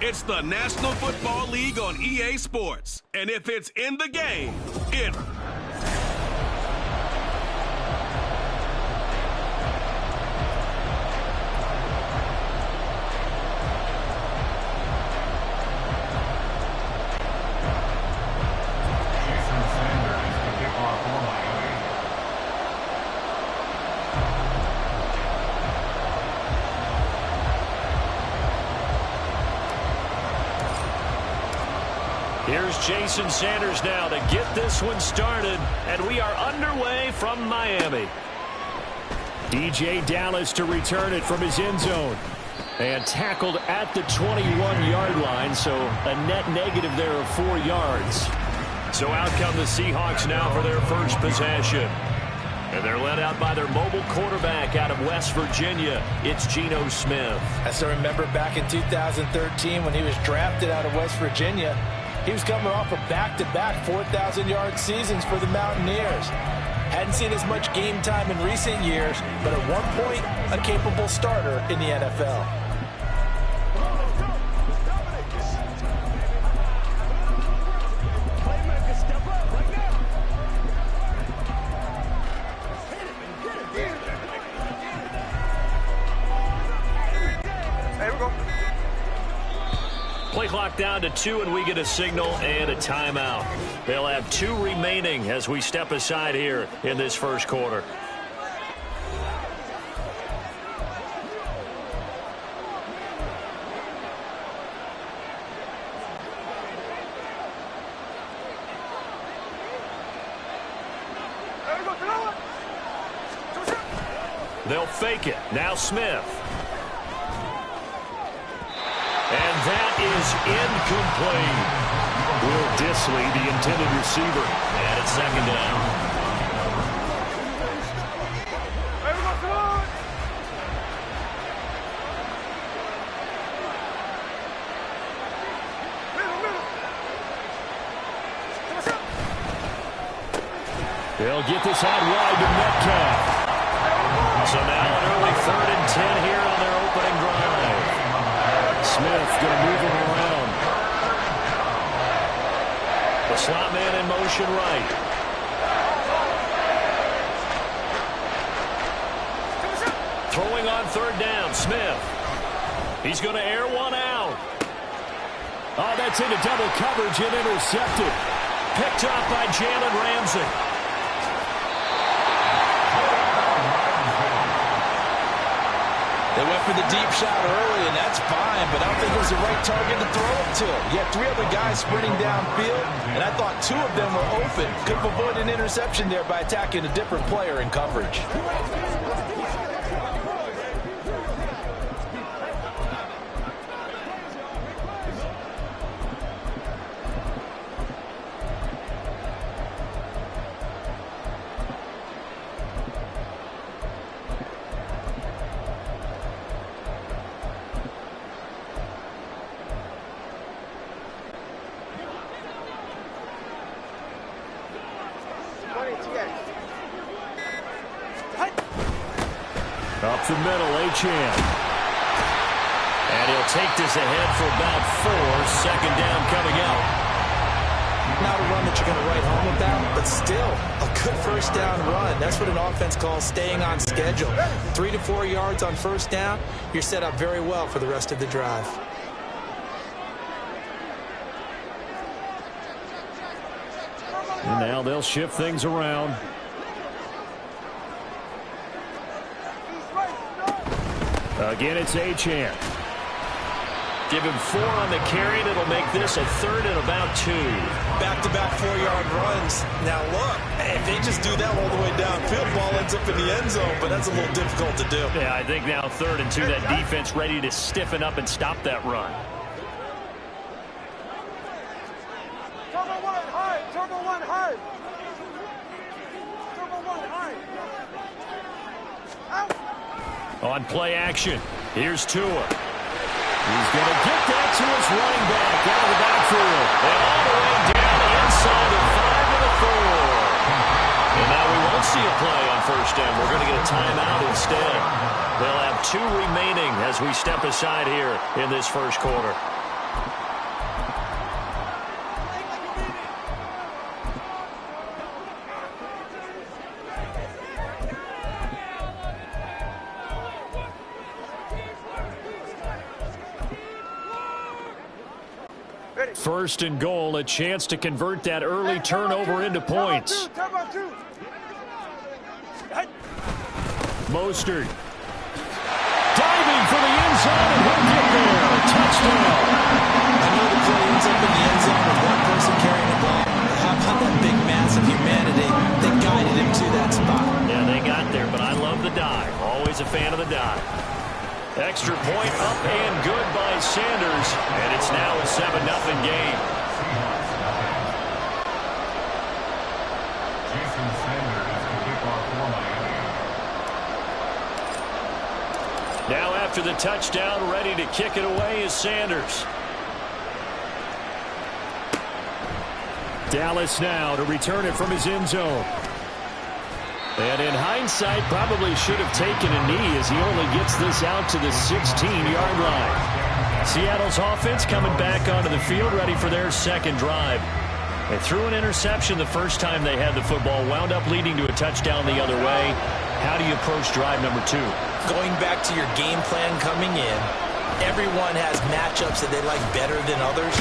It's the National Football League on EA Sports. And if it's in the game, it... Here's Jason Sanders now to get this one started, and we are underway from Miami. DJ Dallas to return it from his end zone. And tackled at the 21-yard line, so a net negative there of 4 yards. So out come the Seahawks now for their first possession. And they're led out by their mobile quarterback out of West Virginia. It's Geno Smith. I still remember back in 2013 when he was drafted out of West Virginia. He was coming off of back-to-back 4,000-yard seasons for the Mountaineers. Hadn't seen as much game time in recent years, but at one point, a capable starter in the NFL. Play clock down to 2, and we get a signal and a timeout. They'll have 2 remaining as we step aside here in this first quarter. They'll fake it. Now Smith. And that is incomplete. Will Disley, the intended receiver. And it's second down. They'll get this out wide to Metcalf. So now an early 3rd and 10 here on their opening drive. Smith going to move him around. The slot man in motion right. Throwing on 3rd down, Smith. He's going to air one out. Oh, that's into double coverage and intercepted. Picked up by Jalen Ramsey. They went for the deep shot early, and that's fine, but I don't think it was the right target to throw it to. You had 3 other guys sprinting downfield, and I thought 2 of them were open. Could have avoided an interception there by attacking a different player in coverage. Up the middle, Achane. And he'll take this ahead for about 4. Second down coming out. Not a run that you're going to write home about, but still a good first down run. That's what an offense calls staying on schedule. 3 to 4 yards on first down, you're set up very well for the rest of the drive. And now they'll shift things around. Again, it's Achane. Give him 4 on the carry, and it'll make this a 3rd and about 2. Back-to-back 4-yard runs. Now look, if they just do that all the way downfield, ball ends up in the end zone, but that's a little difficult to do. Yeah, I think now 3rd and 2, that defense ready to stiffen up and stop that run. Turbo 1 high, Turbo 1 high. Turbo 1 high. Out. On play action, here's Tua. He's going to get that to his running back out of the backfield. And all the way down the inside of 5 to the 4. And now we won't see a play on first down. We're going to get a timeout instead. They'll have 2 remaining as we step aside here in this first quarter. First and goal, a chance to convert that early turnover into points. Mostert. Diving for the end zone, and he'll get there. Touchdown. I know the play ends up in the end zone with one person carrying the ball. How about that big mass of humanity that guided him to that spot? Yeah, they got there, but I love the dive. Always a fan of the dive. Extra point up and good by Sanders, and it's now a 7-0 game. Jason Sanders is the kickoff for Miami. Now after the touchdown, ready to kick it away is Sanders. Dallas now to return it from his end zone. And in hindsight, probably should have taken a knee as he only gets this out to the 16-yard line. Seattle's offense coming back onto the field, ready for their second drive. They threw an interception the first time they had the football, wound up leading to a touchdown the other way. How do you approach drive number 2? Going back to your game plan coming in, everyone has matchups that they like better than others,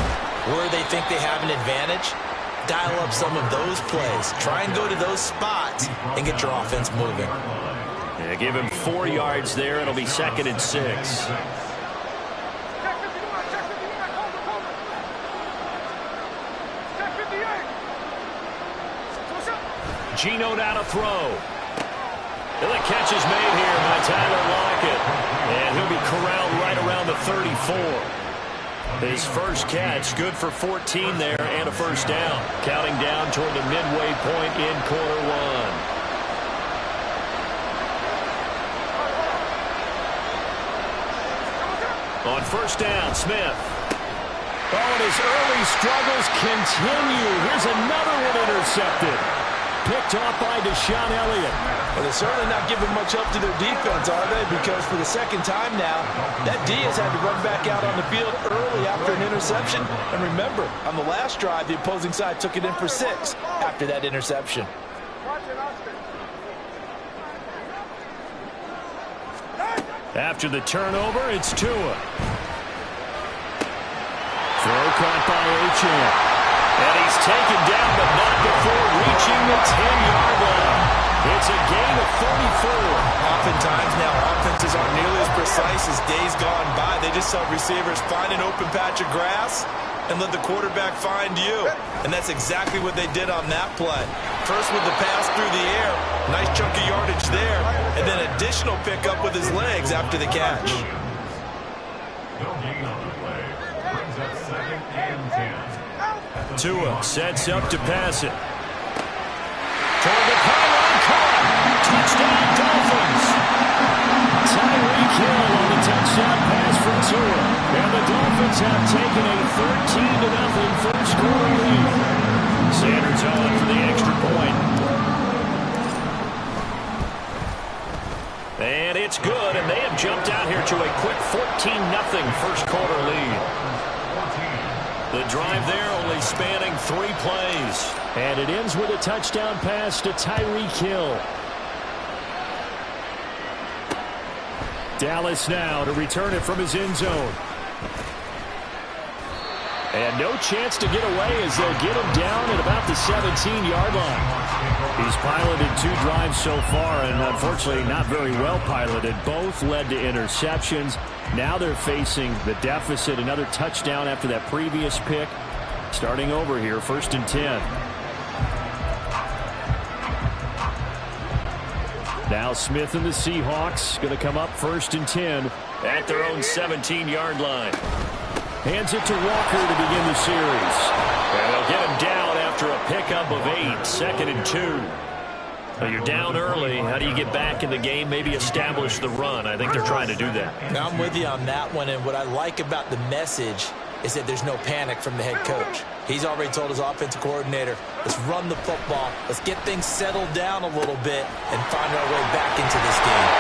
where they think they have an advantage. Dial up some of those plays. Try and go to those spots and get your offense moving. Yeah, give him 4 yards there. It'll be 2nd and 6. Geno down to throw. And the catch is made here by Tyler Lockett. And he'll be corralled right around the 34. His first catch, good for 14 there and a first down. Counting down toward the midway point in quarter one. On first down, Smith. Oh, and his early struggles continue. Here's another one intercepted. Picked off by Deshaun Elliott. Well, they're certainly not giving much help to their defense, are they? Because for the second time now, that D has had to run back out on the field early after an interception. And remember, on the last drive, the opposing side took it in for 6 after that interception. After the turnover, it's Tua. Throw caught by Achane. And he's taken down, but not before reaching the 10-yard line. It's a gain of 34. Oftentimes now, offenses aren't nearly as precise as days gone by. They just saw receivers find an open patch of grass and let the quarterback find you. And that's exactly what they did on that play. First with the pass through the air, nice chunk of yardage there, and then additional pickup with his legs after the catch. No gain on the play. Brings up 2nd and 10. Tua sets up to pass it. Toward the pylon, caught. Touchdown, Dolphins. Tyreek Hill on the touchdown pass from Tua. And the Dolphins have taken a 13-0 first quarter lead. Sanders on for the extra point. And it's good, and they have jumped out here to a quick 14-0 first quarter lead. The drive there only spanning 3 plays. And it ends with a touchdown pass to Tyreek Hill. Dallas now to return it from his end zone. And no chance to get away as they'll get him down at about the 17-yard line. He's piloted 2 drives so far, and unfortunately not very well piloted. Both led to interceptions. Now they're facing the deficit. Another touchdown after that previous pick. Starting over here, 1st and 10. Now Smith and the Seahawks going to come up 1st and 10 at their own 17-yard line. Hands it to Walker to begin the series. And they'll get him down after a pickup of 8, 2nd and 2. Well, you're down early. How do you get back in the game? Maybe establish the run. I think they're trying to do that. Now, I'm with you on that one, and what I like about the message is that there's no panic from the head coach. He's already told his offensive coordinator, let's run the football, let's get things settled down a little bit and find our way back into this game.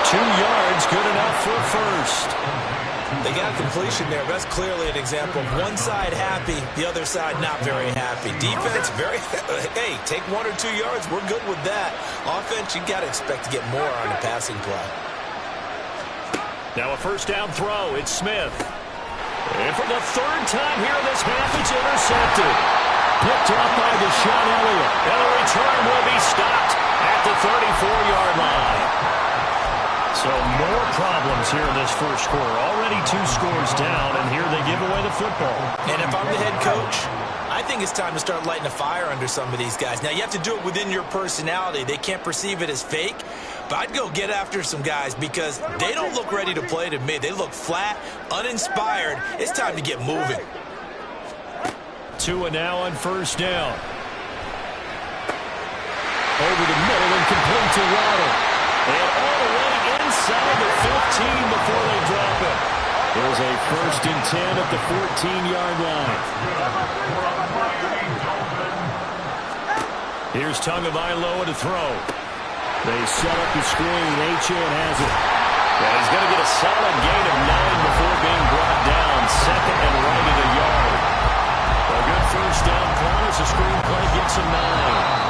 2 yards, good enough for a first. They got completion there. That's clearly an example of one side happy, the other side not very happy. Defense, hey, take 1 or 2 yards. We're good with that. Offense, you got to expect to get more on the passing play. Now a first down throw. It's Smith. And for the 3rd time here in this half, it's intercepted. Picked off by Deshaun Elliott. And the return will be stopped at the 34-yard line. So more problems here in this first quarter. Already 2 scores down, and here they give away the football. And if I'm the head coach, I think it's time to start lighting a fire under some of these guys. Now, you have to do it within your personality. They can't perceive it as fake. But I'd go get after some guys because they don't look ready to play to me. They look flat, uninspired. It's time to get moving. Tua now on first down. Over the middle and complete to Waddle. And all the way inside the 15 before they drop it. There's a 1st and 10 at the 14-yard line. Here's Tagovailoa to throw. They set up the screen. Achane has it. And he's going to get a solid gain of 9 before being brought down. 2nd and right at a yard. A good first down play as the screen play gets him 9.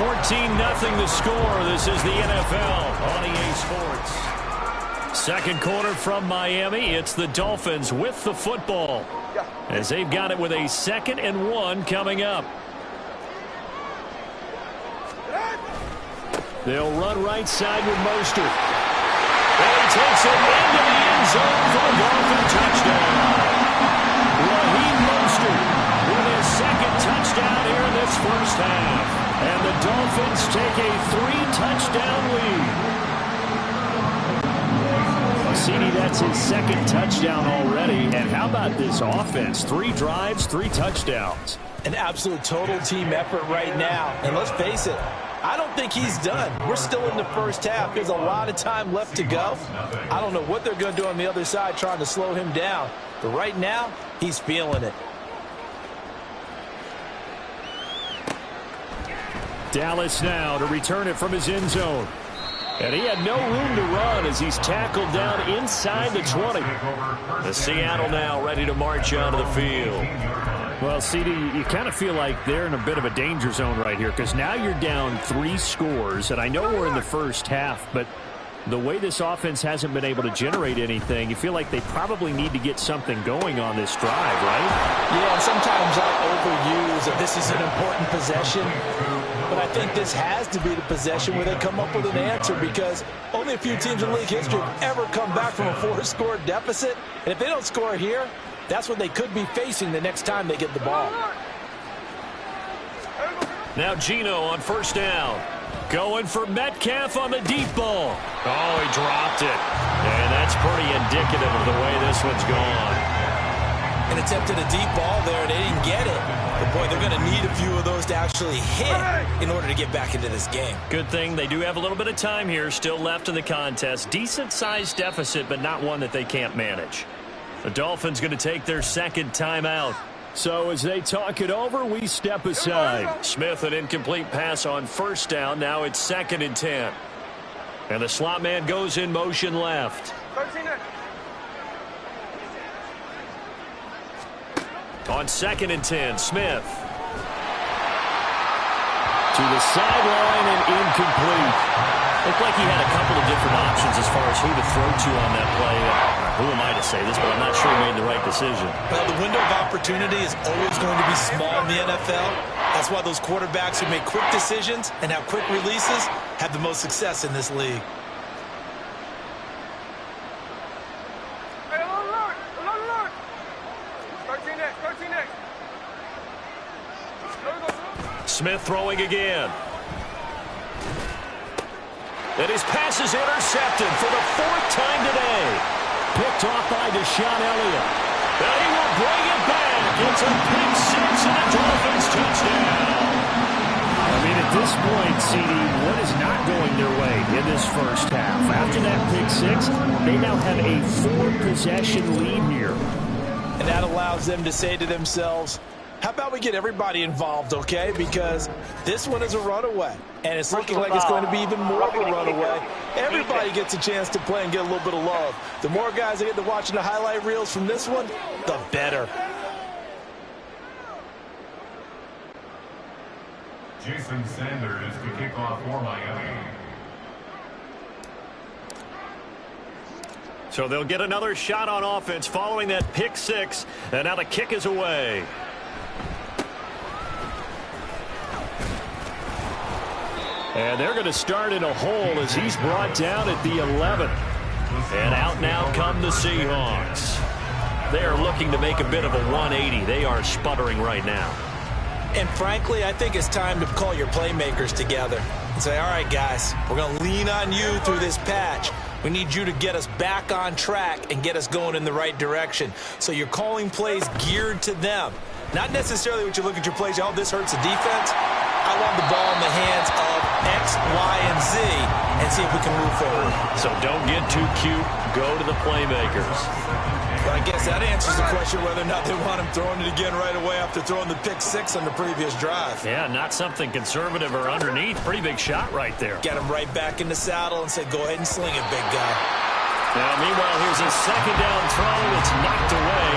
14-0 the score. This is the NFL on EA Sports. Second quarter from Miami. It's the Dolphins with the football as they've got it with a 2nd and 1 coming up. They'll run right side with Mostert. And he takes it into the end zone for the Dolphin touchdown. Raheem Mostert with his 2nd touchdown here in this first half. And the Dolphins take a 3-touchdown lead. CD, that's his 2nd touchdown already. And how about this offense? 3 drives, 3 touchdowns. An absolute total team effort right now. And let's face it, I don't think he's done. We're still in the first half. There's a lot of time left to go. I don't know what they're going to do on the other side trying to slow him down. But right now, he's feeling it. Dallas now to return it from his end zone. And he had no room to run as he's tackled down inside the 20. The Seattle now ready to march onto the field. Well, CD, you kind of feel like they're in a bit of a danger zone right here because now you're down 3 scores. And I know we're in the first half, but the way this offense hasn't been able to generate anything, you feel like they probably need to get something going on this drive, right? Yeah, and sometimes I overuse that this is an important possession. But I think this has to be the possession where they come up with an answer because only a few teams in league history have ever come back from a 4-score deficit. And if they don't score here, that's what they could be facing the next time they get the ball. Now Geno on first down. Going for Metcalf on the deep ball. Oh, he dropped it. And that's pretty indicative of the way this one's gone. An attempted a deep ball there, and they didn't get it. But, boy, they're going to need a few of those to actually hit in order to get back into this game. Good thing they do have a little bit of time here still left in the contest. Decent-sized deficit, but not one that they can't manage. The Dolphins going to take their 2nd timeout. So as they talk it over, we step aside. Smith, an incomplete pass on first down. Now it's 2nd and 10. And the slot man goes in motion left. On 2nd and 10, Smith. To the sideline and incomplete. Looked like he had a couple of different options as far as who to throw to on that play. Who am I to say this, but I'm not sure he made the right decision. Well, the window of opportunity is always going to be small in the NFL. That's why those quarterbacks who make quick decisions and have quick releases have the most success in this league. Smith throwing again. And his pass is intercepted for the 4th time today. Picked off by Deshaun Elliott. And he will bring it back. It's a pick 6 and a Dolphins touchdown. I mean, at this point, CD, what is not going their way in this first half? After that pick 6, they now have a 4-possession lead here. And that allows them to say to themselves, how about we get everybody involved, okay? Because this one is a runaway, and it's looking like it's going to be even more of a runaway. Everybody gets a chance to play and get a little bit of love. The more guys that get to watching the highlight reels from this one, the better. Jason Sanders to kick off for Miami. So they'll get another shot on offense following that pick 6, and now the kick is away. And they're going to start in a hole as he's brought down at the 11th. And out now come the Seahawks. They are looking to make a bit of a 180. They are sputtering right now. And frankly, I think it's time to call your playmakers together and say, all right, guys, we're going to lean on you through this patch. We need you to get us back on track and get us going in the right direction. So you're calling plays geared to them. Not necessarily what you look at your plays, oh, this hurts the defense. I want the ball in the hands of X, Y, and Z and see if we can move forward. So don't get too cute. Go to the playmakers. But I guess that answers the question whether or not they want him throwing it again right away after throwing the pick 6 on the previous drive. Yeah, not something conservative or underneath. Pretty big shot right there. Get him right back in the saddle and say, go ahead and sling it, big guy. Now, meanwhile, here's a 2nd down throw. It's knocked away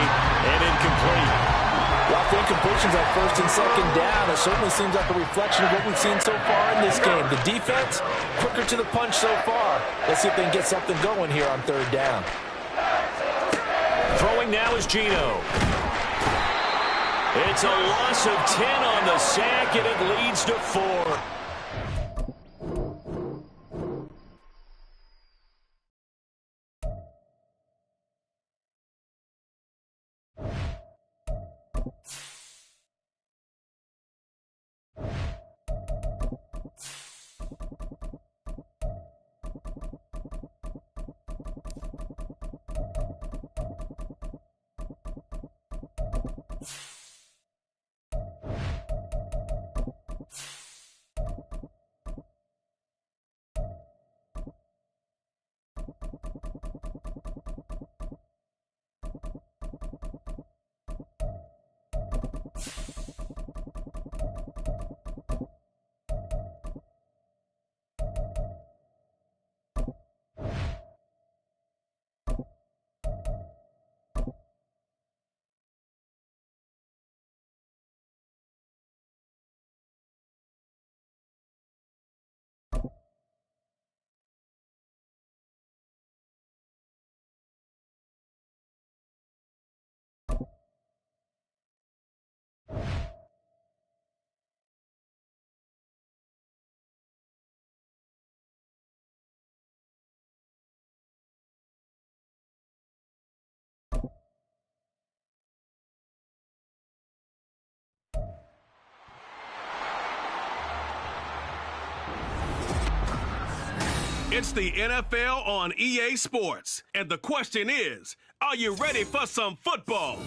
and incomplete. Well, I incompletions on first and second down. It certainly seems like a reflection of what we've seen so far in this game. The defense, quicker to the punch so far. Let's see if they can get something going here on third down. Throwing now is Geno. It's a loss of 10 on the sack, and it leads to 4. It's the NFL on EA Sports, and the question is, are you ready for some football?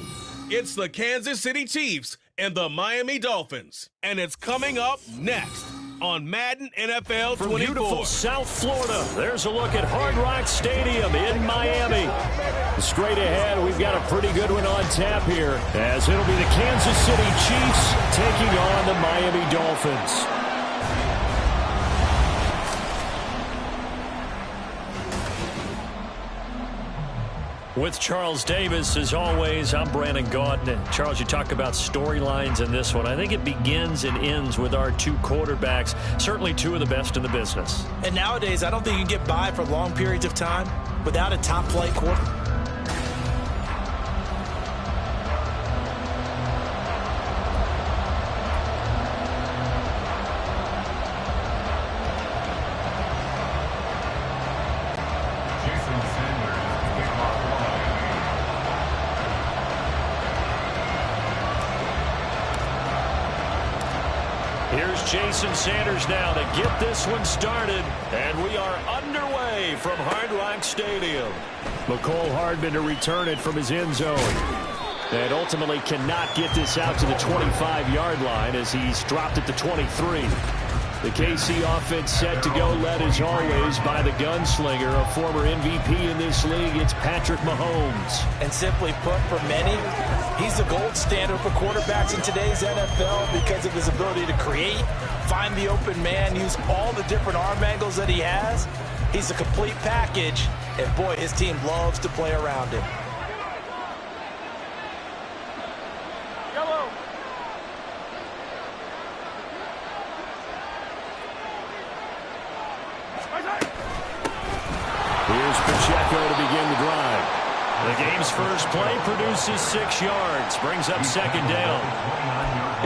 It's the Kansas City Chiefs and the Miami Dolphins, and it's coming up next on Madden NFL 24. From beautiful South Florida, there's a look at Hard Rock Stadium in Miami. Straight ahead, we've got a pretty good one on tap here, as it'll be the Kansas City Chiefs taking on the Miami Dolphins. With Charles Davis, as always, I'm Brandon Gaudin. And Charles, you talk about storylines in this one. I think it begins and ends with our two quarterbacks, certainly two of the best in the business. And nowadays, I don't think you can get by for long periods of time without a top-flight quarterback. Jason Sanders now to get this one started, and we are underway from Hard Rock Stadium. McCole Hardman to return it from his end zone, and ultimately cannot get this out to the 25-yard line as he's dropped it to 23. The KC offense set to go, led as always by the gunslinger, a former MVP in this league. It's Patrick Mahomes. And simply put, for many, he's the gold standard for quarterbacks in today's NFL because of his ability to create, find the open man, use all the different arm angles that he has. He's a complete package, and boy, his team loves to play around him. Here's Pacheco to begin the drive. The game's first play produces 6 yards, brings up second down.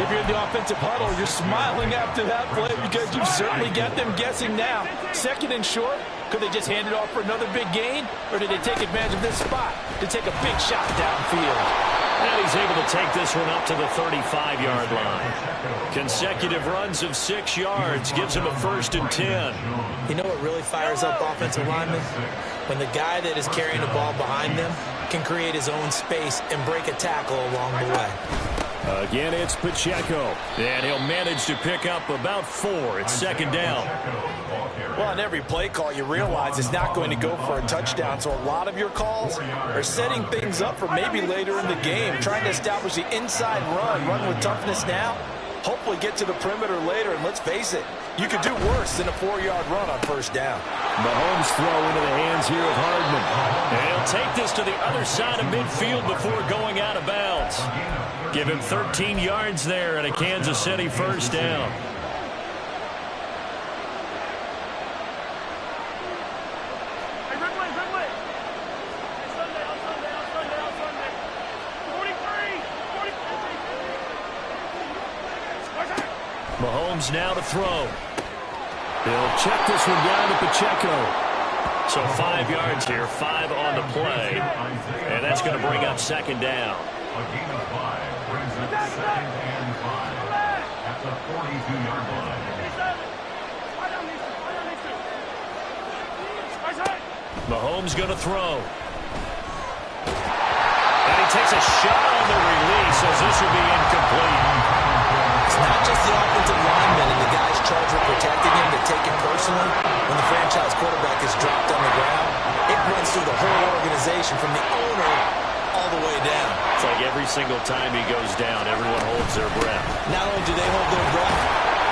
If you're in the offensive huddle, you're smiling after that play because you've certainly got them guessing now. Second and short, could they just hand it off for another big gain? Or did they take advantage of this spot to take a big shot downfield? And he's able to take this one up to the 35-yard line. Consecutive runs of 6 yards gives him a 1st and 10. You know what really fires up offensive linemen? When the guy that is carrying the ball behind them can create his own space and break a tackle along the way. Again, it's Pacheco, and he'll manage to pick up about 4. It's second down. Well, on every play call, you realize it's not going to go for a touchdown, so a lot of your calls are setting things up for maybe later in the game, trying to establish the inside run with toughness now, hopefully get to the perimeter later, and let's face it, You could do worse than a 4-yard run on first down. Mahomes throw into the hands here of Hardman. And he'll take this to the other side of midfield before going out of bounds. Give him 13 yards there and a Kansas City first down. Mahomes now to throw. He'll check this one down to Pacheco. So 5 yards here, 5 on the play. And that's going to bring up second down. A gain of 5 brings up 2nd and 5 at the 42-yard line. Mahomes going to throw. And he takes a shot on the release as this will be incomplete. It's not just the offensive linemen and the guys charged with protecting him that take it personally. When the franchise quarterback is dropped on the ground, it runs through the whole organization from the owner all the way down. It's like every single time he goes down, everyone holds their breath. Not only do they hold their breath,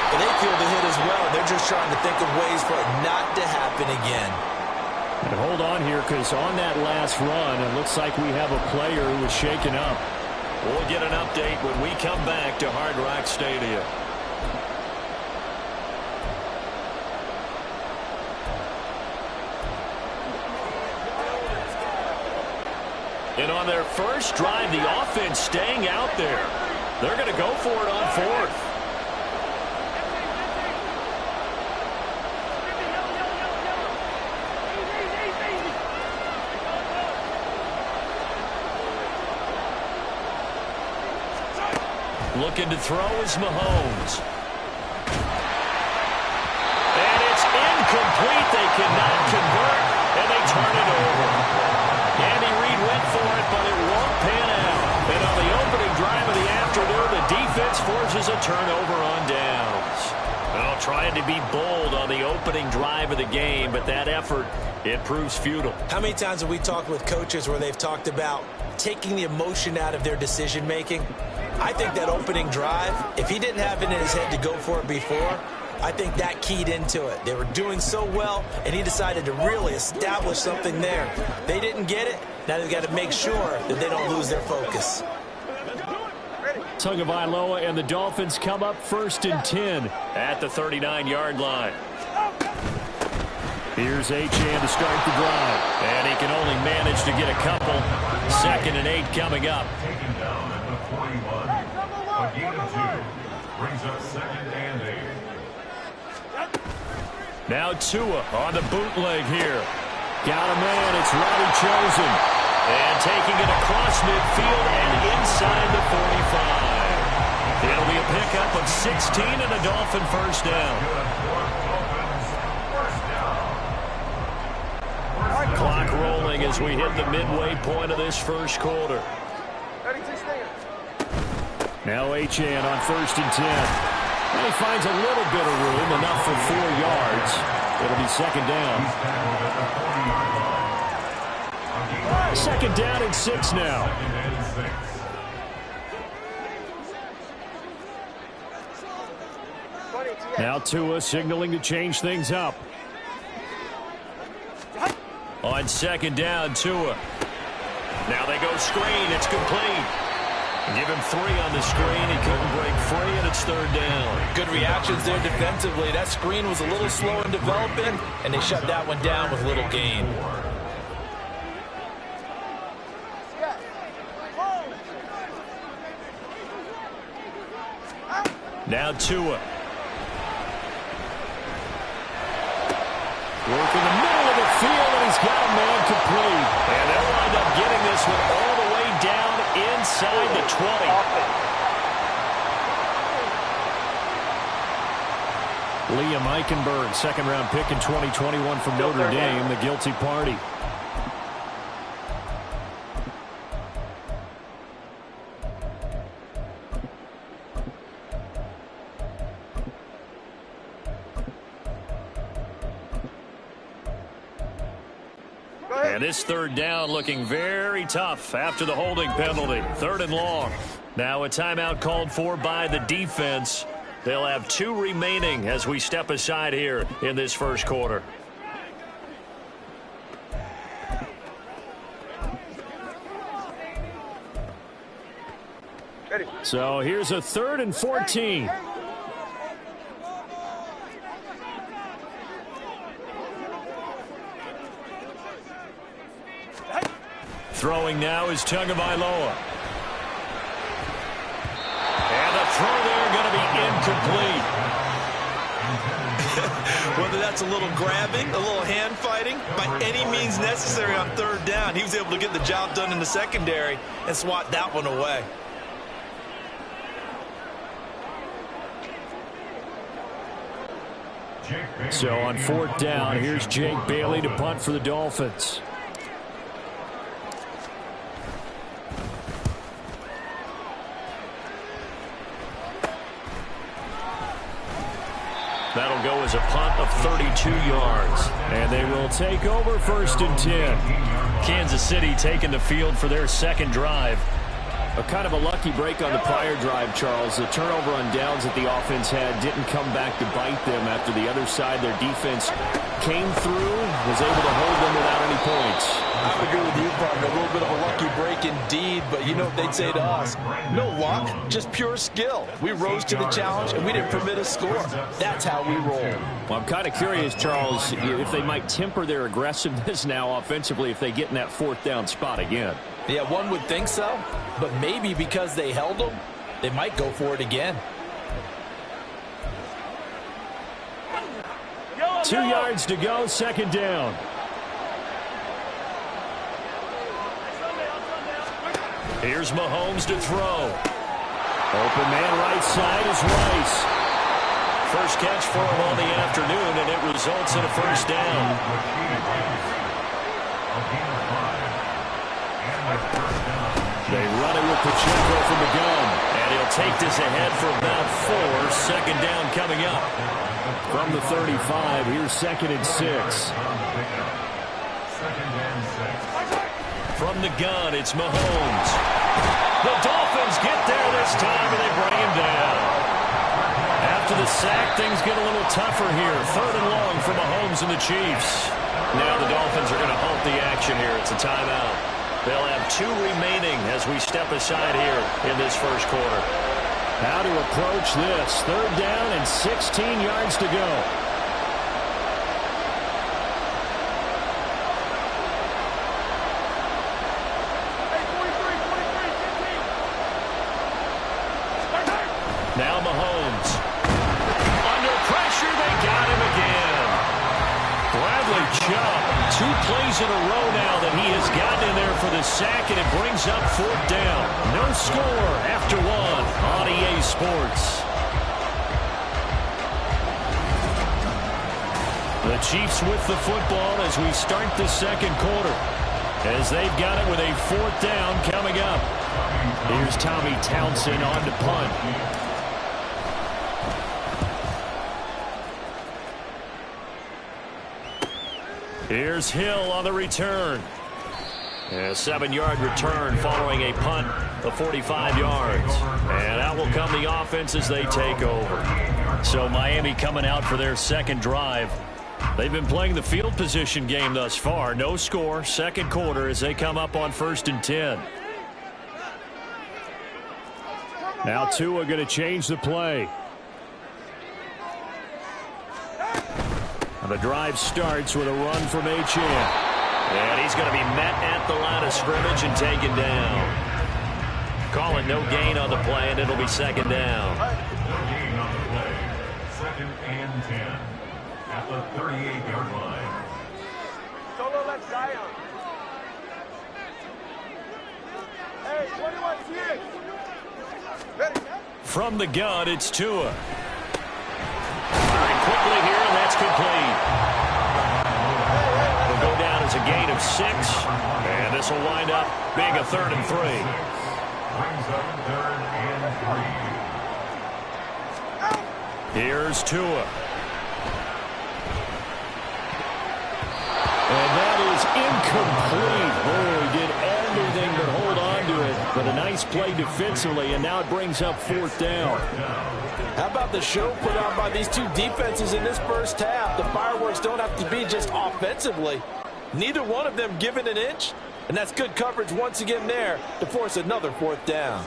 but they feel the hit as well. They're just trying to think of ways for it not to happen again. And hold on here, because on that last run, it looks like we have a player who was shaken up. We'll get an update when we come back to Hard Rock Stadium. And on their first drive, the offense staying out there. They're going to go for it on fourth. Looking to throw is Mahomes. And it's incomplete. They cannot convert, and they turn it over. Andy Reid went for it, but it won't pan out. And on the opening drive of the afternoon, the defense forces a turnover on downs. Well, trying to be bold on the opening drive of the game, but that effort, it proves futile. How many times have we talked with coaches where they've talked about taking the emotion out of their decision-making? I think that opening drive, if he didn't have it in his head to go for it before, I think that keyed into it. They were doing so well, and he decided to really establish something there. They didn't get it. Now they've got to make sure that they don't lose their focus. Tagovailoa and the Dolphins come up 1st and 10 at the 39-yard line. Here's Achane to start the drive. And he can only manage to get a couple. 2nd and 8 coming up. Taken down at the 41. A gain of 2 brings up 2nd and 8. Now Tua on the bootleg here. Got a man. It's Robbie Chosen. And taking it across midfield and inside the 45. It'll be a pickup of 16 and a Dolphin first down. Clock rolling as we hit the midway point of this first quarter. Now Achane on 1st and 10. And he finds a little bit of room, enough for 4 yards. It'll be 2nd down. 2nd down and 6 now. Now Tua signaling to change things up. On 2nd down, Tua. Now they go screen. It's complete. Give him 3 on the screen. He couldn't break free, and it's 3rd down. Good reactions there defensively. That screen was a little slow in developing, and they shut that one down with little gain. Now Tua. Work in the middle of the field, and he's got a man complete. And they'll wind up getting this one all the way down inside the 20. Liam Eichenberg, 2nd-round pick in 2021 from Notre Dame, the guilty party. And this 3rd down looking very tough after the holding penalty. 3rd and long. Now a timeout called for by the defense. They'll have 2 remaining as we step aside here in this first quarter. So here's a 3rd and 14. Throwing now is Tagovailoa. And the throw there going to be incomplete. Whether that's a little grabbing, a little hand fighting, by any means necessary on 3rd down, he was able to get the job done in the secondary and swat that one away. So on 4th down, here's Jake Bailey to punt for the Dolphins. That'll go as a punt of 32 yards. And they will take over 1st and 10. Kansas City taking the field for their second drive. A kind of a lucky break on the prior drive, Charles. The turnover on downs that the offense had didn't come back to bite them after the other side. Their defense came through, was able to hold them without any points. I would agree with you, partner. A little bit of a lucky break indeed, but you know what they'd say to us? No luck, just pure skill. We rose to the challenge, and we didn't permit a score. That's how we roll. Well, I'm kind of curious, Charles, if they might temper their aggressiveness now offensively if they get in that 4th down spot again. Yeah, one would think so, but maybe because they held them, they might go for it again. 2 yards to go, 2nd down. Here's Mahomes to throw. Open man right side is Rice. First catch for him on the afternoon, and it results in a 1st down. They run it with Pacheco from the gun. And he'll take this ahead for about 4. 2nd down coming up. From the 35, here's 2nd and 6. From the gun, it's Mahomes. The Dolphins get there this time, and they bring him down. After the sack, things get a little tougher here. 3rd and long for Mahomes and the Chiefs. Now the Dolphins are going to halt the action here. It's a timeout. They'll have 2 remaining as we step aside here in this first quarter. How to approach this. 3rd down and 16 yards to go. Now Mahomes. Under pressure, they got him again. Bradley Chubb, 2 plays in a row now that he has gotten in there for the sack, and it brings up 4th down. No score after 1 on EA Sports. The Chiefs with the football as we start the second quarter, as they've got it with a 4th down coming up. Here's Tommy Townsend on to punt. Here's Hill on the return. A 7-yard return following a punt of 45 yards. And out will come the offense as they take over. So Miami coming out for their second drive. They've been playing the field position game thus far. No score, second quarter as they come up on 1st and 10. Now Tua going to change the play. And the drive starts with a run from H.N. And he's going to be met at the line of scrimmage and taken down. Call it no gain on the play, and it'll be 2nd down. Gain on the play. 2nd and 10 at the 38-yard line. Solo left Zion. Hey, 21 here. Ready. From the gun, it's Tua. Very quickly here, and that's complete. It'll go down as a gain of 6, and this will wind up being a 3rd and 3. Brings up 3rd and 3. Here's Tua. And that is incomplete. Oh, he did everything but hold on to it. But a nice nice play defensively, and now it brings up 4th down. How about the show put on by these two defenses in this first half? The fireworks don't have to be just offensively. Neither one of them given an inch, and that's good coverage once again there to force another 4th down.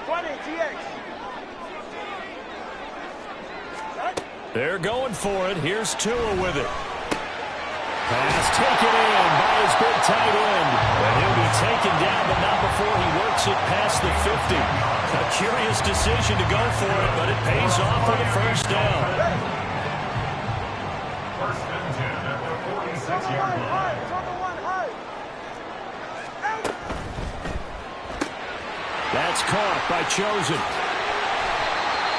20, GX. They're going for it. Here's Tua with it. Pass taken in by his big tight end. And he'll be taken down, but not before he works it past the 50. A curious decision to go for it, but it pays off for the first down. First and 10 at the 46-yard line. That's caught by Chosen.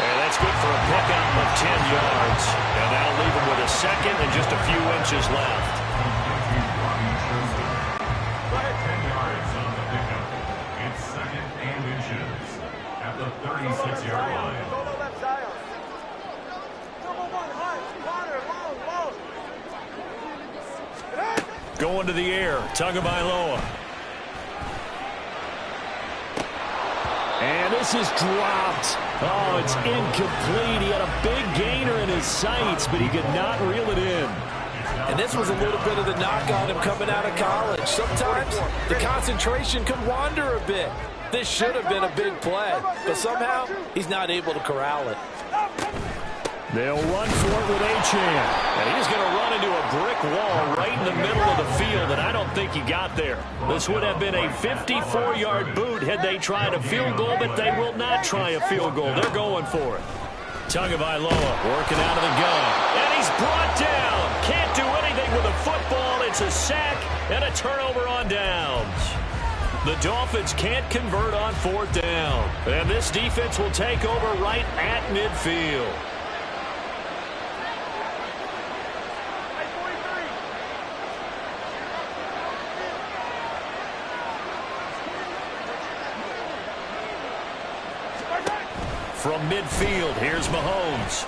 And that's good for a pickup of 10 yards. And that'll leave him with a second and just a few inches left. 10 yards on the pickup. It's second and inches at the 36-yard line. Solo left Zion. Double one, high. Corner, long. Going to the air. Tagovailoa. And this is dropped. Oh, it's incomplete. He had a big gainer in his sights, but he could not reel it in. And this was a little bit of the knock on him coming out of college. Sometimes the concentration could wander a bit. This should have been a big play, but somehow he's not able to corral it. They'll run for it with Achane. And he's going to run into a brick wall right in the middle of the field, and I don't think he got there. This would have been a 54-yard boot had they tried a field goal, but they will not try a field goal. They're going for it. Tagovailoa working out of the gun. And he's brought down. Can't do anything with a football. It's a sack and a turnover on downs. The Dolphins can't convert on 4th down. And this defense will take over right at midfield. From midfield, here's Mahomes.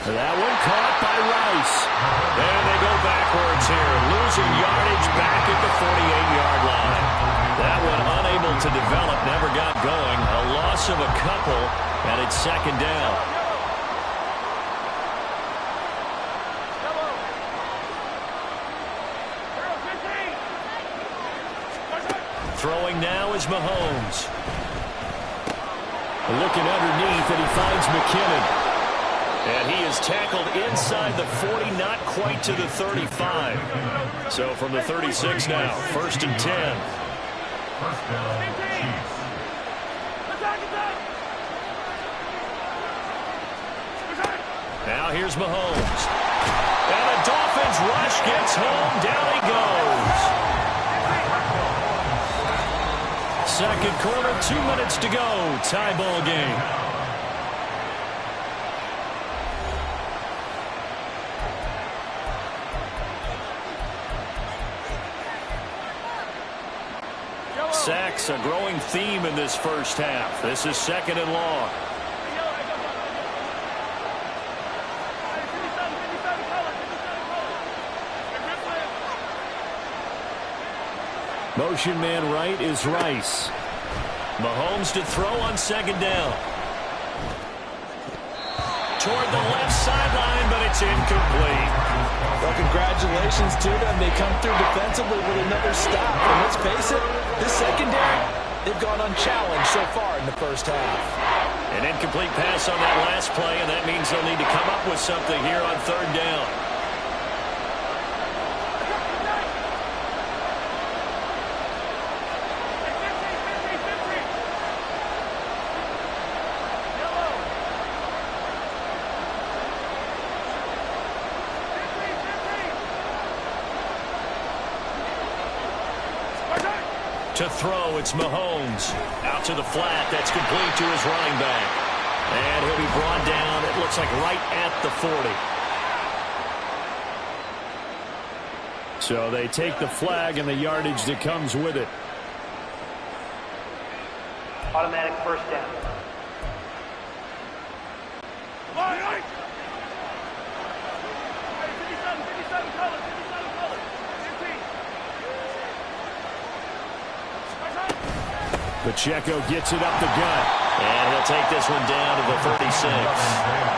That one caught by Rice. And they go backwards here, losing yardage back at the 48-yard line. That one unable to develop, never got going. A loss of a couple, and it's second down. Throwing now is Mahomes. Looking underneath, and he finds McKinnon. And he is tackled inside the 40, not quite to the 35. So from the 36 now, 1st and 10. First down, Chiefs. Now here's Mahomes. And a Dolphins rush gets home. Down he goes. Second quarter, 2 minutes to go. Tie ball game. Sacks, a growing theme in this first half. This is 2nd and long. Motion man right is Rice. Mahomes to throw on 2nd down. Toward the left sideline, but it's incomplete. Well, congratulations to them. They come through defensively with another stop. And let's face it, this secondary, they've gone unchallenged so far in the first half. An incomplete pass on that last play, and that means they'll need to come up with something here on 3rd down. To throw, it's Mahomes. Out to the flat, that's complete to his running back. And he'll be brought down, it looks like right at the 40. So they take the flag and the yardage that comes with it. Automatic first down. Pacheco gets it up the gut. And he'll take this one down to the 36.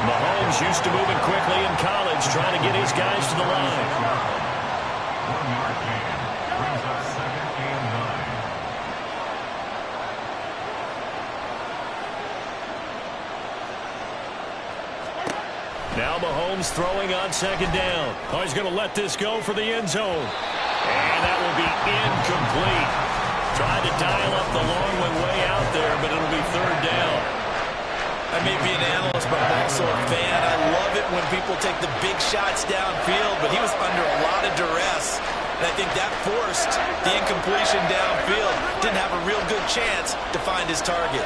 Mahomes used to moving quickly in college, trying to get his guys to the line. 1-yard gain. Brings up 2nd and 9. Now Mahomes throwing on 2nd down. Oh, he's going to let this go for the end zone. And that will be incomplete. Tried to dial up the long one way out there, but it'll be 3rd down. I may be an analyst, but I'm also a fan. I love it when people take the big shots downfield, but he was under a lot of duress. And I think that forced the incompletion downfield. Didn't have a real good chance to find his target.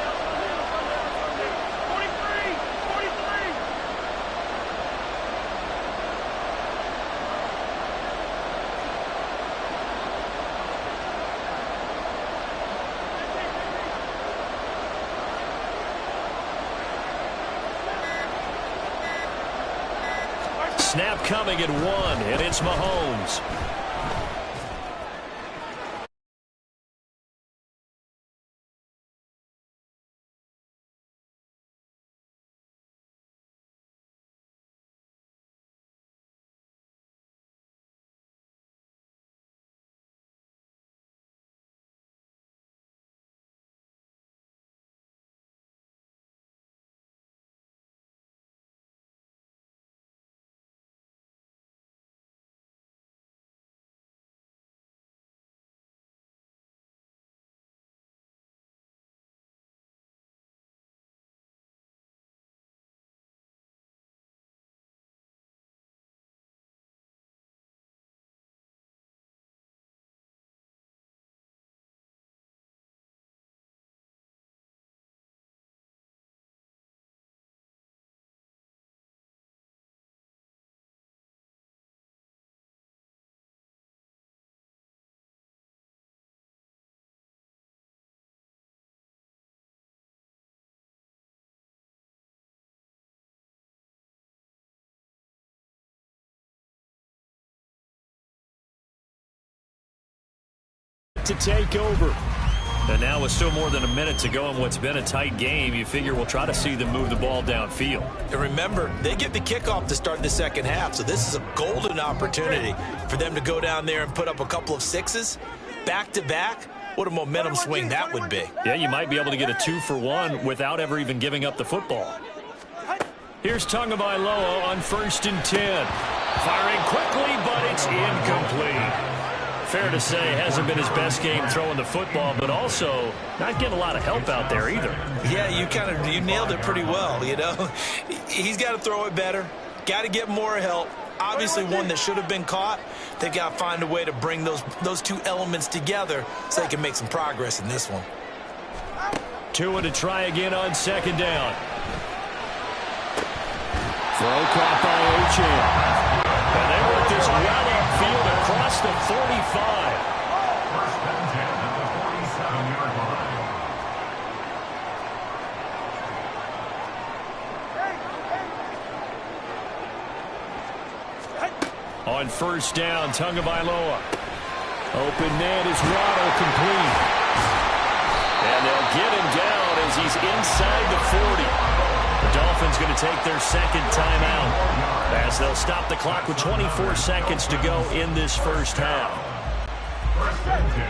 Snap coming at 1, and it's Mahomes. To take over. And now with still more than a minute to go in what's been a tight game, you figure we'll try to see them move the ball downfield. And remember, they get the kickoff to start the second half, so this is a golden opportunity for them to go down there and put up a couple of sixes back-to-back. What a momentum swing that would be. Yeah, you might be able to get a 2-for-1 without ever even giving up the football. Here's Tagovailoa on 1st and 10. Firing quickly, but it's incomplete. Fair to say, hasn't been his best game throwing the football, but also not getting a lot of help out there either. Yeah, you nailed it pretty well, you know. He's got to throw it better, got to get more help. Obviously one that should have been caught. They've got to find a way to bring those two elements together so they can make some progress in this one. Tua to try again on 2nd down. Throw caught by Achane. And they work this well upfield across the 45. 1st and 10 at the 47-yard line. On 1st down, Tagovailoa. Open man is Waddle, complete. And they'll get him down as he's inside the 40. The Dolphins going to take their 2nd timeout as they'll stop the clock with 24 seconds to go in this 1st half.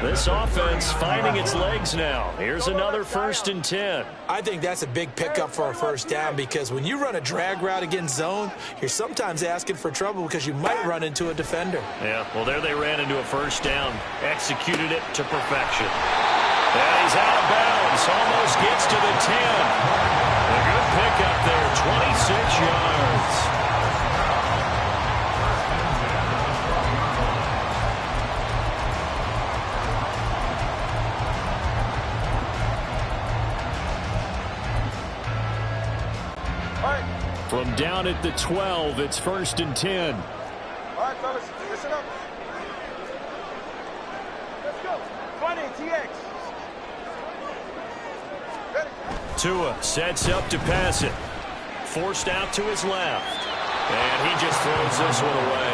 This offense finding its legs now. Here's another 1st and 10. I think that's a big pickup for a 1st down because when you run a drag route against zone, you're sometimes asking for trouble because you might run into a defender. Yeah, well, there they ran into a 1st down. Executed it to perfection. And he's out of bounds. Almost gets to the 10. A good pickup there, 26 yards. From down at the 12, it's 1st and 10. All right, fellas, listen up. Let's go. 20, TX. Ready? Tua sets up to pass it. Forced out to his left. And he just throws this one away.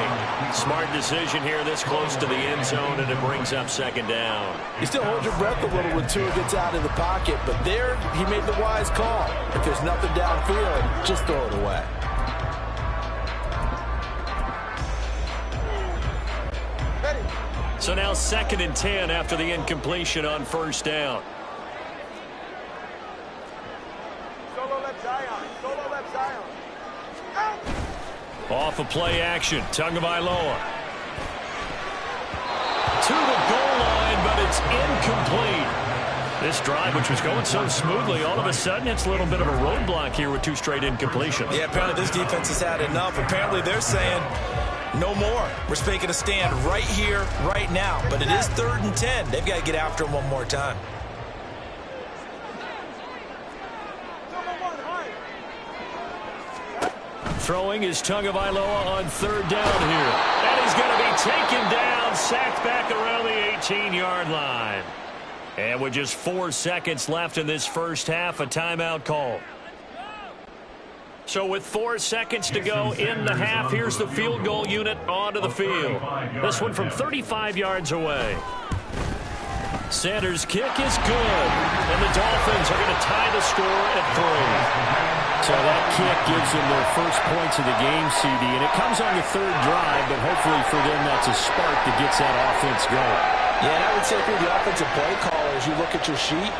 Smart decision here this close to the end zone, and it brings up second down. You still hold your breath a little when Tua gets out of the pocket, but there he made the wise call. If there's nothing downfield, just throw it away. So now 2nd and 10 after the incompletion on first down. Solo left Zion. Solo left Zion. Out. Off of play action. Tagovailoa to the goal line, but it's incomplete. This drive, which was going so smoothly, all of a sudden it's a little bit of a roadblock here with 2 straight incompletions. Yeah, apparently this defense has had enough. Apparently they're saying no more. We're making a stand right here, right now. But it is 3rd and 10. They've got to get after him one more time. Throwing is Tagovailoa on 3rd down here. And he's going to be taken down, sacked back around the 18-yard line. And with just 4 seconds left in this first half, a timeout call. So with 4 seconds to go in the half, here's the field goal unit onto the field. This one from 35 yards away. Sanders' kick is good. And the Dolphins are going to tie the score at 3. So that kick gives them their first points of the game, CD, and it comes on the 3rd drive, but hopefully for them that's a spark that gets that offense going. Yeah, and I would say if you're the offensive play caller, as you look at your sheet,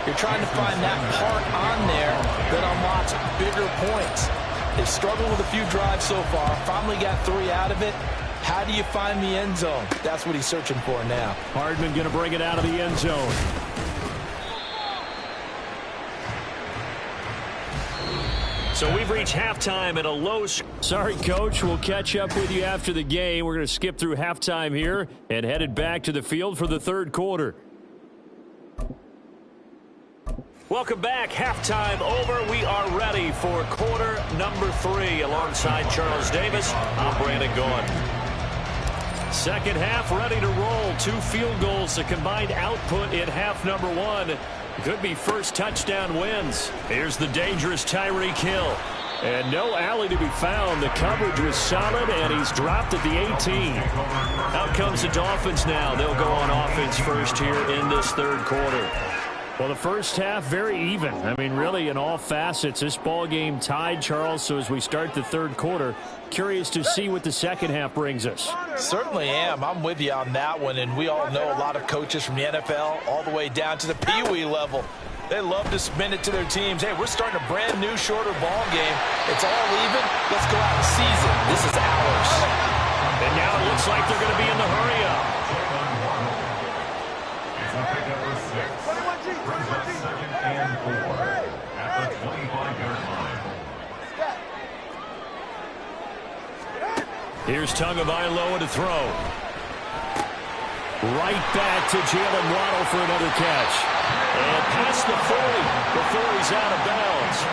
you're trying to find that part on there that unlocks bigger points. They've struggled with a few drives so far, finally got 3 out of it. How do you find the end zone? That's what he's searching for now. Hardman going to bring it out of the end zone. So we've reached halftime at a low score. Sorry, Coach. We'll catch up with you after the game. We're going to skip through halftime here and headed back to the field for the 3rd quarter. Welcome back. Halftime over. We are ready for quarter number 3. Alongside Charles Davis, I'm Brandon Gaughan. Second half ready to roll. 2 field goals, the combined output in half number 1. Could be first touchdown wins. Here's the dangerous Tyreek Hill. And no alley to be found. The coverage was solid, and he's dropped at the 18. Out comes the Dolphins now. They'll go on offense first here in this 3rd quarter. Well, the first half, very even. I mean, really, in all facets, this ball game tied, Charles. So as we start the 3rd quarter, curious to see what the second half brings us. Certainly am. I'm with you on that one, and we all know a lot of coaches from the NFL all the way down to the Pee-wee level. They love to spin it to their teams. Hey, we're starting a brand new, shorter ball game. It's all even. Let's go out and seize it. This is ours. And now it looks like they're going to be in the hurry-up. Brings up 2nd and 4 at the 25-yard line. Here's Tagovailoa to throw. Right back to Jalen Waddle for another catch. And past the 40 before he's out of bounds.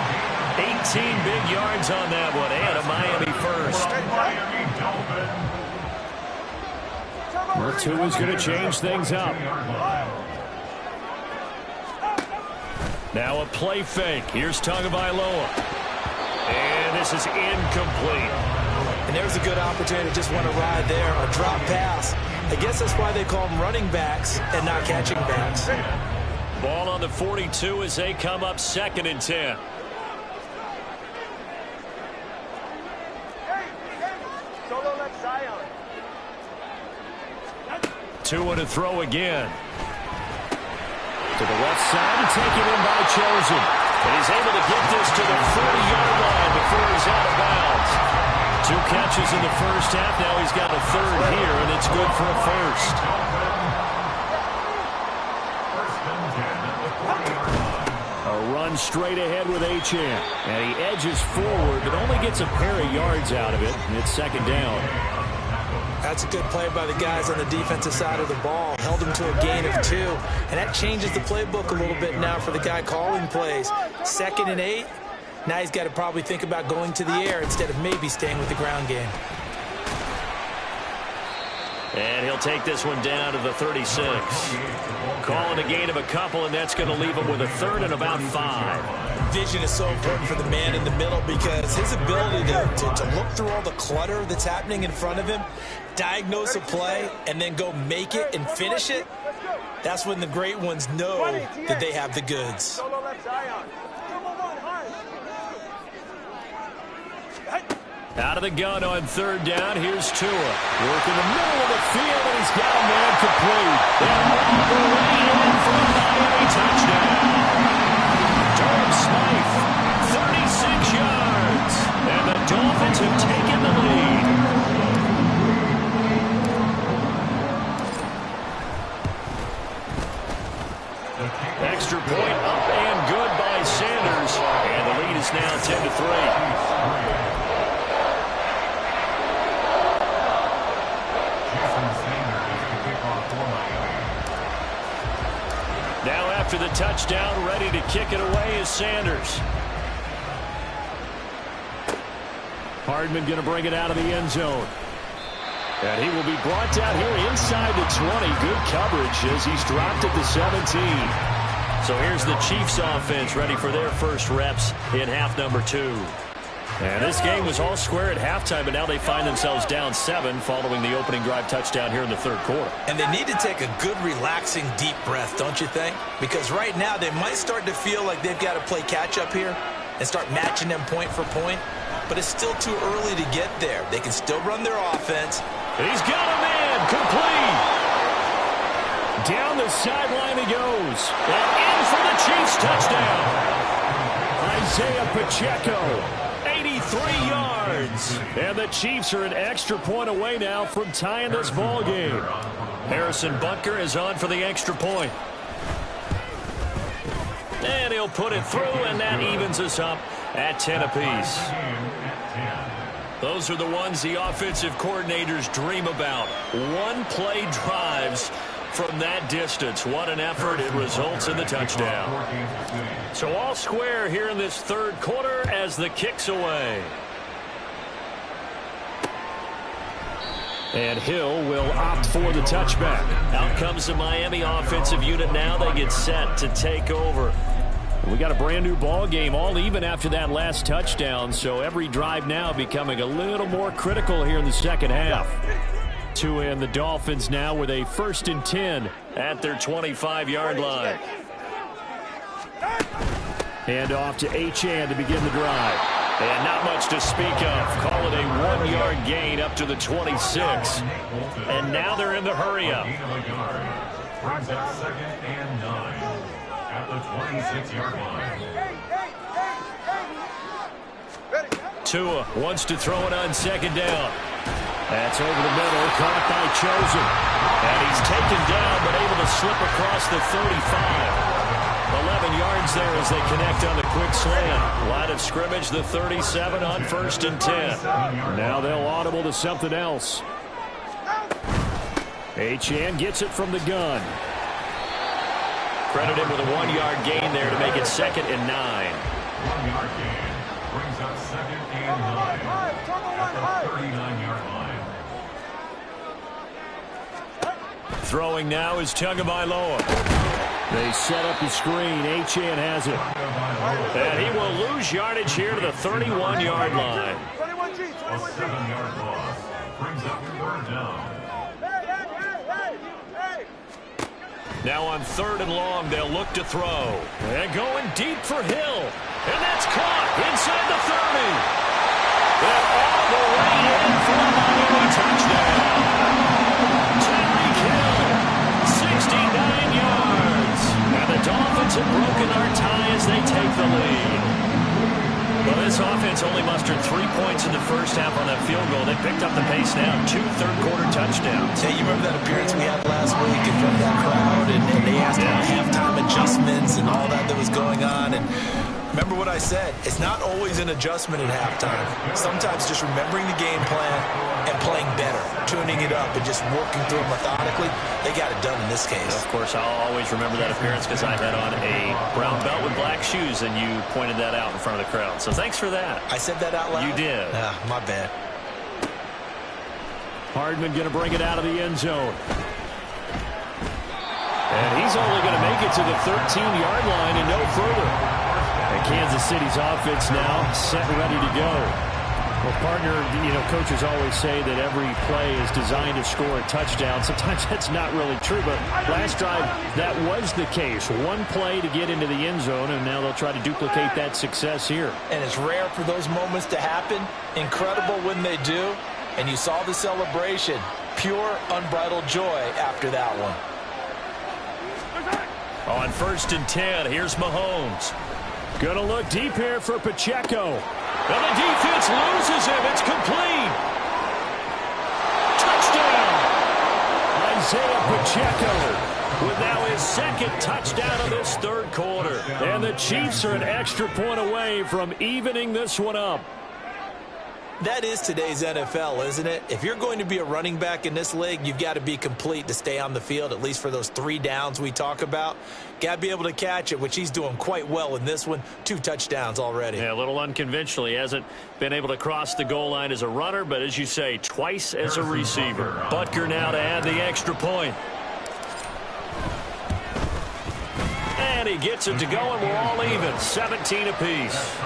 18 big yards on that one, and a Miami first. Well, Tua's going to change things up. Now a play fake. Here's Tagovailoa. And this is incomplete. And there's a good opportunity to just want to ride there, a drop pass. I guess that's why they call them running backs and not catching backs. Ball on the 42 as they come up 2nd and 10. Solo left Zion. Tua to throw again. To the left side and taken in by Chosen. And he's able to get this to the 40-yard line before he's out of bounds. 2 catches in the first half. Now he's got a 3rd here, and it's good for a first. A run straight ahead with Achane. And he edges forward, but only gets a pair of yards out of it, and it's 2nd down. That's a good play by the guys on the defensive side of the ball. Held him to a gain of 2. And that changes the playbook a little bit now for the guy calling plays. 2nd and 8. Now he's got to probably think about going to the air instead of maybe staying with the ground game. And he'll take this one down to the 36. Calling a gain of a couple, and that's going to leave him with a third and about 5. Vision is so important for the man in the middle because his ability to look through all the clutter that's happening in front of him, diagnose a play, and then go make it and finish it, that's when the great ones know that they have the goods. Out of the gun on third down, here's Tua. Work in the middle of the field, and he's got a man complete. And all the way in for a Miami touchdown. Durham Smythe, 36 yards. And the Dolphins have taken the lead. Extra point up and good by Sanders. And the lead is now 10-3. Now after the touchdown, ready to kick it away is Sanders. Hardman going to bring it out of the end zone. And he will be brought down here inside the 20. Good coverage as he's dropped at the 17. So here's the Chiefs offense ready for their first reps in half number 2. And this game was all square at halftime, but now they find themselves down 7 following the opening drive touchdown here in the third quarter. And they need to take a good, relaxing, deep breath, don't you think? Because right now they might start to feel like they've got to play catch-up here and start matching them point for point. But it's still too early to get there. They can still run their offense. He's got a man complete. Down the sideline he goes. And in for the Chiefs touchdown. Isaiah Pacheco. 83 yards. And the Chiefs are an extra point away now from tying this ball game. Harrison Butker is on for the extra point. And he'll put it through, and that evens us up at 10 apiece. Those are the ones the offensive coordinators dream about. One-play drives from that distance. What an effort. It results in the touchdown. So all square here in this third quarter as the kick's away. And Hill will opt for the touchback. Out comes the Miami offensive unit now. They get set to take over. We got a brand new ball game, all even after that last touchdown. So every drive now becoming a little more critical here in the second half. Tua and the Dolphins now with a 1st and 10 at their 25-yard line. Hand off to Achane to begin the drive. And not much to speak of. Call it a 1-yard gain up to the 26. And now they're in the hurry-up. Brings up 2nd and 9 at the 26-yard line. Tua wants to throw it on 2nd down. That's over the middle, caught by Chosen. And he's taken down, but able to slip across the 35. 11 yards there as they connect on the quick slant. Line of scrimmage, the 37 on 1st and 10. Now they'll audible to something else. Achane gets it from the gun. Credited with a 1-yard gain there to make it 2nd and 9. 1-yard gain brings up 2nd and 9 at the 39-yard line. Throwing now is Tagovailoa. They set up the screen. Achane has it. And he will lose yardage here to the 31-yard line. A 7-yard loss brings up 3rd down. Now on 3rd and long, they'll look to throw. And going deep for Hill. And that's caught inside the 30. And all the way in for a Miami touchdown. Tyreek Hill, 69 yards. And the Dolphins have broken our tie as they take the lead. Well, this offense only mustered 3 points in the first half on that field goal. They picked up the pace now. 2 third-quarter touchdowns. Hey, you remember that appearance we had last week in front of that crowd, and they asked about halftime adjustments and all that was going on, and remember what I said. It's not always an adjustment at halftime. Sometimes just remembering the game plan and playing better, tuning it up and just working through it methodically. They got it done in this case. Of course, I'll always remember that appearance because I had on a brown belt with black shoes, and you pointed that out in front of the crowd. So thanks for that. I said that out loud? You did. My bad. Hardman going to bring it out of the end zone. And he's only going to make it to the 13-yard line and no further. And Kansas City's offense now set and ready to go. Well, partner, coaches always say that every play is designed to score a touchdown. Sometimes that's not really true, but last drive, that was the case. One play to get into the end zone, and now they'll try to duplicate that success here. And it's rare for those moments to happen. Incredible when they do. And you saw the celebration. Pure, unbridled joy after that one. On 1st and 10, here's Mahomes. Gonna look deep here for Pacheco. And the defense loses him. It's complete. Touchdown. Isaiah Pacheco with now his second touchdown of this third quarter. And the Chiefs are an extra point away from evening this one up. That is today's NFL, isn't it? If you're going to be a running back in this league, you've got to be complete to stay on the field, at least for those 3 downs we talk about. Got to be able to catch it, which he's doing quite well in this one. 2 touchdowns already. Yeah, a little unconventional. He hasn't been able to cross the goal line as a runner, but as you say, twice as a receiver. Butker now to add the extra point. And he gets it to go, and we're all even. 17 apiece.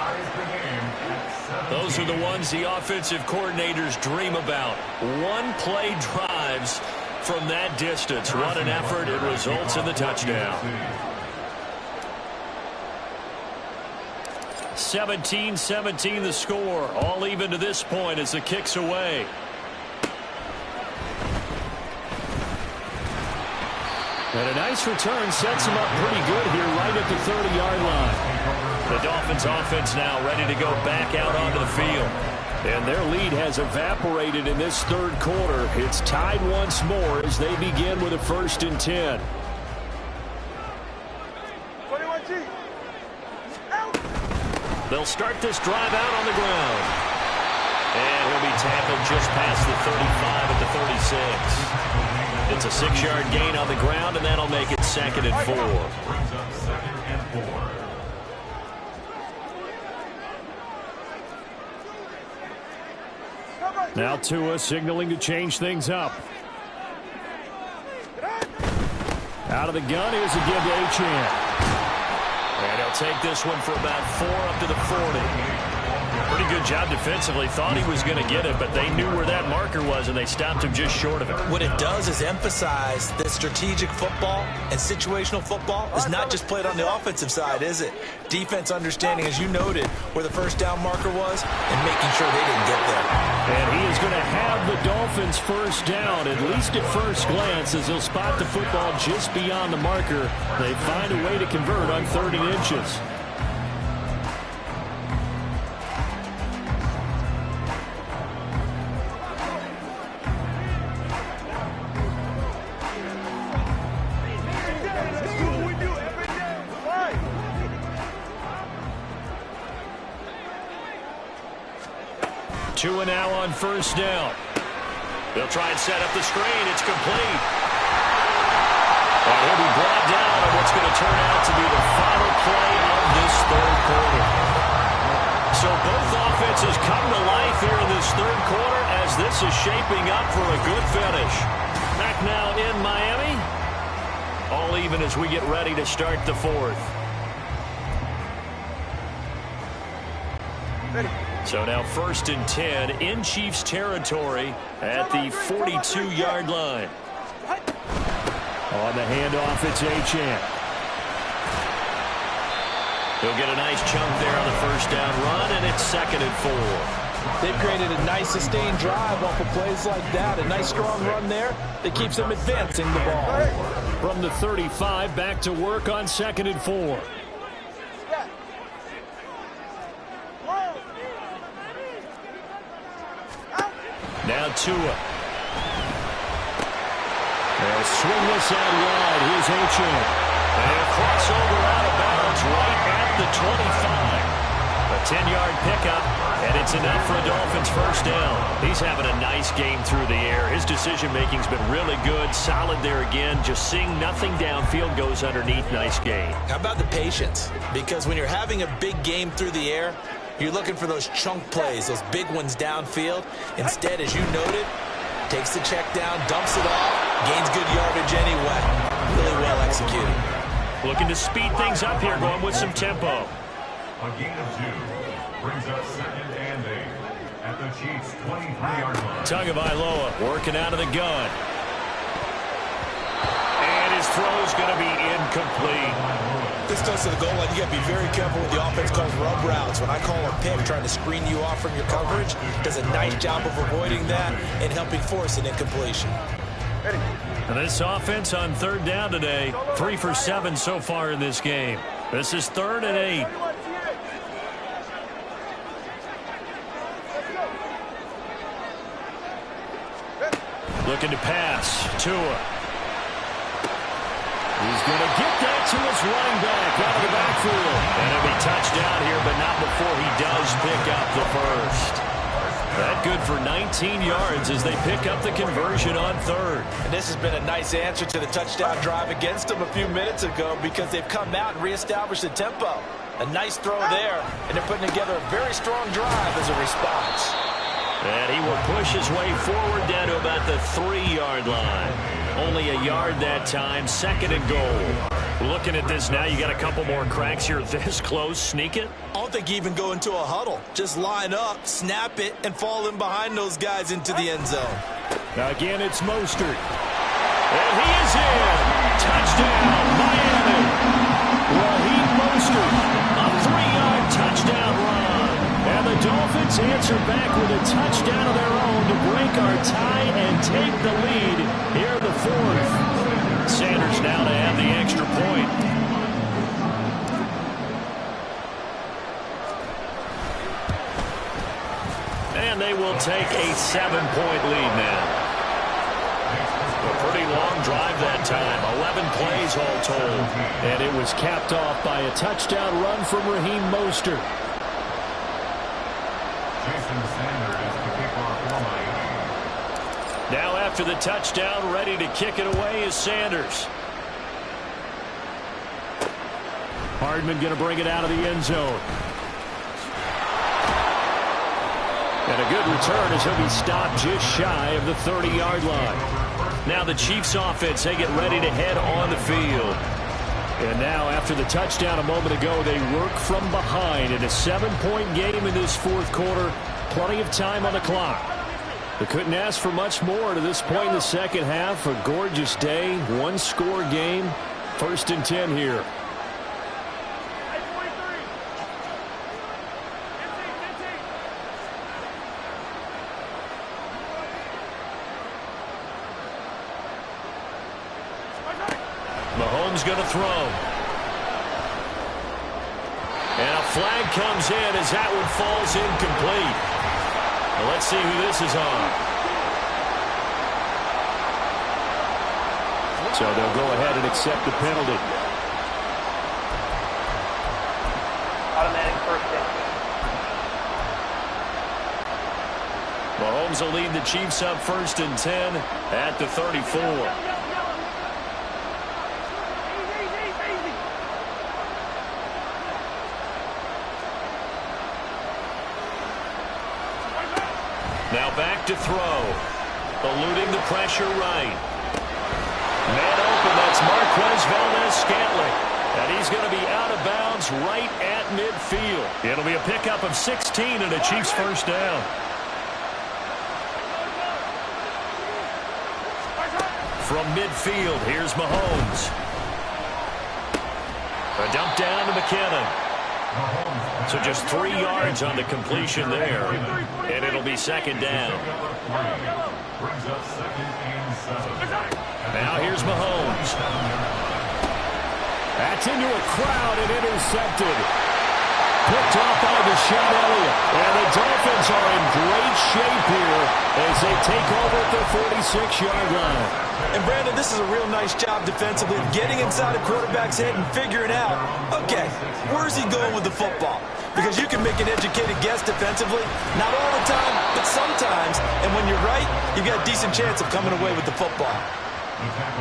Those are the ones the offensive coordinators dream about. One-play drives from that distance. What an effort. It results in the touchdown. 17-17 the score. All even to this point as the kick's away. And a nice return sets him up pretty good here right at the 30-yard line. The Dolphins offense now ready to go back out onto the field. And their lead has evaporated in this third quarter. It's tied once more as they begin with a 1st and 10. 21G. They'll start this drive out on the ground. And he'll be tackled just past the 35 at the 36. It's a 6-yard gain on the ground, and that'll make it 2nd and 4. Brings up 2nd and 4. Now Tua signaling to change things up. Out of the gun, here's a give to Achane. And he'll take this one for about 4 up to the 40. Pretty good job defensively. Thought he was going to get it, but they knew where that marker was, and they stopped him just short of it. What it does is emphasize that strategic football and situational football is not just played on the offensive side, is it? Defense understanding, as you noted, where the 1st down marker was and making sure they didn't get there. And he is going to have the Dolphins 1st down, at least at first glance, as he'll spot the football just beyond the marker. They find a way to convert on 30 inches. Tua now on 1st down. They'll try and set up the screen. It's complete. And he'll be brought down on what's going to turn out to be the final play of this third quarter. So both offenses come to life here in this third quarter as this is shaping up for a good finish. Back now in Miami. All even as we get ready to start the 4th. Ready. So now 1st and 10 in Chiefs territory at the 42-yard line. On the handoff, it's Achane. He'll get a nice chunk there on the 1st down run, and it's 2nd and 4. They've created a nice sustained drive off of plays like that. A nice strong run there that keeps them advancing the ball. From the 35, back to work on 2nd and 4. Now Tua. They'll swing this out wide. Here's Achane. And a crossover out of bounds right at the 25. A 10-yard pickup, and it's enough for a Dolphins 1st down. He's having a nice game through the air. His decision-making's been really good. Solid there again. Just seeing nothing downfield goes underneath. Nice gain. How about the patience? Because when you're having a big game through the air, you're looking for those chunk plays, those big ones downfield. Instead, as you noted, Takes the check down, dumps it off, gains good yardage anyway. Really well executed. Looking to speed things up here, going with some tempo. A gain of 2 brings up 2nd and 8 at the Chiefs' 23-yard line. Tagovailoa working out of the gun. And his throw's going to be incomplete. This goes to the goal line. You got to be very careful with the offense calls rub routes. When I call a pick, trying to screen you off from your coverage, does a nice job of avoiding that and helping force an incompletion. And this offense on 3rd down today, 3 for 7 so far in this game. This is 3rd and 8. Looking to pass. Tua. He's going to get that to his running back out of the backfield. And it'll be touchdown here, but not before he does pick up the first. That good for 19 yards as they pick up the conversion on 3rd. And this has been a nice answer to the touchdown drive against them a few minutes ago because they've come out and reestablished the tempo. A nice throw there, and they're putting together a very strong drive as a response. And he will push his way forward down to about the 3-yard line. Only a yard that time, 2nd and goal. Looking at this now, you got a couple more cracks here this close. Sneak it? I don't think you even go into a huddle. Just line up, snap it, and fall in behind those guys into the end zone. Now again, it's Mostert. And he is in. Touchdown, Miami. Raheem Mostert, a 3-yard touchdown run. And the Dolphins answer back with a touchdown of their own to break our tie and take the lead here in the 4th. Sanders now to add the extra point. And they will take a 7-point lead now. A pretty long drive that time. 11 plays all told. And it was capped off by a touchdown run from Raheem Mostert. Now after the touchdown, ready to kick it away is Sanders. Hardman going to bring it out of the end zone. And a good return as he'll be stopped just shy of the 30-yard line. Now the Chiefs offense, they get ready to head on the field. And now after the touchdown a moment ago, they work from behind in a 7-point game in this 4th quarter. Plenty of time on the clock. They couldn't ask for much more to this point in the 2nd half. A gorgeous day, 1-score game. 1st and 10 here. Mahomes going to throw. And a flag comes in as that one falls incomplete. Well, let's see who this is on. So they'll go ahead and accept the penalty. Automatic first down. Mahomes will lead the Chiefs up 1st and 10 at the 34. Now back to throw. Eluding the pressure right. Man open, that's Marquez Valdes-Scantling. And he's going to be out of bounds right at midfield. It'll be a pickup of 16 and a Chiefs 1st down. From midfield, here's Mahomes. A dump down to McKinnon. So just 3 yards on the completion there. And it'll be 2nd down. Now here's Mahomes. That's into a crowd and intercepted. Picked off by Deshaun Elliott. And the Dolphins are in great shape here as they take over at their 46-yard line. And Brandon, this is a real nice job defensively of getting inside a quarterback's head and figuring out, okay, where's he going with the football? Because you can make an educated guess defensively, not all the time, but sometimes. And when you're right, you've got a decent chance of coming away with the football.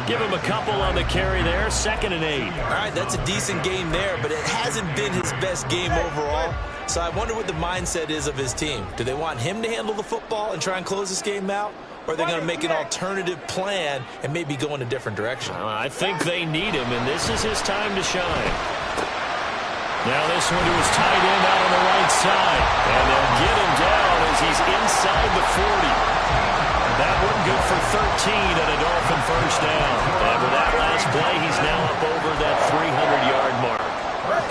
Give him a couple on the carry there, 2nd and 8. All right, that's a decent game there, but it hasn't been his best game overall. So I wonder what the mindset is of his team. Do they want him to handle the football and try and close this game out? or they're going to make an alternative plan and maybe go in a different direction? I think they need him, and this is his time to shine. Now this one to his tight end out on the right side. And they'll get him down as he's inside the 40. That one good for 13 and a Dolphin first down. And with that last play, he's now up over that 300-yard mark.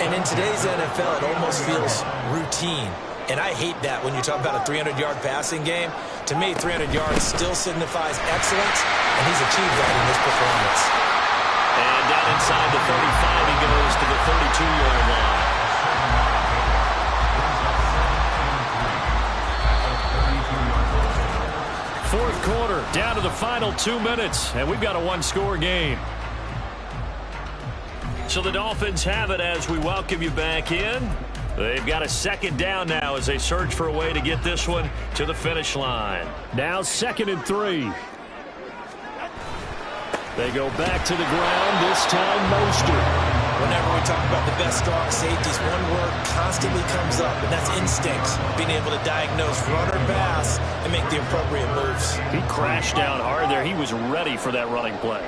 And in today's NFL, it almost feels routine. And I hate that when you talk about a 300-yard passing game. To me, 300 yards still signifies excellence, and he's achieved that in this performance. And down inside the 35, he goes to the 32-yard line. Fourth quarter, down to the final 2 minutes, and we've got a one-score game. So the Dolphins have it as we welcome you back in. They've got a second down now as they search for a way to get this one to the finish line. Now 2nd and 3. They go back to the ground, this time Mostert. Whenever we talk about the best strong safeties, one word constantly comes up, and that's instincts. Being able to diagnose run or pass and make the appropriate moves. He crashed down hard there. He was ready for that running play.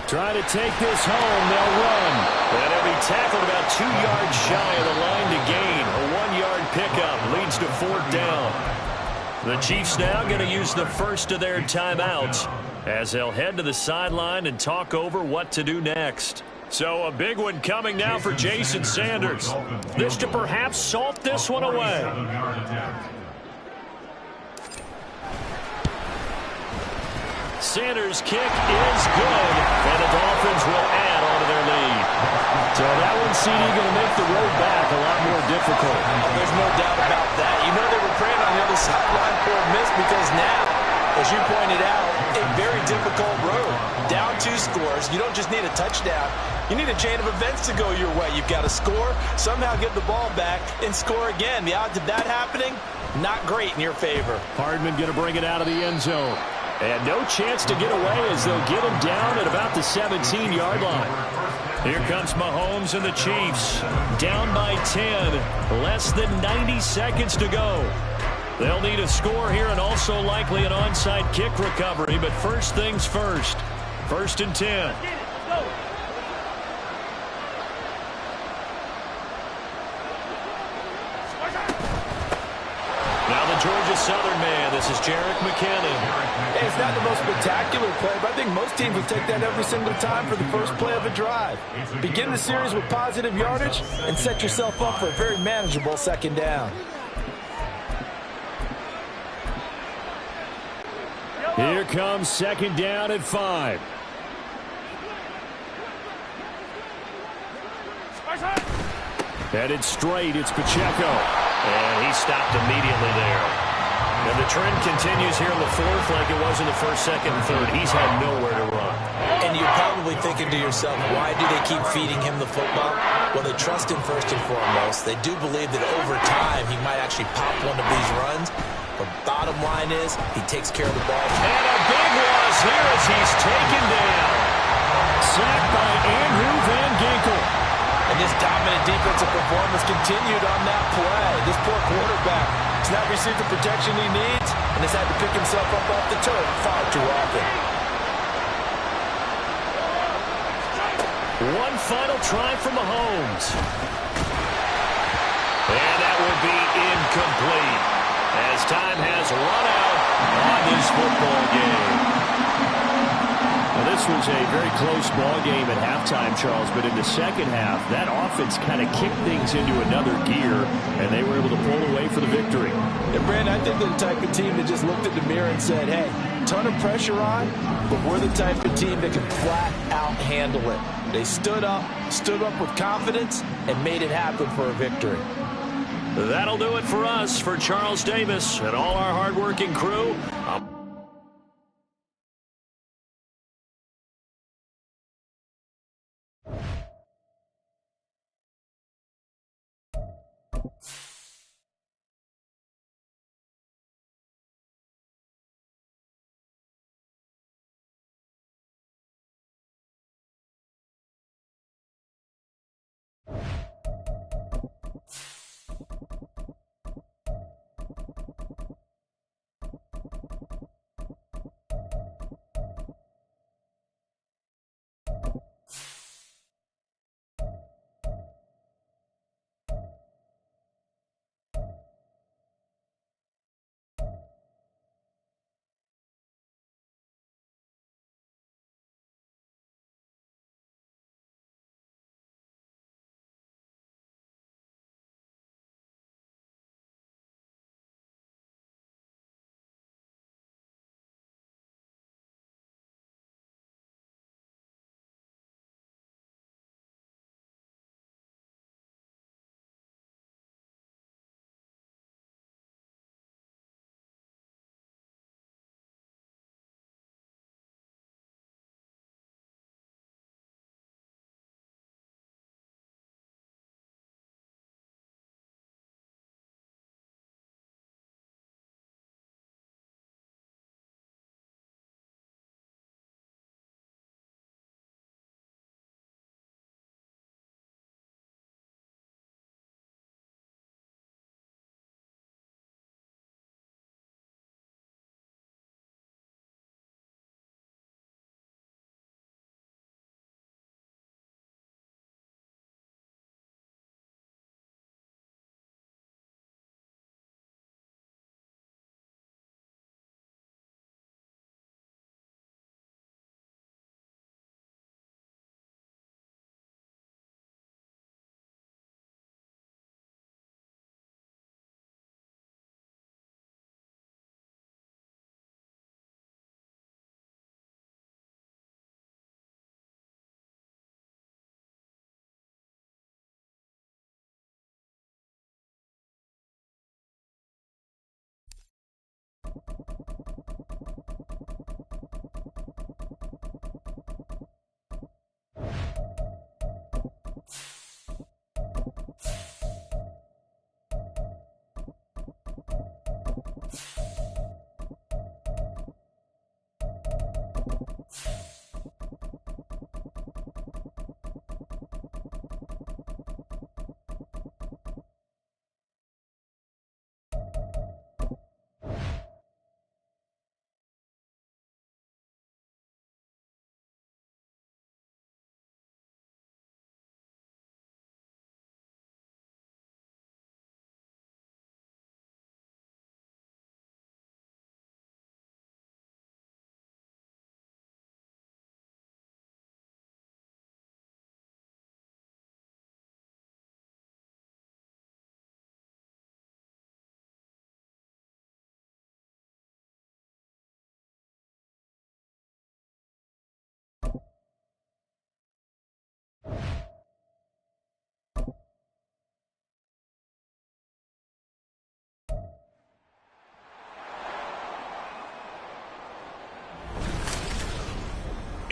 Trying to take this home, they'll run. And he'll be tackled about 2 yards shy of the line to gain. A 1-yard pickup leads to 4th down. The Chiefs now going to use the first of their timeouts as they'll head to the sideline and talk over what to do next. So a big one coming now for Jason Sanders. This to perhaps salt this one away. Sanders' kick is good, and the Dolphins will add on to their lead. So that one, CD, going to make the road back a lot more difficult. There's no doubt about that. You know they were praying on the other sideline for a miss because now, as you pointed out, a very difficult road. Down 2 scores. You don't just need a touchdown. You need a chain of events to go your way. You've got to score, somehow get the ball back, and score again. The odds of that happening, not great in your favor. Hardman going to bring it out of the end zone. And no chance to get away as they'll get him down at about the 17-yard line. Here comes Mahomes and the Chiefs. Down by 10. Less than 90 seconds to go. They'll need a score here and also likely an onside kick recovery. But first things first. 1st and 10. Now the Georgia Southern man. This is Jerick McKinnon. Hey, it's not the most spectacular play, but I think most teams would take that every single time for the first play of a drive. Begin the series with positive yardage and set yourself up for a very manageable 2nd down. Here comes 2nd down at 5. Headed straight, it's Pacheco. And he stopped immediately there. And the trend continues here in the 4th like it was in the 1st, 2nd, and 3rd. He's had nowhere to run. And you're probably thinking to yourself, why do they keep feeding him the football? Well, they trust him first and foremost. They do believe that over time he might actually pop one of these runs. The bottom line is he takes care of the ball. And a big loss here as he's taken down. Sacked by Andrew Van Ginkel. And this dominant defensive performance continued on that play. This poor quarterback has not received the protection he needs and has had to pick himself up off the turf far too often. One final try from Mahomes. And that will be incomplete as time has run out on this football game. Now, this was a very close ball game at halftime, Charles, but in the second half, that offense kind of kicked things into another gear, and they were able to pull away for the victory. And, Brandon, I think they're the type of team that just looked at the mirror and said, hey, ton of pressure on, but we're the type of team that can flat out handle it. They stood up with confidence, and made it happen for a victory. That'll do it for us. For Charles Davis and all our hardworking crew,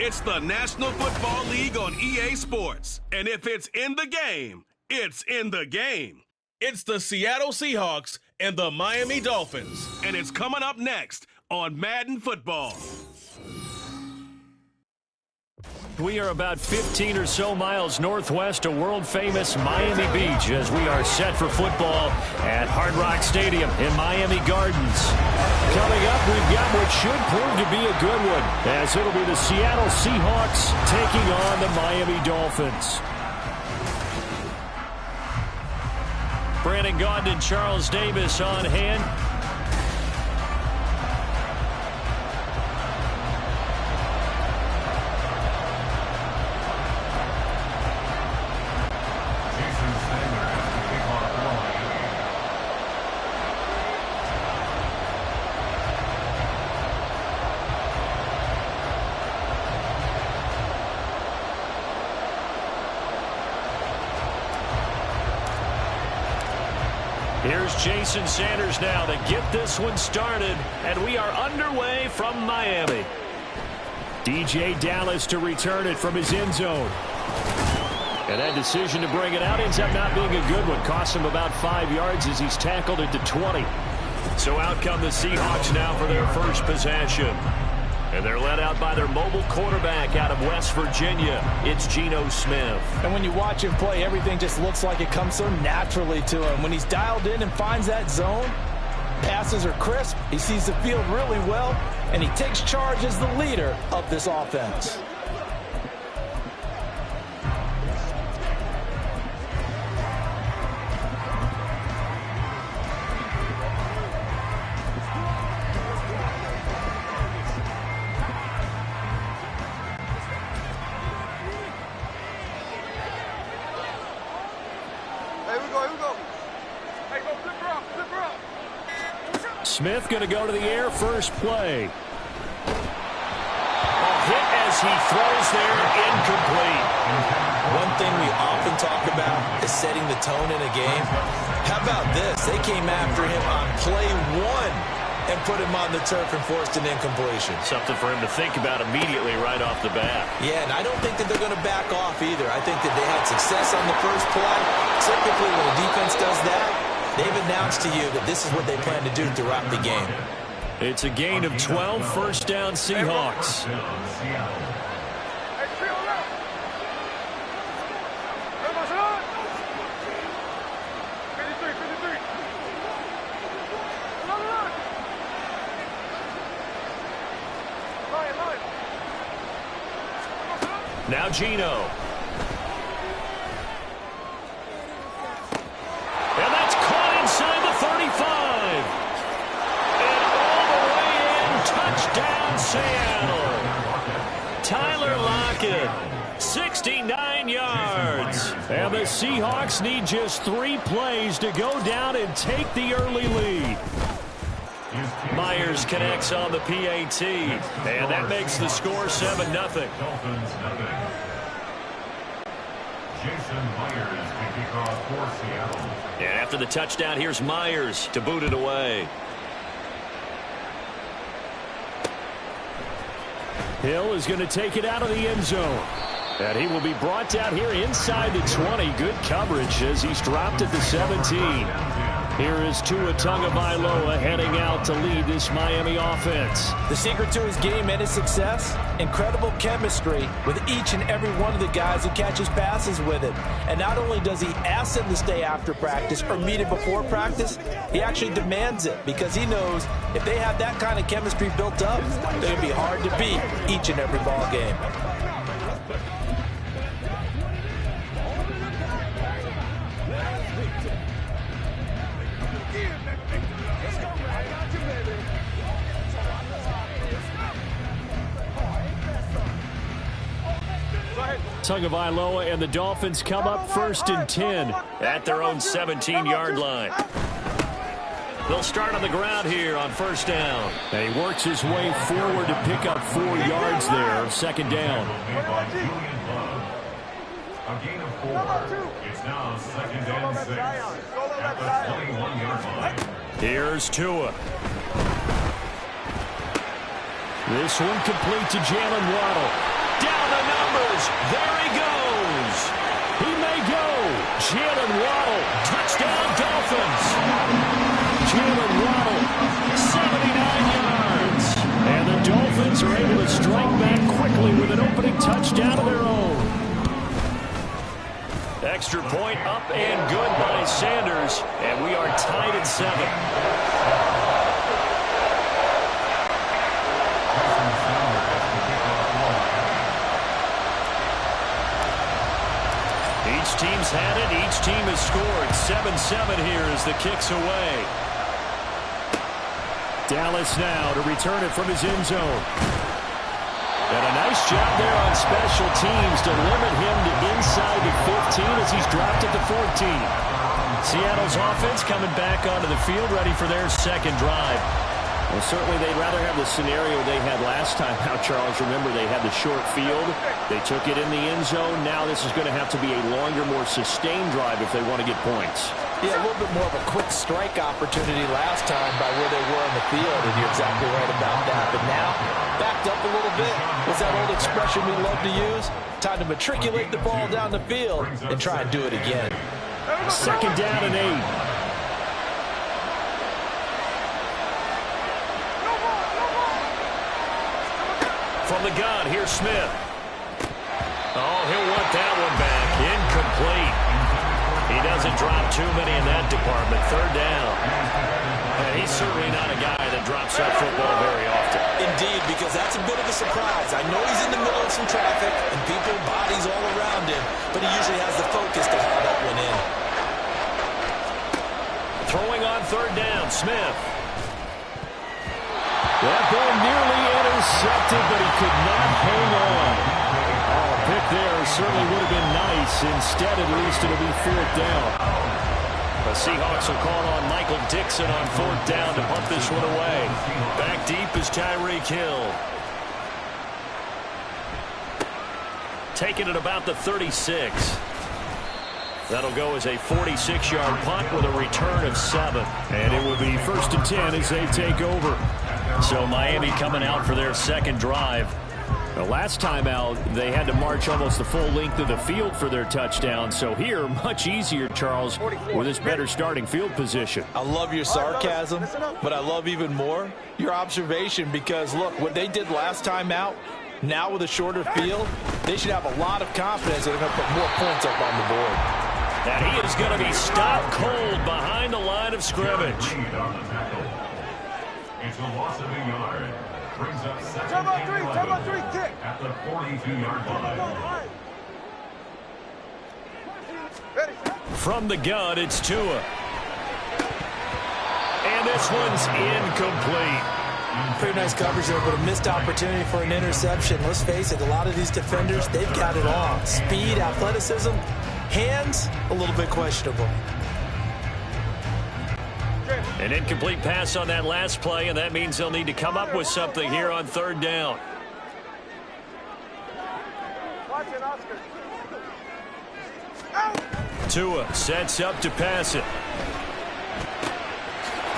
It's the National Football League on EA Sports. And if it's in the game, it's in the game. It's the Seattle Seahawks and the Miami Dolphins. And it's coming up next on Madden Football. We are about 15 or so miles northwest of world-famous Miami Beach as we are set for football at Hard Rock Stadium in Miami Gardens. Coming up, we've got what should prove to be a good one, as it'll be the Seattle Seahawks taking on the Miami Dolphins. Brandon Gaudin and Charles Davis on hand. Here's Jason Sanders now to get this one started, and we are underway from Miami. DJ Dallas to return it from his end zone. And that decision to bring it out ends up not being a good one. Cost him about 5 yards as he's tackled at the 20. So out come the Seahawks now for their first possession. And they're led out by their mobile quarterback out of West Virginia. It's Geno Smith. And when you watch him play, everything just looks like it comes so naturally to him. When he's dialed in and finds that zone, passes are crisp, he sees the field really well, and he takes charge as the leader of this offense. Smith going to go to the air first play. A hit as he throws there, incomplete. One thing we often talk about is setting the tone in a game. How about this? They came after him on play one and put him on the turf and forced an incompletion. Something for him to think about immediately right off the bat. Yeah, and I don't think that they're going to back off either. I think that they had success on the first play. Typically, when a defense does that, they've announced to you that this is what they plan to do throughout the game. It's a gain of 12, first down Seahawks. Now Geno. And that's caught inside the 35. And all the way in, touchdown Seattle. Tyler Lockett, 69 yards. And the Seahawks need just 3 plays to go down and take the early lead. Myers connects on the PAT, and that makes the score 7-0. Jason Myers to kick off for Seattle. And after the touchdown, here's Myers to boot it away. Hill is going to take it out of the end zone. And he will be brought down here inside the 20. Good coverage as he's dropped at the 17. Here is Tua Tagovailoa heading out to lead this Miami offense. The secret to his game and his success, incredible chemistry with each and every one of the guys who catches passes with him. And not only does he ask them to stay after practice or meet him before practice, he actually demands it because he knows if they have that kind of chemistry built up, they're going to be hard to beat each and every ball game. Tagovailoa and the Dolphins come up 1st and 10 at their own 17-yard line. They'll start on the ground here on 1st down. And he works his way forward to pick up 4 yards there, 2nd down. A gain of 4. It's now 2nd and 6 at the 21-yard line. Here's Tua. This one complete to Jalen Waddle. numbers. There he goes. He may go. Jalen Waddle. Touchdown, Dolphins. Jalen Waddle, 79 yards. And the Dolphins are able to strike back quickly with an opening touchdown of their own. Extra point up and good by Sanders. And we are tied at 7. Each team's had it. Each team has scored. 7-7 here as the kick's away. Dallas now to return it from his end zone. And a nice job there on special teams to limit him to inside the 15 as he's dropped at the 14. Seattle's offense coming back onto the field, ready for their second drive. Well, certainly they'd rather have the scenario they had last time out, Charles. Remember, they had the short field. They took it in the end zone. Now this is going to have to be a longer, more sustained drive if they want to get points. Yeah, a little bit more of a quick strike opportunity last time by where they were on the field, and you're exactly right about that. But now, backed up a little bit. What's that old expression we love to use? Time to matriculate the ball down the field and try and do it again. Second down and 8. From the gun, here's Smith. Oh, he'll want that one back. Incomplete. He doesn't drop too many in that department. Third down. And he's certainly not a guy that drops that football very often. Indeed, because that's a bit of a surprise. I know he's in the middle of some traffic and people, bodies all around him, but he usually has the focus to haul that one in. Throwing on third down, Smith. That ball nearly intercepted, but he could not hang on. Oh, a pick there certainly would have been nice. Instead, at least, it'll be fourth down. The Seahawks will call on Michael Dixon on fourth down to punt this one away. Back deep is Tyreek Hill. Taking it about the 36. That'll go as a 46-yard punt with a return of 7. And it will be 1st and 10 as they take over. So Miami coming out for their second drive. The last time out, they had to march almost the full length of the field for their touchdown. So here, much easier, Charles, with this better starting field position. I love your sarcasm, but I love even more your observation because, look, what they did last time out, now with a shorter field, they should have a lot of confidence that they're going to put more points up on the board. And he is going to be stopped cold behind the line of scrimmage. It's a loss of a yard. Brings up second and 11 kick at the 42-yard line. From the gun, it's Tua. And this one's incomplete. Pretty nice coverage there, but a missed opportunity for an interception. Let's face it, a lot of these defenders, they've got it all. Speed, athleticism, hands, a little bit questionable. An incomplete pass on that last play, and that means they'll need to come up with something here on third down. Tua sets up to pass it.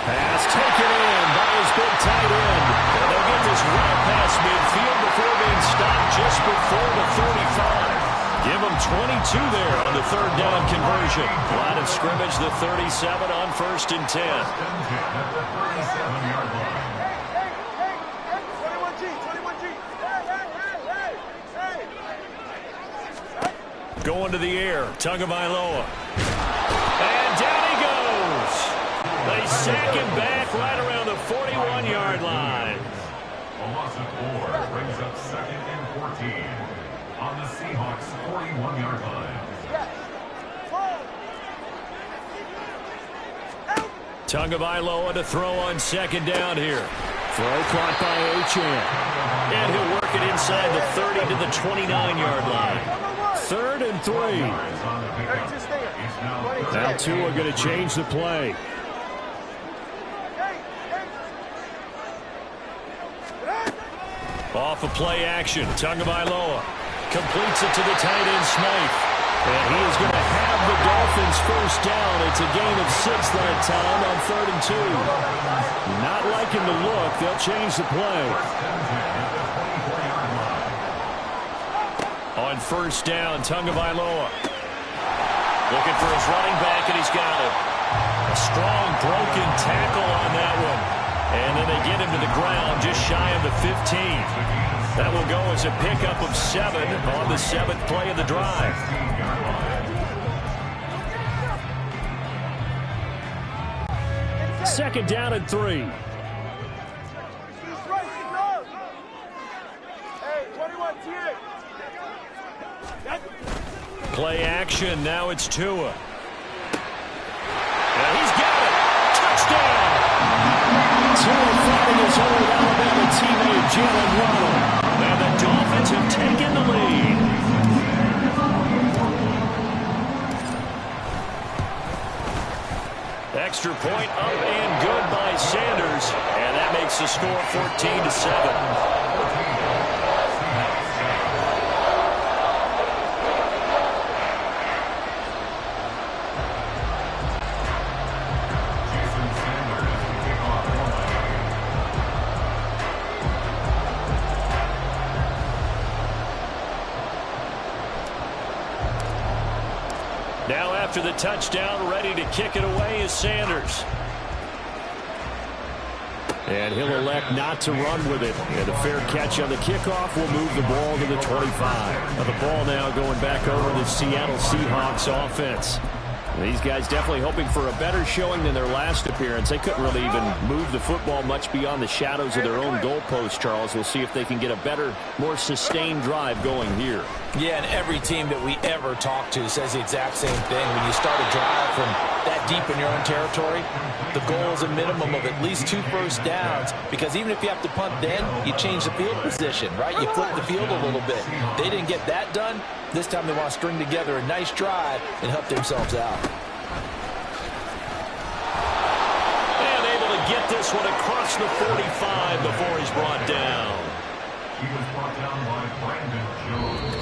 Pass taken in by his big tight end. And they'll get this right past midfield before being stopped just before the 35. Give them 22 there on the third down conversion. Line of scrimmage, the 37 on 1st and 10. Going to the air, Tagovailoa. And down he goes. They sack him back right around the 41-yard line. A loss of 4 brings up second and 14 on the Seahawks 41-yard line. Tagovailoa to throw on second down here. Throw caught by Achane. And he'll work it inside the 30 to the 29-yard line. 3rd and 3. Now Tua going to change the play. Off of play action, Tagovailoa completes it to the tight end Smythe. And he is going to have the Dolphins first down. It's a gain of 6 that time on 3rd and 2. Not liking the look. They'll change the play. On on first down. Tagovailoa looking for his running back, and he's got it. A strong broken tackle on that one. And then they get him to the ground just shy of the 15. That will go as a pickup of 7 on the 7th play of the drive. Second down and 3. Hey, 21 T8. Play action. Now it's Tua. And he's got it. Touchdown. Tua finding his old Alabama teammate Jalen Waddle. And the Dolphins have taken the lead. Extra point up and good by Sanders. And that makes the score 14-7. Now after the touchdown, ready to kick it away is Sanders. And he'll elect not to run with it. And a fair catch on the kickoff will move the ball to the 25. Now the ball now going back over the Seattle Seahawks offense. These guys definitely hoping for a better showing than their last appearance. They couldn't really even move the football much beyond the shadows of their own goalpost, Charles. We'll see if they can get a better, more sustained drive going here. Yeah, and every team that we ever talk to says the exact same thing. When you start a drive from that deep in your own territory, the goal is a minimum of at least 2 first downs, because even if you have to punt then, you change the field position, right? You flip the field a little bit. They didn't get that done. This time they want to string together a nice drive and help themselves out. And able to get this one across the 45 before he's brought down. He was brought down by Brandon Jones.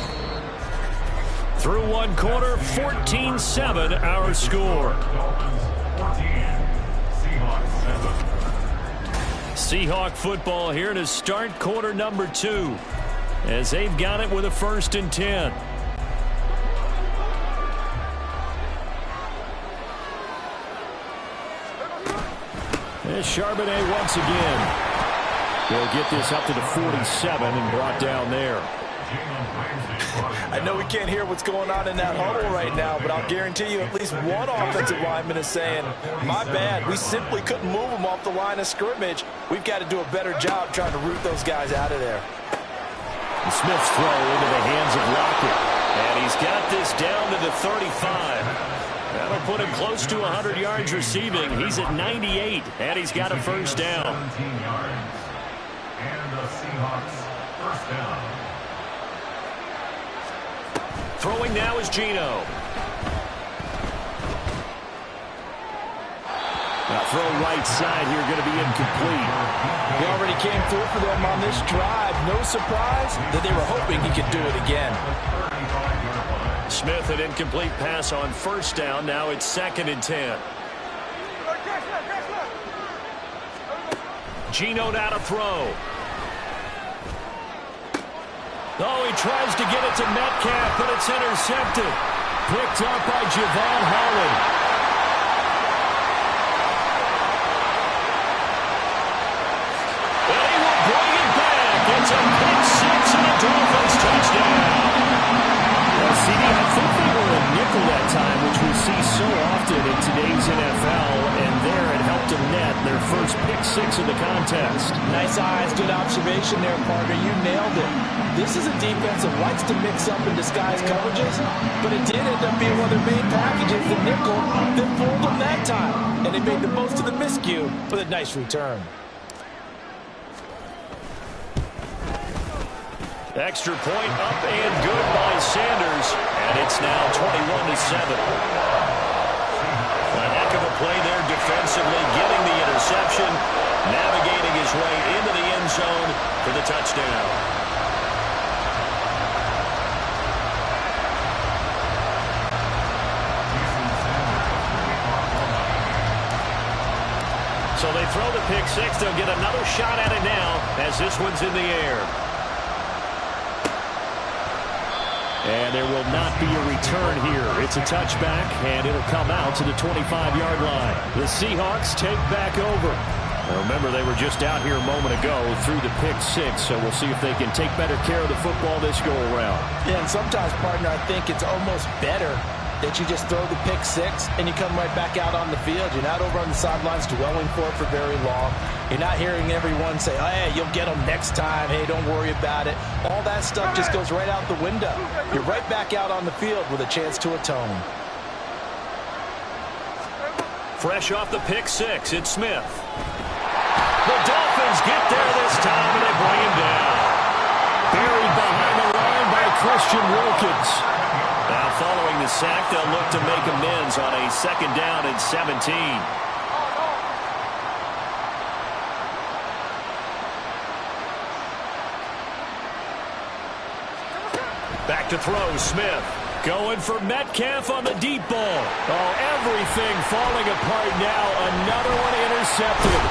Through one quarter, 14-7 our score. Dolphins 14, Seahawks 7. Seahawk football here to start quarter number 2, as they've got it with a 1st and 10. There's Charbonnet once again. They'll get this up to the 47 and brought down there. I know we can't hear what's going on in that huddle right now, but I'll guarantee you at least one offensive lineman is saying, my bad, we simply couldn't move them off the line of scrimmage. We've got to do a better job trying to root those guys out of there. And Smith's throw into the hands of Lockett. And he's got this down to the 35. That'll put him close to 100 yards receiving. He's at 98, and he's got a 1st down. 17 yards. And the Seahawks 1st down. Throwing now is Geno. Now throw right side here, going to be incomplete. He already came through for them on this drive. No surprise that they were hoping he could do it again. Smith, an incomplete pass on 1st down. Now it's 2nd and 10. Geno now to throw. Oh, he tries to get it to Metcalf, but it's intercepted. Picked up by Javon Holland. And he will bring it back. It's a pick 6 and a Dolphins touchdown. Well, CD, I think they were a nickel that time, which we see so often in today's NFL, and there it helped them net their first pick 6 of the contest. Nice eyes, good observation there, partner. You nailed it. This is a defense that likes to mix up and disguise coverages, but it did end up being one of their main packages, the nickel, that fooled them that time. And they made the most of the miscue with a nice return. Extra point up and good by Sanders, and it's now 21-7. A heck of a play there defensively, getting the interception, navigating his way into the end zone for the touchdown. So they throw the pick 6. They'll get another shot at it now as this one's in the air. And there will not be a return here. It's a touchback, and it'll come out to the 25-yard line. The Seahawks take back over. Now remember, they were just out here a moment ago through the pick six, so we'll see if they can take better care of the football this go-around. Yeah, and sometimes, partner, I think it's almost better that you just throw the pick six and you come right back out on the field. You're not over on the sidelines dwelling for it for very long. You're not hearing everyone say, oh, hey, you'll get them next time. Hey, don't worry about it. All that stuff just goes right out the window. You're right back out on the field with a chance to atone. Fresh off the pick six, it's Smith. The Dolphins get there this time, and they bring him down. Buried behind the line by Christian Wilkins. Now following the sack, they'll look to make amends on a 2nd down and 17. Back to throw, Smith. Going for Metcalf on the deep ball. Oh, everything falling apart now. Another one intercepted.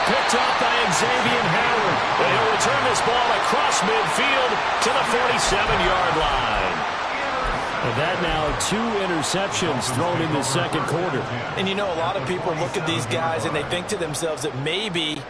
Picked up by Xavier Howard. And he'll return this ball across midfield to the 47-yard line. And that now 2 interceptions thrown in the second quarter. And you know, a lot of people look at these guys and they think to themselves that maybe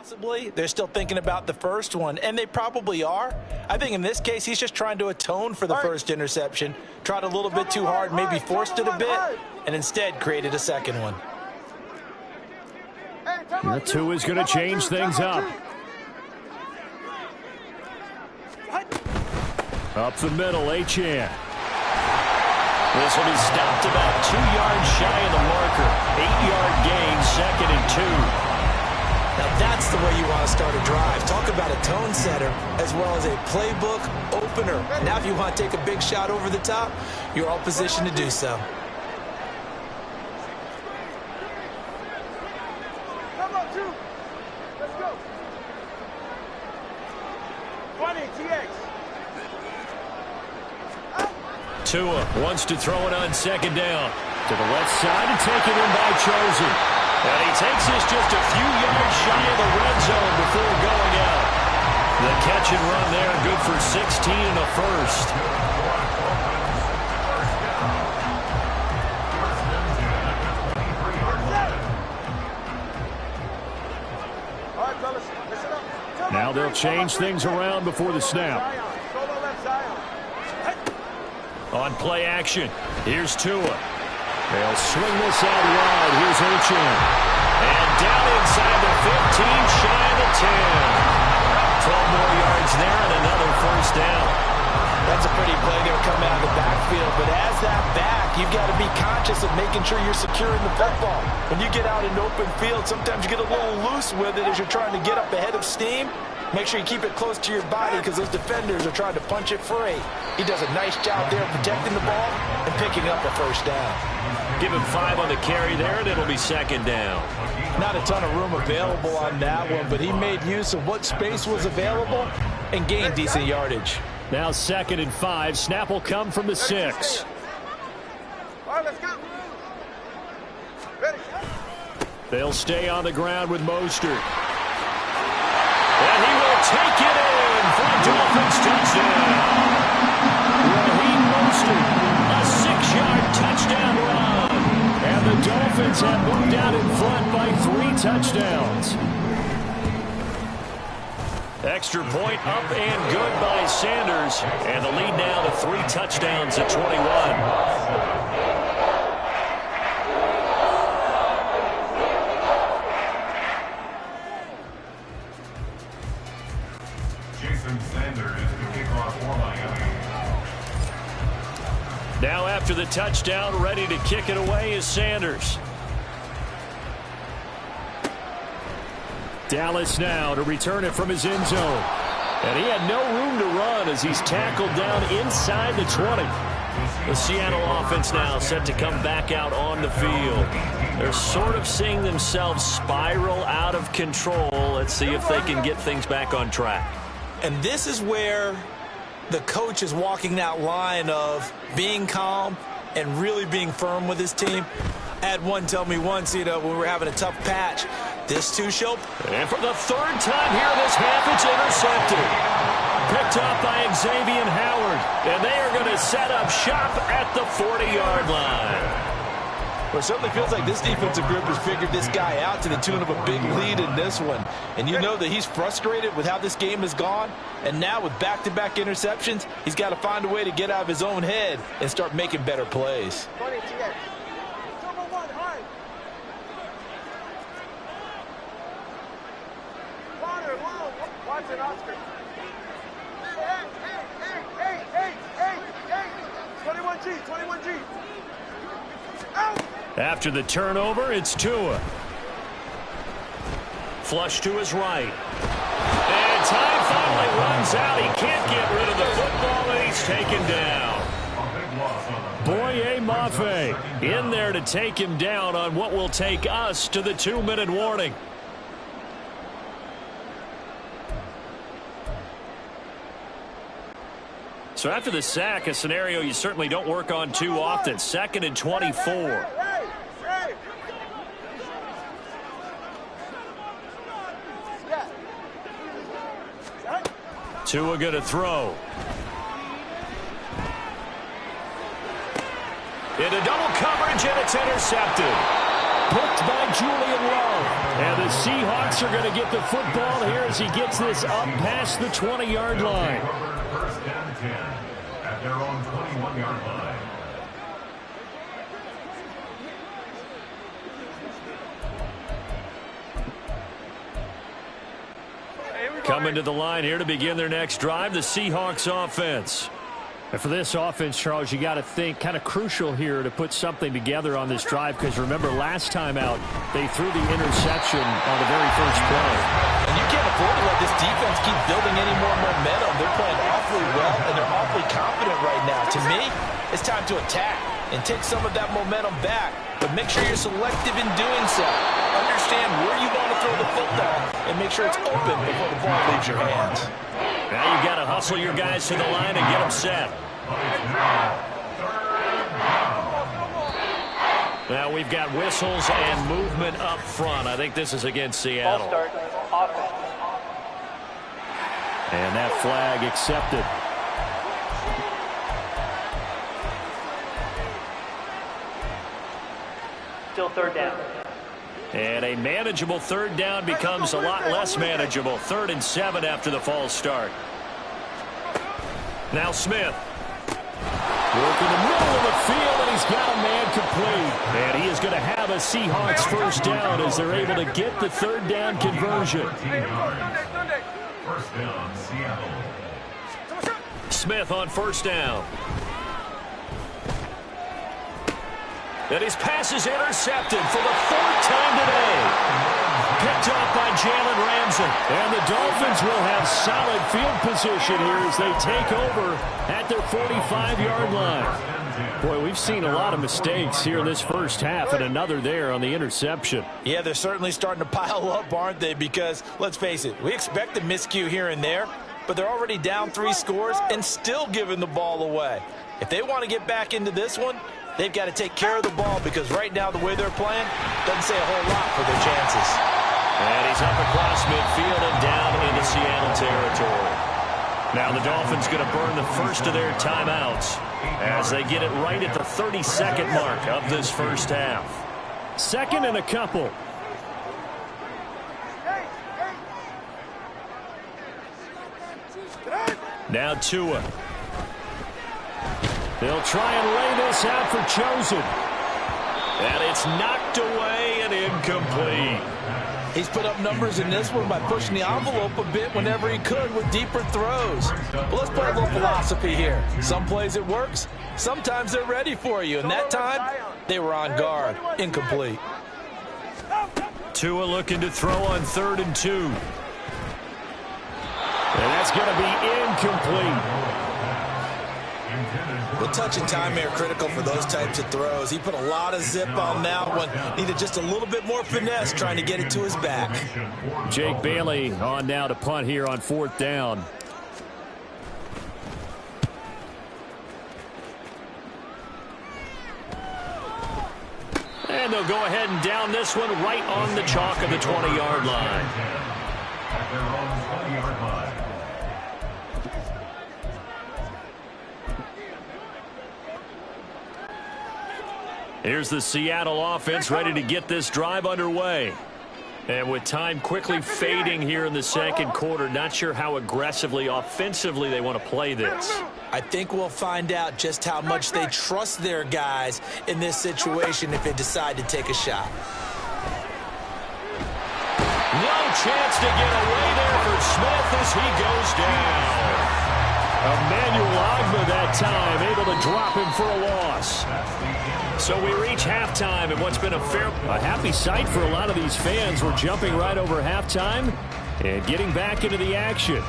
Possibly. They're still thinking about the first one, and they probably are. I think in this case, he's just trying to atone for the first interception, tried a little bit too hard, maybe forced it a bit, and instead created a second one. The two is going to change things up. Up the middle, Achan. This will be stopped about 2 yards shy of the marker. 8-yard gain, 2nd and 2. Now that's the way you want to start a drive. Talk about a tone setter as well as a playbook opener. Now if you want to take a big shot over the top, you're all positioned to do so. Come on, 2. Let's go. 20, TX. Tua wants to throw it on 2nd down. To the left side and taken in by Chosen. And he takes this just a few yards shy of the red zone before going out. The catch and run there, good for 16 and a first. All right, fellas, listen up. Now they'll change things around before the snap. Solo left Zion. On play action, here's Tua. They'll swing this out wide. Here's Achan. And down inside the 15, shy of the 10. 12 more yards there and another first down. That's a pretty play there coming out of the backfield. But as that back, you've got to be conscious of making sure you're securing the football. When you get out in open field, sometimes you get a little loose with it as you're trying to get up ahead of steam. Make sure you keep it close to your body because those defenders are trying to punch it free. He does a nice job there protecting the ball and picking up a first down. Give him 5 on the carry there, and it'll be 2nd down. Not a ton of room available on that one, but he made use of what space was available and gained decent yardage. Now 2nd and 5. Snap will come from the 6. All right, let's go. Ready. They'll stay on the ground with Mostert. And he will take it in for a Dolphins touchdown. Raheem Mostert, a 6-yard touchdown run. And the Dolphins have moved out in front by 3 touchdowns. Extra point up and good by Sanders. And the lead now to 3 touchdowns at 21. Now after the touchdown, ready to kick it away is Sanders. Dallas now to return it from his end zone. And he had no room to run as he's tackled down inside the 20. The Seattle offense now set to come back out on the field. They're sort of seeing themselves spiral out of control. Let's see if they can get things back on track. And this is where the coach is walking that line of being calm and really being firm with his team. I had one tell me once, when we were having a tough patch, this too shall. And for the 3rd time here this half, it's intercepted. Picked up by Xavier Howard. And they are going to set up shop at the 40-yard line. Well, it certainly feels like this defensive group has figured this guy out to the tune of a big lead in this one. And you know that he's frustrated with how this game has gone. And now with back-to-back interceptions, he's got to find a way to get out of his own head and start making better plays. 20 TX. Double 1, high. Corner, long. Watson, Oscar. Hey. 21G, 21G. Out. After the turnover, it's Tua. Flush to his right. And time finally runs out. He can't get rid of the football, and he's taken down. Boye Mafe in there to take him down on what will take us to the 2-minute warning. So after the sack, a scenario you certainly don't work on too often. 2nd and 24. Tua going to throw. Into double coverage, and it's intercepted. picked by Julian Love. And the Seahawks are going to get the football here as he gets this up past the 20-yard line. First and 10 at their own 21-yard line. Coming to the line here to begin their next drive, the Seahawks offense. And for this offense, Charles, you got to think kind of crucial here to put something together on this drive, because remember last time out they threw the interception on the very first play. And you can't afford to let this defense keep building any more momentum. They're playing awfully well, and they're awfully confident right now. To me, it's time to attack and take some of that momentum back, but make sure you're selective in doing so. Understand where you want to throw the football and make sure it's open before the ball leaves your hands. Now you've got to hustle your guys to the line and get them set. Now we've got whistles and movement up front. I think this is against Seattle. Ball start. Offense. And that flag accepted. Still third down. And a manageable third down becomes a lot less manageable. 3rd and 7 after the false start. Now Smith. Working the middle of the field, and he's got a man complete. And he is going to have a Seahawks first down as they're able to get the 3rd down conversion. First down, Seattle. Smith on first down. And his pass is intercepted for the 4th time today. Picked up by Jalen Ramsey. And the Dolphins will have solid field position here as they take over at their 45-yard line. Boy, we've seen a lot of mistakes here in this first half, and another there on the interception. Yeah, they're certainly starting to pile up, aren't they? Because, let's face it, we expect a miscue here and there, but they're already down 3 scores and still giving the ball away. If they want to get back into this one, they've got to take care of the ball, because right now the way they're playing doesn't say a whole lot for their chances. And he's up across midfield and down into Seattle territory. Now the Dolphins going to burn the first of their timeouts as they get it right at the 32nd mark of this first half. 2nd and a couple. Now Tua. They'll try and lay this out for Chosen. And it's knocked away and incomplete. He's put up numbers in this one by pushing the envelope a bit whenever he could with deeper throws. But let's play a little philosophy here. Some plays it works, sometimes they're ready for you. And that time, they were on guard. Incomplete. Tua looking to throw on 3rd and 2. And that's going to be incomplete. The touch and timing are critical for those types of throws. He put a lot of zip on that one. Needed just a little bit more finesse trying to get it to his back. Jake Bailey on now to punt here on 4th down. And they'll go ahead and down this one right on the chalk of the 20-yard line. At their own 20-yard line. Here's the Seattle offense ready to get this drive underway. And with time quickly fading here in the 2nd quarter, not sure how aggressively, offensively they want to play this. I think we'll find out just how much they trust their guys in this situation if they decide to take a shot. No chance to get away there for Smith as he goes down. Emmanuel Ogba that time able to drop him for a loss. So we reach halftime, and what's been a happy sight for a lot of these fans. We're jumping right over halftime and getting back into the action.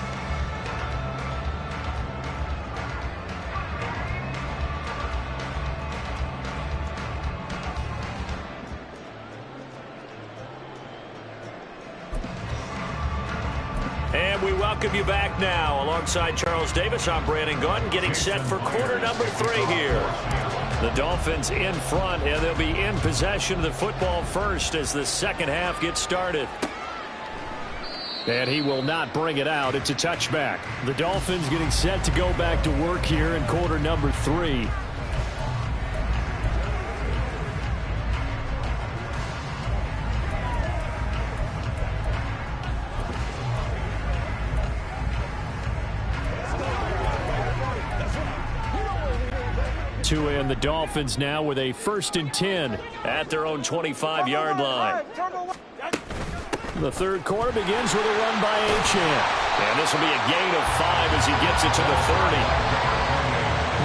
And we welcome you back now. Alongside Charles Davis, I'm Brandon Gunn, getting set for quarter number 3 here. The Dolphins in front, and they'll be in possession of the football first as the second half gets started. And he will not bring it out. It's a touchback. The Dolphins getting set to go back to work here in quarter number 3. Tua and the Dolphins now with a 1st and 10 at their own 25-yard line. The third quarter begins with a run by Achane. And this will be a gain of 5 as he gets it to the 30.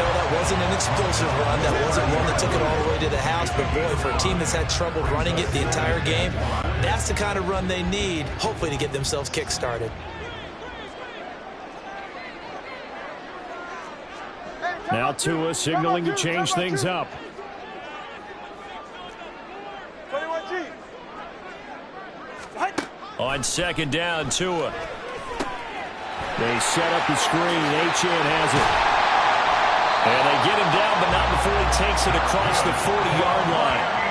No, that wasn't an explosive run. That wasn't one that took it all the way to the house. But, boy, for a team that's had trouble running it the entire game, that's the kind of run they need, hopefully, to get themselves kick-started. Now Tua signaling to change things up. 21G. On 2nd down, Tua. They set up the screen. Achane has it. And they get him down, but not before he takes it across the 40-yard line.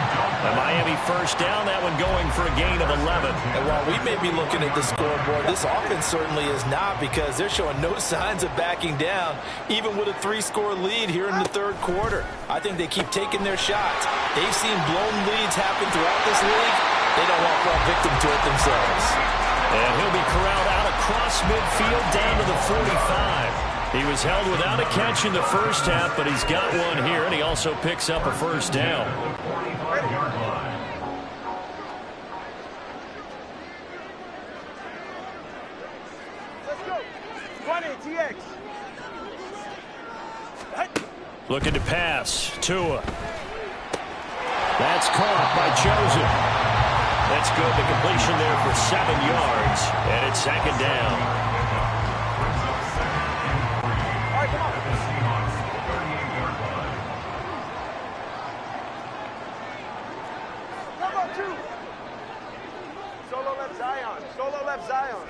A Miami 1st down, that one going for a gain of 11. And while we may be looking at the scoreboard, this offense certainly is not, because they're showing no signs of backing down, even with a 3-score lead here in the third quarter. I think they keep taking their shots. They've seen blown leads happen throughout this league. They don't want to fall victim to it themselves. And he'll be corralled out across midfield down to the 45. He was held without a catch in the first half, but he's got one here, and he also picks up a 1st down. Let's go. 20, TX. Looking to pass. Tua. That's caught by Chosen. That's good. The completion there for 7 yards, and it's 2nd down. Solo left Zion.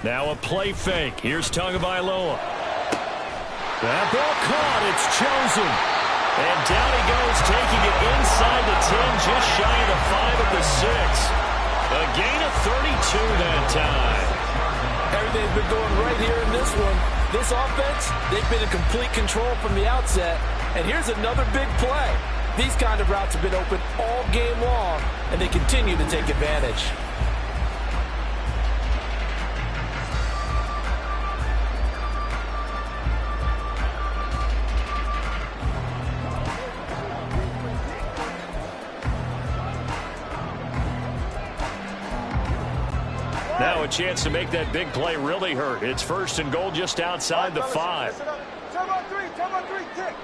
Now a play fake. Here's Tagovailoa. That ball caught. It's Chosen. And down he goes, taking it inside the 10, just shy of the 5 at the 6. A gain of 32 that time. Everything's been going right here in this one. This offense, they've been in complete control from the outset. And here's another big play. These kind of routes have been open all game long, and they continue to take advantage. Now a chance to make that big play really hurt. It's 1st and goal just outside the 5. Turbo 3, tick.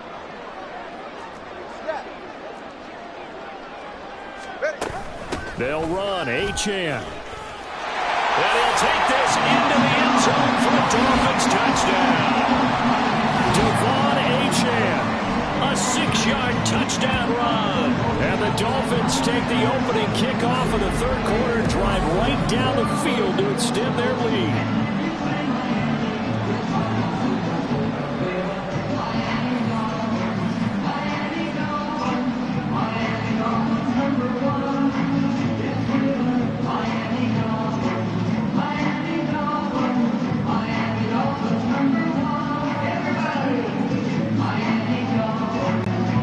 They'll run. Achane. And he'll take this into the end zone for a Dolphins touchdown. Devon Achane. A 6-yard touchdown run. And the Dolphins take the opening kickoff of the third quarter and drive right down the field to extend their lead.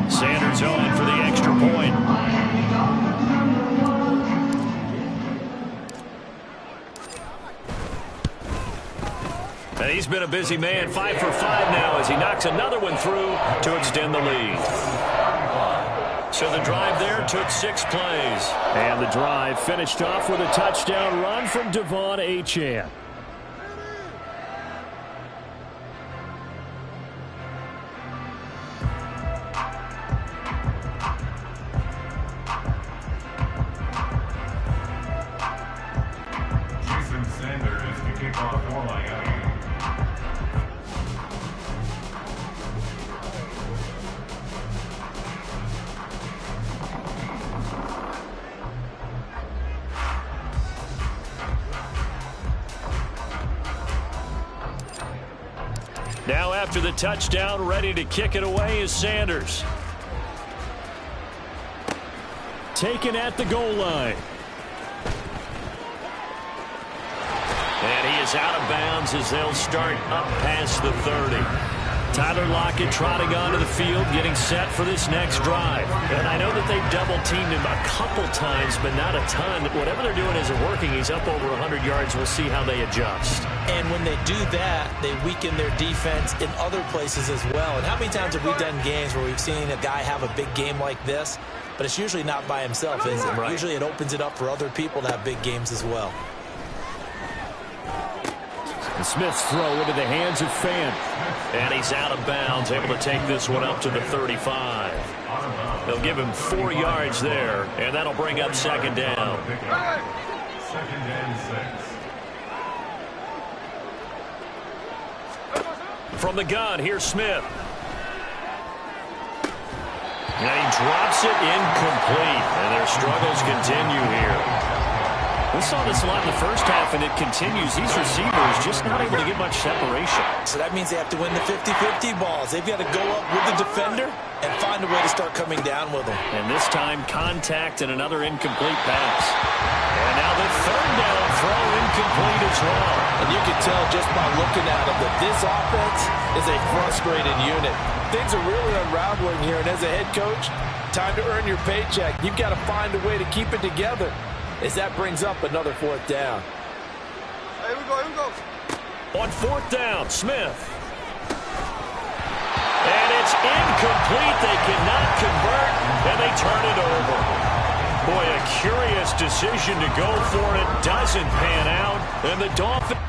Sanders on for the extra point. And he's been a busy man, 5 for 5 now as he knocks another one through to extend the lead. So the drive there took 6 plays. And the drive finished off with a touchdown run from Devon Achane. Sanders to kick off for Miami. Now after the touchdown, ready to kick it away is Sanders. Taken at the goal line. And he is out of bounds as they'll start up past the 30. Tyler Lockett trotting onto the field, getting set for this next drive. And I know that they've double-teamed him a couple times, but not a ton. Whatever they're doing isn't working. He's up over 100 yards. We'll see how they adjust. And when they do that, they weaken their defense in other places as well. And how many times have we done games where we've seen a guy have a big game like this, but it's usually not by himself, is it? Right. Usually it opens it up for other people to have big games as well. And Smith's throw into the hands of Fan. And he's out of bounds, able to take this one up to the 35. They'll give him 4 yards there, and that'll bring up second down. Second and 6. From the gun, here's Smith. And he drops it incomplete, and their struggles continue here. We saw this a lot in the first half, and it continues. These receivers just not able to get much separation. So that means they have to win the 50-50 balls. They've got to go up with the defender and find a way to start coming down with them. And this time, contact and another incomplete pass. And now the third down throw incomplete as well. And you can tell just by looking at them that this offense is a frustrated unit. Things are really unraveling here, and as a head coach, time to earn your paycheck. You've got to find a way to keep it together, as that brings up another fourth down. Here we go, here we go. On fourth down, Smith. And it's incomplete. They cannot convert, and they turn it over. Boy, a curious decision to go for it. Doesn't pan out, and the Dolphins...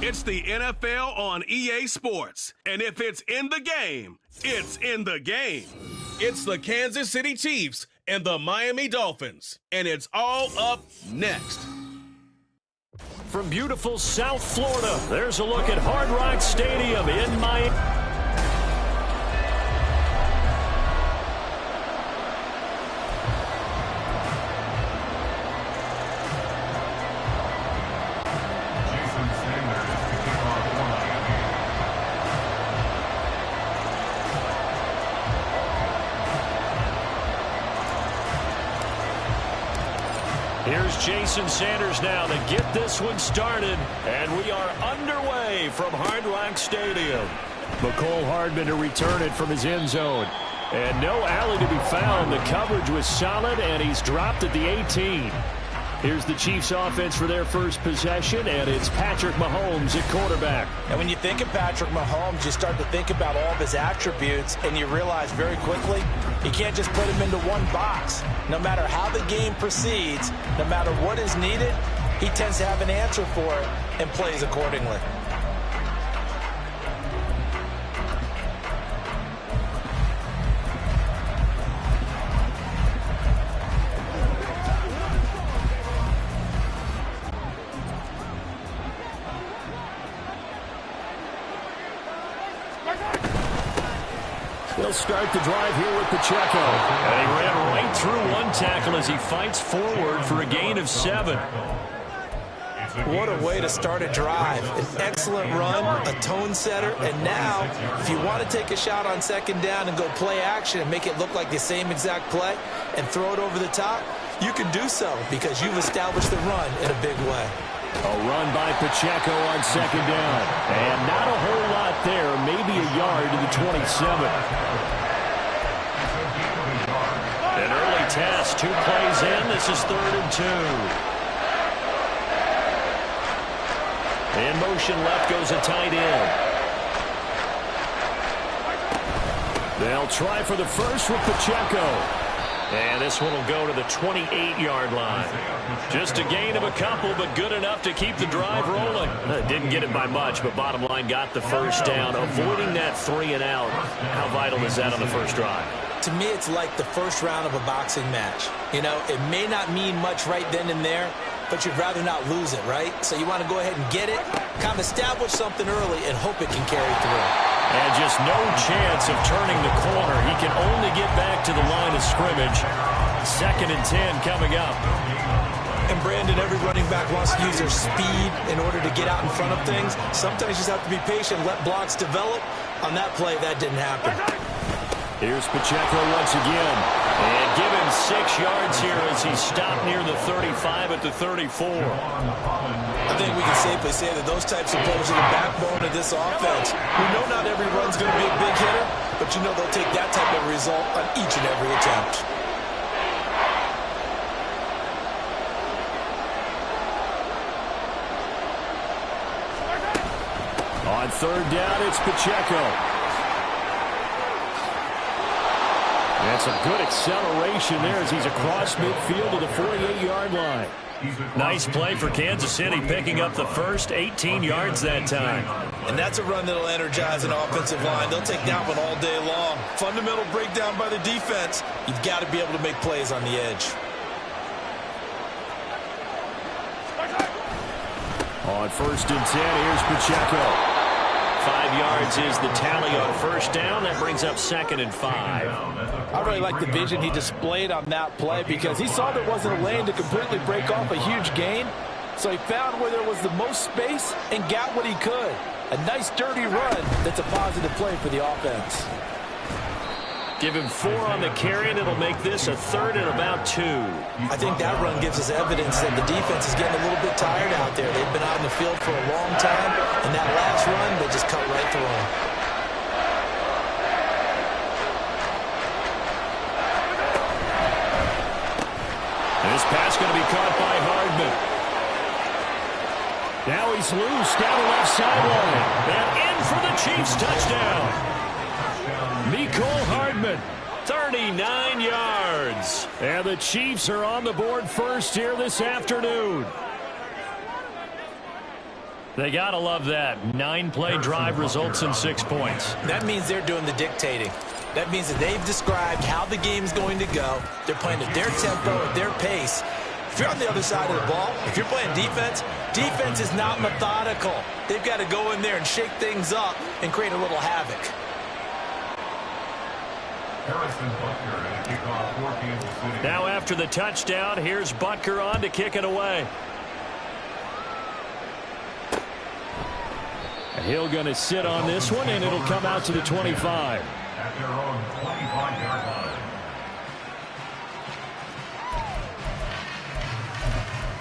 It's the NFL on EA Sports. And if it's in the game, it's in the game. It's the Kansas City Chiefs and the Miami Dolphins. And it's all up next. From beautiful South Florida, there's a look at Hard Rock Stadium in Miami. Here's Jason Sanders now to get this one started, and we are underway from Hard Rock Stadium. McCole Hardman to return it from his end zone. And no alley to be found. The coverage was solid, and he's dropped at the 18. Here's the Chiefs offense for their first possession, and it's Patrick Mahomes at quarterback. And when you think of Patrick Mahomes, you start to think about all of his attributes, and you realize very quickly you can't just put him into one box. No matter how the game proceeds, no matter what is needed, he tends to have an answer for it and plays accordingly. He'll start the drive here with Pacheco. And he ran right through one tackle as he fights forward for a gain of 7. What a way to start a drive. An excellent run, a tone setter, and now, if you want to take a shot on second down and go play action and make it look like the same exact play and throw it over the top, you can do so because you've established the run in a big way. A run by Pacheco on second down. And not a whole lot there, maybe a yard to the 27. An early test, 2 plays in. This is 3rd and 2. In motion left goes a tight end. They'll try for the first with Pacheco. And this one will go to the 28-yard line. Just a gain of a couple, but good enough to keep the drive rolling. Didn't get it by much, but bottom line got the first down. Avoiding that 3 and out. How vital is that on the first drive? To me, it's like the first round of a boxing match. You know, it may not mean much right then and there, but you'd rather not lose it, right? So you want to go ahead and get it, kind of establish something early, and hope it can carry through. And just no chance of turning the corner. He can only get back to the line of scrimmage. 2nd and 10 coming up. And Brandon, every running back wants to use their speed in order to get out in front of things. Sometimes you just have to be patient, let blocks develop. On that play, that didn't happen. Here's Pacheco once again. And give him 6 yards here as he stopped near the 35 at the 34. I think we can safely say that those types of players are the backbone of this offense. We know not every run's going to be a big hitter, but you know they'll take that type of result on each and every attempt. On 3rd down, it's Pacheco. That's a good acceleration there as he's across midfield to the 48-yard line. Nice play for Kansas City, picking up the first 18 yards that time. And that's a run that'll energize an offensive line. They'll take that one all day long. Fundamental breakdown by the defense. You've got to be able to make plays on the edge. On 1st and 10, here's Pacheco. 5 yards is the tally on first down. That brings up 2nd and 5. I really like the vision he displayed on that play because he saw there wasn't a lane to completely break off a huge gain. So he found where there was the most space and got what he could. A nice dirty run that's a positive play for the offense. Give him 4 on the carry, and it'll make this a 3rd and about 2. I think that run gives us evidence that the defense is getting a little bit tired out there. They've been out in the field for a long time, and that last run, they just cut right through them. This pass going to be caught by Hardman. Now he's loose down the left sideline. And in for the Chiefs touchdown. Mecole Hardman. 39 yards. And the Chiefs are on the board first here this afternoon. They got to love that. 9-play drive results in 6 points. That means they're doing the dictating. That means that they've described how the game's going to go. They're playing at their tempo, at their pace. If you're on the other side of the ball, if you're playing defense, defense is not methodical. They've got to go in there and shake things up and create a little havoc. Now after the touchdown, here's Butker on to kick it away. Hill going to sit on this one, and it'll come out to the 25. At their own 25-yard line.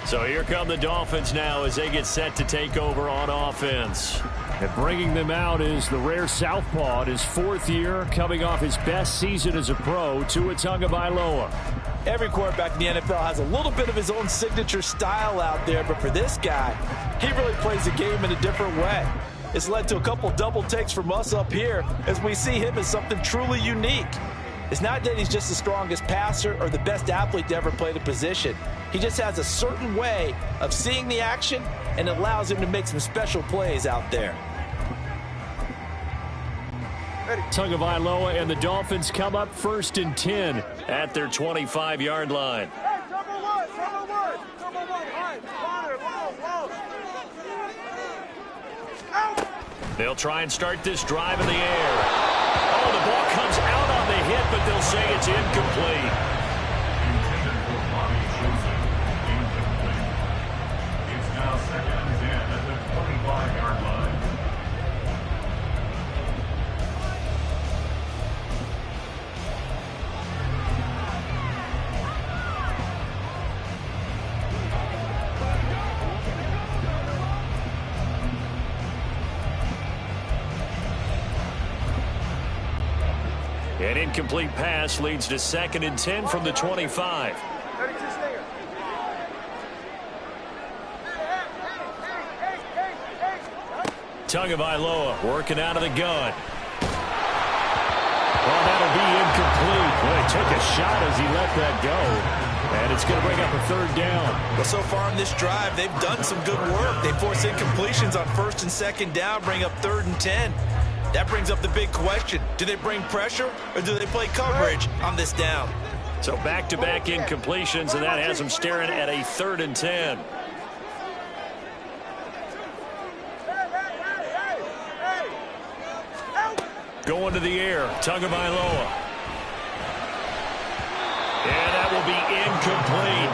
So here come the Dolphins now as they get set to take over on offense. And bringing them out is the rare southpaw in his 4th year, coming off his best season as a pro, Tua Tagovailoa. Every quarterback in the NFL has a little bit of his own signature style out there, but for this guy, he really plays the game in a different way. It's led to a couple double takes from us up here as we see him as something truly unique. It's not that he's just the strongest passer or the best athlete to ever play the position. He just has a certain way of seeing the action, and it allows him to make some special plays out there. Tagovailoa and the Dolphins come up 1st and 10 at their 25-yard line. Hey, number one, high, corner, low. They'll try and start this drive in the air. Oh, the ball comes out hit, but they'll say it's incomplete. Intended for Bobby Joseph. Incomplete. It's now 2nd and 10 at the 25-yard line. An incomplete pass leads to 2nd and 10 from the 25. 32 stinger. Tagovailoa working out of the gun. Well, that'll be incomplete. Well, he took a shot as he let that go. And it's going to bring up a 3rd down. Well, so far in this drive, they've done some good work. They force incompletions on 1st and 2nd down, bring up 3rd and 10. That brings up the big question. Do they bring pressure or do they play coverage on this down? So back-to-back incompletions, and that has them staring at a 3rd and 10. Going to the air, Tagovailoa. And that will be incomplete.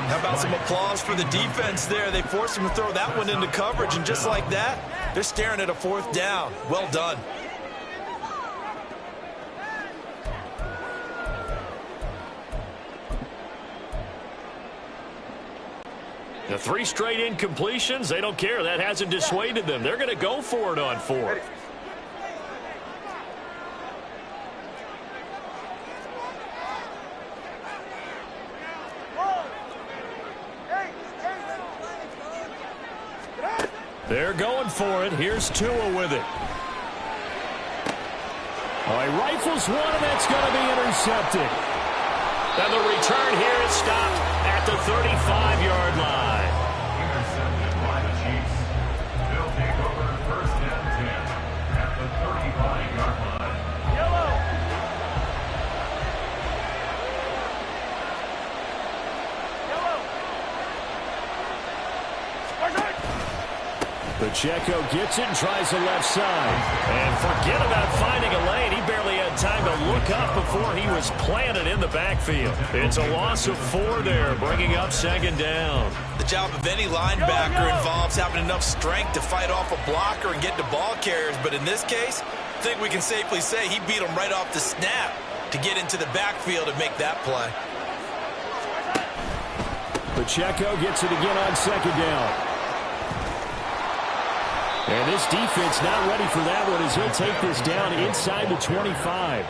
How about some applause for the defense there? They forced him to throw that one into coverage, and just like that, they're staring at a 4th down. Well done. The 3 straight incompletions, they don't care. That hasn't dissuaded them. They're going to go for it on 4th. They're going for it. Here's Tua with it. Oh, he rifles one, and that's going to be intercepted. And the return here is stopped at the 35-yard line. Intercepted by the Chiefs. They'll take over 1st and 10 at the 35-yard line. Yellow. Pacheco gets it and tries the left side. And forget about finding a lane. He barely had time to look up before he was planted in the backfield. It's a loss of 4 there, bringing up 2nd down. The job of any linebacker involves having enough strength to fight off a blocker and get to ball carriers. But in this case, I think we can safely say he beat him right off the snap to get into the backfield and make that play. Pacheco gets it again on 2nd down. And this defense not ready for that one as he'll take this down inside the 25.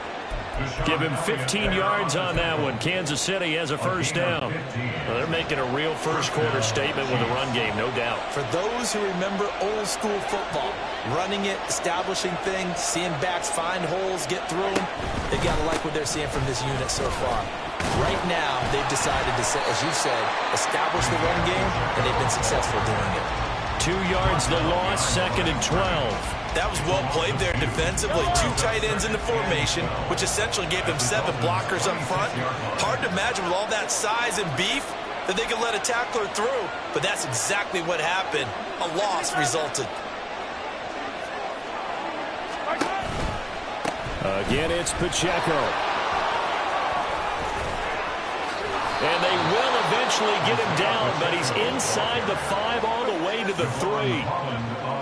Give him 15 yards on that one. Kansas City has a 1st down. Well, they're making a real first-quarter statement with a run game, no doubt. For those who remember old-school football, running it, establishing things, seeing backs find holes, get through them, they got to like what they're seeing from this unit so far. Right now, they've decided to, as you said, establish the run game, and they've been successful doing it. 2 yards the loss, 2nd and 12. That was well played there defensively. 2 tight ends in the formation, which essentially gave them 7 blockers up front. Hard to imagine with all that size and beef that they could let a tackler through, but that's exactly what happened. A loss resulted. Again, it's Pacheco. And they will eventually get him down, but he's inside the 5 all the way to the 3.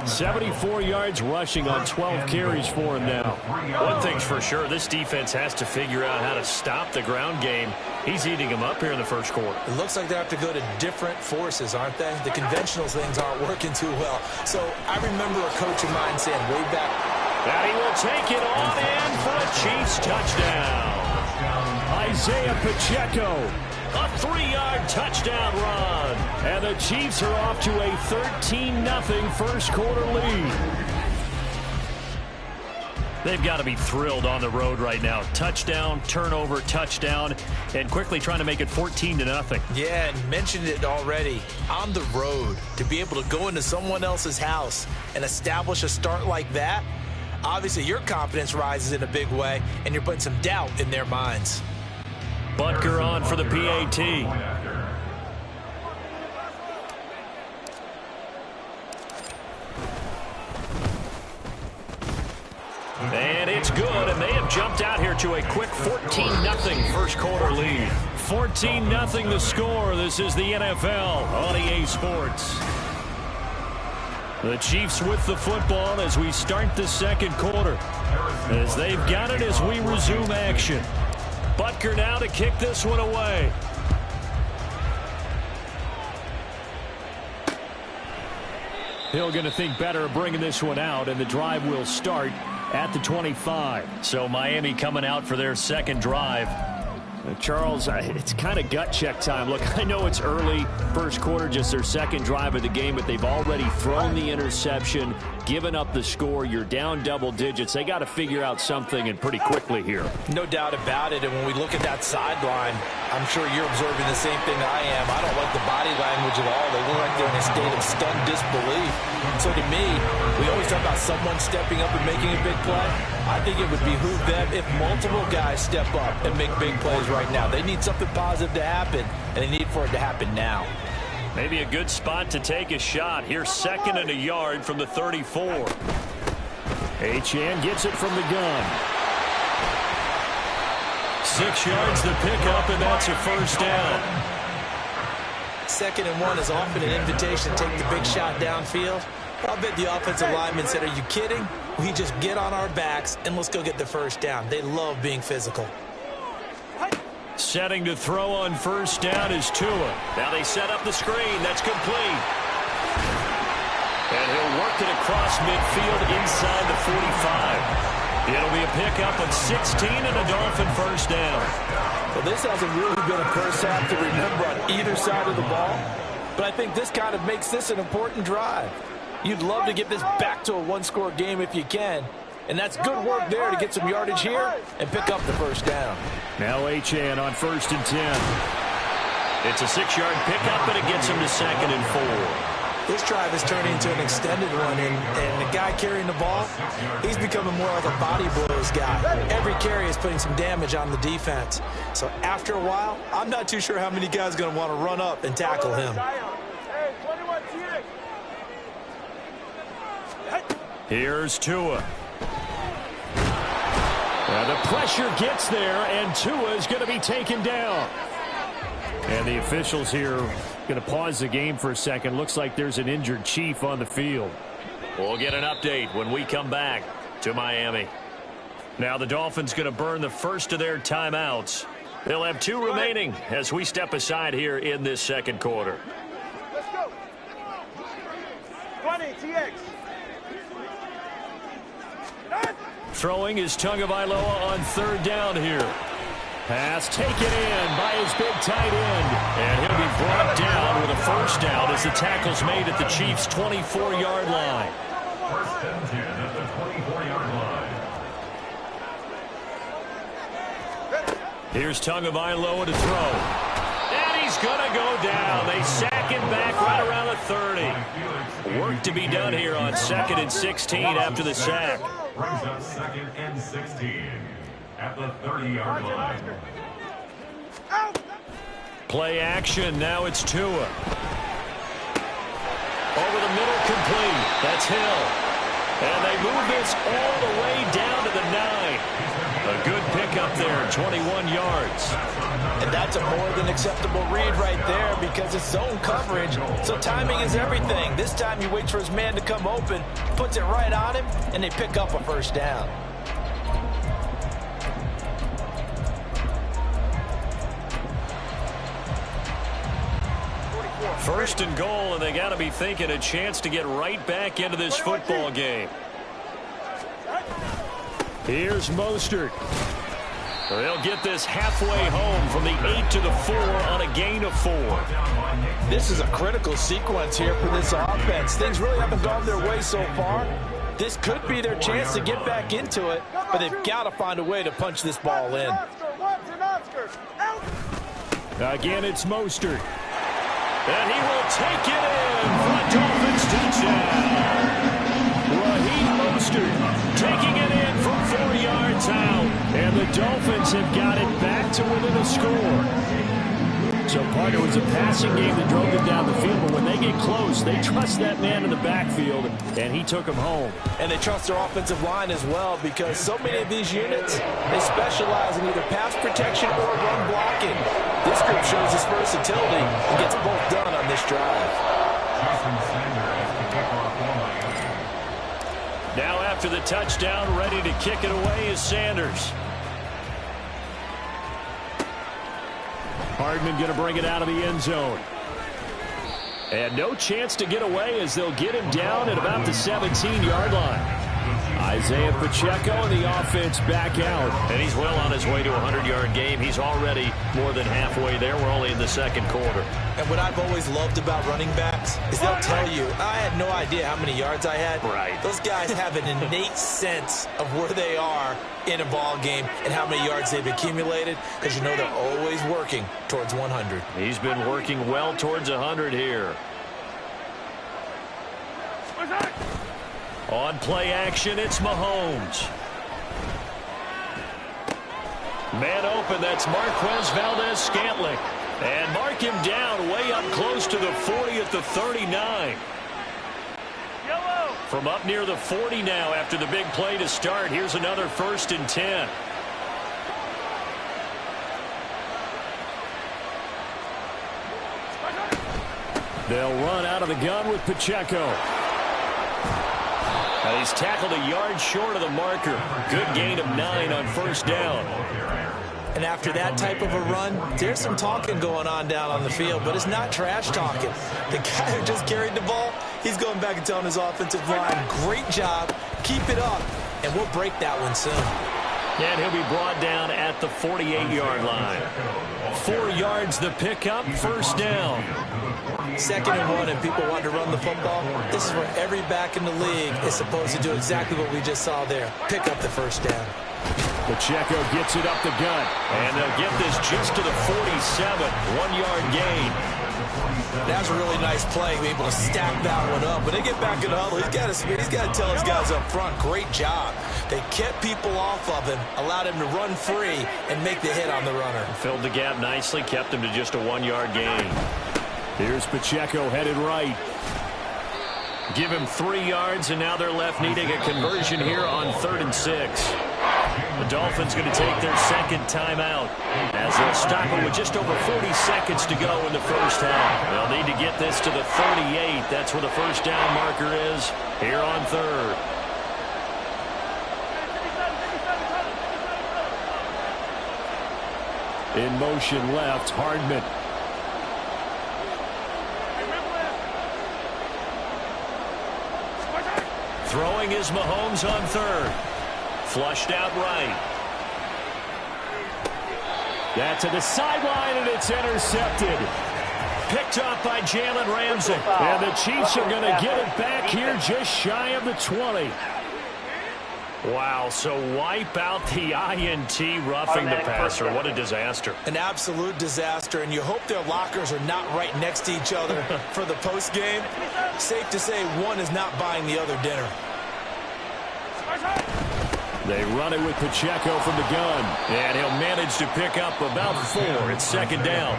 74 yards rushing on 12 carries for him now. One thing's for sure, this defense has to figure out how to stop the ground game. He's eating them up here in the 1st quarter. It looks like they have to go to different forces, aren't they? The conventional things aren't working too well. So I remember a coach of mine saying way back. And he will take it on in for a Chiefs touchdown. Isaiah Pacheco. A 3-yard touchdown run. And the Chiefs are off to a 13-0 first-quarter lead. They've got to be thrilled on the road right now. Touchdown, turnover, touchdown, and quickly trying to make it 14-0. Yeah, and mentioned it already. On the road, to be able to go into someone else's house and establish a start like that, obviously your confidence rises in a big way, and you're putting some doubt in their minds. Butker on for the PAT. And it's good, and they have jumped out here to a quick 14-0 first quarter lead. 14-0 the score. This is the NFL on EA Sports. The Chiefs with the football as we start the second quarter. As they've got it as we resume action. Butker now to kick this one away. Hill going to think better of bringing this one out, and the drive will start at the 25. So Miami coming out for their second drive. Charles, it's kind of gut check time. Look, I know it's early, first quarter, just their second drive of the game, but they've already thrown the interception, given up the score. You're down double digits. They got to figure out something, and pretty quickly here. No doubt about it, and when we look at that sideline, I'm sure you're observing the same thing I am. I don't like the body language at all. They look like they're in a state of stunned disbelief. So to me, we always talk about someone stepping up and making a big play. I think it would behoove them if multiple guys step up and make big plays right now. They need something positive to happen, and they need for it to happen now. Maybe a good spot to take a shot. Here's 2nd and a yard from the 34. Achane gets it from the gun. 6 yards the pickup, and that's a first down. 2nd and 1 is often an invitation to take the big shot downfield. I'll bet the offensive lineman said, are you kidding? We just get on our backs and let's go get the first down. They love being physical. Setting to throw on first down is Tua. Now they set up the screen. That's complete. And he'll work it across midfield inside the 45. It'll be a pickup of 16 and a Dolphin first down. Well, this hasn't really been a first half to remember on either side of the ball. But I think this kind of makes this an important drive. You'd love to get this back to a one-score game if you can. And that's good work there to get some yardage here and pick up the first down. Now Achane on 1st and 10. It's a 6-yard pickup, and it gets him to 2nd and 4. This drive is turning into an extended one, and the guy carrying the ball, he's becoming more like a body blows guy. Every carry is putting some damage on the defense. So after a while, I'm not too sure how many guys are going to want to run up and tackle him. Here's Tua. The pressure gets there, and Tua is going to be taken down. And the officials here going to pause the game for a second. Looks like there's an injured Chief on the field. We'll get an update when we come back to Miami. Now the Dolphins going to burn the first of their timeouts. They'll have 2 remaining as we step aside here in this second quarter. Let's go. 20, TX. Throwing is Tagovailoa on 3rd down here. Pass taken in by his big tight end. And he'll be brought down with a first down as the tackle's made at the Chiefs' 24-yard line. 1st and 10 at the 24-yard line. Here's Tagovailoa to throw. And he's going to go down. They sack him back right around the 30. Work to be done here on 2nd and 16 after the sack. Brings up 2nd and 16 at the 30-yard line. Play action. Now it's Tua. Over the middle, complete. That's Hill. And they move this all the way down to the 9. A good pickup there, 21 yards. And that's a more than acceptable read right there because it's zone coverage. So timing is everything. This time he waits for his man to come open, puts it right on him, and they pick up a first down. First and goal, and they got to be thinking a chance to get right back into this football game. Here's Mostert. They'll get this halfway home from the 8 to the 4 on a gain of 4. This is a critical sequence here for this offense. Things really haven't gone their way so far. This could be their chance to get back into it, but they've got to find a way to punch this ball in. Again, it's Mostert. And he will take it in for a Dolphins touchdown. Raheem Mostert taking it in from 4 yards out. And the Dolphins have got it back to within a score. So, partner, it was a passing game that drove them down the field, but when they get close, they trust that man in the backfield, and he took him home. And they trust their offensive line as well, because so many of these units, they specialize in either pass protection or run blocking. This group shows its versatility and gets both done on this drive. Now after the touchdown, ready to kick it away is Sanders. Hardman going to bring it out of the end zone. And no chance to get away as they'll get him down at about the 17-yard line. Isaiah Pacheco and the offense back out. And he's well on his way to a 100-yard game. He's already more than halfway there. We're only in the second quarter. And what I've always loved about running backs is they'll tell you, I had no idea how many yards I had. Right. Those guys have an innate sense of where they are in a ball game and how many yards they've accumulated, because you know they're always working towards 100. He's been working well towards 100 here. On play action, it's Mahomes. Man open, that's Marquez Valdez-Scantling. And mark him down way up close to the 40 at the 39. From up near the 40 now after the big play to start. Here's another 1st and 10. They'll run out of the gun with Pacheco. And he's tackled a yard short of the marker. Good gain of 9 on 1st down. And after that type of a run, there's some talking going on down on the field, but it's not trash talking. The guy who just carried the ball, he's going back and telling his offensive line, great job, keep it up, and we'll break that one soon. And he'll be brought down at the 48-yard line. 4 yards the pickup, 1st down. 2nd and 1, and people want to run the football. This is where every back in the league is supposed to do exactly what we just saw there. Pick up the 1st down. Pacheco gets it up the gut. And they'll get this just to the 47. 1-yard gain. That's a really nice play, being able to stack that one up. When they get back in the huddle, he's got to tell his guys up front, great job. They kept people off of him, allowed him to run free, and make the hit on the runner. Filled the gap nicely, kept him to just a 1-yard gain. Here's Pacheco headed right. Give him 3 yards, and now they're left needing a conversion here on 3rd and 6. The Dolphins going to take their 2nd timeout as they'll stop it with just over 40 seconds to go in the 1st half. They'll need to get this to the 38. That's where the 1st down marker is here on 3rd. In motion left, Hardman. Throwing is Mahomes on 3rd. Flushed out right. That to the sideline, and it's intercepted. Picked off by Jalen Ramsey. And the Chiefs are going to get it back here just shy of the 20. Wow, so wipe out the INT roughing the passer. What a disaster. An absolute disaster, and you hope their lockers are not right next to each other for the postgame. Safe to say one is not buying the other dinner. They run it with Pacheco from the gun. And he'll manage to pick up about 4. It's 2nd down.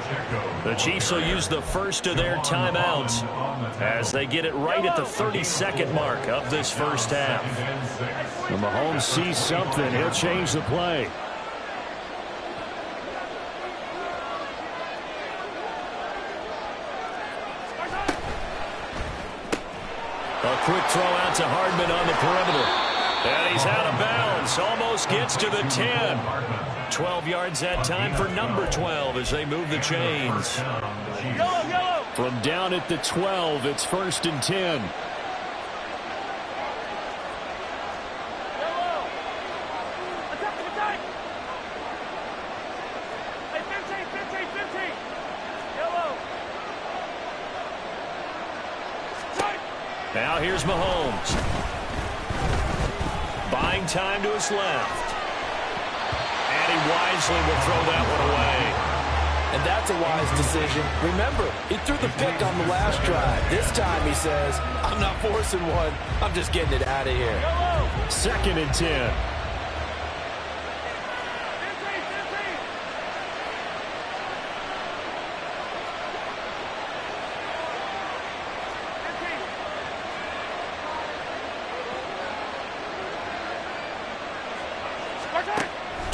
The Chiefs will use the first of their timeouts as they get it right at the 32nd mark of this 1st half. When Mahomes sees something, he'll change the play. A quick throw out to Hardman on the perimeter. And he's out of bounds. Almost gets to the 10. 12 yards that time for number 12 as they move the chains. From down at the 12, it's 1st and 10. Now here's Mahomes. Buying time to his left. And he wisely will throw that one away. And that's a wise decision. Remember, he threw the pick on the last drive. This time he says, I'm not forcing one. I'm just getting it out of here. 2nd and 10.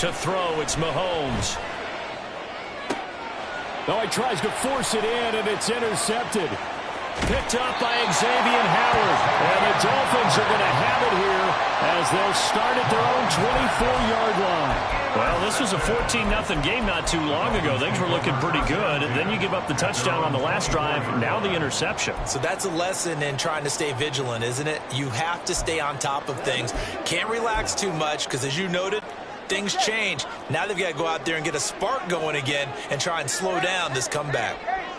To throw, it's Mahomes. Oh, he tries to force it in, and it's intercepted. Picked up by Xavier Howard. And the Dolphins are going to have it here as they'll start at their own 24-yard line. Well, this was a 14-0 game not too long ago. Things were looking pretty good. And then you give up the touchdown on the last drive. Now the interception. So that's a lesson in trying to stay vigilant, isn't it? You have to stay on top of things. Can't relax too much because, as you noted, things change. Now they've got to go out there and get a spark going again and try and slow down this comeback.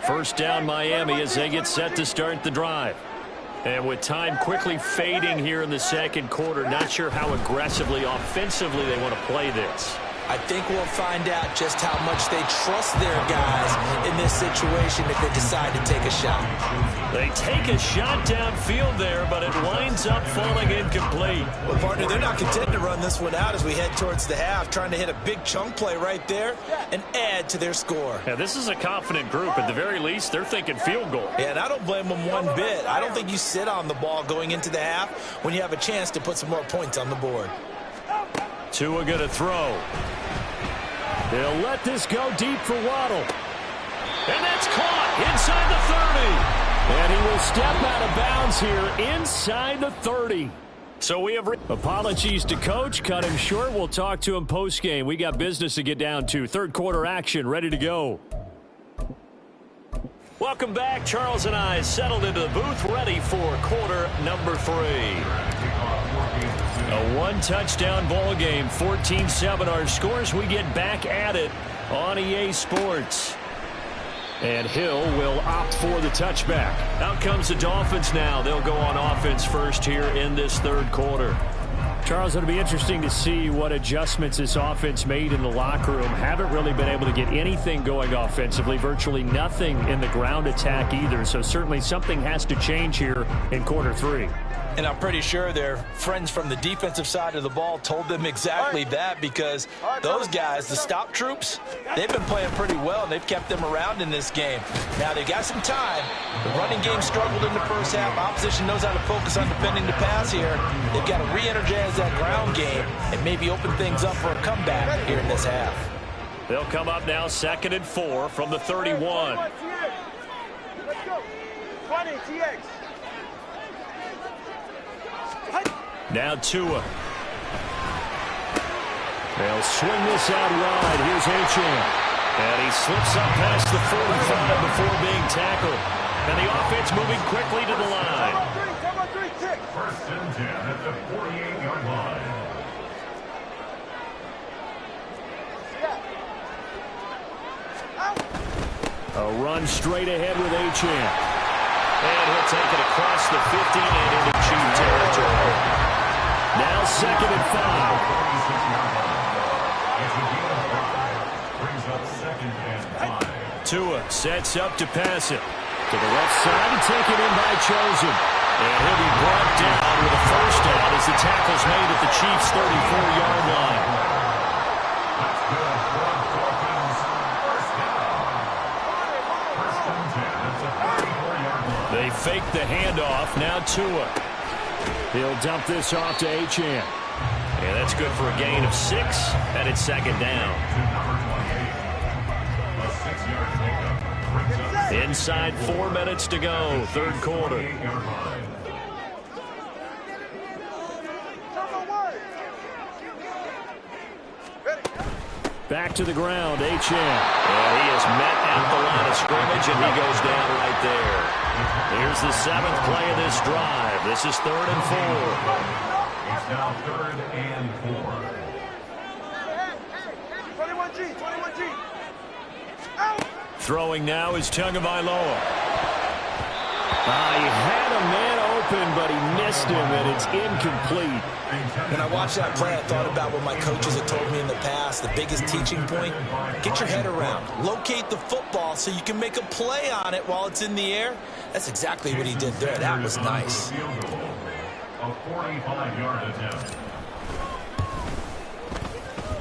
First down Miami as they get set to start the drive. And with time quickly fading here in the second quarter, not sure how aggressively, offensively they want to play this. I think we'll find out just how much they trust their guys in this situation if they decide to take a shot. They take a shot downfield there, but it winds up falling incomplete. Well, partner, they're not content to run this one out as we head towards the half, trying to hit a big chunk play right there and add to their score. Yeah, this is a confident group. At the very least, they're thinking field goal. Yeah, and I don't blame them one bit. I don't think you sit on the ball going into the half when you have a chance to put some more points on the board. Tua going to throw. They'll let this go deep for Waddle. And that's caught inside the 30. And he will step out of bounds here inside the 30. So we have... Apologies to Coach. Cut him short. We'll talk to him post-game. We got business to get down to. Third quarter action ready to go. Welcome back. Charles and I settled into the booth ready for quarter number 3. A one-touchdown ball game, 14-7 our scores. We get back at it on EA Sports. And Hill will opt for the touchback. Out comes the Dolphins now. They'll go on offense first here in this third quarter. Charles, it'll be interesting to see what adjustments this offense made in the locker room. Haven't really been able to get anything going offensively, virtually nothing in the ground attack either. So certainly something has to change here in quarter 3. And I'm pretty sure their friends from the defensive side of the ball told them exactly that, because those guys, the stop troops, they've been playing pretty well, and they've kept them around in this game. Now, they've got some time. The running game struggled in the first half. Opposition knows how to focus on defending the pass here. They've got to re-energize that ground game and maybe open things up for a comeback here in this half. They'll come up now 2nd and 4 from the 31. Let's go. 20, TX. Now Tua. They'll swing this out wide. Here's Achane. And he slips up past the 45 before being tackled. And the offense moving quickly to the line. First and 10 at the 48-yard line. A run straight ahead with Achane. And he'll take it across the 50 and into Chief territory. Now 2nd and 5. Tua sets up to pass it. To the left side and taken in by Chosen. And he'll be brought down with a first down as the tackle's made at the Chiefs' 34-yard line. That's good for Dolphins. First down. First and 10 at the 34-yard line. They fake the handoff. Now Tua. He'll dump this off to Achane. And that's good for a gain of 6, and it's 2nd down. Inside 4 minutes to go, third quarter. Back to the ground, Achane. And he is met at the line of scrimmage, and he goes down right there. Here's the 7th play of this drive. This is 3rd and 4. It's now 3rd and 4. 21G, 21G. Throwing now is Tagovailoa. He had a man open, but he missed him, and it's incomplete. When I watched that play, I thought about what my coaches had told me in the past. The biggest teaching point, get your head around. Locate the football so you can make a play on it while it's in the air. That's exactly what he did there. That was nice. A 45-yard attempt.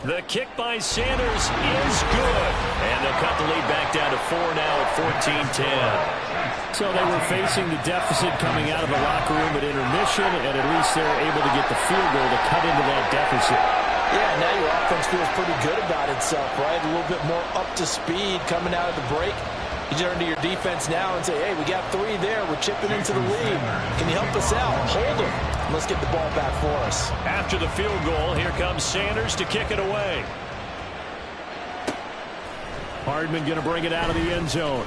The kick by Sanders is good. And they'll cut the lead back down to 4 now at 14-10. So they were facing the deficit coming out of the locker room at intermission, and at least they're able to get the field goal to cut into that deficit. Yeah, now your offense feels pretty good about itself, right? A little bit more up to speed coming out of the break. You turn to your defense now and say, hey, we got 3 there. We're chipping into the lead. Can you help us out? Hold them. Let's get the ball back for us. After the field goal, here comes Sanders to kick it away. Hardman going to bring it out of the end zone.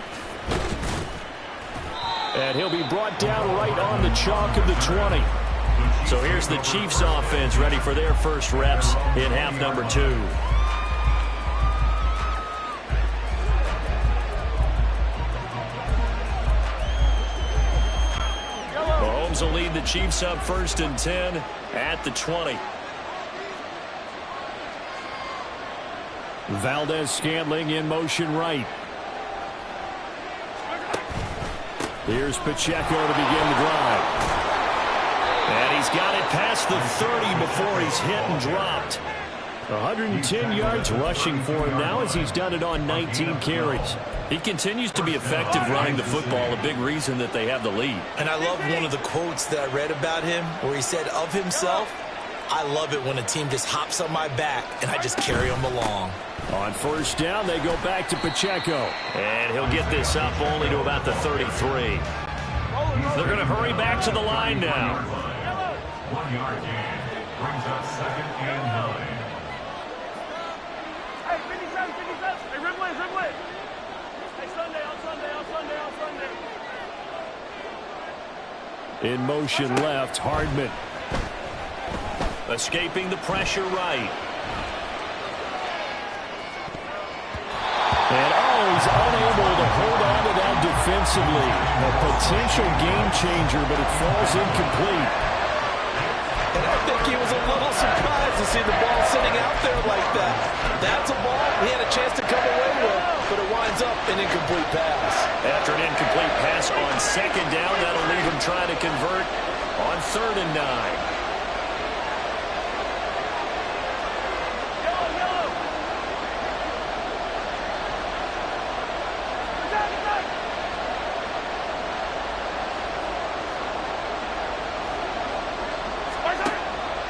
And he'll be brought down right on the chalk of the 20. So here's the Chiefs offense ready for their first reps in half number 2. Mahomes will lead the Chiefs up 1st and 10 at the 20. Valdez-Scantling in motion right. Here's Pacheco to begin the drive. And he's got it past the 30 before he's hit and dropped. 110 yards rushing for him now as he's done it on 19 carries. He continues to be effective running the football, a big reason that they have the lead. And I love one of the quotes that I read about him where he said of himself, I love it when a team just hops on my back and I just carry them along. On 1st down, they go back to Pacheco. And he'll get this up only to about the 33. They're going to hurry back to the line now. 1 yard gain brings up 2nd and 9. Hey, 57, 57. Hey, Ripley, Ripley. Hey, Sunday, on Sunday, on Sunday, on Sunday. In motion left, Hardman. Escaping the pressure right. And he's unable to hold on to that defensively. A potential game changer, but it falls incomplete. And I think he was a little surprised to see the ball sitting out there like that. That's a ball he had a chance to come away with, but it winds up an incomplete pass. After an incomplete pass on 2nd down, that'll leave him trying to convert on 3rd and 9.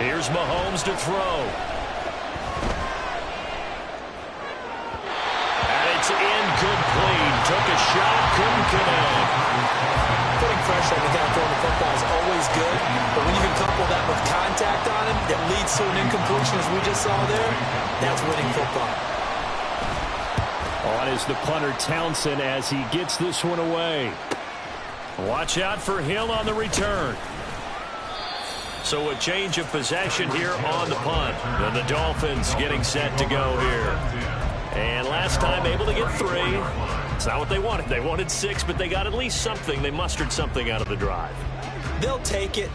Here's Mahomes to throw. And it's incomplete. Took a shot, couldn't connect. Putting pressure on the guy throwing the football is always good, but when you can couple that with contact on him that leads to an incompletion as we just saw there, that's winning football. On is the punter Townsend as he gets this one away. Watch out for Hill on the return. So a change of possession here on the punt. And the Dolphins getting set to go here. And last time able to get 3. It's not what they wanted. They wanted 6, but they got at least something. They mustered something out of the drive. They'll take it.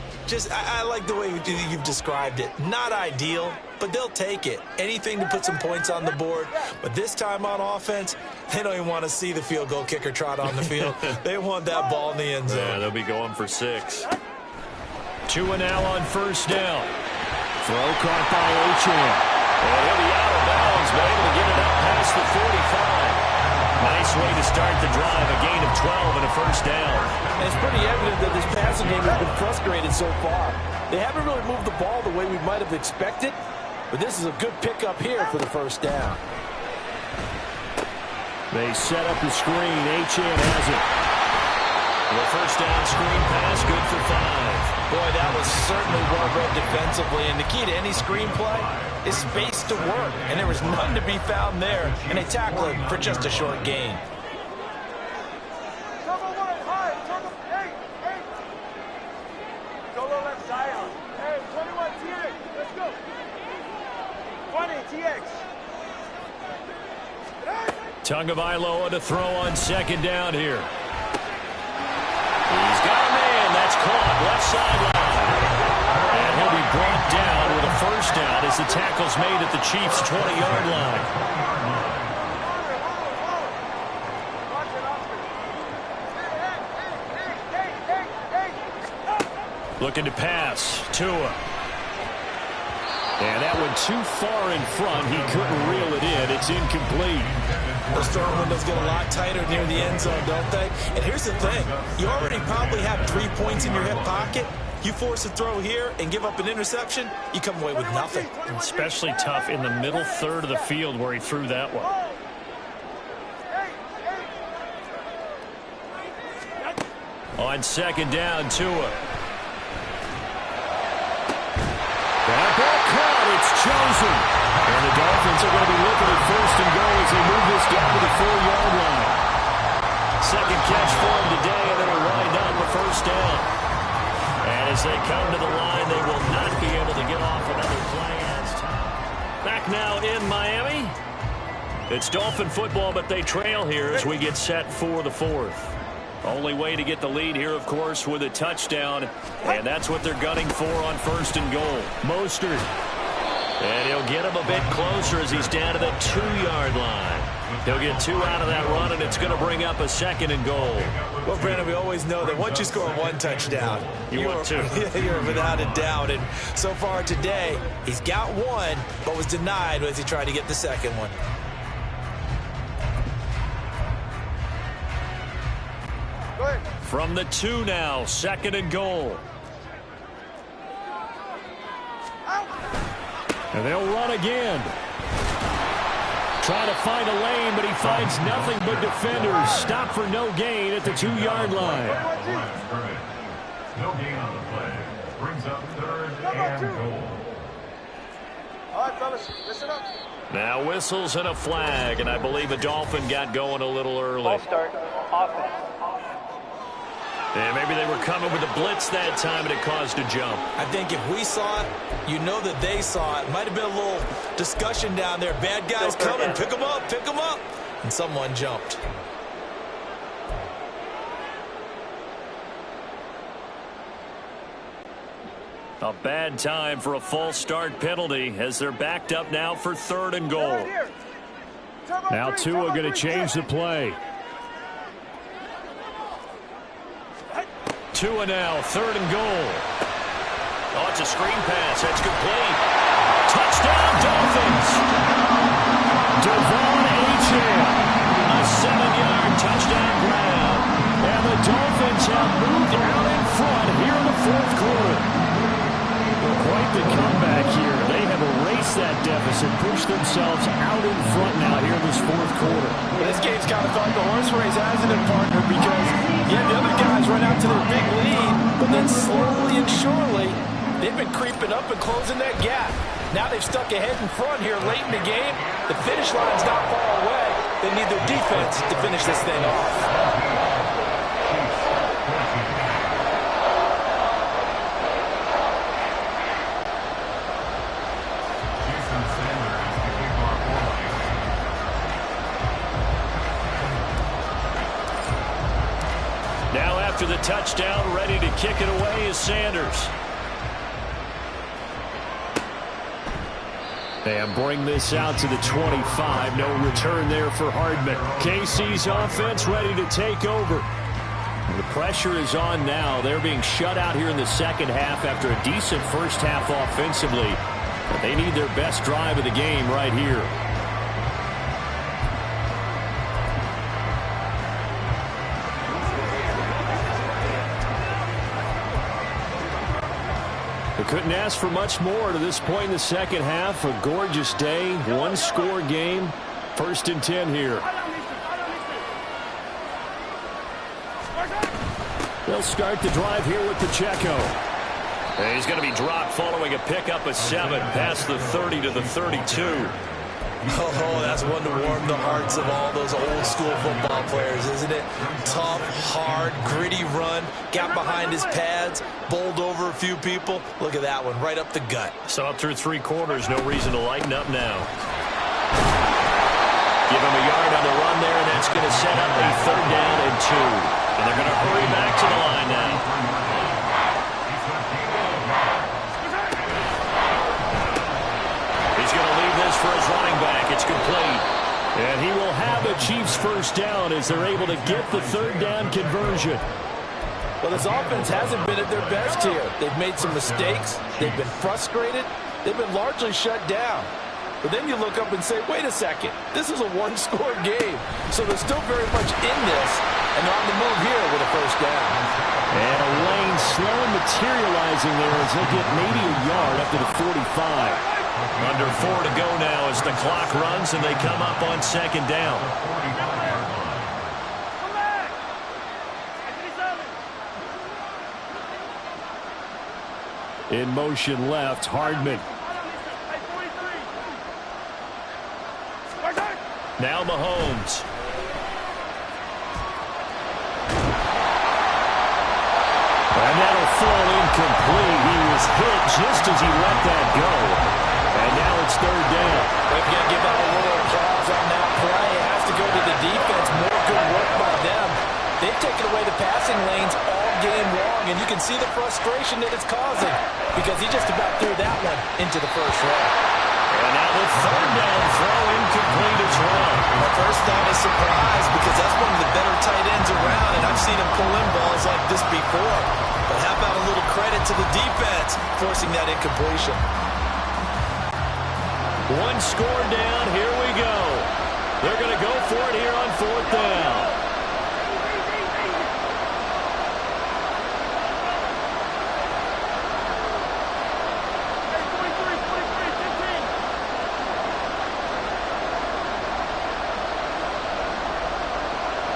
I like the way you've described it. Not ideal, but they'll take it. Anything to put some points on the board. But this time on offense, they don't even want to see the field goal kicker trot on the field. They want that ball in the end zone. Yeah, they'll be going for 6. 2 now on 1st down. Throw caught by Achane. And he'll be out of bounds, but able to get it up past the 45. Nice way to start the drive. A gain of 12 and a 1st down. And it's pretty evident that this passing game has been frustrated so far. They haven't really moved the ball the way we might have expected, but this is a good pickup here for the 1st down. They set up the screen. Achane has it. The 1st down screen pass, good for 5. Boy, that was certainly well read defensively, and the key to any screenplay is space to work, and there was none to be found there, and they tackle it for just a short gain. Turbo 1, high, turbo 8, 8. Solo left Zion. Hey, 21, TX, let's go. 20, TX. Tagovailoa to throw on 2nd down here. He's got a man. That's caught left sideline. And he'll be brought down with a 1st down as the tackle's made at the Chiefs' 20-yard line. Looking to pass. Tua. And that one too far in front. He couldn't reel it in. It's incomplete. Those throwing windows get a lot tighter near the end zone, don't they? And here's the thing. You already probably have 3 points in your hip pocket. You force a throw here and give up an interception, you come away with nothing. Especially tough in the middle third of the field where he threw that one. On second down, Tua. That ball caught. It's chosen. And the Dolphins are going to be looking at first and goal as they move this down to the 4-yard line. Second catch for him today, and it'll wind up a first down. And as they come to the line, they will not be able to get off another play. Back now in Miami. It's Dolphin football, but they trail here as we get set for the fourth. Only way to get the lead here, of course, with a touchdown. And that's what they're gunning for on first and goal. Mostert. And he'll get him a bit closer as he's down to the 2-yard line. He'll get 2 out of that run, and it's going to bring up a second and goal. Well, Brandon, we always know that once you score 1 touchdown, you want 2. You're without a doubt. And so far today, he's got 1, but was denied as he tried to get the second one. From the 2 now, second and goal. And they'll run again. Trying to find a lane, but he finds nothing but defenders. Stop for no gain at the 2-yard line. No gain on the play. Brings up third and goal. All right, fellas, listen up. Now whistles and a flag, and I believe a Dolphin got going a little early. Ball start, offense. And maybe they were coming with a blitz that time, and it caused a jump. I think if we saw it, you know that they saw it. Might have been a little discussion down there. Bad guys coming. Pick them up. Pick them up. And someone jumped. A bad time for a false start penalty as they're backed up now for third and goal. Now Tua going to change the play. Tua now, third and goal. Oh, it's a screen pass. That's complete. Touchdown, Dolphins. Devon Achane. A 7-yard touchdown grab. And the Dolphins have moved out in front here in the fourth quarter. Well, quite the comeback here. They have erased that deficit, pushed themselves out in front now here in this fourth quarter. This game's kind of felt like the horse race, hasn't it, partner? Because, yeah, the other guys run out to their big lead, but then slowly and surely, they've been creeping up and closing that gap. Now they've stuck ahead in front here late in the game. The finish line's not far away. They need their defense to finish this thing off. After the touchdown, ready to kick it away is Sanders. And bring this out to the 25. No return there for Hardman. KC's offense ready to take over. The pressure is on now. They're being shut out here in the second half after a decent first half offensively. But they need their best drive of the game right here. They couldn't ask for much more to this point in the second half. A gorgeous day, one-score game. First and 10 here. They'll start the drive here with Pacheco. And he's going to be dropped following a pickup of 7 past the 30 to the 32. Oh, that's one to warm the hearts of all those old-school football players, isn't it? Tough, hard, gritty run. Got behind his pads, bowled over a few people. Look at that one, right up the gut. So up through 3 quarters, no reason to lighten up now. Give him a yard on the run there, and that's going to set up a 3rd down and 2. And they're going to hurry back to the line now. For his running back, it's complete. And he will have a Chiefs first down as they're able to get the 3rd down conversion. Well, this offense hasn't been at their best here. They've made some mistakes. They've been frustrated. They've been largely shut down. But then you look up and say, wait a second, this is a one-score game. So they're still very much in this. And they're on the move here with a first down. And a lane slow materializing there as he'll get maybe a yard up to the 45. Under 4 to go now as the clock runs and they come up on second down. In motion left, Hardman. Now Mahomes. And that'll fall incomplete. He was hit just as he let that go. And now it's third down. They've got to give out a little applause on that play. It has to go to the defense. More good work by them. They've taken away the passing lanes all game long, and you can see the frustration that it's causing because he just about threw that one into the first row. And now the third down throw incomplete as well. My first thought is surprise because that's one of the better tight ends around, and I've seen him pull in balls like this before. But how about a little credit to the defense forcing that incompletion? One score down. Here we go. They're going to go for it here on fourth down.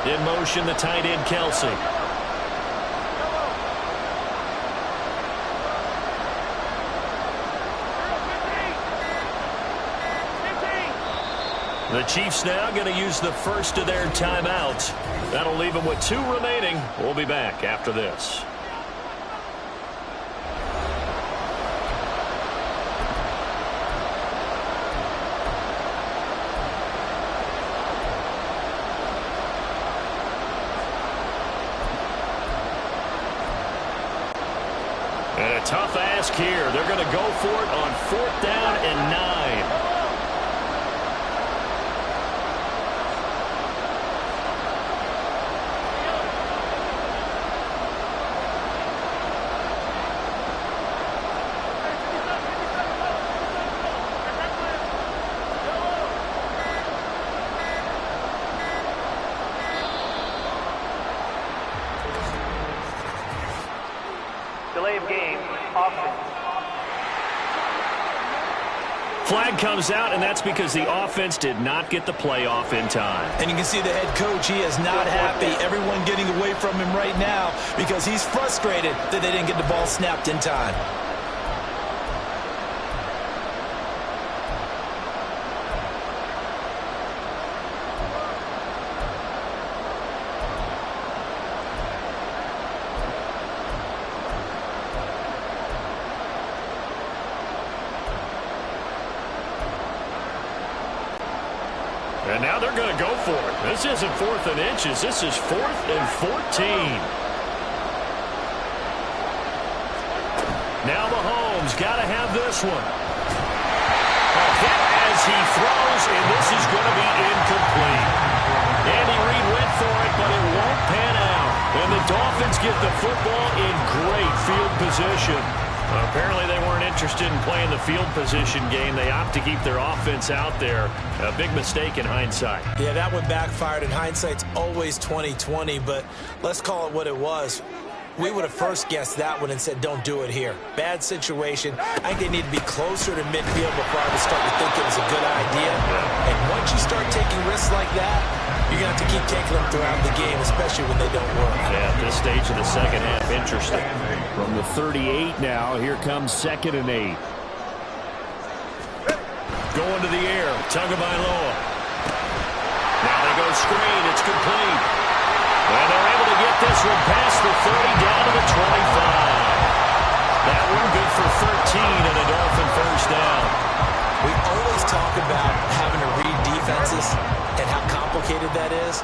In motion, the tight end, Kelsey. The Chiefs now going to use the first of their timeouts. That'll leave them with 2 remaining. We'll be back after this. And a tough ask here. They're going to go for it on fourth down and 9. Delay of game, offense. Flag comes out, and that's because the offense did not get the play off in time. And you can see the head coach, he is not happy. Everyone getting away from him right now because he's frustrated that they didn't get the ball snapped in time. And now they're going to go for it. This isn't 4th and inches. This is 4th and 14. Now Mahomes got to have this one. A hit as he throws, and this is going to be incomplete. Andy Reid went for it, but it won't pan out. And the Dolphins get the football in great field position. Apparently they weren't interested in playing the field position game. They opt to keep their offense out there. A big mistake in hindsight. Yeah, that one backfired, and hindsight's always 20/20, but let's call it what it was. We would have first guessed that one and said, don't do it here. Bad situation. I think they need to be closer to midfield before I would start to think it was a good idea. And once you start taking risks like that, you're going to have to keep taking them throughout the game, especially when they don't work. Yeah, at this stage of the second half, interesting. From the 38 now, here comes 2nd and 8. Going to the air, Tagovailoa. Now they go screen, it's complete. And they're able to get this one past the 30 down to the 25. That one good for 13 and a Dolphin first down. We always talk about having to read defenses and how complicated that is.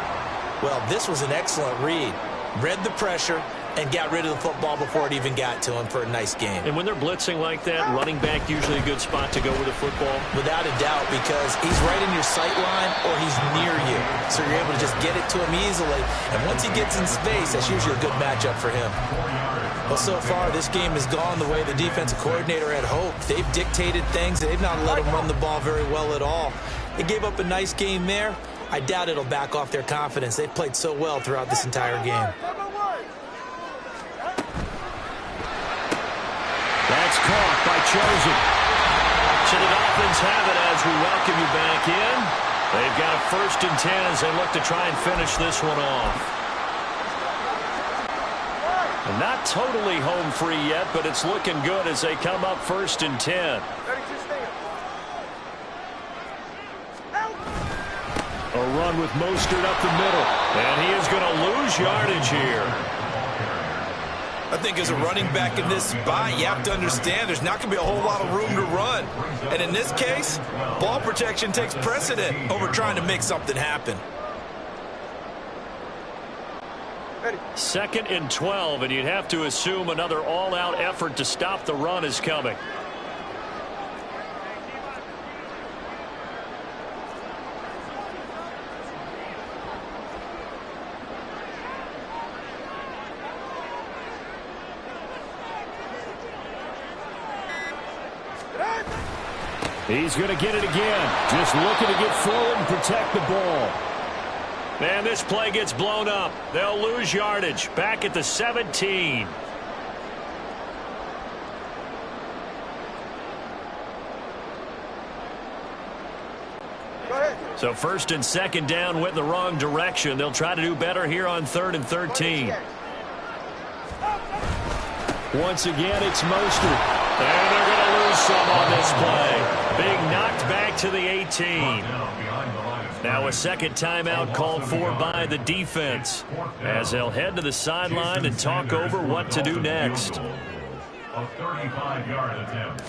Well, this was an excellent read. Read the pressure and got rid of the football before it even got to him for a nice game. And when they're blitzing like that, running back usually a good spot to go with the football? Without a doubt, because he's right in your sight line or he's near you. So you're able to just get it to him easily. And once he gets in space, that's usually a good matchup for him. Well, so far, this game has gone the way the defensive coordinator had hoped. They've dictated things. They've not let him run the ball very well at all. They gave up a nice game there. I doubt it'll back off their confidence. They've played so well throughout this entire game. That's caught by Chosen. So the Dolphins have it as we welcome you back in. They've got a 1st and 10 as they look to try and finish this one off. And not totally home free yet, but it's looking good as they come up 1st and 10. A run with Mostert up the middle. And he is going to lose yardage here. I think as a running back in this spot, you have to understand there's not going to be a whole lot of room to run. And in this case, ball protection takes precedent over trying to make something happen. 2nd and 12, and you'd have to assume another all-out effort to stop the run is coming. He's going to get it again. Just looking to get forward and protect the ball. And this play gets blown up. They'll lose yardage. Back at the 17. So 1st and 2nd down went the wrong direction. They'll try to do better here on 3rd and 13. Once again, it's Mostert. And they're going to lose some on this play. Being knocked back to the 18. Now a 2nd timeout called for by the defense as they'll head to the sideline and talk over what to do next. A 35-yard attempt.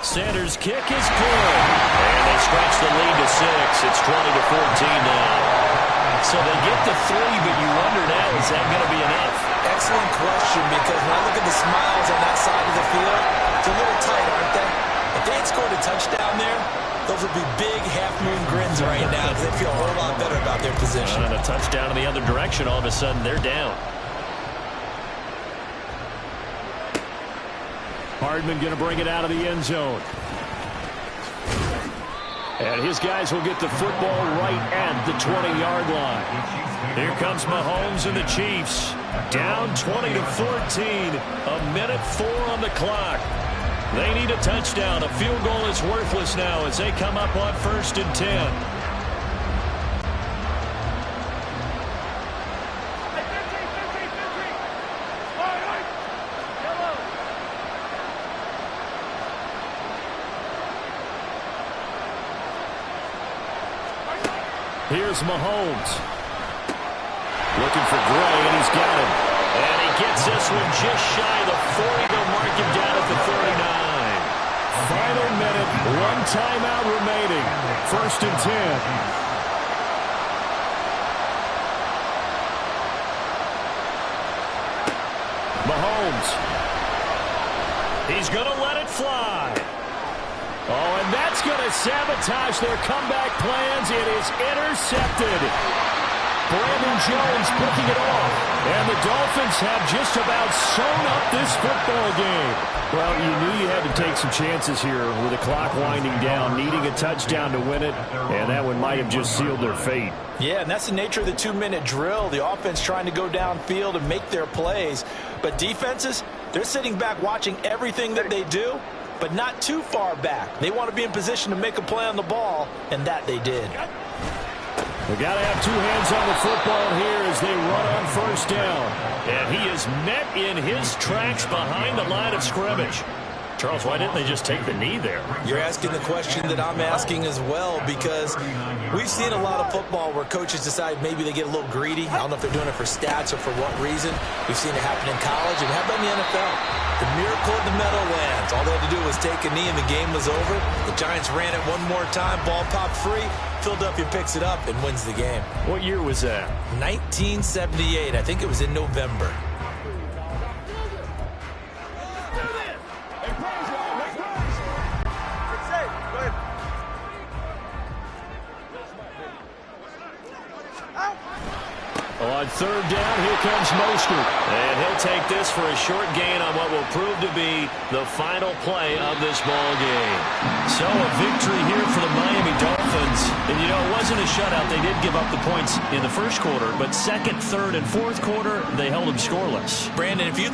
Sanders' kick is good. And they stretch the lead to 6. It's 20-14 now. So they get to 3, but you wonder now, is that going to be enough? Excellent question, because when I look at the smiles on that side of the field, it's a little tight, aren't they? If they had scored a touchdown there, those would be big half-moon grins right now because they feel a whole lot better about their position. And a touchdown in the other direction, all of a sudden they're down. Hardman going to bring it out of the end zone. And his guys will get the football right at the 20-yard line. Here comes Mahomes and the Chiefs. Down 20-14. A minute 4 on the clock. They need a touchdown. A field goal is worthless now as they come up on 1st and 10. Here's Mahomes. Looking for Gray, and he's got him. And he gets this one just shy of the 40. They'll mark him down at the 39. Final minute, 1 timeout remaining. 1st and 10. Mahomes. He's going to let it fly. Oh, and that's going to sabotage their comeback plans. It is intercepted. Brandon Jones picking it off. And the Dolphins have just about sewn up this football game. Well, you knew you had to take some chances here with the clock winding down, needing a touchdown to win it, and that one might have just sealed their fate. Yeah, and that's the nature of the 2-minute drill. The offense trying to go downfield and make their plays. But defenses, they're sitting back watching everything that they do, but not too far back. They want to be in position to make a play on the ball, and that they did. They've got to have 2 hands on the football here as they run on 1st down. And he is met in his tracks behind the line of scrimmage. Charles, why didn't they just take the knee there? You're asking the question that I'm asking as well, because we've seen a lot of football where coaches decide maybe they get a little greedy. I don't know if they're doing it for stats or for what reason. We've seen it happen in college, and how about in the NFL? The miracle of the Meadowlands. All they had to do was take a knee, and the game was over. The Giants ran it one more time. Ball popped free. Philadelphia picks it up and wins the game. What year was that? 1978. I think it was in November. On third down, here comes Mostert. And he'll take this for a short gain on what will prove to be the final play of this ball game. So a victory here for the Miami Dolphins. And, you know, it wasn't a shutout. They did give up the points in the first quarter, but second, third, and fourth quarter, they held them scoreless. Brandon, if you